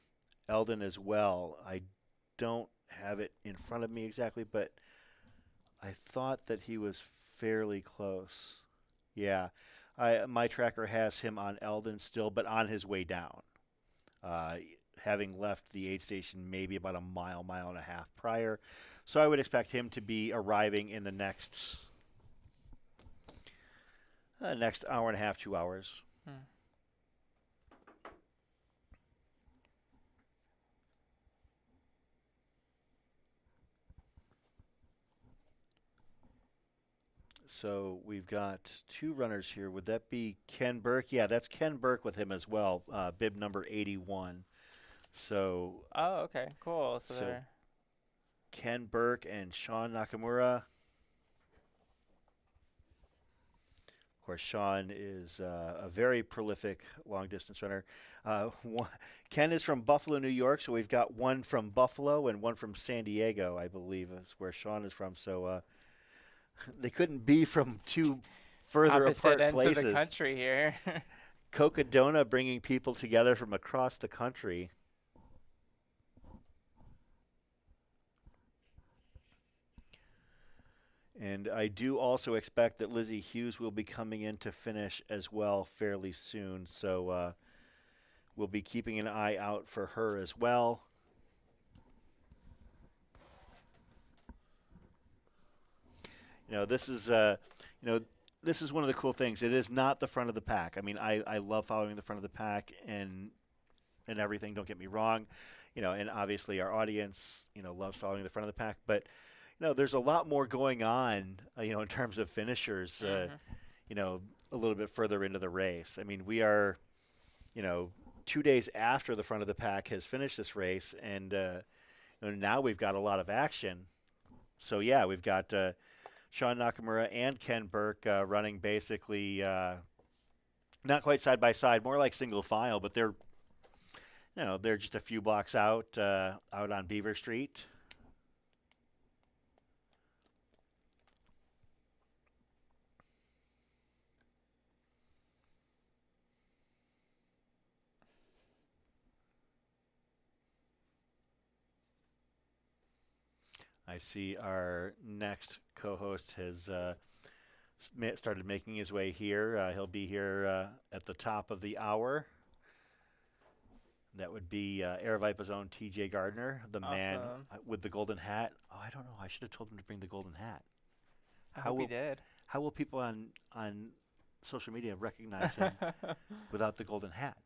K: Eldon as well. I don't have it in front of me exactly, but I thought that he was fairly close. Yeah, my tracker has him on Eldon still, but on his way down, having left the aid station maybe about a mile and a half prior. So I would expect him to be arriving in the next hour and a half, 2 hours. So we've got 2 runners here. Would that be Ken Burke? Yeah, that's Ken Burke with him as well, bib number 81. So.
N: Oh, okay, cool. So,
K: so
N: they're
K: Ken Burke and Sean Nakamura. Of course, Sean is a very prolific long-distance runner. Ken is from Buffalo, New York, so we've got one from Buffalo and one from San Diego, I believe, is where Sean is from. So they couldn't be from 2 further
N: opposite
K: apart
N: ends
K: places.
N: of the country here.
K: Cocodona bringing people together from across the country. And I do also expect that Lizzie Hughes will be coming in to finish as well fairly soon. So we'll be keeping an eye out for her as well. This is this is one of the cool things. It is not the front of the pack. I mean, I love following the front of the pack and everything. Don't get me wrong. And obviously our audience, loves following the front of the pack, but there's a lot more going on, in terms of finishers, a little bit further into the race. I mean, we are, 2 days after the front of the pack has finished this race, and now we've got a lot of action. So, yeah, we've got Sean Nakamura and Ken Burke running basically not quite side by side, more like single file, but they're just a few blocks out on Beaver Street. I see our next co-host has started making his way here. He'll be here at the top of the hour. That would be Aravaipa's own TJ Gardner, the man with the golden hat. Oh, I don't know. I should have told him to bring the golden hat.
N: I hope he did.
K: How will people on social media recognize him without the golden hat?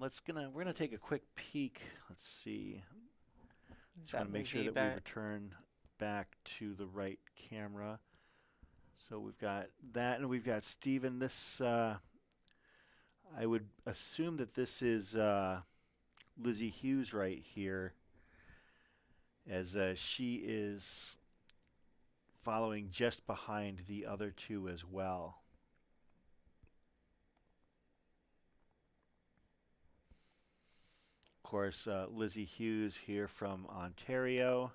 K: We're gonna take a quick peek. Let's see. Just want to make sure that we return back to the right camera. So we've got that, and we've got Steven. This I would assume that this is Lizzie Hughes right here, as she is following just behind the other 2 as well. Of course, Lizzie Hughes here from Ontario.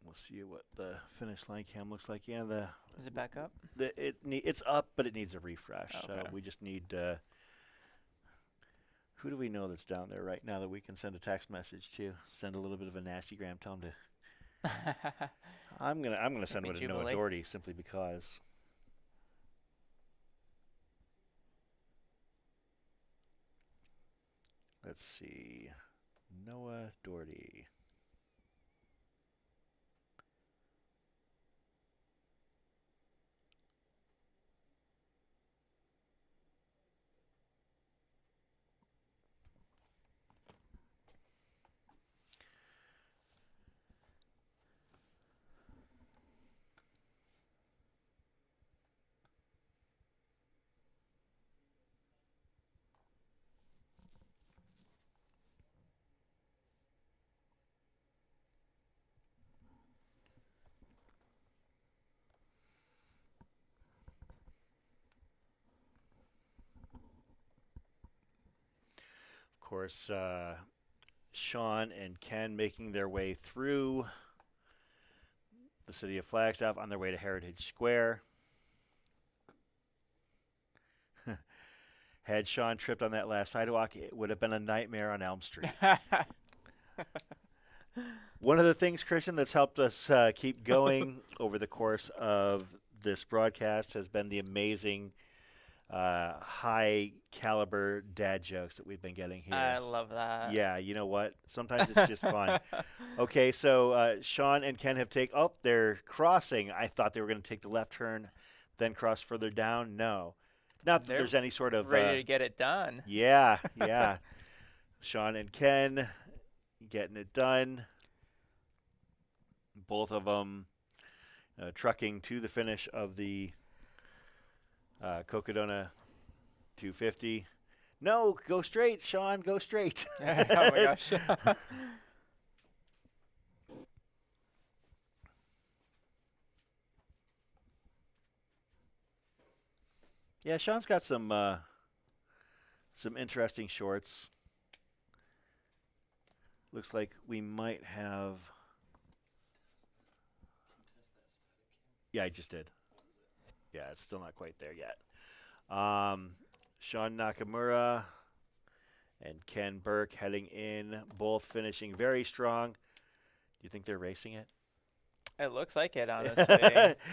K: We'll see what the finish line cam looks like. Yeah,
N: is it back up?
K: It's up, but it needs a refresh.
N: Oh, okay.
K: So we just need. Who do we know that's down there right now that we can send a text message to? Send a little bit of a nastygram. Tell them to. I'm gonna send one to Noah Doherty simply because. Let's see, Noah Doherty. Of course, Sean and Ken making their way through the city of Flagstaff on their way to Heritage Square. Had Sean tripped on that last sidewalk, it would have been a nightmare on Elm Street. One of the things, Christian, that's helped us keep going over the course of this broadcast has been the amazing, high caliber dad jokes that we've been getting here.
N: I love that.
K: Yeah, you know what? Sometimes it's just fun. Okay, so Sean and Ken have they're crossing. I thought they were going to take the left turn, then cross further down. No. Not that
N: They're
K: there's any sort of...
N: ready to get it done.
K: Yeah, yeah. Sean and Ken getting it done. Both of them trucking to the finish of the Cocodona 250. No, go straight, Sean. Go straight.
N: Oh, my gosh.
K: Yeah, Sean's got some interesting shorts. Looks like we might have... Yeah, I just did. Yeah, it's still not quite there yet. Sean Nakamura and Ken Burke heading in, both finishing very strong. Do you think they're racing it?
N: It looks like it, honestly.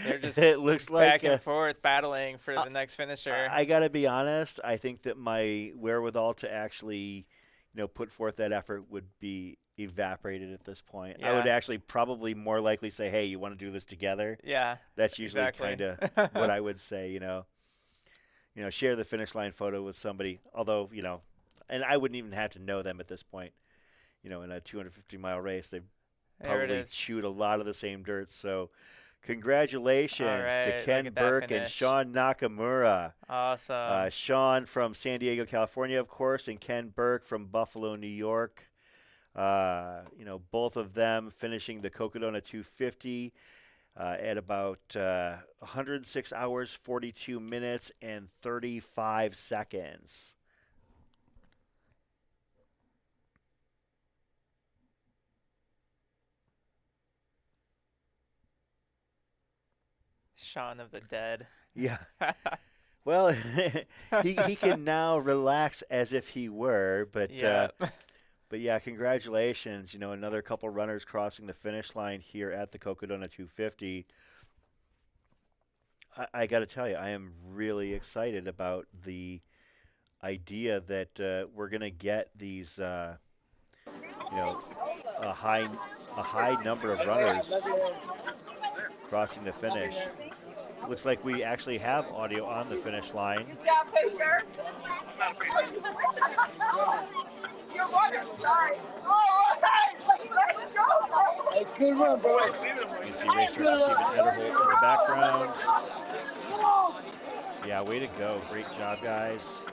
N: They're just
K: it looks like
N: back and forth battling for the next finisher.
K: I got to be honest. I think that my wherewithal to actually, put forth that effort would be evaporated at this point.
N: Yeah.
K: I would actually probably more likely say, hey, you want to do this together?
N: Yeah.
K: That's usually
N: exactly.
K: kind of what I would say, share the finish line photo with somebody, although, and I wouldn't even have to know them at this point. In a 250-mile race, they've probably chewed a lot of the same dirt. So congratulations to Ken Burke and Sean Nakamura.
N: Awesome.
K: Sean from San Diego, California, of course, and Ken Burke from Buffalo, New York. Both of them finishing the Cocodona 250 at about 106 hours, 42 minutes, and 35 seconds.
N: Shaun of the Dead.
K: Yeah. Well, he can now relax as if he were, but
N: yeah.
K: But yeah, congratulations. Another couple runners crossing the finish line here at the Cocodona 250. I got to tell you, I am really excited about the idea that we're going to get these, a high number of runners crossing the finish. Looks like we actually have audio on the finish line.
I: Good job, Pacer.
G: Hey, good run, boy.
K: You can see race director Stephen Ederholt in the background. Yeah, way to go. Great job, guys.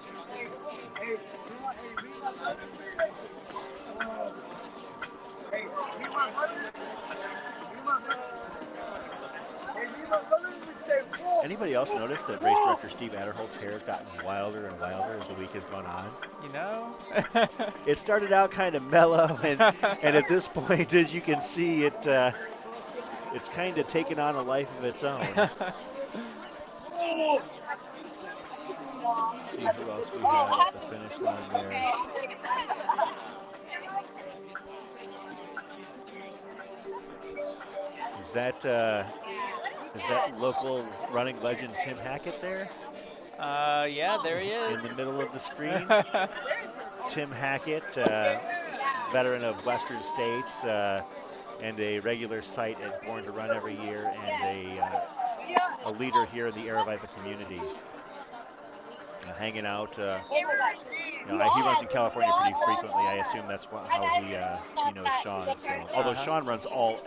K: Anybody else notice that race director Steve Adderholt's hair has gotten wilder and wilder as the week has gone on? It started out kind of mellow, and at this point, as you can see, it's kind of taken on a life of its own. Let's see who else we have at the finish line there. Is that local running legend Tim Hackett there?
N: Yeah, there he is.
K: In the middle of the screen. Tim Hackett, veteran of Western States and a regular site at Born to Run every year, and a leader here in the Aravaipa community. Hanging out. He runs in California pretty frequently. I assume that's how he knows Sean. So, although Sean runs all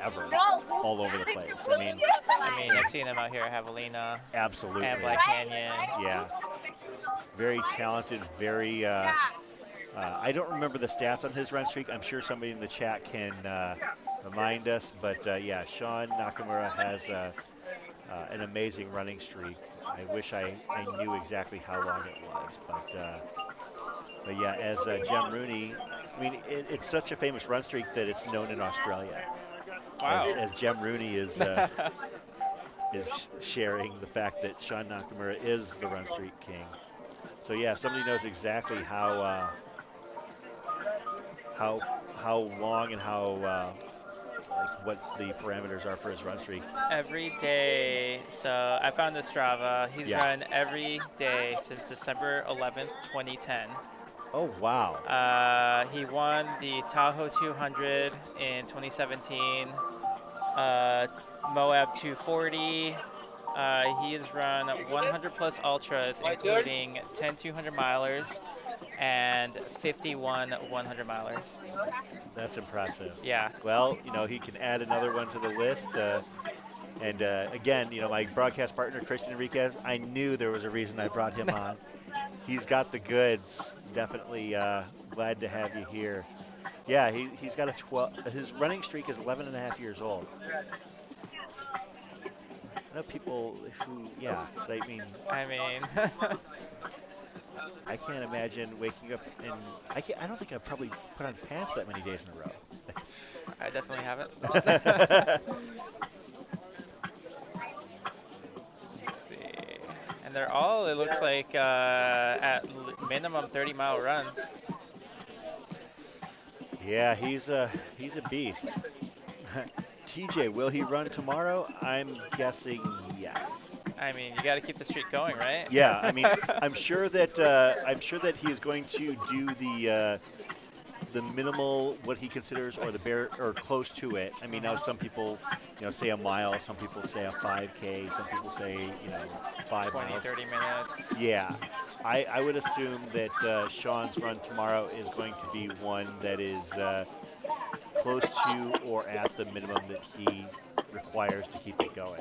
K: over the place. I mean,
N: I've seen him out here at Javelina.
K: Absolutely.
N: And Black Canyon.
K: Yeah. Very talented. Very. I don't remember the stats on his run streak. I'm sure somebody in the chat can remind us. But yeah, Sean Nakamura has an amazing running streak. I wish I knew exactly how long it was, but yeah, as Jem Rooney, it's such a famous run streak that it's known in Australia.
N: Wow.
K: As Jem Rooney is sharing the fact that Sean Nakamura is the run streak king. So yeah, somebody knows exactly how long and how what the parameters are for his run streak.
N: Every day. So I found the Strava. He's
K: Yeah.
N: run every day since December 11th, 2010.
K: Oh, wow.
N: He won the Tahoe 200 in 2017, Moab 240. He has run 100 plus ultras, including 10 200 milers and 51 100 milers.
K: That's impressive.
N: Yeah.
K: Well, you know, he can add another one to the list. And again, you know, my broadcast partner, Christian Enriquez, I knew there was a reason I brought him on. He's got the goods. Definitely glad to have you here. Yeah, he's got a 12. His running streak is 11 and a half years old. I know people who, yeah, I mean, I can't imagine waking up and I don't think I've probably put on pants that many days in a row.
N: I definitely haven't. Let's see. And they're all, it looks like, at minimum 30-mile runs.
K: Yeah, he's a beast. TJ, will he run tomorrow? I'm guessing yes.
N: I mean, you got to keep the streak going, right?
K: Yeah, I mean, I'm sure that he's going to do the minimal, what he considers, or the bare, or close to it. I mean, now some people, you know, say a mile, some people say a 5K, some people say, you know, 5
N: 20,
K: miles.
N: 30 minutes.
K: Yeah, I would assume that Sean's run tomorrow is going to be one that is close to or at the minimum that he requires to keep it going.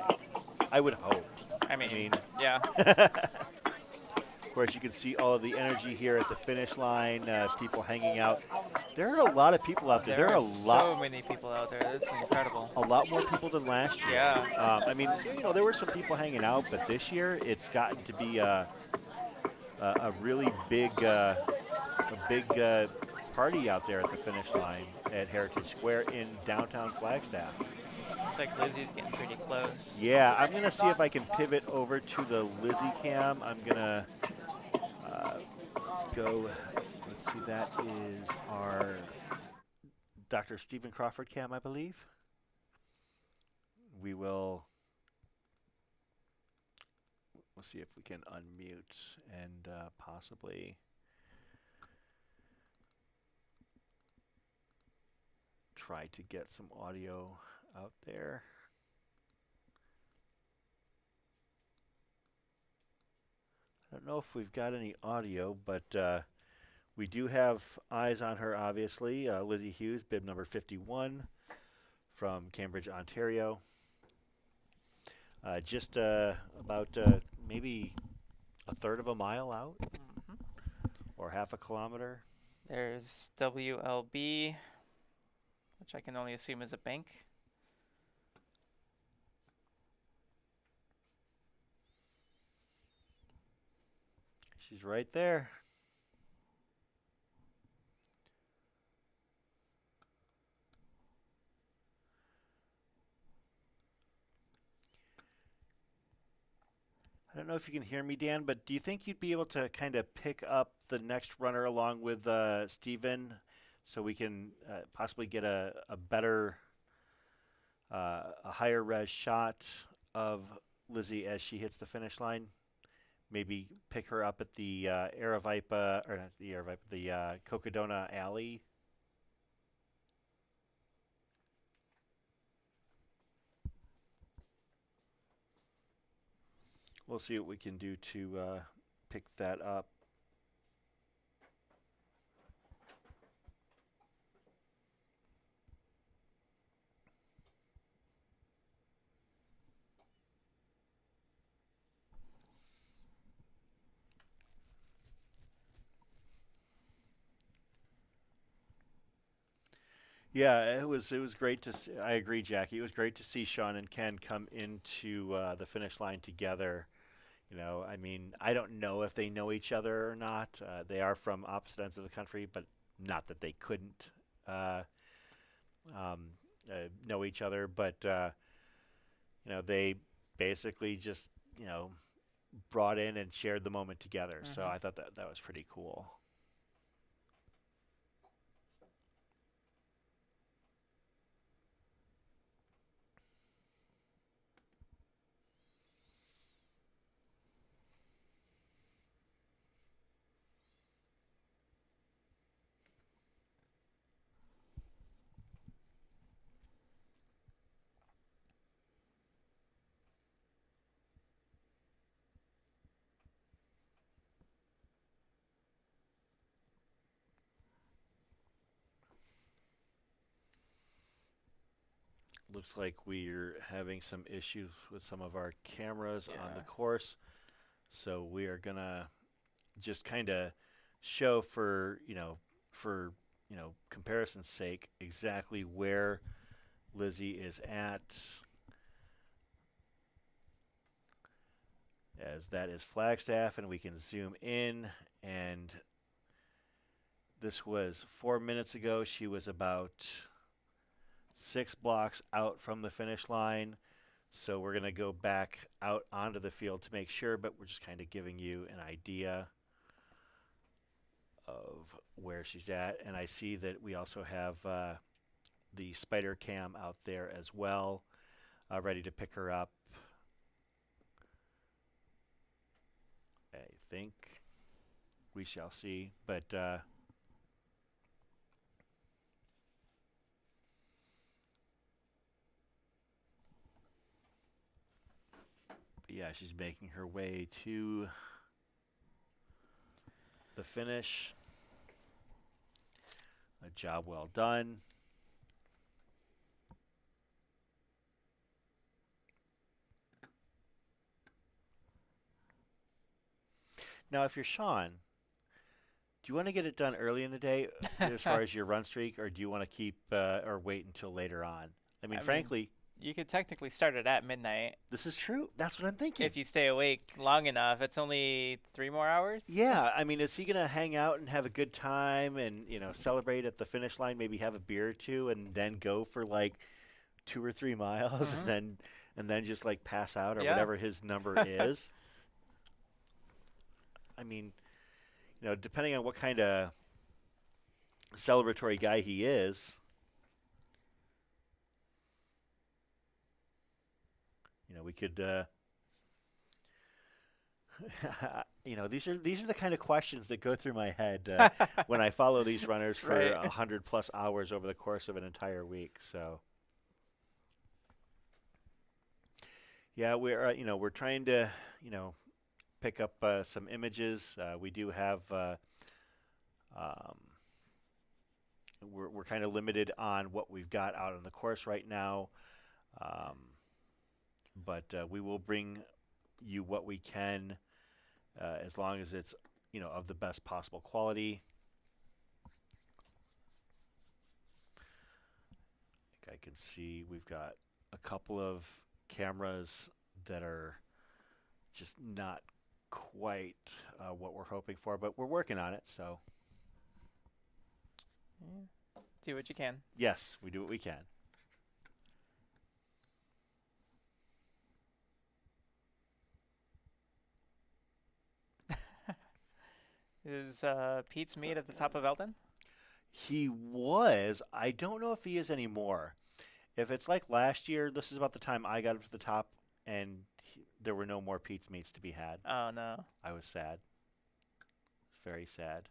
K: I would hope.
N: I mean yeah.
K: Of course, you can see all of the energy here at the finish line, people hanging out. There are a lot of people out there.
N: There are so many people out there. This is incredible.
K: A lot more people than last year.
N: Yeah.
K: I mean, you know, there were some people hanging out, but this year it's gotten to be a really big, party out there at the finish line at Heritage Square in downtown Flagstaff.
N: Looks like Lizzie's getting pretty close.
K: Yeah, I'm going to see if I can pivot over to the Lizzie cam. I'm going to go, let's see, that is our Dr. Stephen Crawford cam, I believe. We'll see if we can unmute and possibly try to get some audio out there. I don't know if we've got any audio, but we do have eyes on her, obviously. Lizzie Hughes, bib number 51 from Cambridge, Ontario. Just about maybe a third of a mile out, or half a kilometer.
N: There's WLB, which I can only assume is a bank.
K: She's right there. I don't know if you can hear me, Dan, but do you think you'd be able to kind of pick up the next runner along with Steven so we can possibly get a better, a higher res shot of Lizzie as she hits the finish line? Maybe pick her up at the Aravaipa, or not the Aravaipa, the Cocodona alley. We'll see what we can do to pick that up. Yeah, it was great to see. I agree, Jackie. It was great to see Sean and Ken come into the finish line together. You know, I mean, I don't know if they know each other or not. They are from opposite ends of the country, but not that they couldn't know each other. But you know, they basically just, you know, brought in and shared the moment together. So I thought that was pretty cool. looks like we're having some issues with some of our cameras on the course. So we are going to just kind of show for comparison's sake exactly where Lizzie is at, as that is Flagstaff, and we can zoom in, and this was 4 minutes ago. She was about 6 blocks out from the finish line. So we're going to go back out onto the field to make sure, but we're just kind of giving you an idea of where she's at. And I see that we also have the spider cam out there as well, ready to pick her up. I think we shall see, but yeah, she's making her way to the finish. A job well done. Now, if you're Sean, do you want to get it done early in the day as far as your run streak, or do you want to keep or wait until later on? I mean, frankly,
N: you could technically start it at midnight.
K: This is true. That's what I'm thinking.
N: If you stay awake long enough, it's only 3 more hours.
K: Yeah, I mean, is he gonna hang out and have a good time and celebrate at the finish line? Maybe have a beer or two, and then go for like 2 or 3 miles, and then just like pass out or whatever his number is. I mean, depending on what kind of celebratory guy he is. We could, these are the kind of questions that go through my head when I follow these runners for 100+ hours over the course of an entire week. So, yeah, we're trying to, pick up some images. We do have, we're kind of limited on what we've got out on the course right now. But we will bring you what we can, as long as it's, of the best possible quality. I can see we've got a couple of cameras that are just not quite what we're hoping for, but we're working on it. So,
N: do what you can.
K: Yes, we do what we can.
N: Is Pete's meet at the top of Eldon?
K: He was. I don't know if he is anymore. If it's like last year, this is about the time I got up to the top, and there were no more Pete's meets to be had.
N: Oh, no.
K: I was sad. It's very sad.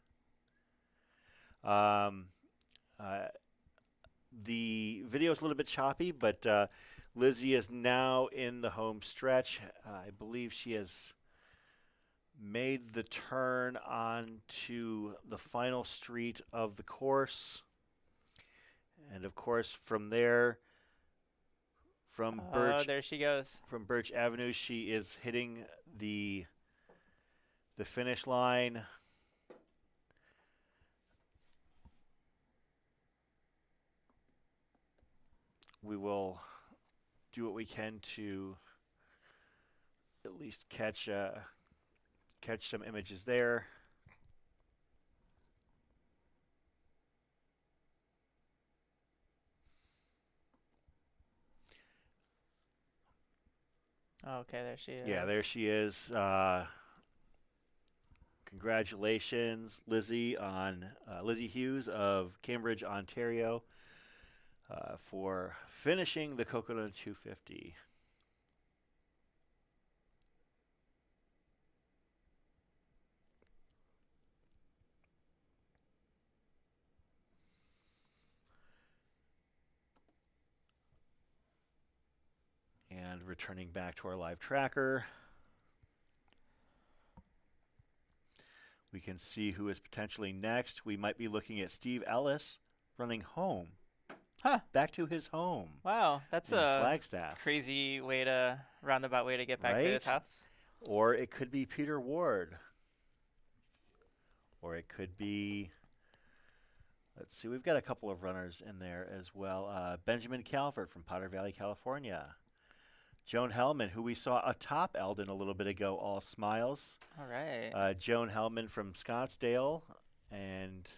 K: The video is a little bit choppy, but Lizzie is now in the home stretch. I believe she has made the turn onto the final street of the course. And of course, from there, from Birch,
N: there she goes.
K: From Birch Avenue, she is hitting the finish line. We will do what we can to at least catch some images there.
N: Okay, there she is.
K: Yeah, there she is. Congratulations, Lizzie, on Lizzie Hughes of Cambridge, Ontario, for finishing the Cocodona 250. And returning back to our live tracker, we can see who is potentially next. We might be looking at Steve Ellis running home back to his home.
N: Wow, that's
K: in
N: a
K: Flagstaff.
N: crazy roundabout way to get back to his house.
K: Or it could be Peter Ward. Or it could be, let's see, we've got a couple of runners in there as well. Benjamin Calvert from Potter Valley, California. Joan Hellman, who we saw atop Eldon a little bit ago, all smiles.
N: All right.
K: Joan Hellman from Scottsdale. And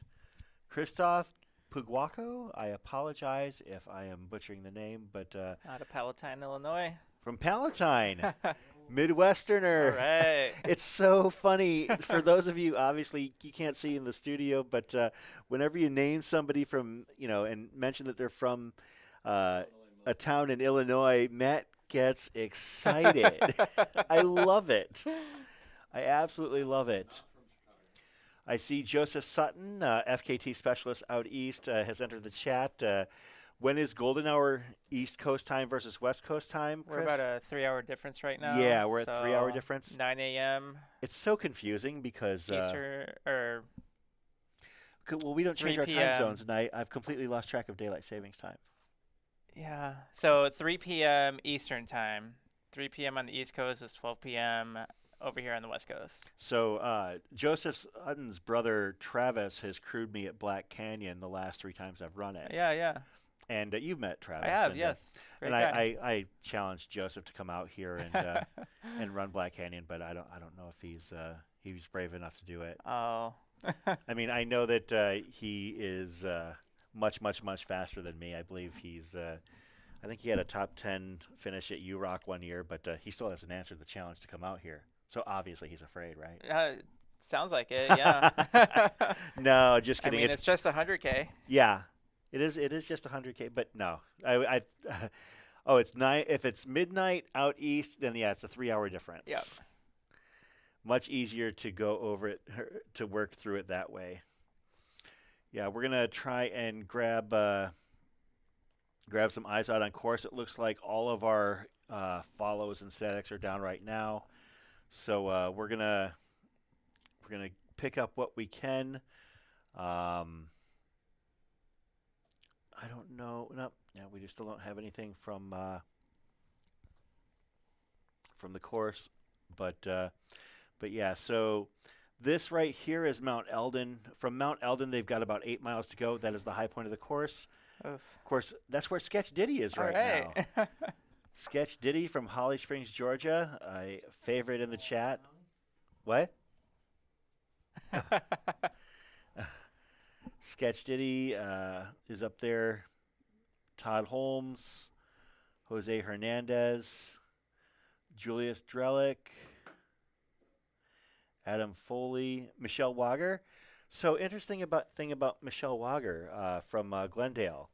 K: Christoph Puguaco. I apologize if I am butchering the name, but
N: Out of Palatine, Illinois.
K: from Palatine. Midwesterner.
N: All right.
K: It's so funny. For those of you, obviously, you can't see in the studio, but whenever you name somebody from, and mention that they're from a town in Illinois, Matt gets excited. I love it. I absolutely love it. I see Joseph Sutton, FKT specialist out east, has entered the chat. When is golden hour East Coast time versus West Coast time, Chris?
N: We're about a 3-hour difference right now.
K: Yeah, we're at 3-hour difference.
N: 9 a.m.
K: It's so confusing because
N: Eastern,
K: well, we don't change
N: 3
K: our time
N: p.m.
K: zones, and I've completely lost track of daylight savings time.
N: Yeah, so 3 p.m. Eastern time. 3 p.m. on the East Coast is 12 p.m. over here on the West Coast.
K: So Joseph Sutton's brother Travis has crewed me at Black Canyon the last 3 times I've run it.
N: Yeah.
K: And you've met Travis.
N: I have,
K: and,
N: yes.
K: And I challenged Joseph to come out here and and run Black Canyon, but I don't know if he's brave enough to do it.
N: Oh.
K: I mean, I know that he is much faster than me. I believe he's. I think he had a top 10 finish at UROC one year, but he still hasn't answered the challenge to come out here. So obviously he's afraid, right?
N: Sounds like it. Yeah.
K: No, just kidding.
N: I mean, it's just 100K.
K: Yeah. It is just 100K, but no. It's 9. If it's midnight out east, then yeah, it's a 3-hour difference.
N: Yep.
K: Much easier to go over it, to work through it that way. Yeah, we're gonna try and grab some eyes out on course. It looks like all of our follows and statics are down right now, so we're gonna pick up what we can. I don't know. No, yeah, we just still don't have anything from the course, but yeah. So this right here is Mount Eldon. From Mount Eldon, they've got about 8 miles to go. That is the high point of the course.
N: Oof.
K: Of course, that's where Sketch Diddy is right now. Sketch Diddy from Holly Springs, Georgia, a favorite in the chat. What? Sketch Diddy is up there. Todd Holmes, Jose Hernandez, Julius Drellick, Adam Foley, Michelle Wager. So interesting thing about Michelle Wager from Glendale.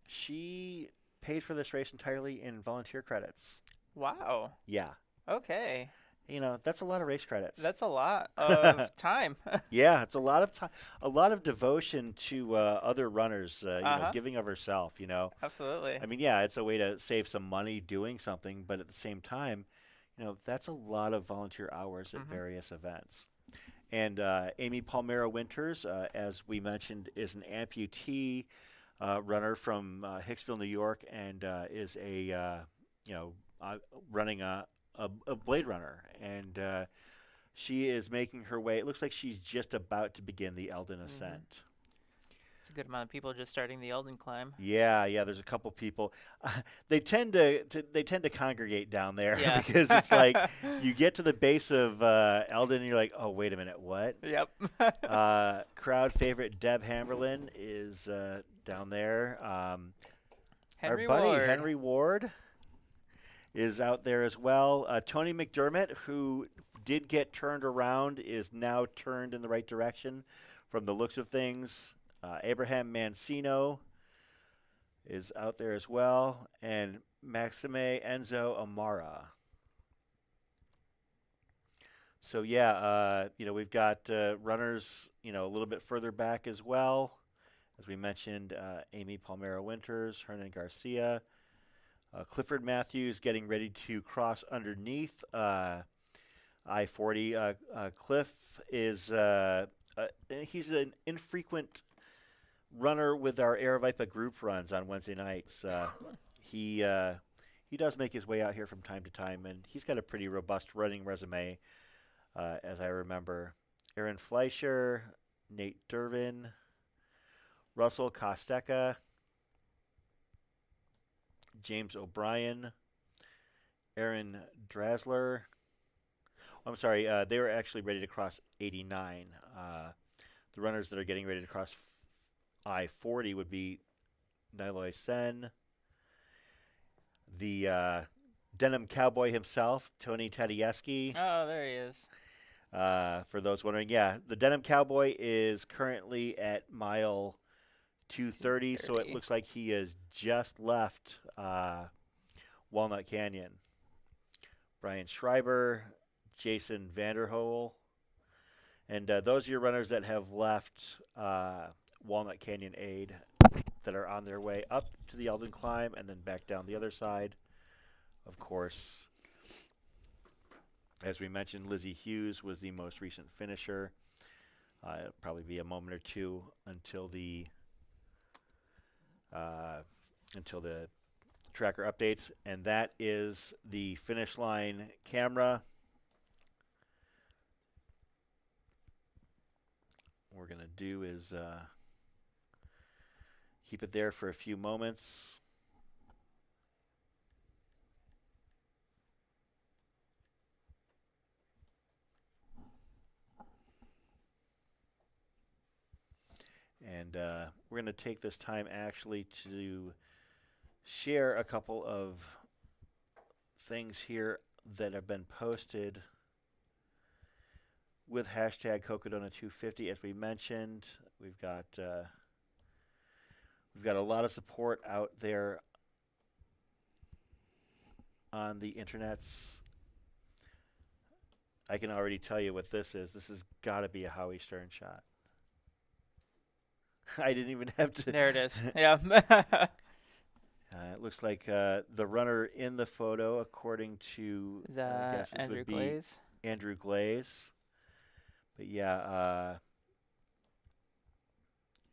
K: She paid for this race entirely in volunteer credits.
N: Wow.
K: Yeah.
N: Okay.
K: That's a lot of race credits.
N: That's a lot of time.
K: Yeah, it's a lot of time, a lot of devotion to other runners, giving of herself,
N: Absolutely.
K: I mean, yeah, it's a way to save some money doing something, but at the same time, that's a lot of volunteer hours at various events. And Amy Palmero Winters, as we mentioned, is an amputee runner from Hicksville, New York, and is running a Blade Runner, and she is making her way. It looks like she's just about to begin the Eldon ascent.
N: It's a good amount of people just starting the Eldon climb.
K: Yeah, there's a couple people. They tend to congregate down there because it's like you get to the base of Eldon and you're like, oh, wait a minute, what?
N: Yep.
K: Crowd favorite Deb Hamberlin is down there.
N: Henry
K: our buddy
N: Ward.
K: Henry Ward is out there as well. Tony McDermott, who did get turned around, is now turned in the right direction from the looks of things. Abraham Mancino is out there as well, and Maxime Enzo Amara. So yeah, we've got runners, a little bit further back as well. As we mentioned, Amy Palmero Winters, Hernan Garcia, Clifford Matthews getting ready to cross underneath I-40. Cliff is he's an infrequent runner with our Aravaipa group runs on Wednesday nights. He does make his way out here from time to time, and he's got a pretty robust running resume, as I remember. Aaron Fleischer, Nate Durbin, Russell Kosteka, James O'Brien, Aaron Drasler. I'm sorry, they were actually ready to cross 89. The runners that are getting ready to cross I-40 would be Niloy Sen, the denim cowboy himself, Tony Tadieski.
N: Oh, there he is.
K: For those wondering, yeah, the denim cowboy is currently at mile 230, so it looks like he has just left Walnut Canyon. Brian Schreiber, Jason Vanderhoel, and those are your runners that have left Walnut Canyon Aid that are on their way up to the Eldon Climb and then back down the other side. Of course, as we mentioned, Lizzie Hughes was the most recent finisher. It'll probably be a moment or two until the tracker updates, and that is the finish line camera. What we're going to do is keep it there for a few moments. And we're going to take this time actually to share a couple of things here that have been posted with hashtag Cocodona250. As we mentioned, we've got a lot of support out there on the internets. I can already tell you what this is. This has got to be a Howie Stern shot. I didn't even have to.
N: There it is. Yeah.
K: It looks like the runner in the photo, according to guesses,
N: Andrew
K: would be
N: Glaze?
K: Andrew Glaze. But yeah,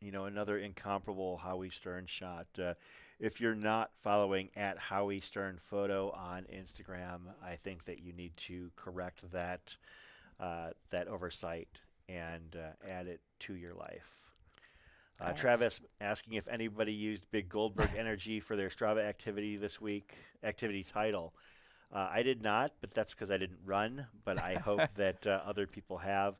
K: another incomparable Howie Stern shot. If you're not following at Howie Stern Photo on Instagram, I think that you need to correct that oversight and add it to your life.
N: Nice.
K: Travis asking if anybody used Big Goldberg Energy for their Strava activity this week, activity title. I did not, but that's because I didn't run, but I hope that other people have,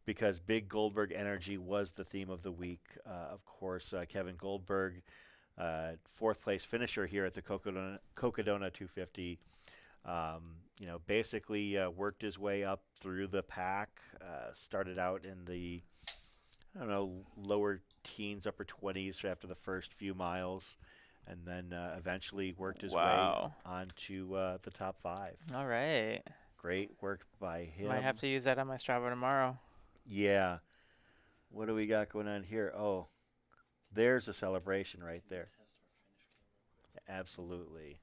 K: because Big Goldberg Energy was the theme of the week. Of course, Kevin Goldberg, fourth place finisher here at the Cocodona 250, basically worked his way up through the pack, started out in the, lower teens, upper 20s after the first few miles, and then eventually worked his way onto the top 5.
N: All right.
K: Great work by him.
N: Might have to use that on my Strava tomorrow.
K: Yeah. What do we got going on here? Oh, there's a celebration right there. Absolutely.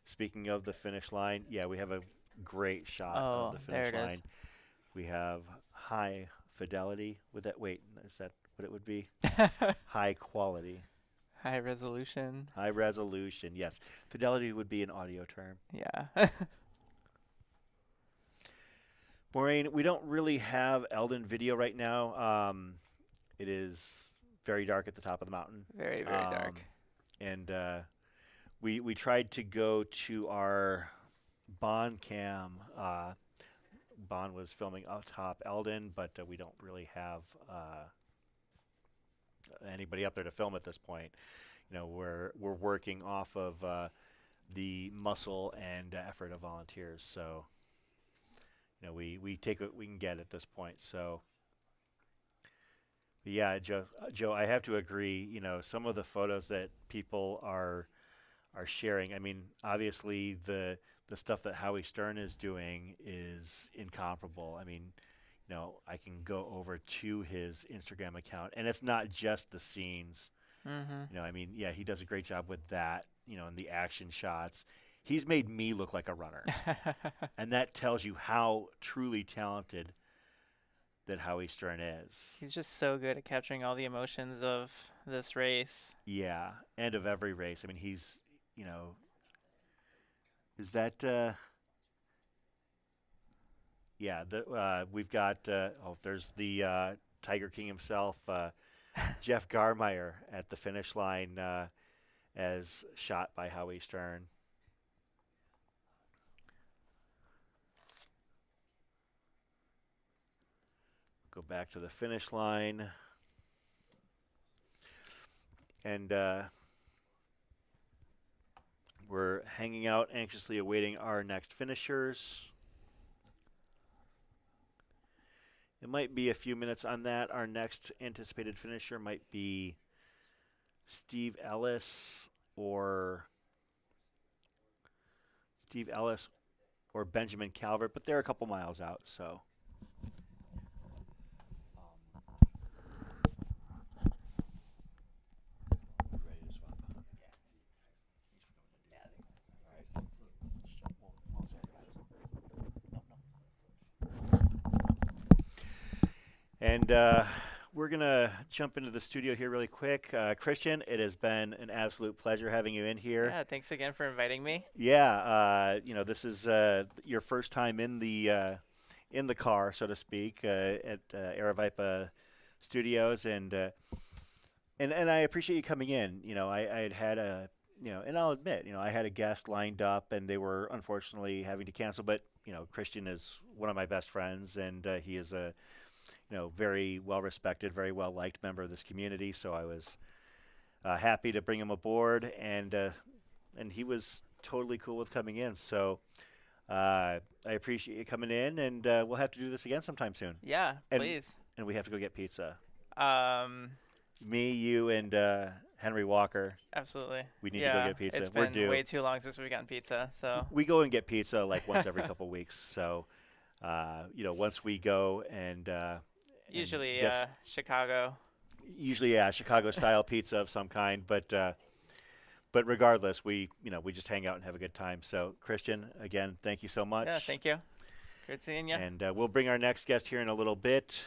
K: Speaking of the finish line, yeah, we have a great shot of the finish line.
N: Is.
K: We have high fidelity with that. Wait, is that what it would be? High quality.
N: High resolution.
K: High resolution, yes. Fidelity would be an audio term.
N: Yeah.
K: Maureen, we don't really have Eldon video right now. It is very dark at the top of the mountain.
N: Very, very dark.
K: And we tried to go to our Bond cam. Bond was filming atop Eldon, but we don't really have anybody up there to film at this point. We're working off of the muscle and effort of volunteers. So, we take what we can get at this point. So, yeah, Joe, I have to agree. Some of the photos that people are sharing. I mean, obviously the stuff that Howie Stern is doing is incomparable. I mean, I can go over to his Instagram account, and it's not just the scenes.
N: Mm-hmm.
K: I mean, yeah, he does a great job with that, and the action shots. He's made me look like a runner. And that tells you how truly talented that Howie Stern is.
N: He's just so good at capturing all the emotions of this race.
K: Yeah, and of every race. I mean, he's, you know, is that, yeah, we've got, there's the Tiger King himself, Jeff Garmeyer at the finish line as shot by Howie Stern. Go back to the finish line. And we're hanging out, anxiously awaiting our next finishers. It might be a few minutes on that. Our next anticipated finisher might be Steve Ellis or Benjamin Calvert, but they're a couple miles out, so. And we're going to jump into the studio here really quick. Christian, it has been an absolute pleasure having you in here.
N: Yeah, thanks again for inviting me.
K: Yeah, you know, this is your first time in the car, so to speak, at Aravaipa Studios, and I appreciate you coming in. You know, I had a, you know, and I'll admit, you know, I had a guest lined up, and they were unfortunately having to cancel. But you know, Christian is one of my best friends, and he is a, you know, very well-respected, very well-liked member of this community. So I was happy to bring him aboard, and he was totally cool with coming in. So I appreciate you coming in, and we'll have to do this again sometime soon.
N: Yeah, please.
K: And we have to go get pizza.
N: Me,
K: you, and Henry Walker.
N: Absolutely.
K: We need to go get pizza.
N: It's been way too long since we've gotten pizza. So
K: we go and get pizza like once every couple weeks. So, you know, once we go and
N: usually Chicago.
K: Usually, yeah, Chicago-style pizza of some kind. But regardless, we just hang out and have a good time. So, Christian, again, thank you so much.
N: Yeah, thank you. Good seeing you.
K: And we'll bring our next guest here in a little bit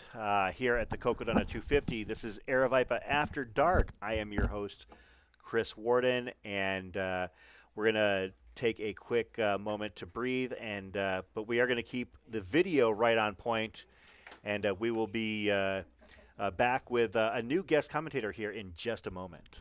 K: here at the Cocodona 250. This is Aravaipa After Dark. I am your host, Chris Warden, and we're going to take a quick moment to breathe, but we are going to keep the video right on point, and we will be back with a new guest commentator here in just a moment.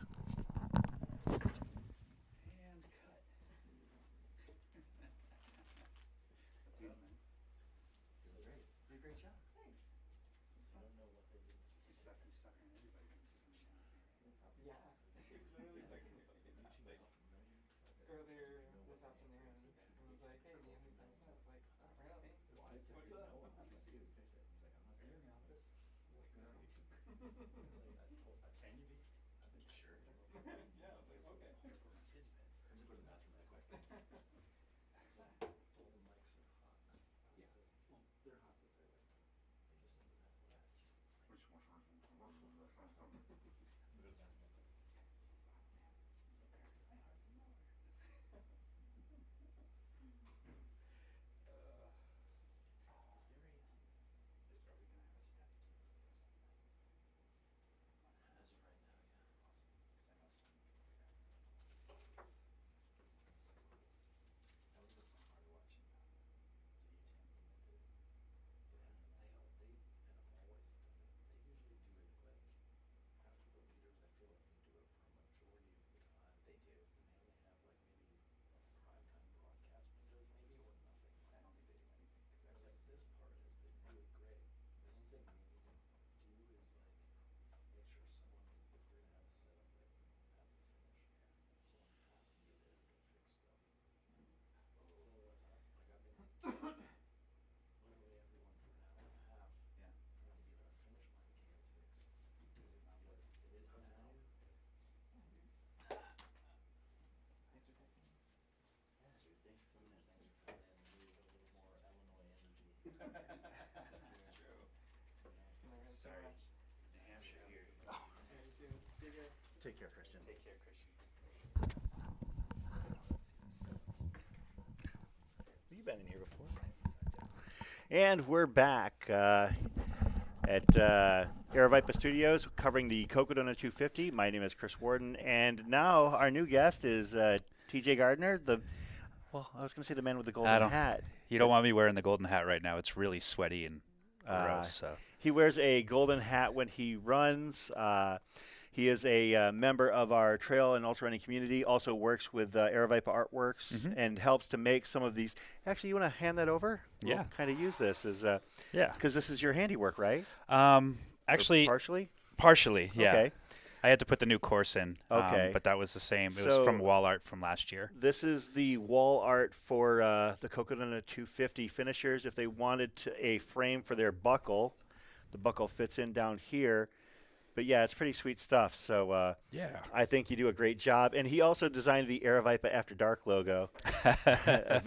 K: Take care, Christian. Take care, Christian. You've been in here before. And we're back. at Aravaipa Studios, covering the Cocodona 250. My name is Chris Warden, and now our new guest is TJ Gardner, well, I was going to say the man with the golden hat.
P: You don't want me wearing the golden hat right now. It's really sweaty and gross. So.
K: He wears a golden hat when he runs. He is a member of our trail and ultra running community, also works with Aravaipa Artworks and helps to make some of these. Actually, you want to hand that over?
P: Yeah.
K: We'll kind of use this as
P: yeah,
K: because this is your handiwork, right?
P: Actually,
K: partially?
P: Partially, yeah.
K: Okay.
P: I had to put the new course in,
K: okay.
P: But that was the same. It was from wall art from last year.
K: This is the wall art for the Cocodona 250 finishers. If they wanted a frame for their buckle, the buckle fits in down here. But, yeah, it's pretty sweet stuff. So
P: yeah,
K: I think you do a great job. And he also designed the Aravaipa After Dark logo, a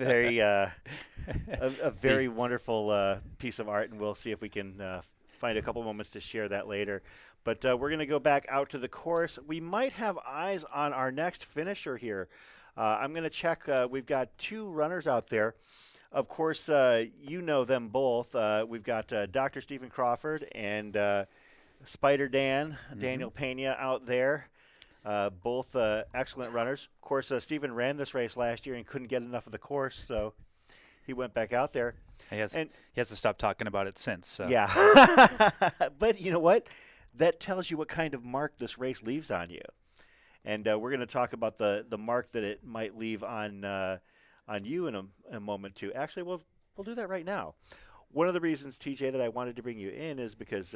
K: very wonderful piece of art, and we'll see if we can find a couple moments to share that later. But we're going to go back out to the course. We might have eyes on our next finisher here. I'm going to check. We've got 2 runners out there. Of course, you know them both. We've got Dr. Stephen Crawford and Spider Dan, Daniel Pena out there. Both excellent runners. Of course, Stephen ran this race last year and couldn't get enough of the course, so he went back out there.
P: He has to stop talking about it since. So.
K: Yeah. But you know what? That tells you what kind of mark this race leaves on you. And we're going to talk about the mark that it might leave on you in a moment, too. Actually, we'll do that right now. One of the reasons, TJ, that I wanted to bring you in is because,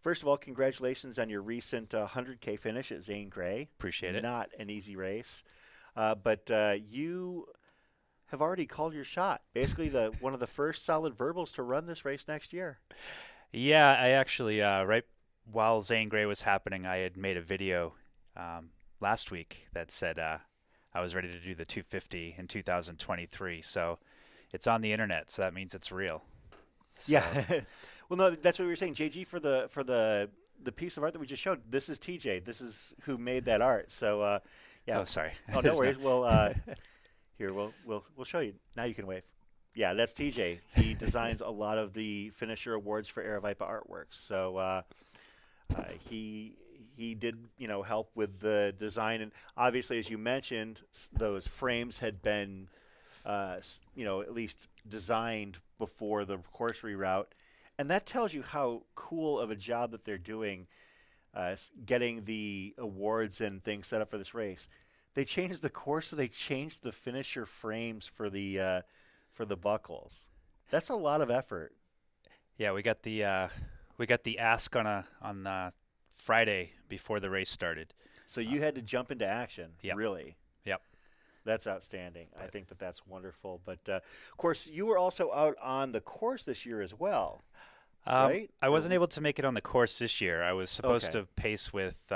K: first of all, congratulations on your recent 100K finish at Zane Grey.
P: Appreciate it.
K: Not an easy race. But you have already called your shot. Basically, one of the first solid verbals to run this race next year.
P: Yeah, I actually, right while Zane Grey was happening, I had made a video last week that said I was ready to do the 250 in 2023. So it's on the internet, so that means it's real. So.
K: Yeah. Well, no, that's what we were saying. JG, for the piece of art that we just showed, this is TJ. This is who made that art. So, yeah.
P: Oh, sorry.
K: Oh, no worries. Well, here, we'll show you. Now you can wave. Yeah, that's TJ. He designs a lot of the finisher awards for Aravaipa Artworks. So he did, help with the design. And obviously, as you mentioned, those frames had been, at least designed before the course reroute. And that tells you how cool of a job that they're doing getting the awards and things set up for this race. They changed the course, so they changed the finisher frames for the buckles. That's a lot of effort.
P: Yeah, we got the ask on Friday before the race started.
K: So you had to jump into action.
P: Yep.
K: Really.
P: Yep.
K: That's outstanding. I think that's wonderful. But of course, you were also out on the course this year as well. Right?
P: I wasn't able to make it on the course this year. I was supposed to pace with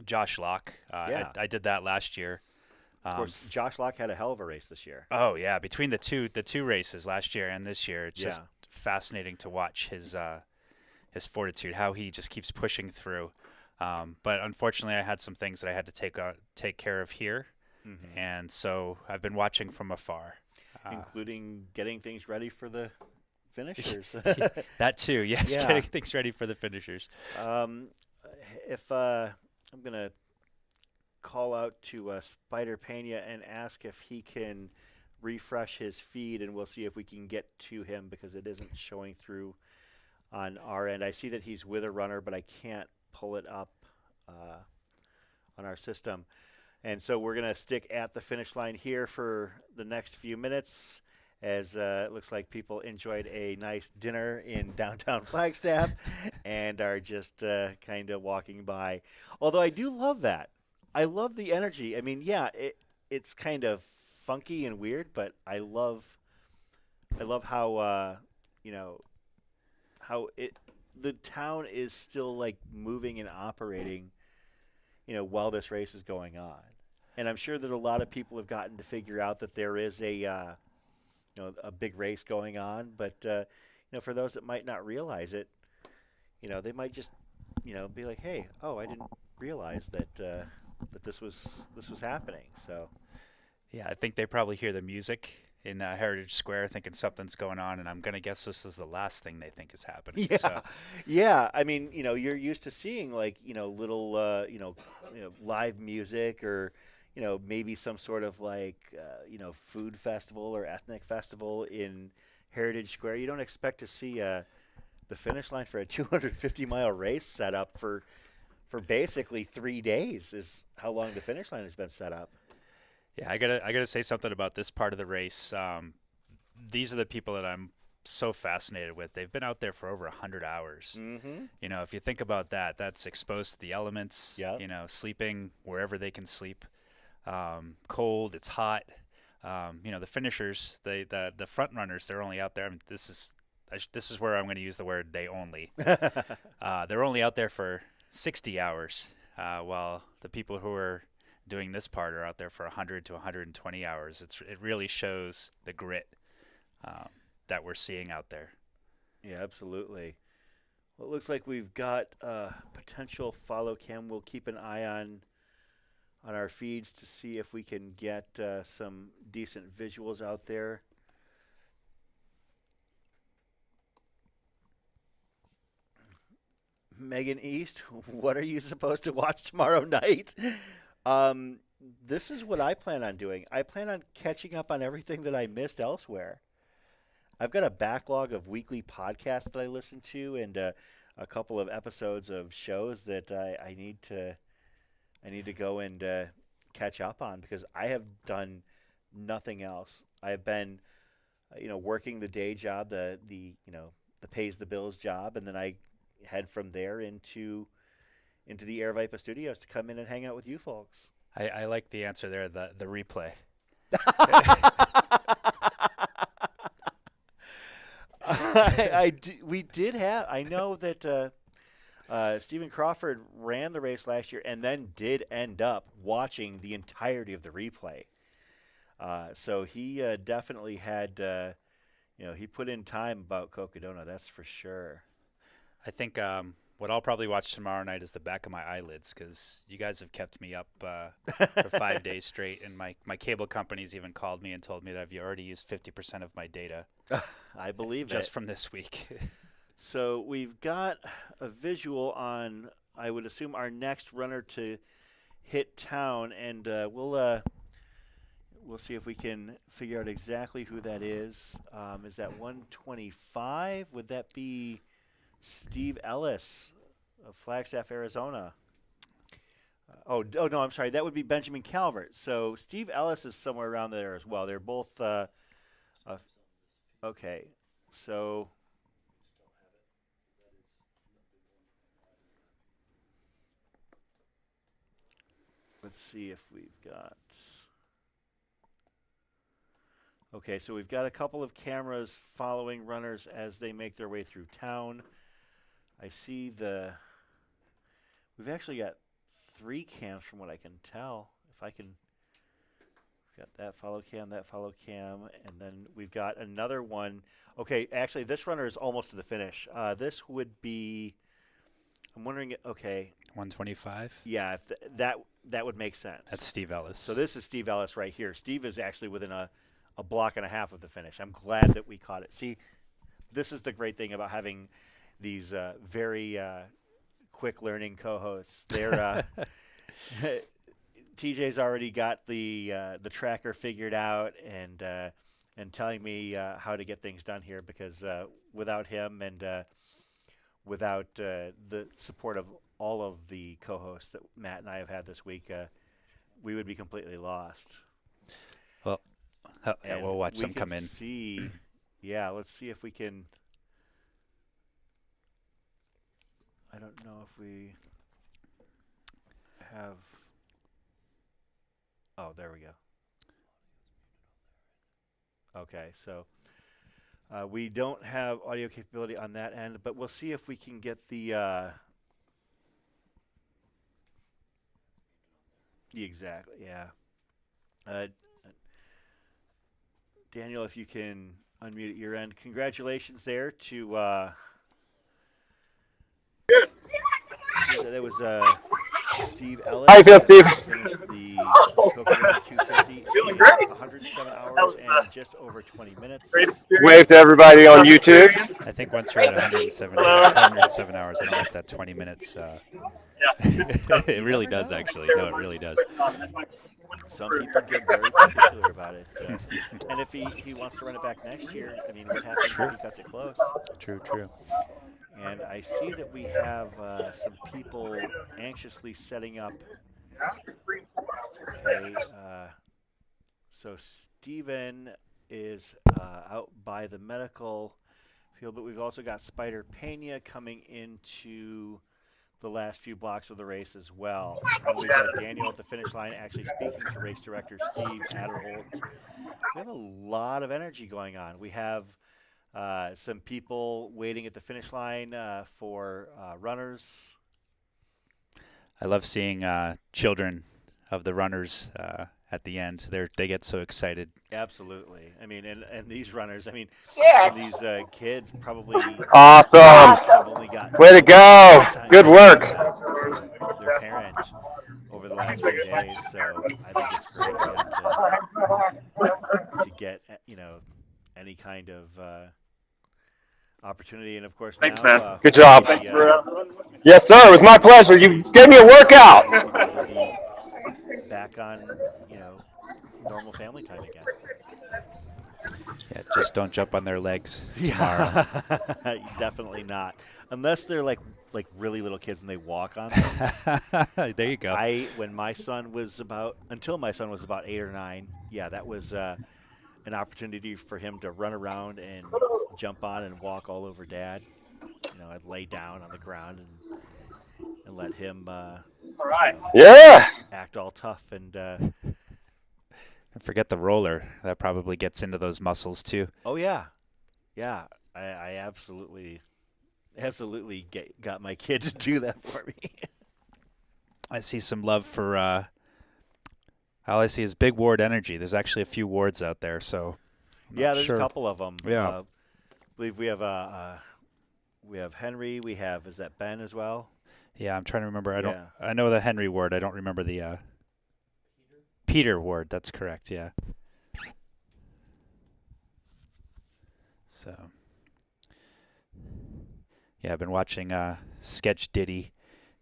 P: Josh Locke. I did that last year.
K: Of course, Josh Locke had a hell of a race this year.
P: Oh yeah, between the two races last year and this year, it's just fascinating to watch his fortitude, how he just keeps pushing through. But unfortunately, I had some things that I had to take care of here, and so I've been watching from afar,
K: including getting things ready for the finishers.
P: That too, yes, getting things ready for the finishers.
K: If I'm gonna call out to Spider Pena and ask if he can refresh his feed, and we'll see if we can get to him because it isn't showing through on our end. I see that he's with a runner, but I can't pull it up on our system. And so we're going to stick at the finish line here for the next few minutes, as it looks like people enjoyed a nice dinner in downtown Flagstaff and are just kind of walking by. Although I do love that. I love the energy. I mean, yeah, it's kind of funky and weird, but I love how how the town is still like moving and operating, while this race is going on. And I'm sure that a lot of people have gotten to figure out that there is a big race going on. But for those that might not realize it, they might just be like, hey, I didn't realize that that this was happening. So
P: yeah, I think they probably hear the music in Heritage Square thinking something's going on, and I'm going to guess this is the last thing they think is happening.
K: Yeah,
P: So,
K: yeah. I mean, you're used to seeing like little live music or maybe some sort of like food festival or ethnic festival in Heritage Square. You don't expect to see the finish line for a 250-mile race set up for basically 3 days is how long the finish line has been set up.
P: yeah, I gotta say something about this part of the race. These are the people that I'm so fascinated with. They've been out there for over 100 hours.
K: Mm-hmm.
P: If you think about that, that's exposed to the elements.
K: Yep.
P: Sleeping wherever they can sleep. Cold, it's hot. The finishers, the front runners, they're only out there. I mean, this is where I'm going to use the word "they only." They're only out there for 60 hours, while the people who are doing this part are out there for 100 to 120 hours. It really shows the grit that we're seeing out there.
K: Yeah, absolutely. Well, it looks like we've got a potential follow cam. We'll keep an eye on our feeds to see if we can get some decent visuals out there. Megan East, what are you supposed to watch tomorrow night? This is what I plan on doing. I plan on catching up on everything that I missed elsewhere. I've got a backlog of weekly podcasts that I listen to and a couple of episodes of shows that I need to go and catch up on because I have done nothing else. I've been, working the day job, the pays the bills job, and then I head from there into the Aravaipa studios to come in and hang out with you folks.
P: I like the answer there, the replay.
K: We did have. I know that Stephen Crawford ran the race last year and then did end up watching the entirety of the replay. So he definitely had, he put in time about Cocodona, that's for sure.
P: I think what I'll probably watch tomorrow night is the back of my eyelids because you guys have kept me up for 5 days straight, and my cable company's even called me and told me that I've already used 50% of my data.
K: I believe
P: just
K: it.
P: from this week.
K: So we've got a visual on, I would assume, our next runner to hit town, and we'll see if we can figure out exactly who that is. Is that 125? Would that be Steve Ellis of Flagstaff, Arizona? Oh no, I'm sorry. That would be Benjamin Calvert. So Steve Ellis is somewhere around there as well. They're both okay. So let's see if we've got. Okay, so we've got a couple of cameras following runners as they make their way through town. I see we've actually got 3 cams from what I can tell. If I can, we've got that follow cam, and then we've got another one. Okay, actually this runner is almost to the finish. This would be, I'm wondering, okay.
P: 125?
K: Yeah, that would make sense.
P: That's Steve Ellis.
K: So this is Steve Ellis right here. Steve is actually within a block and a half of the finish. I'm glad that we caught it. See, this is the great thing about having these very quick learning co-hosts. They're TJ's already got the tracker figured out and telling me how to get things done here because without him and without the support of all of the co-hosts that Matt and I have had this week, we would be completely lost.
P: Well, yeah, we'll watch them come in.
K: Let's see if we can. I don't know if we have. Oh, there we go. Okay, so we don't have audio capability on that end, but we'll see if we can get the. Exactly, yeah. Daniel, if you can unmute at your end. Congratulations there to. That was Steve Ellis.
G: How you feel, Steve?
K: Finished the Cocodona 250 in 107 hours and just over 20 minutes.
Q: Wave to everybody on YouTube.
P: I think once you're at 107 hours, I don't know if that 20 minutes. It really does, actually. No, it really does.
K: Some people get very particular about it. And if he wants to run it back next year, I mean, what happens if he cuts it close?
P: True.
K: And I see that we have some people anxiously setting up. Okay, so Steven is out by the medical field, but we've also got Spider Pena coming into the last few blocks of the race as well. And we've got Daniel at the finish line actually speaking to race director Steve Adderholt. We have a lot of energy going on. We have some people waiting at the finish line for runners.
P: I love seeing children of the runners at the end. They get so excited.
K: Absolutely. I mean, and these runners, I mean,
Q: Yeah.
K: and these kids probably
Q: Awesome.
K: have only got
Q: Way to go. Good work.
K: Their parent over the last few days. So I think it's great to get, any kind of opportunity. And of course,
Q: Thanks,
K: now,
Q: man. Good job. Yes, sir. It was my pleasure. You gave me a workout.
K: Back on, normal family time again.
P: Yeah, just don't jump on their legs tomorrow.
K: Definitely not. Unless they're like really little kids and they walk on them.
P: There you go.
K: Until my son was about 8 or 9, yeah, that was an opportunity for him to run around and jump on and walk all over Dad. I'd lay down on the ground and let him act all tough and
P: forget the roller. That probably gets into those muscles too.
K: Oh yeah. I absolutely got my kid to do that for me.
P: I see some love for all I see is big ward energy. There's actually a few wards out there, so
K: yeah, there's a couple of them.
P: Yeah,
K: I believe we have Henry. We have, is that Ben as well?
P: Yeah, I'm trying to remember. I know the Henry ward. I don't remember the Peter ward. That's correct. Yeah. So yeah, I've been watching Sketch Diddy.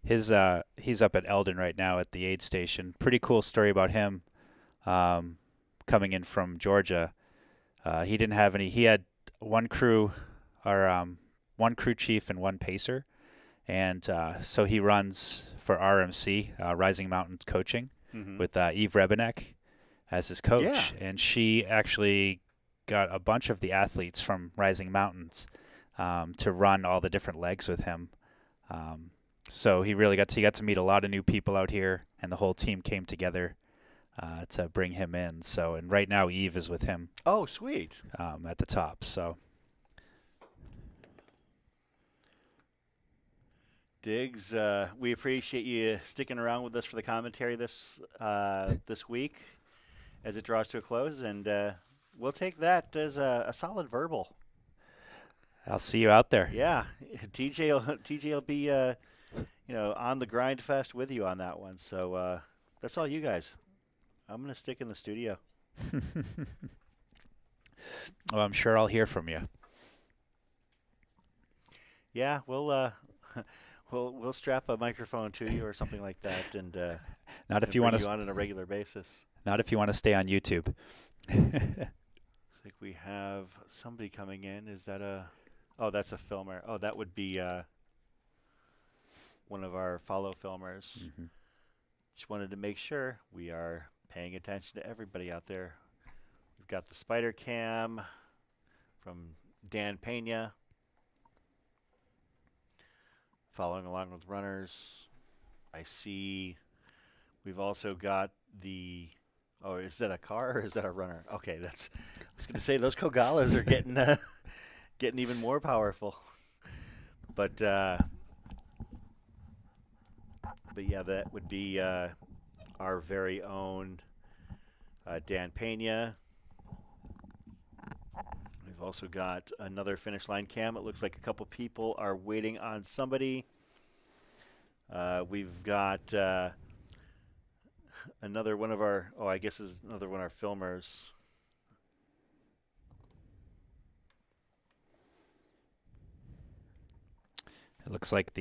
P: He's up at Eldon right now at the aid station. Pretty cool story about him coming in from Georgia. He didn't have any. He had one crew chief and one pacer, and so he runs for RMC, Rising Mountain Coaching, with Eve Rebenek as his coach.
K: Yeah.
P: And she actually got a bunch of the athletes from Rising Mountains to run all the different legs with him. So he got to meet a lot of new people out here, and the whole team came together to bring him in. So, and right now Eve is with him.
K: Oh, sweet.
P: At the top. So,
K: Diggs, we appreciate you sticking around with us for the commentary this week as it draws to a close, and we'll take that as a solid verbal.
P: I'll see you out there.
K: Yeah, TJ will be on the grind fest with you on that one. So that's all you guys. I'm gonna stick in the studio.
P: Well, I'm sure I'll hear from you.
K: Yeah, we'll strap a microphone to you or something like that, and
P: not if you want to
K: on a regular basis.
P: Not if you want to stay on YouTube.
K: I think we have somebody coming in. Is that a? Oh, that's a filmer. Oh, that would be one of our follow filmers.
P: Mm-hmm.
K: Just wanted to make sure we are paying attention to everybody out there. We've got the spider cam from Dan Pena. Following along with runners. I see we've also got the... Oh, is that a car or is that a runner? Okay, I was going to say those Kogalas are getting even more powerful. But yeah, that would be our very own Dan Pena. We've also got another finish line cam. It looks like a couple people are waiting on somebody. We've got another one of our, I guess is another one of our filmers.
P: It looks like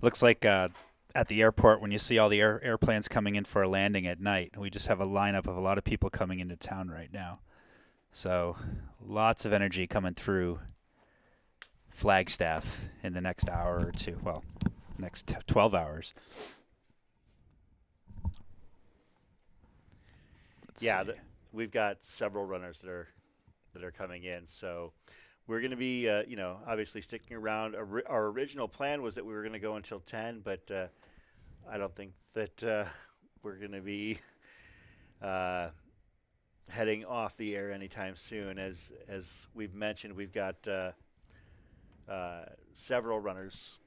P: looks like at the airport when you see all the airplanes coming in for a landing at night. We just have a lineup of a lot of people coming into town right now. So lots of energy coming through Flagstaff in the next hour or two. Well, next 12 hours.
K: We've got several runners that are coming in. So we're going to be, obviously sticking around. Our original plan was that we were going to go until 10, but I don't think that we're going to be heading off the air anytime soon. As we've mentioned, we've got several runners.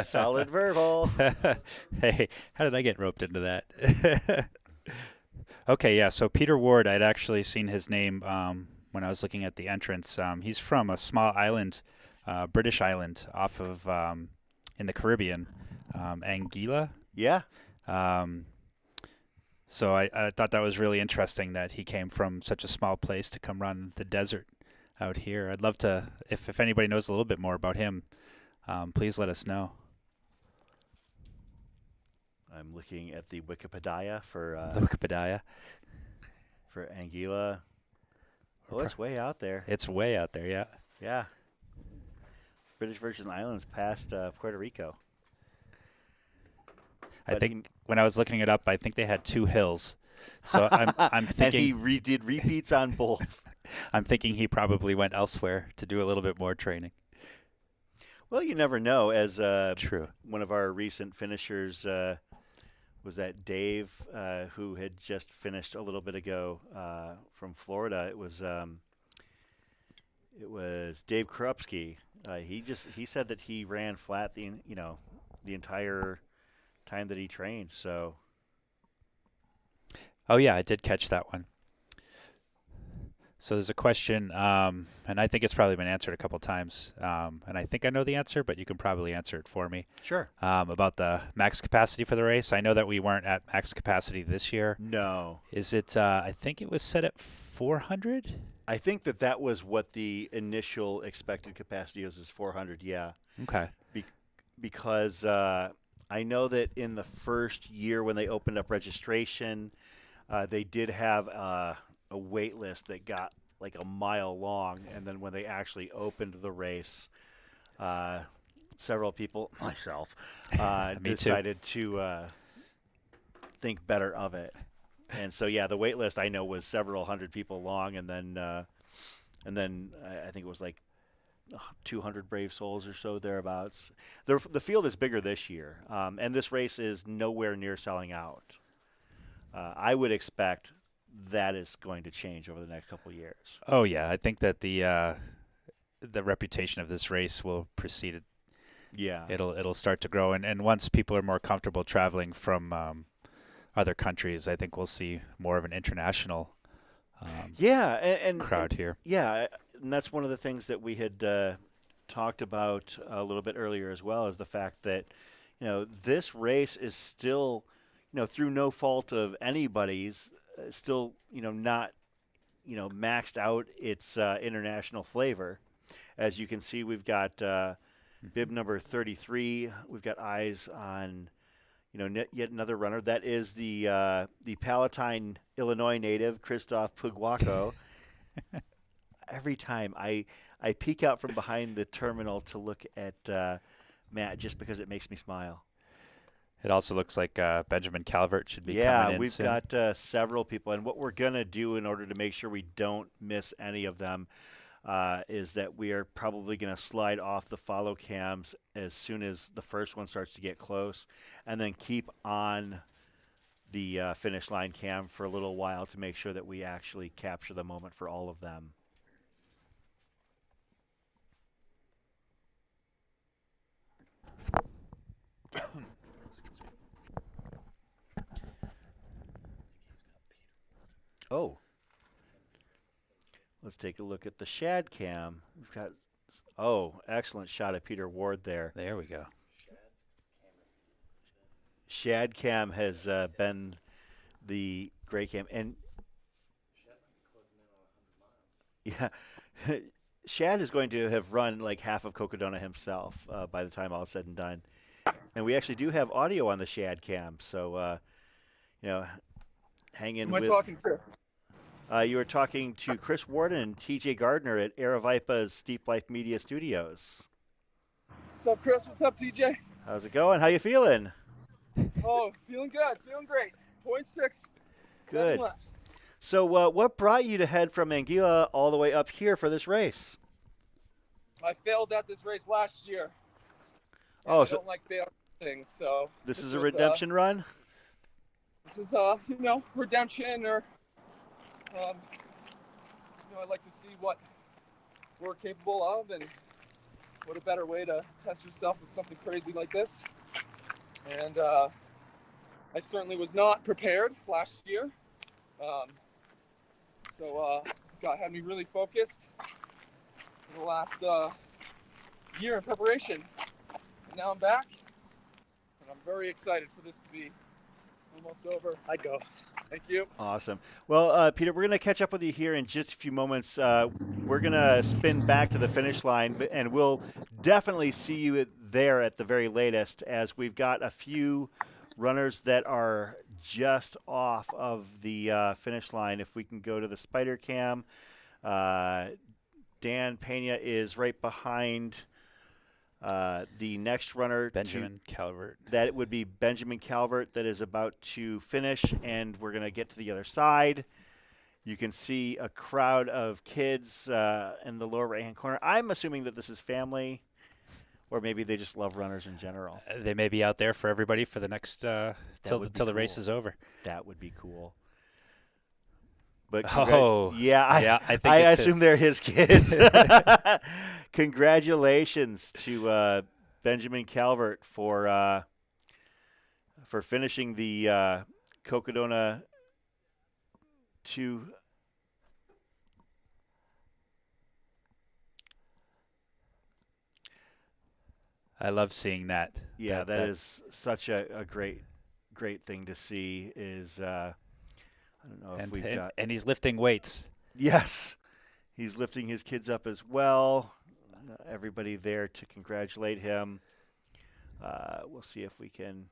K: Solid verbal.
P: Hey, how did I get roped into that? Okay, yeah, so Peter Ward, I'd actually seen his name when I was looking at the entrance. He's from a small island, British island, off of in the Caribbean, Anguilla.
K: Yeah.
P: So I thought that was really interesting that he came from such a small place to come run the desert out here. I'd love to, if anybody knows a little bit more about him, please let us know.
K: I'm looking at the Wikipedia for for Anguilla. Oh, it's way out there.
P: It's way out there, yeah.
K: Yeah. British Virgin Islands past Puerto Rico.
P: I think when I was looking it up, I think they had 2 hills. So I'm thinking
K: and he did repeats on both.
P: I'm thinking he probably went elsewhere to do a little bit more training.
K: Well, you never know. As
P: True.
K: One of our recent finishers was that Dave, who had just finished a little bit ago from Florida. It was Dave Krupski. He said that he ran flat the entire time that he trained. So.
P: Oh yeah, I did catch that one. So there's a question, and I think it's probably been answered a couple times, and I think I know the answer, but you can probably answer it for me.
K: Sure.
P: About the max capacity for the race. I know that we weren't at max capacity this year.
K: No.
P: Is it? I think it was set at 400.
K: I think that was what the initial expected capacity is 400. Yeah.
P: Okay.
K: Because I know that in the first year when they opened up registration, they did have a wait list that got like a mile long, and then when they actually opened the race, several people, myself, decided to think better of it. And so, yeah, the wait list I know was several hundred people long, and then I think it was like 200 brave souls or so thereabouts. The field is bigger this year, and this race is nowhere near selling out. I would expect that is going to change over the next couple of years.
P: Oh yeah, I think that the reputation of this race will precede it.
K: Yeah,
P: it'll start to grow, and once people are more comfortable traveling from other countries, I think we'll see more of an international and crowd here.
K: Yeah, and that's one of the things that we had talked about a little bit earlier as well, is the fact that this race is still through no fault of anybody's still not maxed out its international flavor. As you can see, we've got bib number 33. We've got eyes on yet another runner. That is the Palatine, Illinois native, Christoph Puguaco. Every time I peek out from behind the terminal to look at Matt, just because it makes me smile.
P: It also looks like Benjamin Calvert should be coming in
K: we've
P: soon.
K: got several people. And what we're going to do in order to make sure we don't miss any of them is that we are probably going to slide off the follow cams as soon as the first one starts to get close, and then keep on the finish line cam for a little while to make sure that we actually capture the moment for all of them. Oh, let's take a look at the shad cam. We've got Oh, excellent shot of Peter Ward there.
P: There we go.
K: Shad Cam has been the great cam. And yeah, Shad is going to have run like half of Cocodona himself by the time all is said and done. And we actually do have audio on the Shad Cam, so you know, hang in.
G: Who am I talking to?
K: You were talking to Chris Warden and TJ Gardner at Aravaipa's Steep Life Media Studios.
G: What's up, Chris? What's up, TJ?
K: How's it going? How you feeling?
G: Oh, feeling good. Feeling great. 0.6.
K: Good. So what brought you to head from Anguilla all the way up here for this race?
G: I failed at this race last year.
K: Oh,
G: I
K: so
G: don't like failing things, so
K: this is a redemption run?
G: This is redemption, or I'd like to see what we're capable of, and what a better way to test yourself with something crazy like this. And I certainly was not prepared last year. So God had me really focused for the last year in preparation. And now I'm back, and I'm very excited for this to be almost over.
M: I'd go.
G: Thank you.
K: Awesome. Well, Peter, we're going to catch up with you here in just a few moments. We're going to spin back to the finish line, and we'll definitely see you there at the very latest, as we've got a few runners that are just off of the finish line. If we can go to the spider cam, Dan Pena is right behind the next runner,
P: Benjamin Calvert.
K: That would be Benjamin Calvert, that is about to finish, and we're going to get to the other side. You can see a crowd of kids in the lower right-hand corner. I'm assuming that this is family, or maybe they just love runners in general.
P: They may be out there for everybody for the next till the race is over.
K: That would be cool. But
P: I think
K: I assume they're his kids. Congratulations to Benjamin Calvert for finishing the Cocodona 2.
P: I love seeing that.
K: Yeah, that is such a great thing to see. Is I don't know if we've got...
P: And he's lifting weights.
K: Yes. He's lifting his kids up as well. Everybody there to congratulate him. We'll see if we can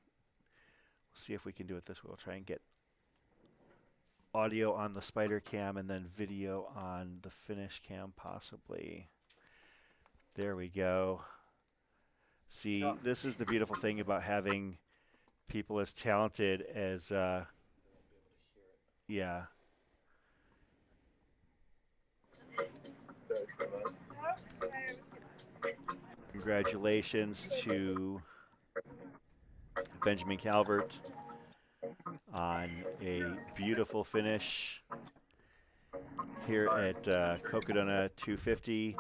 K: do it this way. We'll try and get audio on the spider cam and then video on the finish cam possibly. There we go. See, this is the beautiful thing about having people as talented as yeah. Congratulations to Benjamin Calvert on a beautiful finish here at Cocodona 250,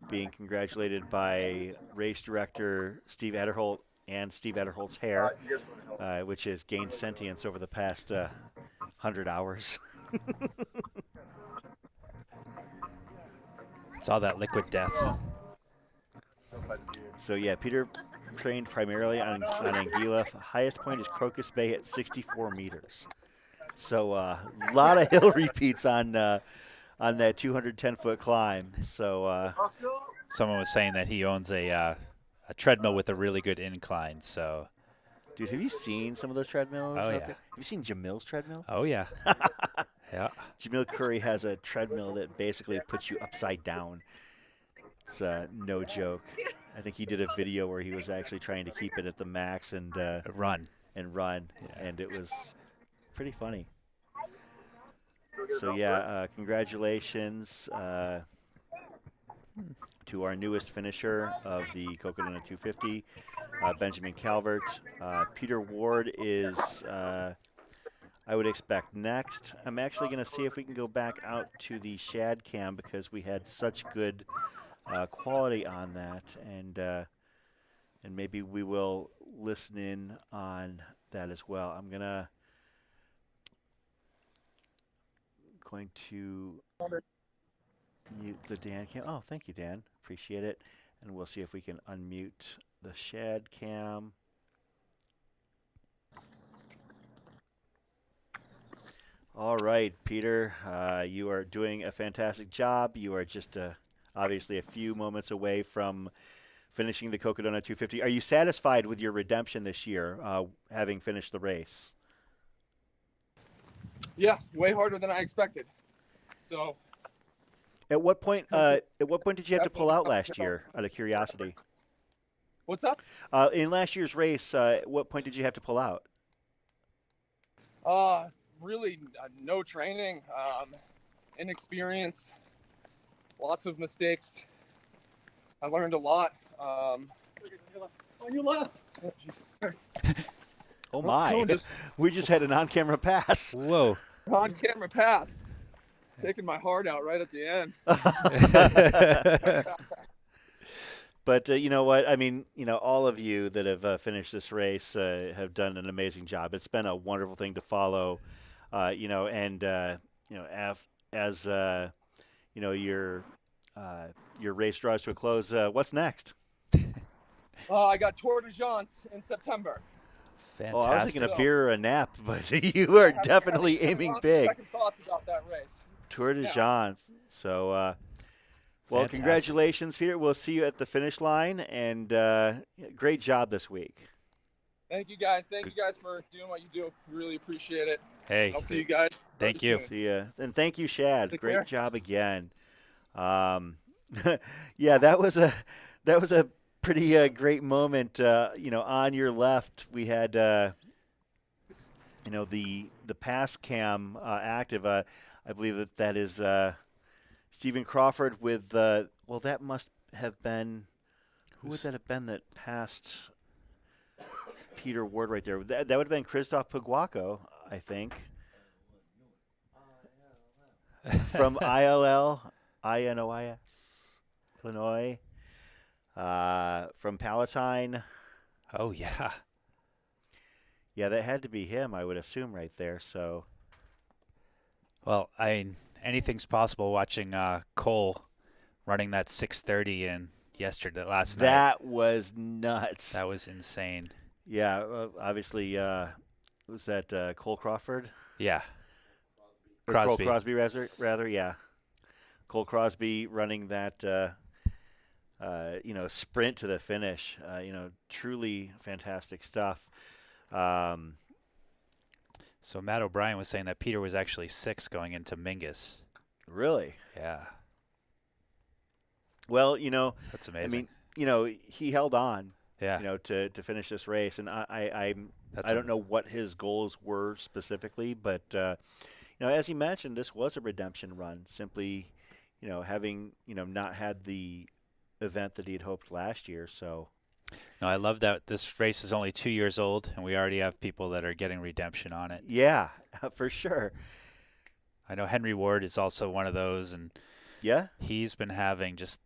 K: being congratulated by race director Steve Ederholt and Steve Ederholt's hair, which has gained sentience over the past 100 hours.
P: It's all that liquid death.
K: So yeah, Peter trained primarily on Anguilla. The highest point is Crocus Bay at 64 meters. So a lot of hill repeats on that 210-foot climb. So
P: someone was saying that he owns a treadmill with a really good incline. So,
K: dude, have you seen some of those treadmills?
P: Oh yeah.
K: Have you seen Jamil's treadmill?
P: Oh yeah. Yeah.
K: Jamil Curry has a treadmill that basically puts you upside down. It's no joke. I think he did a video where he was actually trying to keep it at the max and
P: run.
K: And it was pretty funny. So yeah, congratulations to our newest finisher of the Cocodona 250, Benjamin Calvert. Peter Ward is, I would expect, next. I'm actually going to see if we can go back out to the Shad cam because we had such good quality on that, and maybe we will listen in on that as well. I'm going to Mute the Dan cam. Oh, thank you, Dan. Appreciate it. And we'll see if we can unmute the Shad cam. All right, Peter, you are doing a fantastic job. You are just obviously a few moments away from finishing the Cocodona 250. Are you satisfied with your redemption this year, having finished the race?
G: Yeah, way harder than I expected. So.
K: At what point did you have to pull out last year, out of curiosity?
G: What's up?
K: In last year's race, at what point did you have to pull out?
G: Really, no training, inexperience, lots of mistakes. I learned a lot. On your left. Oh, geez.
K: Oh my! We just had an on-camera pass.
P: Whoa!
G: On-camera pass. Taking my heart out right at the end.
K: But you know what? I mean, all of you that have finished this race have done an amazing job. It's been a wonderful thing to follow, as your race draws to a close. What's next?
G: I got Tour de France in September.
P: Fantastic.
K: Oh, I was thinking a beer or a nap, but you are definitely aiming big.
G: Second thoughts about that race.
K: Tour de France. So, well, congratulations, Peter. We'll see you at the finish line, and great job this week.
G: Thank you, guys. Thank you guys for doing what you do. Really appreciate it.
P: Hey.
G: I'll see you guys.
P: Thank you.
K: See ya. And thank you, Shad.
G: Take
K: Great
G: care.
K: job again. Yeah, that was a pretty great moment. On your left, we had the pass cam active. I believe that is Stephen Crawford with well, that must have been who would that have been that passed Peter Ward right there? That would have been Christoph Puguaco, I think, from Illinois. From Palatine.
P: Oh, yeah.
K: Yeah, that had to be him, I would assume, right there. So,
P: well, anything's possible watching Cole running that 6:30 in last night.
K: That was nuts.
P: That was insane.
K: Yeah, obviously, was that Cole Crawford?
P: Yeah.
K: Crosby. Cole Crosby, rather, yeah. Cole Crosby running that, sprint to the finish. Truly fantastic stuff.
P: So Matt O'Brien was saying that Peter was actually 6 going into Mingus.
K: Really?
P: Yeah.
K: Well,
P: that's amazing.
K: I mean, he held on.
P: Yeah.
K: To finish this race, and I don't know what his goals were specifically, but as he mentioned, this was a redemption run. Simply, having not had the event that he had hoped last year. So,
P: no, I love that this race is only 2 years old, and we already have people that are getting redemption on it.
K: Yeah, for sure.
P: I know Henry Ward is also one of those, and
K: yeah,
P: he's been having just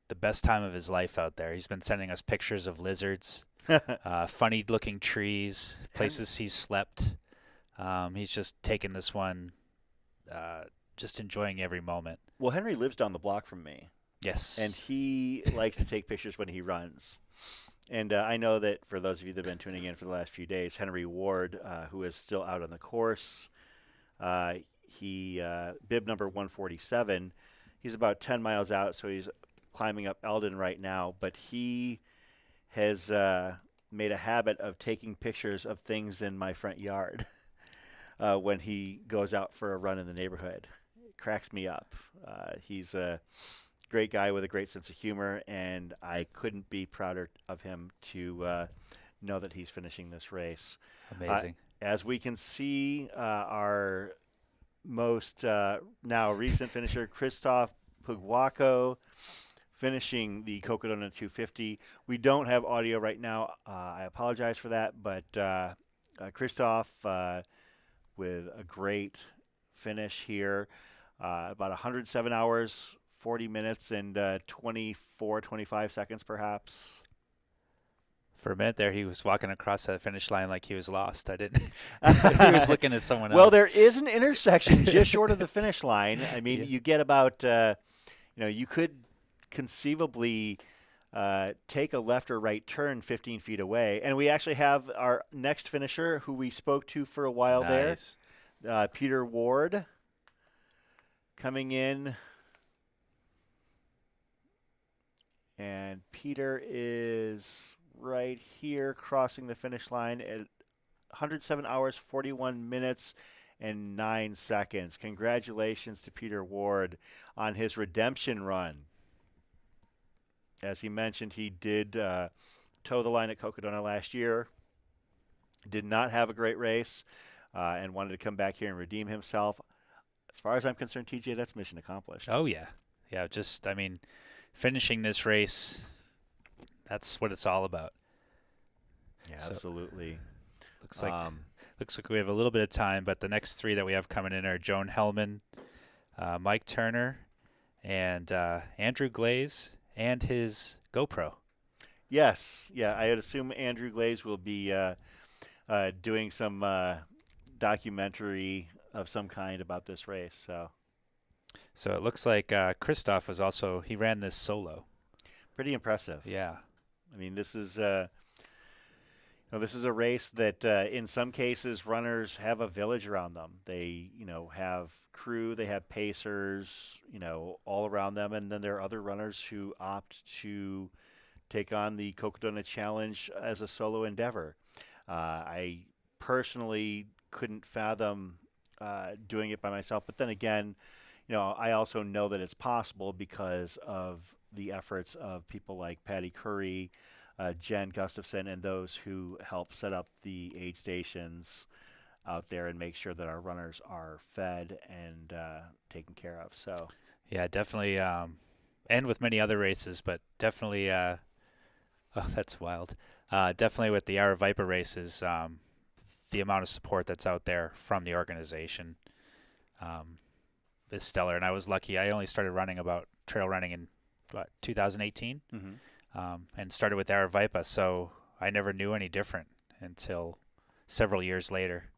P: the best time of his life out there. He's been sending us pictures of lizards, funny-looking trees, places he's slept. He's just taken this one, just enjoying every moment.
K: Well, Henry lives down the block from me.
P: Yes.
K: And he likes to take pictures when he runs. And I know that for those of you that have been tuning in for the last few days, Henry Ward, who is still out on the course, he bib number 147. He's about 10 miles out, so he's climbing up Eldon right now. But he has made a habit of taking pictures of things in my front yard when he goes out for a run in the neighborhood. It cracks me up. He's a great guy with a great sense of humor, and I couldn't be prouder of him to know that he's finishing this race.
P: Amazing.
K: As we can see, our most now recent finisher, Christoph Puguaco, finishing the Cocodona 250. We don't have audio right now. I apologize for that, but Christoph with a great finish here, about 107 hours, 40 minutes, and 25 seconds perhaps.
P: For a minute there, he was walking across that finish line like he was lost. I didn't. He was looking at someone else.
K: Well, there is an intersection just short of the finish line. I mean, you get about you could conceivably take a left or right turn 15 feet away. And we actually have our next finisher who we spoke to for a while
P: Nice.
K: there, Peter Ward, coming in. And Peter is right here crossing the finish line at 107 hours, 41 minutes, and 9 seconds. Congratulations to Peter Ward on his redemption run. As he mentioned, he did toe the line at Cocodona last year. Did not have a great race and wanted to come back here and redeem himself. As far as I'm concerned, TJ, that's mission accomplished.
P: Oh, yeah. Yeah, finishing this race, that's what it's all about.
K: Yeah,
P: So,
K: absolutely.
P: Looks like we have a little bit of time, but the next three that we have coming in are Joan Hellman, Mike Turner, and Andrew Glaze and his GoPro.
K: Yes. Yeah, I would assume Andrew Glaze will be doing some documentary of some kind about this race.
P: So it looks like Christoph was also, he ran this solo.
K: Pretty impressive.
P: Yeah.
K: I mean, this is a race that in some cases runners have a village around them. They, have crew, they have pacers, all around them. And then there are other runners who opt to take on the Cocodona Challenge as a solo endeavor. I personally couldn't fathom doing it by myself. But then again, I also know that it's possible because of the efforts of people like Patty Curry, Jen Gustafson, and those who help set up the aid stations out there and make sure that our runners are fed and taken care of. So,
P: yeah, definitely, and with many other races, but definitely, oh, that's wild. Definitely with the Aravaipa races, the amount of support that's out there from the organization is stellar. And I was lucky. I only started trail running in 2018, and started with Aravaipa, so I never knew any different until several years later.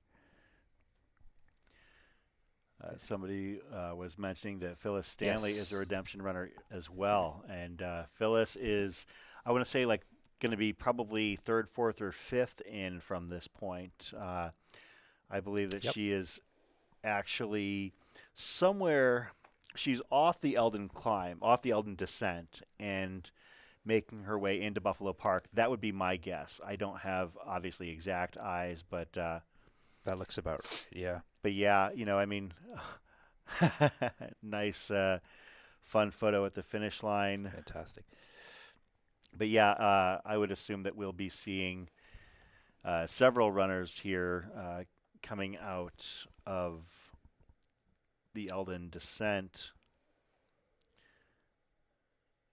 K: Somebody was mentioning that Phyllis Stanley is a redemption runner as well, and Phyllis is, I want to say, going to be probably third, fourth, or fifth in from this point. I believe that she is actually somewhere. She's off the Eldon climb, off the Eldon descent, and making her way into Buffalo Park. That would be my guess. I don't have, obviously, exact eyes, but
P: that looks about right, yeah.
K: But yeah, nice, fun photo at the finish line.
P: Fantastic.
K: But yeah, I would assume that we'll be seeing several runners here coming out of the Eldon descent.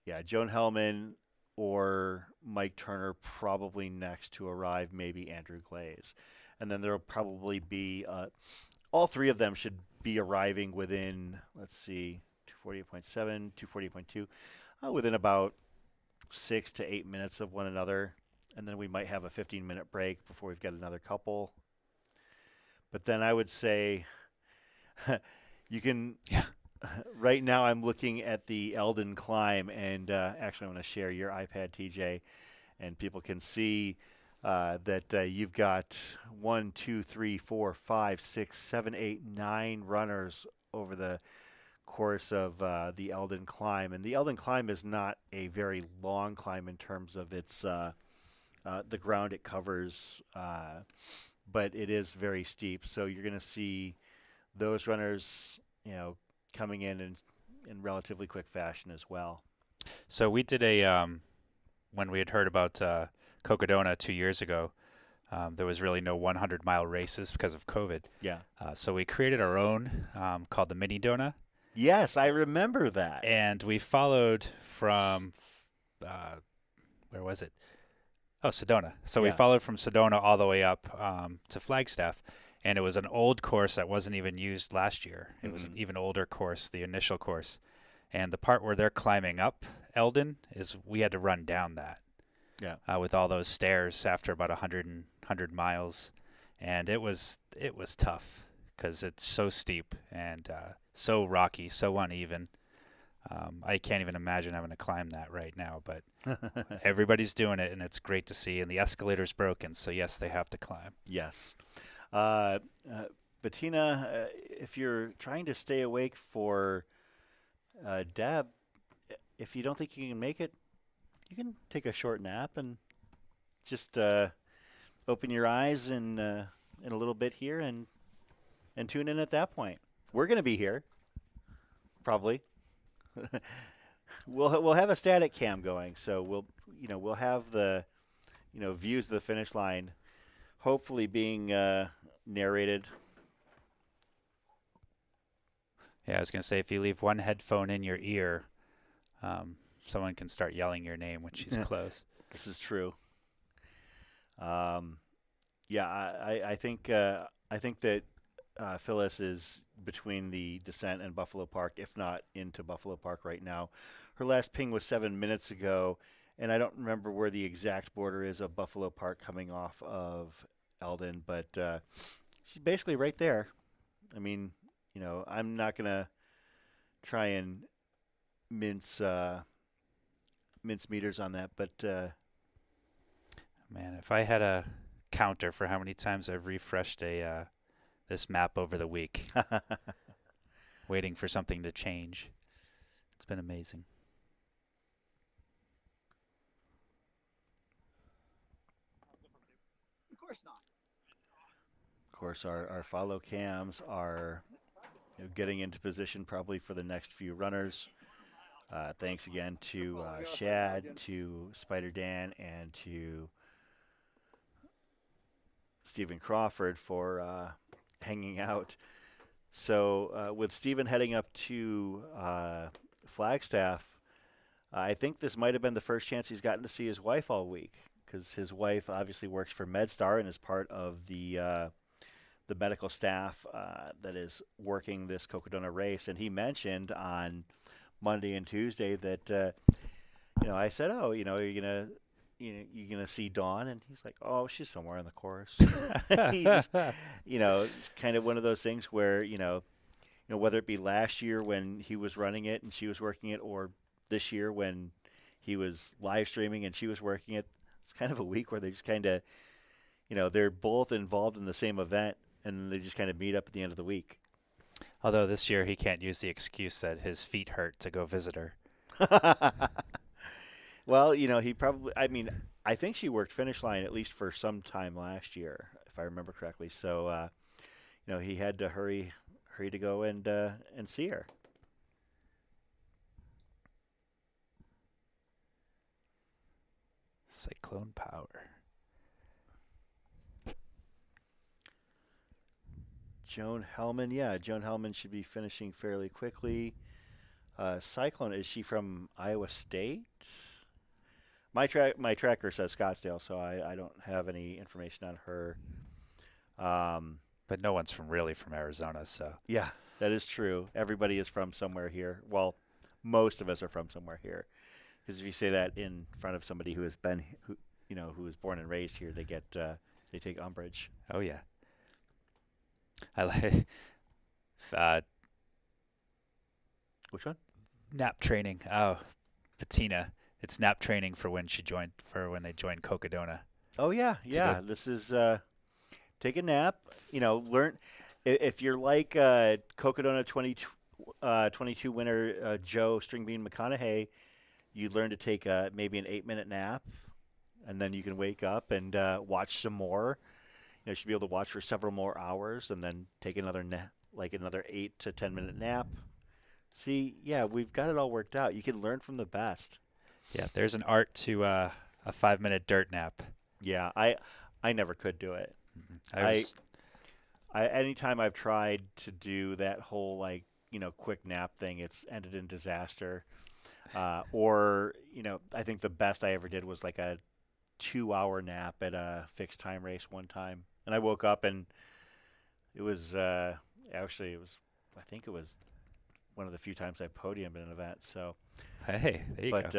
K: Yeah, Joan Hellman or Mike Turner probably next to arrive, maybe Andrew Glaze. And then there will probably be, all three of them should be arriving within, let's see, 248.7, 248.2, within about 6 to 8 minutes of one another. And then we might have a 15-minute break before we've got another couple. But then I would say you can... Yeah. Right now I'm looking at the Eldon climb, and actually I'm going to share your iPad, TJ, and people can see that you've got 1, 2, 3, 4, 5, 6, 7, 8, 9 runners over the course of the Eldon climb. And the Eldon climb is not a very long climb in terms of its the ground it covers, but it is very steep. So you're going to see those runners, coming in relatively quick fashion as well.
P: So we did when we had heard about Cocodona 2 years ago, there was really no 100-mile races because of COVID.
K: Yeah.
P: So we created our own called the Mini Dona.
K: Yes, I remember that.
P: And we followed from, where was it? Oh, Sedona. So we followed from Sedona all the way up to Flagstaff. And it was an old course that wasn't even used last year. It was an even older course, the initial course. And the part where they're climbing up Eldon is we had to run down that.
K: Yeah.
P: With all those stairs after about 100 miles. And it was tough because it's so steep and so rocky, so uneven. I can't even imagine having to climb that right now, but everybody's doing it, and it's great to see. And the escalator's broken, so yes, they have to climb.
K: Yes. Bettina, if you're trying to stay awake for Deb, if you don't think you can make it, you can take a short nap and just open your eyes in a little bit here and tune in at that point. We're going to be here, probably. We'll have a static cam going, so we'll have the views of the finish line, hopefully being narrated.
P: Yeah, I was gonna say if you leave one headphone in your ear, someone can start yelling your name when she's close.
K: This is true. Yeah, I think that Phyllis is between the descent and Buffalo Park, if not into Buffalo Park right now. Her last ping was 7 minutes ago, and I don't remember where the exact border is of Buffalo Park coming off of Eldon, but she's basically right there. I mean, I'm not gonna try and mince meters on that, but
P: man, if I had a counter for how many times I've refreshed this map over the week, waiting for something to change, it's been amazing.
I: Of course not.
K: Of course, our follow cams are getting into position probably for the next few runners. Thanks again to Shad, to Spider Dan, and to Stephen Crawford for hanging out. So with Stephen heading up to Flagstaff, I think this might have been the first chance he's gotten to see his wife all week, because his wife obviously works for MedStar and is part of the medical staff that is working this Cocodona race. And he mentioned on Monday and Tuesday that I said, "Oh, are you gonna see Dawn?" And he's like, "Oh, she's somewhere on the course." He just, it's kind of one of those things where whether it be last year when he was running it and she was working it, or this year when he was live streaming and she was working it, it's kind of a week where they just kind of, they're both involved in the same event, and they just kind of meet up at the end of the week.
P: Although this year he can't use the excuse that his feet hurt to go visit her.
K: Well, he probably, I think she worked finish line at least for some time last year, if I remember correctly. So, he had to hurry to go and see her.
P: Cyclone power.
K: Joan Hellman should be finishing fairly quickly. Cyclone, is she from Iowa State? My tracker says Scottsdale, so I don't have any information on her.
P: But no one's really from Arizona, so.
K: Yeah, that is true. Everybody is from somewhere here. Well, most of us are from somewhere here. Because if you say that in front of somebody who was born and raised here, they take umbrage.
P: Oh yeah. I like
K: which one?
P: Nap training. Oh, Bettina. It's nap training for when they joined Cocodona.
K: Oh yeah. This is take a nap. Learn if you're like Cocodona 22 winner Joe Stringbean McConaughey. You learn to take maybe an 8-minute nap, and then you can wake up and watch some more. You should be able to watch for several more hours, and then take another nap, like another 8 to 10-minute nap. See, yeah, we've got it all worked out. You can learn from the best.
P: Yeah, there's an art to a 5-minute dirt nap.
K: Yeah, I never could do it. Mm-hmm. Anytime I've tried to do that whole quick nap thing, it's ended in disaster. Or I think the best I ever did was like a 2-hour nap at a fixed time race one time, and I woke up and it was I think it was one of the few times I podiumed in an event. So
P: hey, there you go.
K: But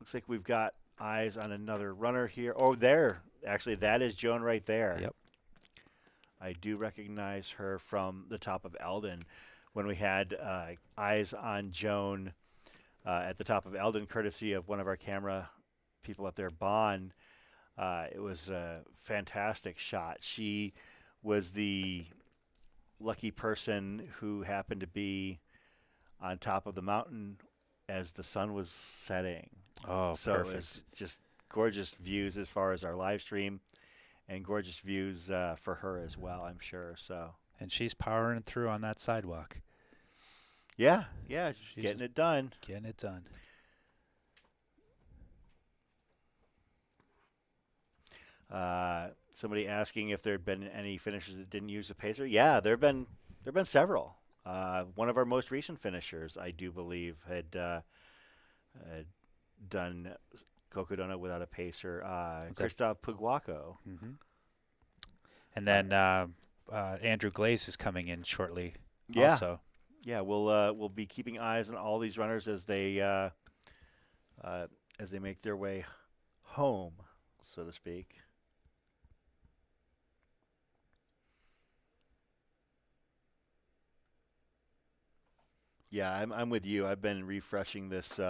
K: looks like we've got eyes on another runner here. Oh, there, actually, that is Joan right there.
P: Yep.
K: I do recognize her from the top of Eldon. when we had eyes on Joan at the top of Eldon, courtesy of one of our camera people up there, Bon. It was a fantastic shot. She was the lucky person who happened to be on top of the mountain as the sun was setting.
P: Oh,
K: so
P: perfect.
K: It was just gorgeous views as far as our live stream, and gorgeous views for her as well, I'm sure. So.
P: And she's powering through on that sidewalk.
K: Yeah, she's getting it done.
P: Getting it done.
K: Somebody asking if there had been any finishers that didn't use a pacer. Yeah, there've been several. One of our most recent finishers, I do believe, had done Cocodona without a pacer. Christoph Puguaco.
P: Mm-hmm. And then Andrew Glaze is coming in shortly.
K: Yeah.
P: Also.
K: Yeah, we'll be keeping eyes on all these runners as they make their way home, so to speak. Yeah, I'm with you. I've been refreshing this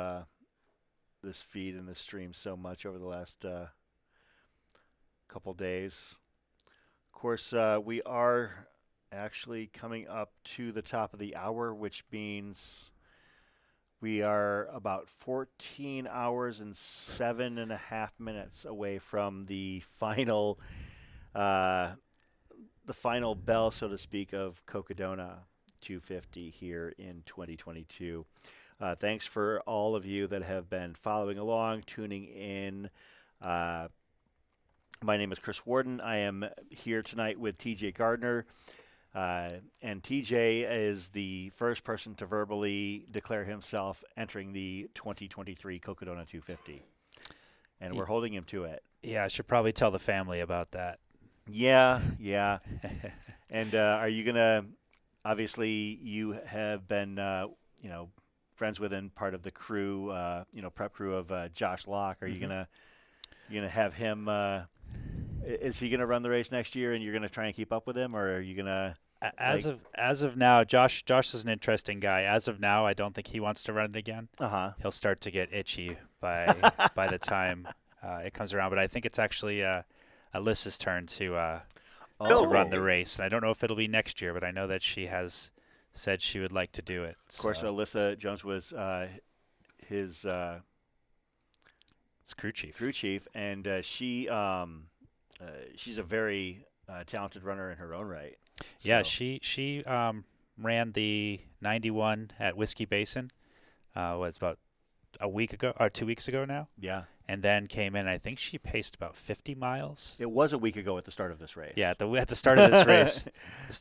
K: this feed and this stream so much over the last couple days. Of course, we are actually coming up to the top of the hour, which means we are about 14 hours and 7.5 minutes away from the final bell, so to speak, of Cocodona 250 here in 2022. Thanks for all of you that have been following along, tuning in. My name is Chris Warden. I am here tonight with TJ Gardner. And TJ is the first person to verbally declare himself entering the 2023 Cocodona 250. And we're holding him to it.
P: Yeah, I should probably tell the family about that.
K: Yeah. And are you going to, obviously, you have been, friends with and part of the crew, prep crew of Josh Locke. Are you going to have him, is he going to run the race next year and you're going to try and keep up with him, or are you going to?
P: As of now, Josh is an interesting guy. As of now, I don't think he wants to run it again. He'll start to get itchy by the time it comes around. But I think it's actually Alyssa's turn to run the race. And I don't know if it'll be next year, but I know that she has said she would like to do it.
K: Of course, Alyssa Jones was his
P: crew chief.
K: And she's a very talented runner in her own right.
P: Yeah, she ran the 91 at Whiskey Basin. Was about a week ago or 2 weeks ago now.
K: Yeah.
P: And then came in. I think she paced about 50 miles.
K: It was a week ago at the start of this race.
P: Yeah, at the start of this race.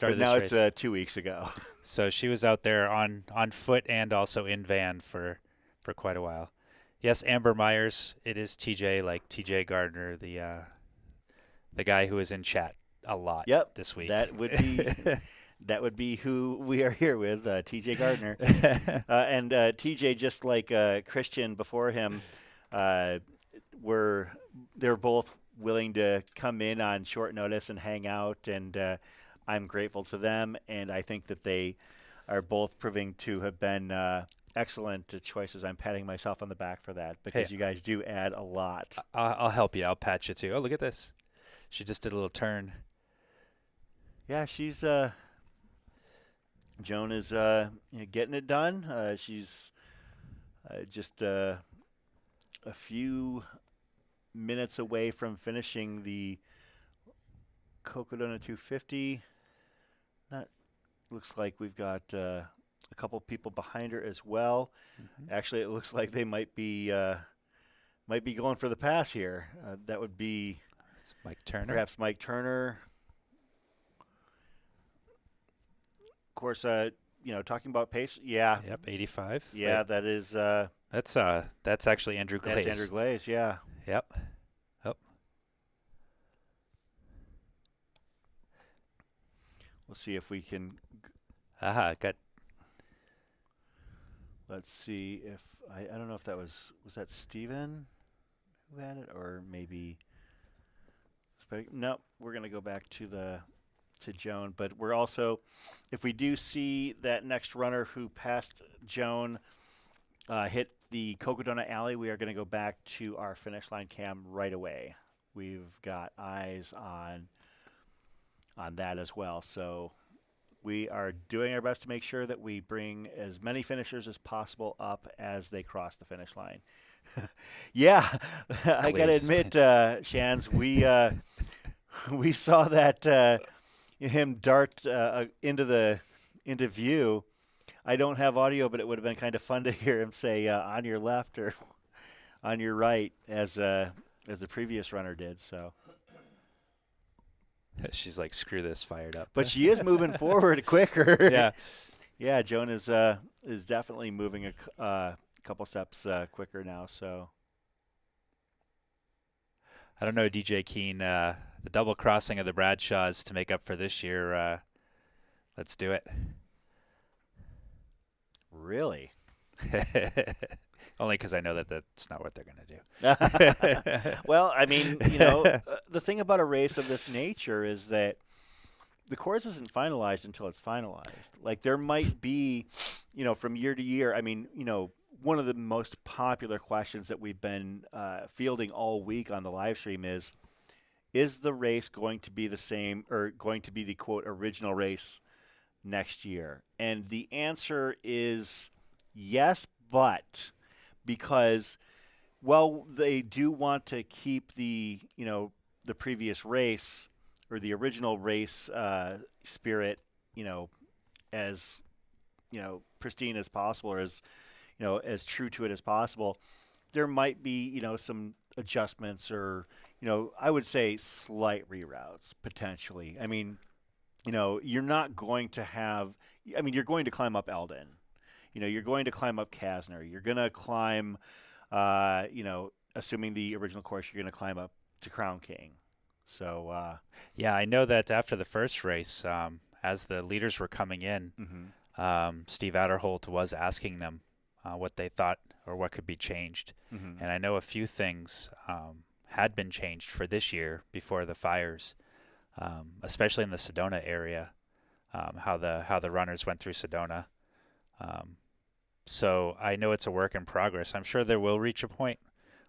K: Now it's 2 weeks ago.
P: So she was out there on foot and also in van for quite a while. Yes, Amber Myers. It is TJ, like TJ Gardner, the guy who is in chat a lot this week.
K: That would be who we are here with, TJ Gardner. And TJ, just like Christian before him, they're both willing to come in on short notice and hang out, and I'm grateful to them, and I think that they are both proving to have been excellent choices. I'm patting myself on the back for that, because you guys do add a lot.
P: I'll help you. I'll pat you too. Oh, look at this. She just did a little turn.
K: Yeah, she's Joan is getting it done. She's just a few minutes away from finishing the Cocodona 250. Looks like we've got a couple people behind her as well. Mm-hmm. Actually, it looks like they might be going for the pass here. That would be
P: Mike Turner.
K: Perhaps Mike Turner. Of course, talking about pace. Yeah.
P: Yep, 85.
K: Yeah,
P: right.
K: That is.
P: That's actually Andrew Glaze.
K: That's Andrew Glaze. Yeah.
P: Yep.
K: We'll see if we can.
P: Good.
K: Let's see if I don't know if that was that Steven who had it, or maybe. No, we're gonna go back to the to Joan, but we're also, if we do see that next runner who passed Joan hit the Cocodona alley, we are going to go back to our finish line cam right away. We've got eyes on that as well. So we are doing our best to make sure that we bring as many finishers as possible up as they cross the finish line. Yeah, I got to admit, Shans, we saw that him dart into view. I don't have audio, but it would have been kind of fun to hear him say on your left or on your right as the previous runner did. So
P: she's like, screw this, fired up.
K: But she is moving forward quicker.
P: Yeah.
K: Yeah, Joan is definitely moving a couple steps quicker now. So
P: I don't know, DJ Keen, the double crossing of the Bradshaws to make up for this year. Let's do it.
K: Really?
P: Only because I know that that's not what they're going to
K: do. Well, I mean, the thing about a race of this nature is that the course isn't finalized until it's finalized. Like, there might be, from year to year, I mean, one of the most popular questions that we've been fielding all week on the live stream is the race going to be the same or going to be the, quote, original race next year? And the answer is yes, but because, well, they do want to keep the previous race or the original race spirit, as, pristine as possible, or as true to it as possible. There might be, some adjustments or, I would say slight reroutes potentially. I mean, you're not going to have, you're going to climb up Eldon. You're going to climb up Kasner. You're going to climb, assuming the original course, you're going to climb up to Crown King. So,
P: yeah, I know that after the first race, as the leaders were coming in, Steve Adderholt was asking them what they thought or what could be changed. And I know a few things had been changed for this year before the fires, especially in the Sedona area, how the runners went through Sedona. So I know it's a work in progress. I'm sure there will reach a point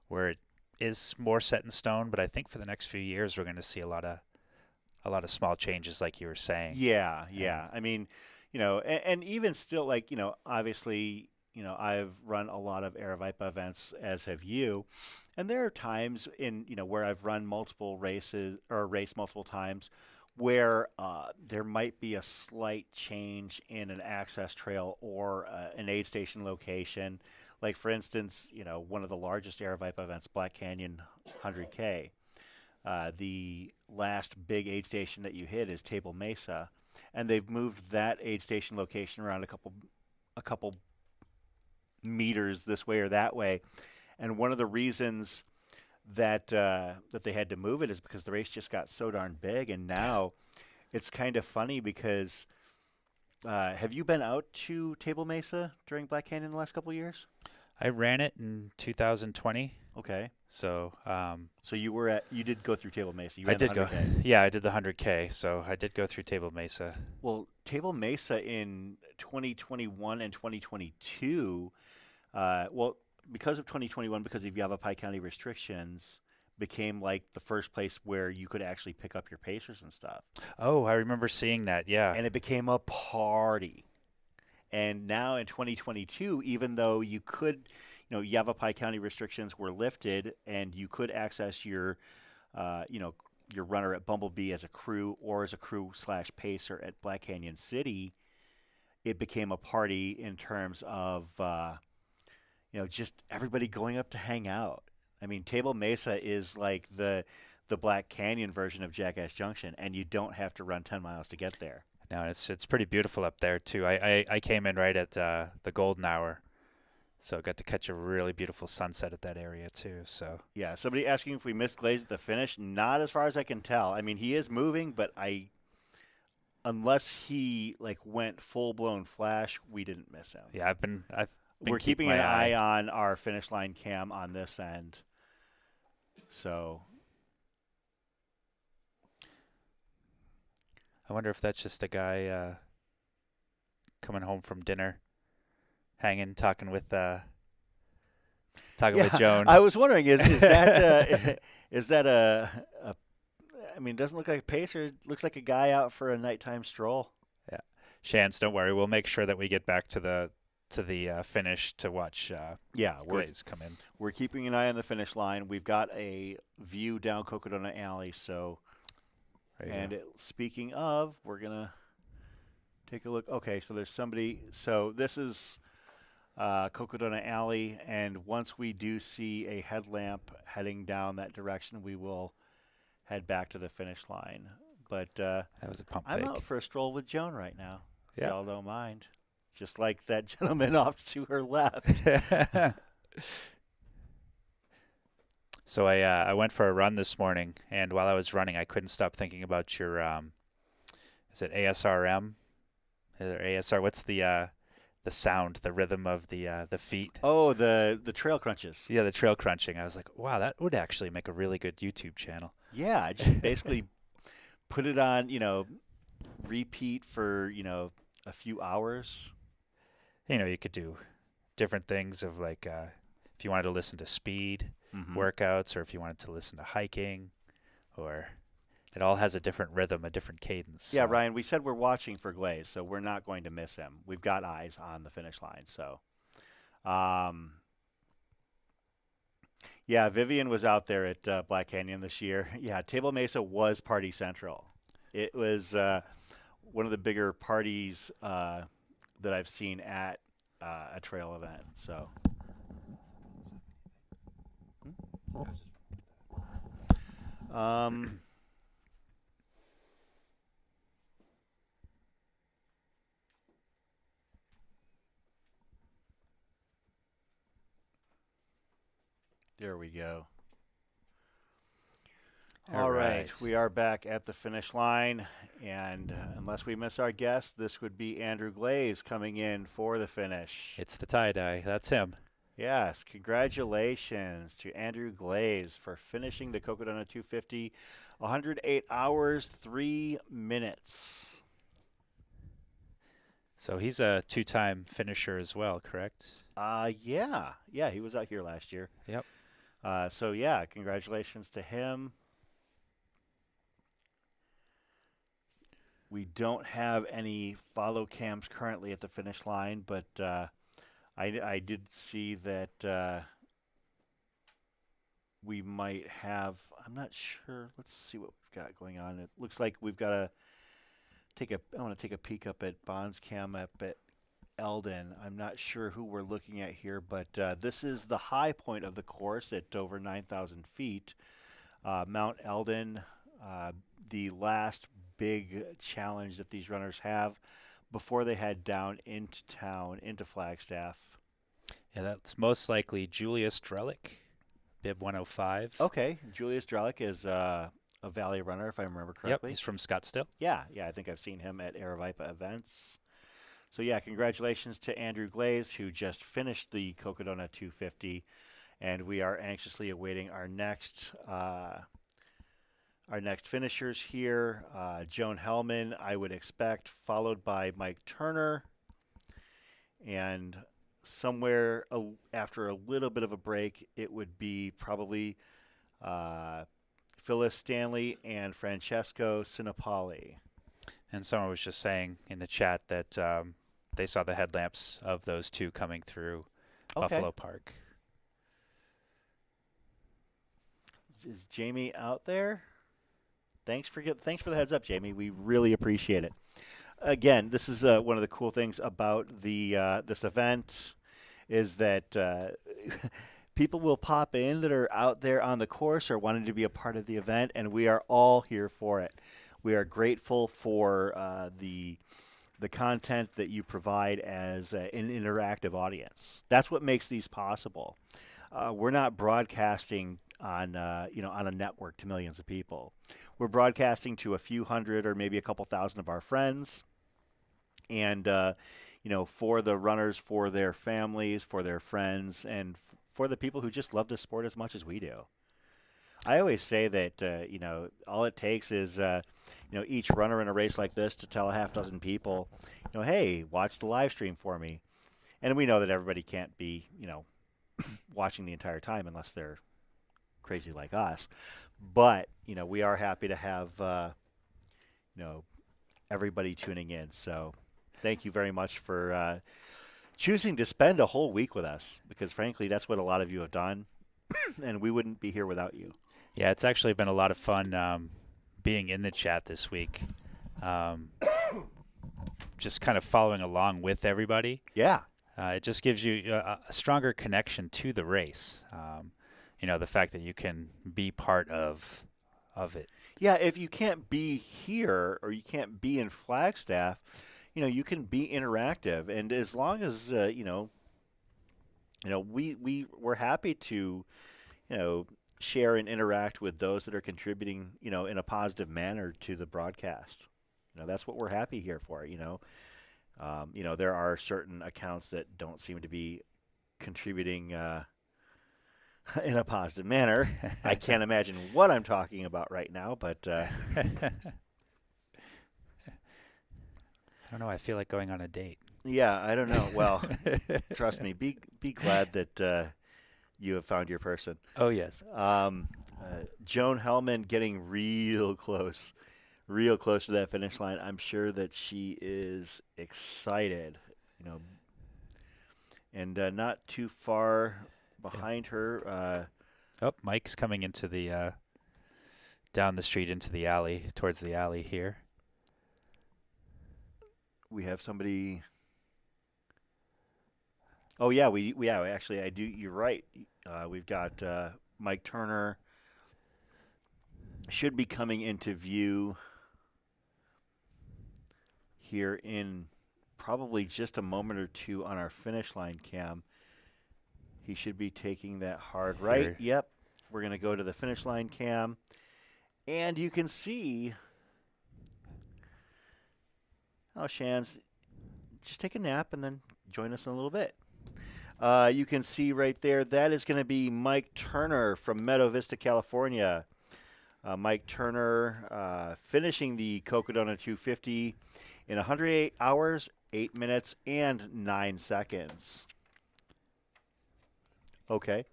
P: where it is more set in stone, but I think for the next few years we're going to see a lot of small changes, like you were saying.
K: Yeah. I mean, and even still, like, obviously, I've run a lot of Aravaipa events, as have you, and there are times in where I've run multiple races or raced multiple times where there might be a slight change in an access trail or an aid station location. Like, for instance, one of the largest Aravaipa events, Black Canyon 100K. The last big aid station that you hit is Table Mesa, and they've moved that aid station location around a couple meters this way or that way. And one of the reasons that they had to move it is because the race just got so darn big. And now it's kind of funny because have you been out to Table Mesa during Black Canyon the last couple of years?
P: I ran it in 2020.
K: Okay.
P: So
K: so you did go through Table Mesa.
P: I did go. Yeah, I did the 100K. So I did go through Table Mesa.
K: Well, Table Mesa in 2021 and 2022, because of 2021, because of Yavapai County restrictions, became like the first place where you could actually pick up your pacers and stuff.
P: Oh, I remember seeing that. Yeah.
K: And it became a party. And now in 2022, even though you could, Yavapai County restrictions were lifted and you could access your runner at Bumblebee as a crew or as a crew/pacer at Black Canyon City, it became a party in terms of, just everybody going up to hang out. I mean, Table Mesa is like the Black Canyon version of Jackass Junction, and you don't have to run 10 miles to get there.
P: No, it's pretty beautiful up there too. I came in right at the golden hour, so got to catch a really beautiful sunset at that area too. So
K: yeah, somebody asking if we missed Glaze at the finish. Not as far as I can tell. I mean, he is moving, but unless he went full blown flash, we didn't miss him.
P: Yeah,
K: we're keeping an eye on our finish line cam on this end. So
P: I wonder if that's just a guy coming home from dinner, talking with Joan.
K: I was wondering, is that is that a I mean, it doesn't look like a pacer. It looks like a guy out for a nighttime stroll.
P: Yeah, Shans, don't worry. We'll make sure that we get back to the finish to watch. Glaze come in.
K: We're keeping an eye on the finish line. We've got a view down Cocodona Alley. So, speaking of, we're gonna take a look. Okay, so there's somebody. So this is Cocodona Alley, and once we do see a headlamp heading down that direction, we will head back to the finish line. But
P: that was a pump
K: I'm
P: fake.
K: out for a stroll with Joan right now. If
P: Yeah.
K: y'all don't mind. Just like that gentleman off to her left.
P: So I went for a run this morning, and while I was running, I couldn't stop thinking about your is it ASRM? Or ASR? What's the sound, the rhythm of the feet?
K: Oh, the trail crunches.
P: Yeah, the trail crunching. I was like, wow, that would actually make a really good YouTube channel.
K: Yeah, just basically put it on, repeat for, a few hours.
P: You could do different things of like if you wanted to listen to speed workouts, or if you wanted to listen to hiking, or it all has a different rhythm, a different cadence.
K: Yeah, Ryan, we said we're watching for Glaze, so we're not going to miss him. We've got eyes on the finish line. So, yeah, Vivian was out there at Black Canyon this year. Yeah, Table Mesa was party central. It was one of the bigger parties that I've seen at a trail event. So, there we go. All right, we are back at the finish line, and unless we miss our guest, this would be Andrew Glaze coming in for the finish.
P: It's the tie-dye. That's him.
K: Yes, congratulations to Andrew Glaze for finishing the Cocodona 250, 108 hours, 3 minutes.
P: So he's a two-time finisher as well, correct?
K: Yeah, he was out here last year.
P: Yep.
K: So yeah, congratulations to him. We don't have any follow cams currently at the finish line, but I did see that we might have. I'm not sure. Let's see what we've got going on. It looks like we've got to I want to take a peek up at Bond's cam up at Eldon. I'm not sure who we're looking at here, but this is the high point of the course at over 9,000 feet. Mount Eldon, the last big challenge that these runners have before they head down into town, into Flagstaff.
P: Yeah, that's most likely Julius Drellick, bib 105.
K: Okay, Julius Drellick is a Valley runner, if I remember correctly.
P: Yep, he's from Scottsdale.
K: Yeah, I think I've seen him at Aravaipa events. So yeah, congratulations to Andrew Glaze, who just finished the Cocodona 250, and we are anxiously awaiting our next finishers here. Joan Hellman, I would expect, followed by Mike Turner, and somewhere after a little bit of a break, it would be probably Phyllis Stanley and Francesco Sinopoli.
P: And someone was just saying in the chat that they saw the headlamps of those two coming through Buffalo Park.
K: Is Jamie out there? Thanks for the heads up, Jamie. We really appreciate it. Again, this is one of the cool things about the this event is that people will pop in that are out there on the course or wanting to be a part of the event, and we are all here for it. We are grateful for the content that you provide as an interactive audience. That's what makes these possible. We're not broadcasting on on a network to millions of people. We're broadcasting to a few hundred or maybe a couple thousand of our friends, and for the runners, for their families, for their friends, and for the people who just love the sport as much as we do. I always say that, all it takes is, each runner in a race like this to tell a half dozen people, hey, watch the live stream for me. And we know that everybody can't be, watching the entire time unless they're crazy like us. But, we are happy to have, everybody tuning in. So thank you very much for choosing to spend a whole week with us, because frankly, that's what a lot of you have done, and we wouldn't be here without you.
P: Yeah, it's actually been a lot of fun being in the chat this week. Just kind of following along with everybody.
K: Yeah.
P: It just gives you a stronger connection to the race. The fact that you can be part of it.
K: Yeah, if you can't be here or you can't be in Flagstaff, you can be interactive, and as long as we're happy to, share and interact with those that are contributing, in a positive manner to the broadcast. That's what we're happy here for. There are certain accounts that don't seem to be contributing in a positive manner. I can't imagine what I'm talking about right now, but.
P: I don't know. I feel like going on a date.
K: Yeah, I don't know. Well, trust me. Be glad that you have found your person.
P: Oh yes.
K: Joan Hellman getting real close to that finish line. I'm sure that she is excited. And not too far behind her.
P: Mike's coming into the down the street into the alley, towards the alley here.
K: We have somebody. Oh yeah, actually I do. You're right. We've got Mike Turner should be coming into view here in probably just a moment or two on our finish line cam. He should be taking that hard right.
P: Here.
K: Yep. We're going to go to the finish line cam, and you can see. Oh, Shan's just take a nap and then join us in a little bit. You can see right there, that is going to be Mike Turner from Meadow Vista, California. Mike Turner finishing the Cocodona 250 in 108 hours, 8 minutes, and 9 seconds. Okay.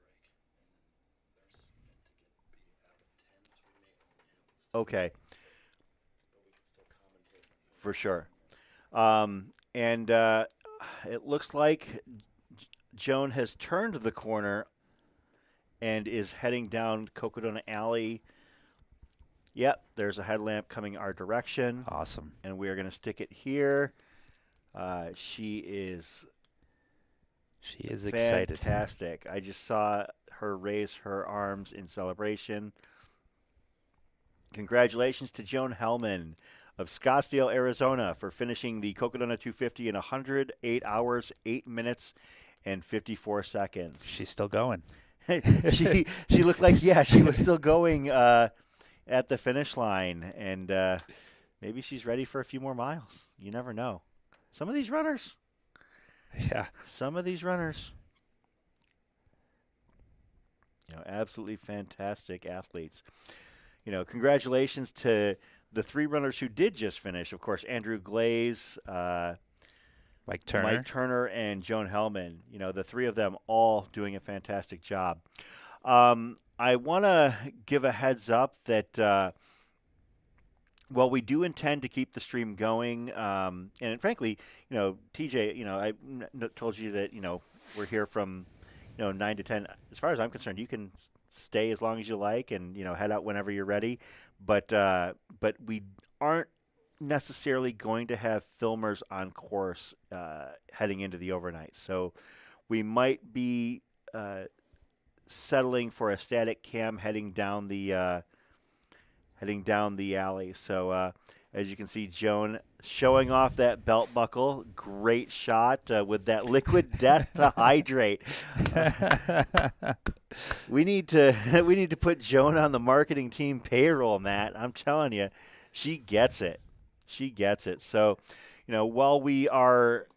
K: Okay. For sure. And it looks like Joan has turned the corner and is heading down Cocodona Alley. Yep, there's a headlamp coming our direction.
P: Awesome.
K: And we are going to stick it here. She is
P: excited.
K: Fantastic. I just saw her raise her arms in celebration. Congratulations to Joan Hellman of Scottsdale, Arizona, for finishing the Cocodona 250 in 108 hours, 8 minutes, and 54 seconds.
P: She's still going.
K: she looked like, she was still going at the finish line, and maybe she's ready for a few more miles. You never know. Some of these runners.
P: Yeah.
K: Some of these runners. Absolutely fantastic athletes. Congratulations to the three runners who did just finish. Of course, Andrew Glaze,
P: Mike Turner, and Joan Hellman. The three of them all doing a fantastic job. I want to give a heads up that, we do intend to keep the stream going. And frankly, TJ, I told you that, we're here from, 9 to 10. As far as I'm concerned, you can stay as long as you like and, head out whenever you're ready. But we aren't necessarily going to have filmers on course heading into the overnight. So we might be settling for a static cam heading down the alley. So as you can see, Joan showing off that belt buckle. Great shot with that liquid death to hydrate. We need to put Joan on the marketing team payroll, Matt. I'm telling you, she gets it. She gets it. So, while we are,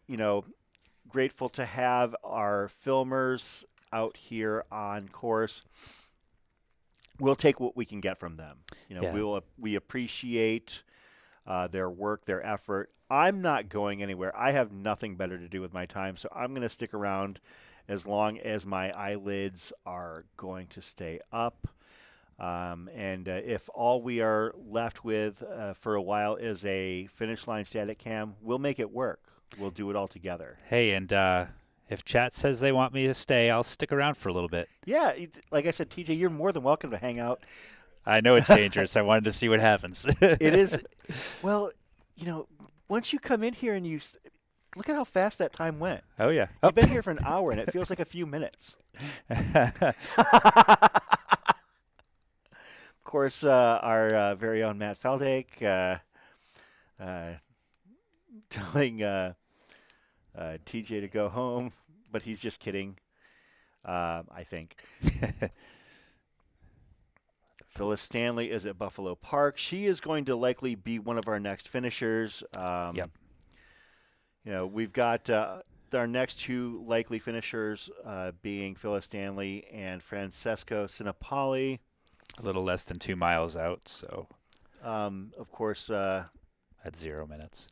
P: grateful to have our filmers out here on course,
K: we'll take what we can get from them. You know,
P: Yeah.
K: we appreciate their work, their effort. I'm not going anywhere. I have nothing better to do with my time, so I'm going to stick around as long as my eyelids are going to stay up. And if all we are left with for a while is a finish line static cam, we'll make it work. We'll do it all together.
P: Hey, and if chat says they want me to stay, I'll stick around for a little bit.
K: Yeah, like I said, TJ, you're more than welcome to hang out.
P: I know it's dangerous. I wanted to see what happens.
K: It is. Well, you know, once you come in here and look at how fast that time went.
P: Oh, yeah.
K: You've been here for an hour, and it feels like a few minutes. Of course, our very own Matt Feldake telling TJ to go home, but he's just kidding, I think. Phyllis Stanley is at Buffalo Park. She is going to likely be one of our next finishers.
P: Yep.
K: You know, we've got our next two likely finishers being Phyllis Stanley and Francesco Sinopoli.
P: A little less than 2 miles out, so.
K: Of course.
P: At 0 minutes.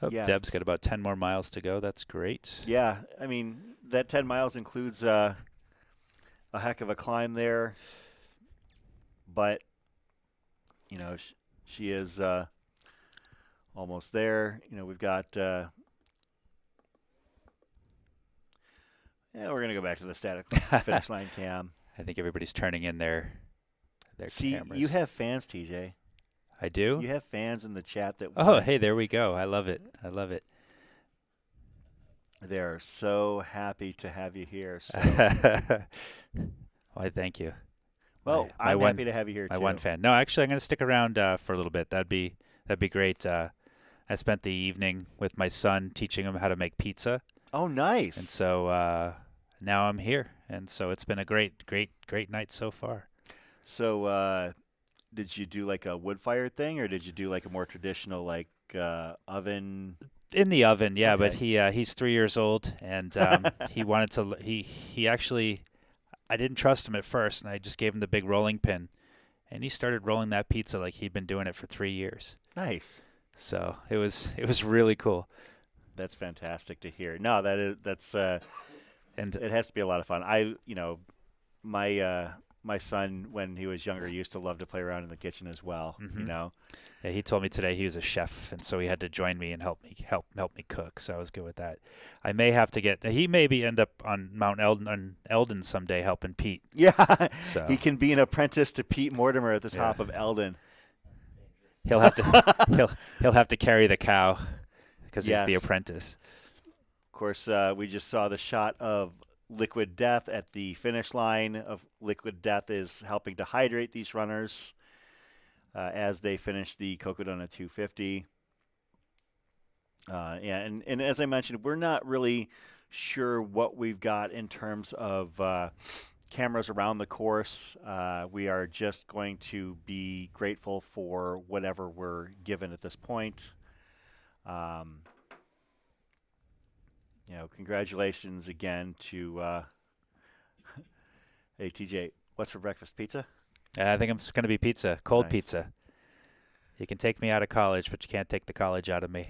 P: Oh,
K: yeah,
P: Deb's got about 10 more miles to go. That's great.
K: Yeah, I mean, that 10 miles includes a heck of a climb there. But, you know, she is almost there. You know, we've got yeah, we're going to go back to the static finish line cam.
P: I think everybody's turning in their cameras.
K: You have fans, TJ.
P: I do?
K: You have fans in the chat that.
P: Oh, hey, there we go. I love it. I love it.
K: They're so happy to have you here. So.
P: Why, thank you.
K: Well, I'm happy to have you here,
P: my
K: too.
P: one fan. No, actually, I'm going to stick around for a little bit. That'd be great. I spent the evening with my son teaching him how to make pizza.
K: Oh, nice.
P: And so now I'm here. And so it's been a great night so far.
K: So did you do like a wood-fired thing, or did you do like a more traditional like oven?
P: In the oven, yeah.
K: Okay.
P: But he's 3 years old, and he wanted to. He actually, I didn't trust him at first, and I just gave him the big rolling pin, and he started rolling that pizza like he'd been doing it for 3 years.
K: Nice.
P: So it was really cool.
K: That's fantastic to hear. No, that's
P: and
K: it has to be a lot of fun. My son, when he was younger, used to love to play around in the kitchen as well.
P: Mm-hmm.
K: You know.
P: Yeah, he told me today he was a chef, and so he had to join me and help me cook. So I was good with that. I may have to he maybe end up on Mount Eldon someday helping Pete.
K: Yeah,
P: so.
K: He can be an apprentice to Pete Mortimer at the top of Eldon.
P: He'll have to he'll have to carry the cow because he's the apprentice.
K: Of course, we just saw the shot of Liquid Death at the finish line. Of Liquid Death is helping to hydrate these runners as they finish the Cocodona 250. And as I mentioned, we're not really sure what we've got in terms of cameras around the course. We are just going to be grateful for whatever we're given at this point. Congratulations again to hey, TJ, what's for breakfast? Pizza?
P: I think it's going to be pizza, cold
K: Nice.
P: pizza. You can take me out of college, but you can't take the college out of me.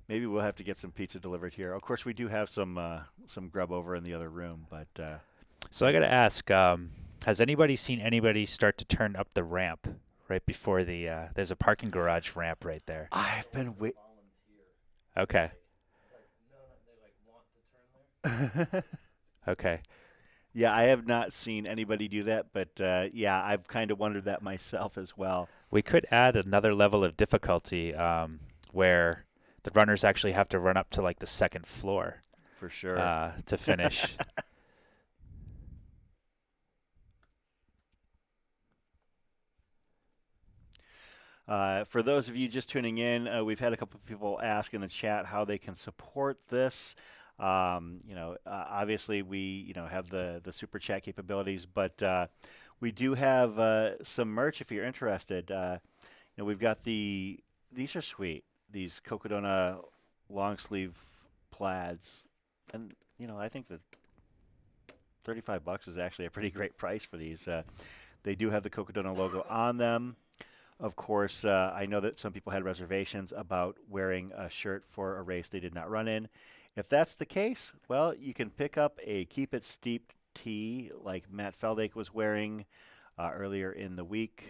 K: Maybe we'll have to get some pizza delivered here. Of course, we do have some grub over in the other room, but.
P: So I got to ask, has anybody seen anybody start to turn up the ramp right before the? There's a parking garage ramp right there.
K: I've been
P: Okay. Okay.
K: Yeah, I have not seen anybody do that, but yeah, I've kind of wondered that myself as well.
P: We could add another level of difficulty where the runners actually have to run up to like the second floor.
K: For sure.
P: To finish.
K: For those of you just tuning in, we've had a couple of people ask in the chat how they can support this. Obviously we have the super chat capabilities, but we do have some merch if you're interested. We've got these are sweet, these Cocodona long sleeve plaids, and I think that $35 is actually a pretty great price for these. They do have the Cocodona logo on them. Of course, I know that some people had reservations about wearing a shirt for a race they did not run in. If that's the case, well, you can pick up a Keep It Steep tee like Matt Feldake was wearing earlier in the week.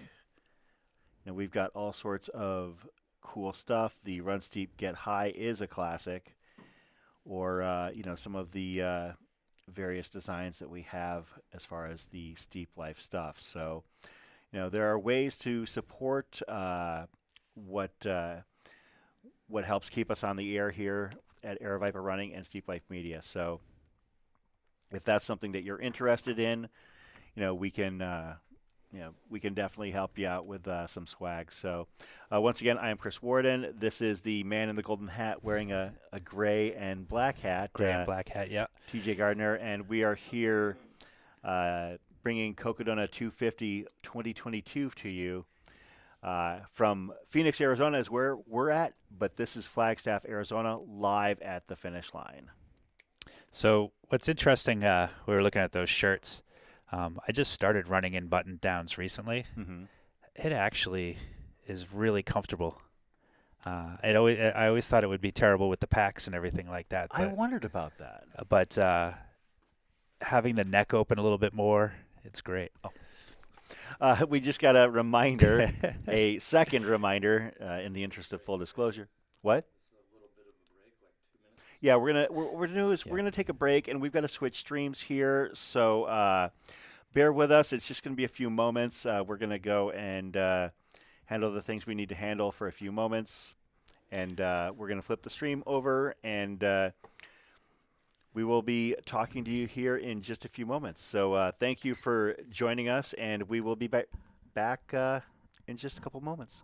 K: We've got all sorts of cool stuff. The Run Steep Get High is a classic, or some of the various designs that we have as far as the steep life stuff. So, there are ways to support what helps keep us on the air here at Aravaipa Running and Steep Life Media. So, if that's something that you're interested in, we can definitely help you out with some swag. So, once again, I am Chris Warden. This is the man in the golden hat wearing a gray and black hat.
P: Gray and black hat, yeah.
K: TJ Gardner, and we are here bringing Cocodona 250 2022 to you from Phoenix, Arizona is where we're at, but this is Flagstaff, Arizona, live at the finish line.
P: So what's interesting, we were looking at those shirts. I just started running in button downs recently.
K: Mm-hmm.
P: It actually is really comfortable. I always thought it would be terrible with the packs and everything like that.
K: I wondered about that.
P: But having the neck open a little bit more, it's great.
K: We just got a reminder, a second reminder, in the interest of full disclosure. What? Yeah, we're gonna take a break, and we've got to switch streams here. So bear with us. It's just gonna be a few moments. We're gonna go and handle the things we need to handle for a few moments, and we're gonna flip the stream over, and we will be talking to you here in just a few moments. So thank you for joining us, and we will be back in just a couple moments.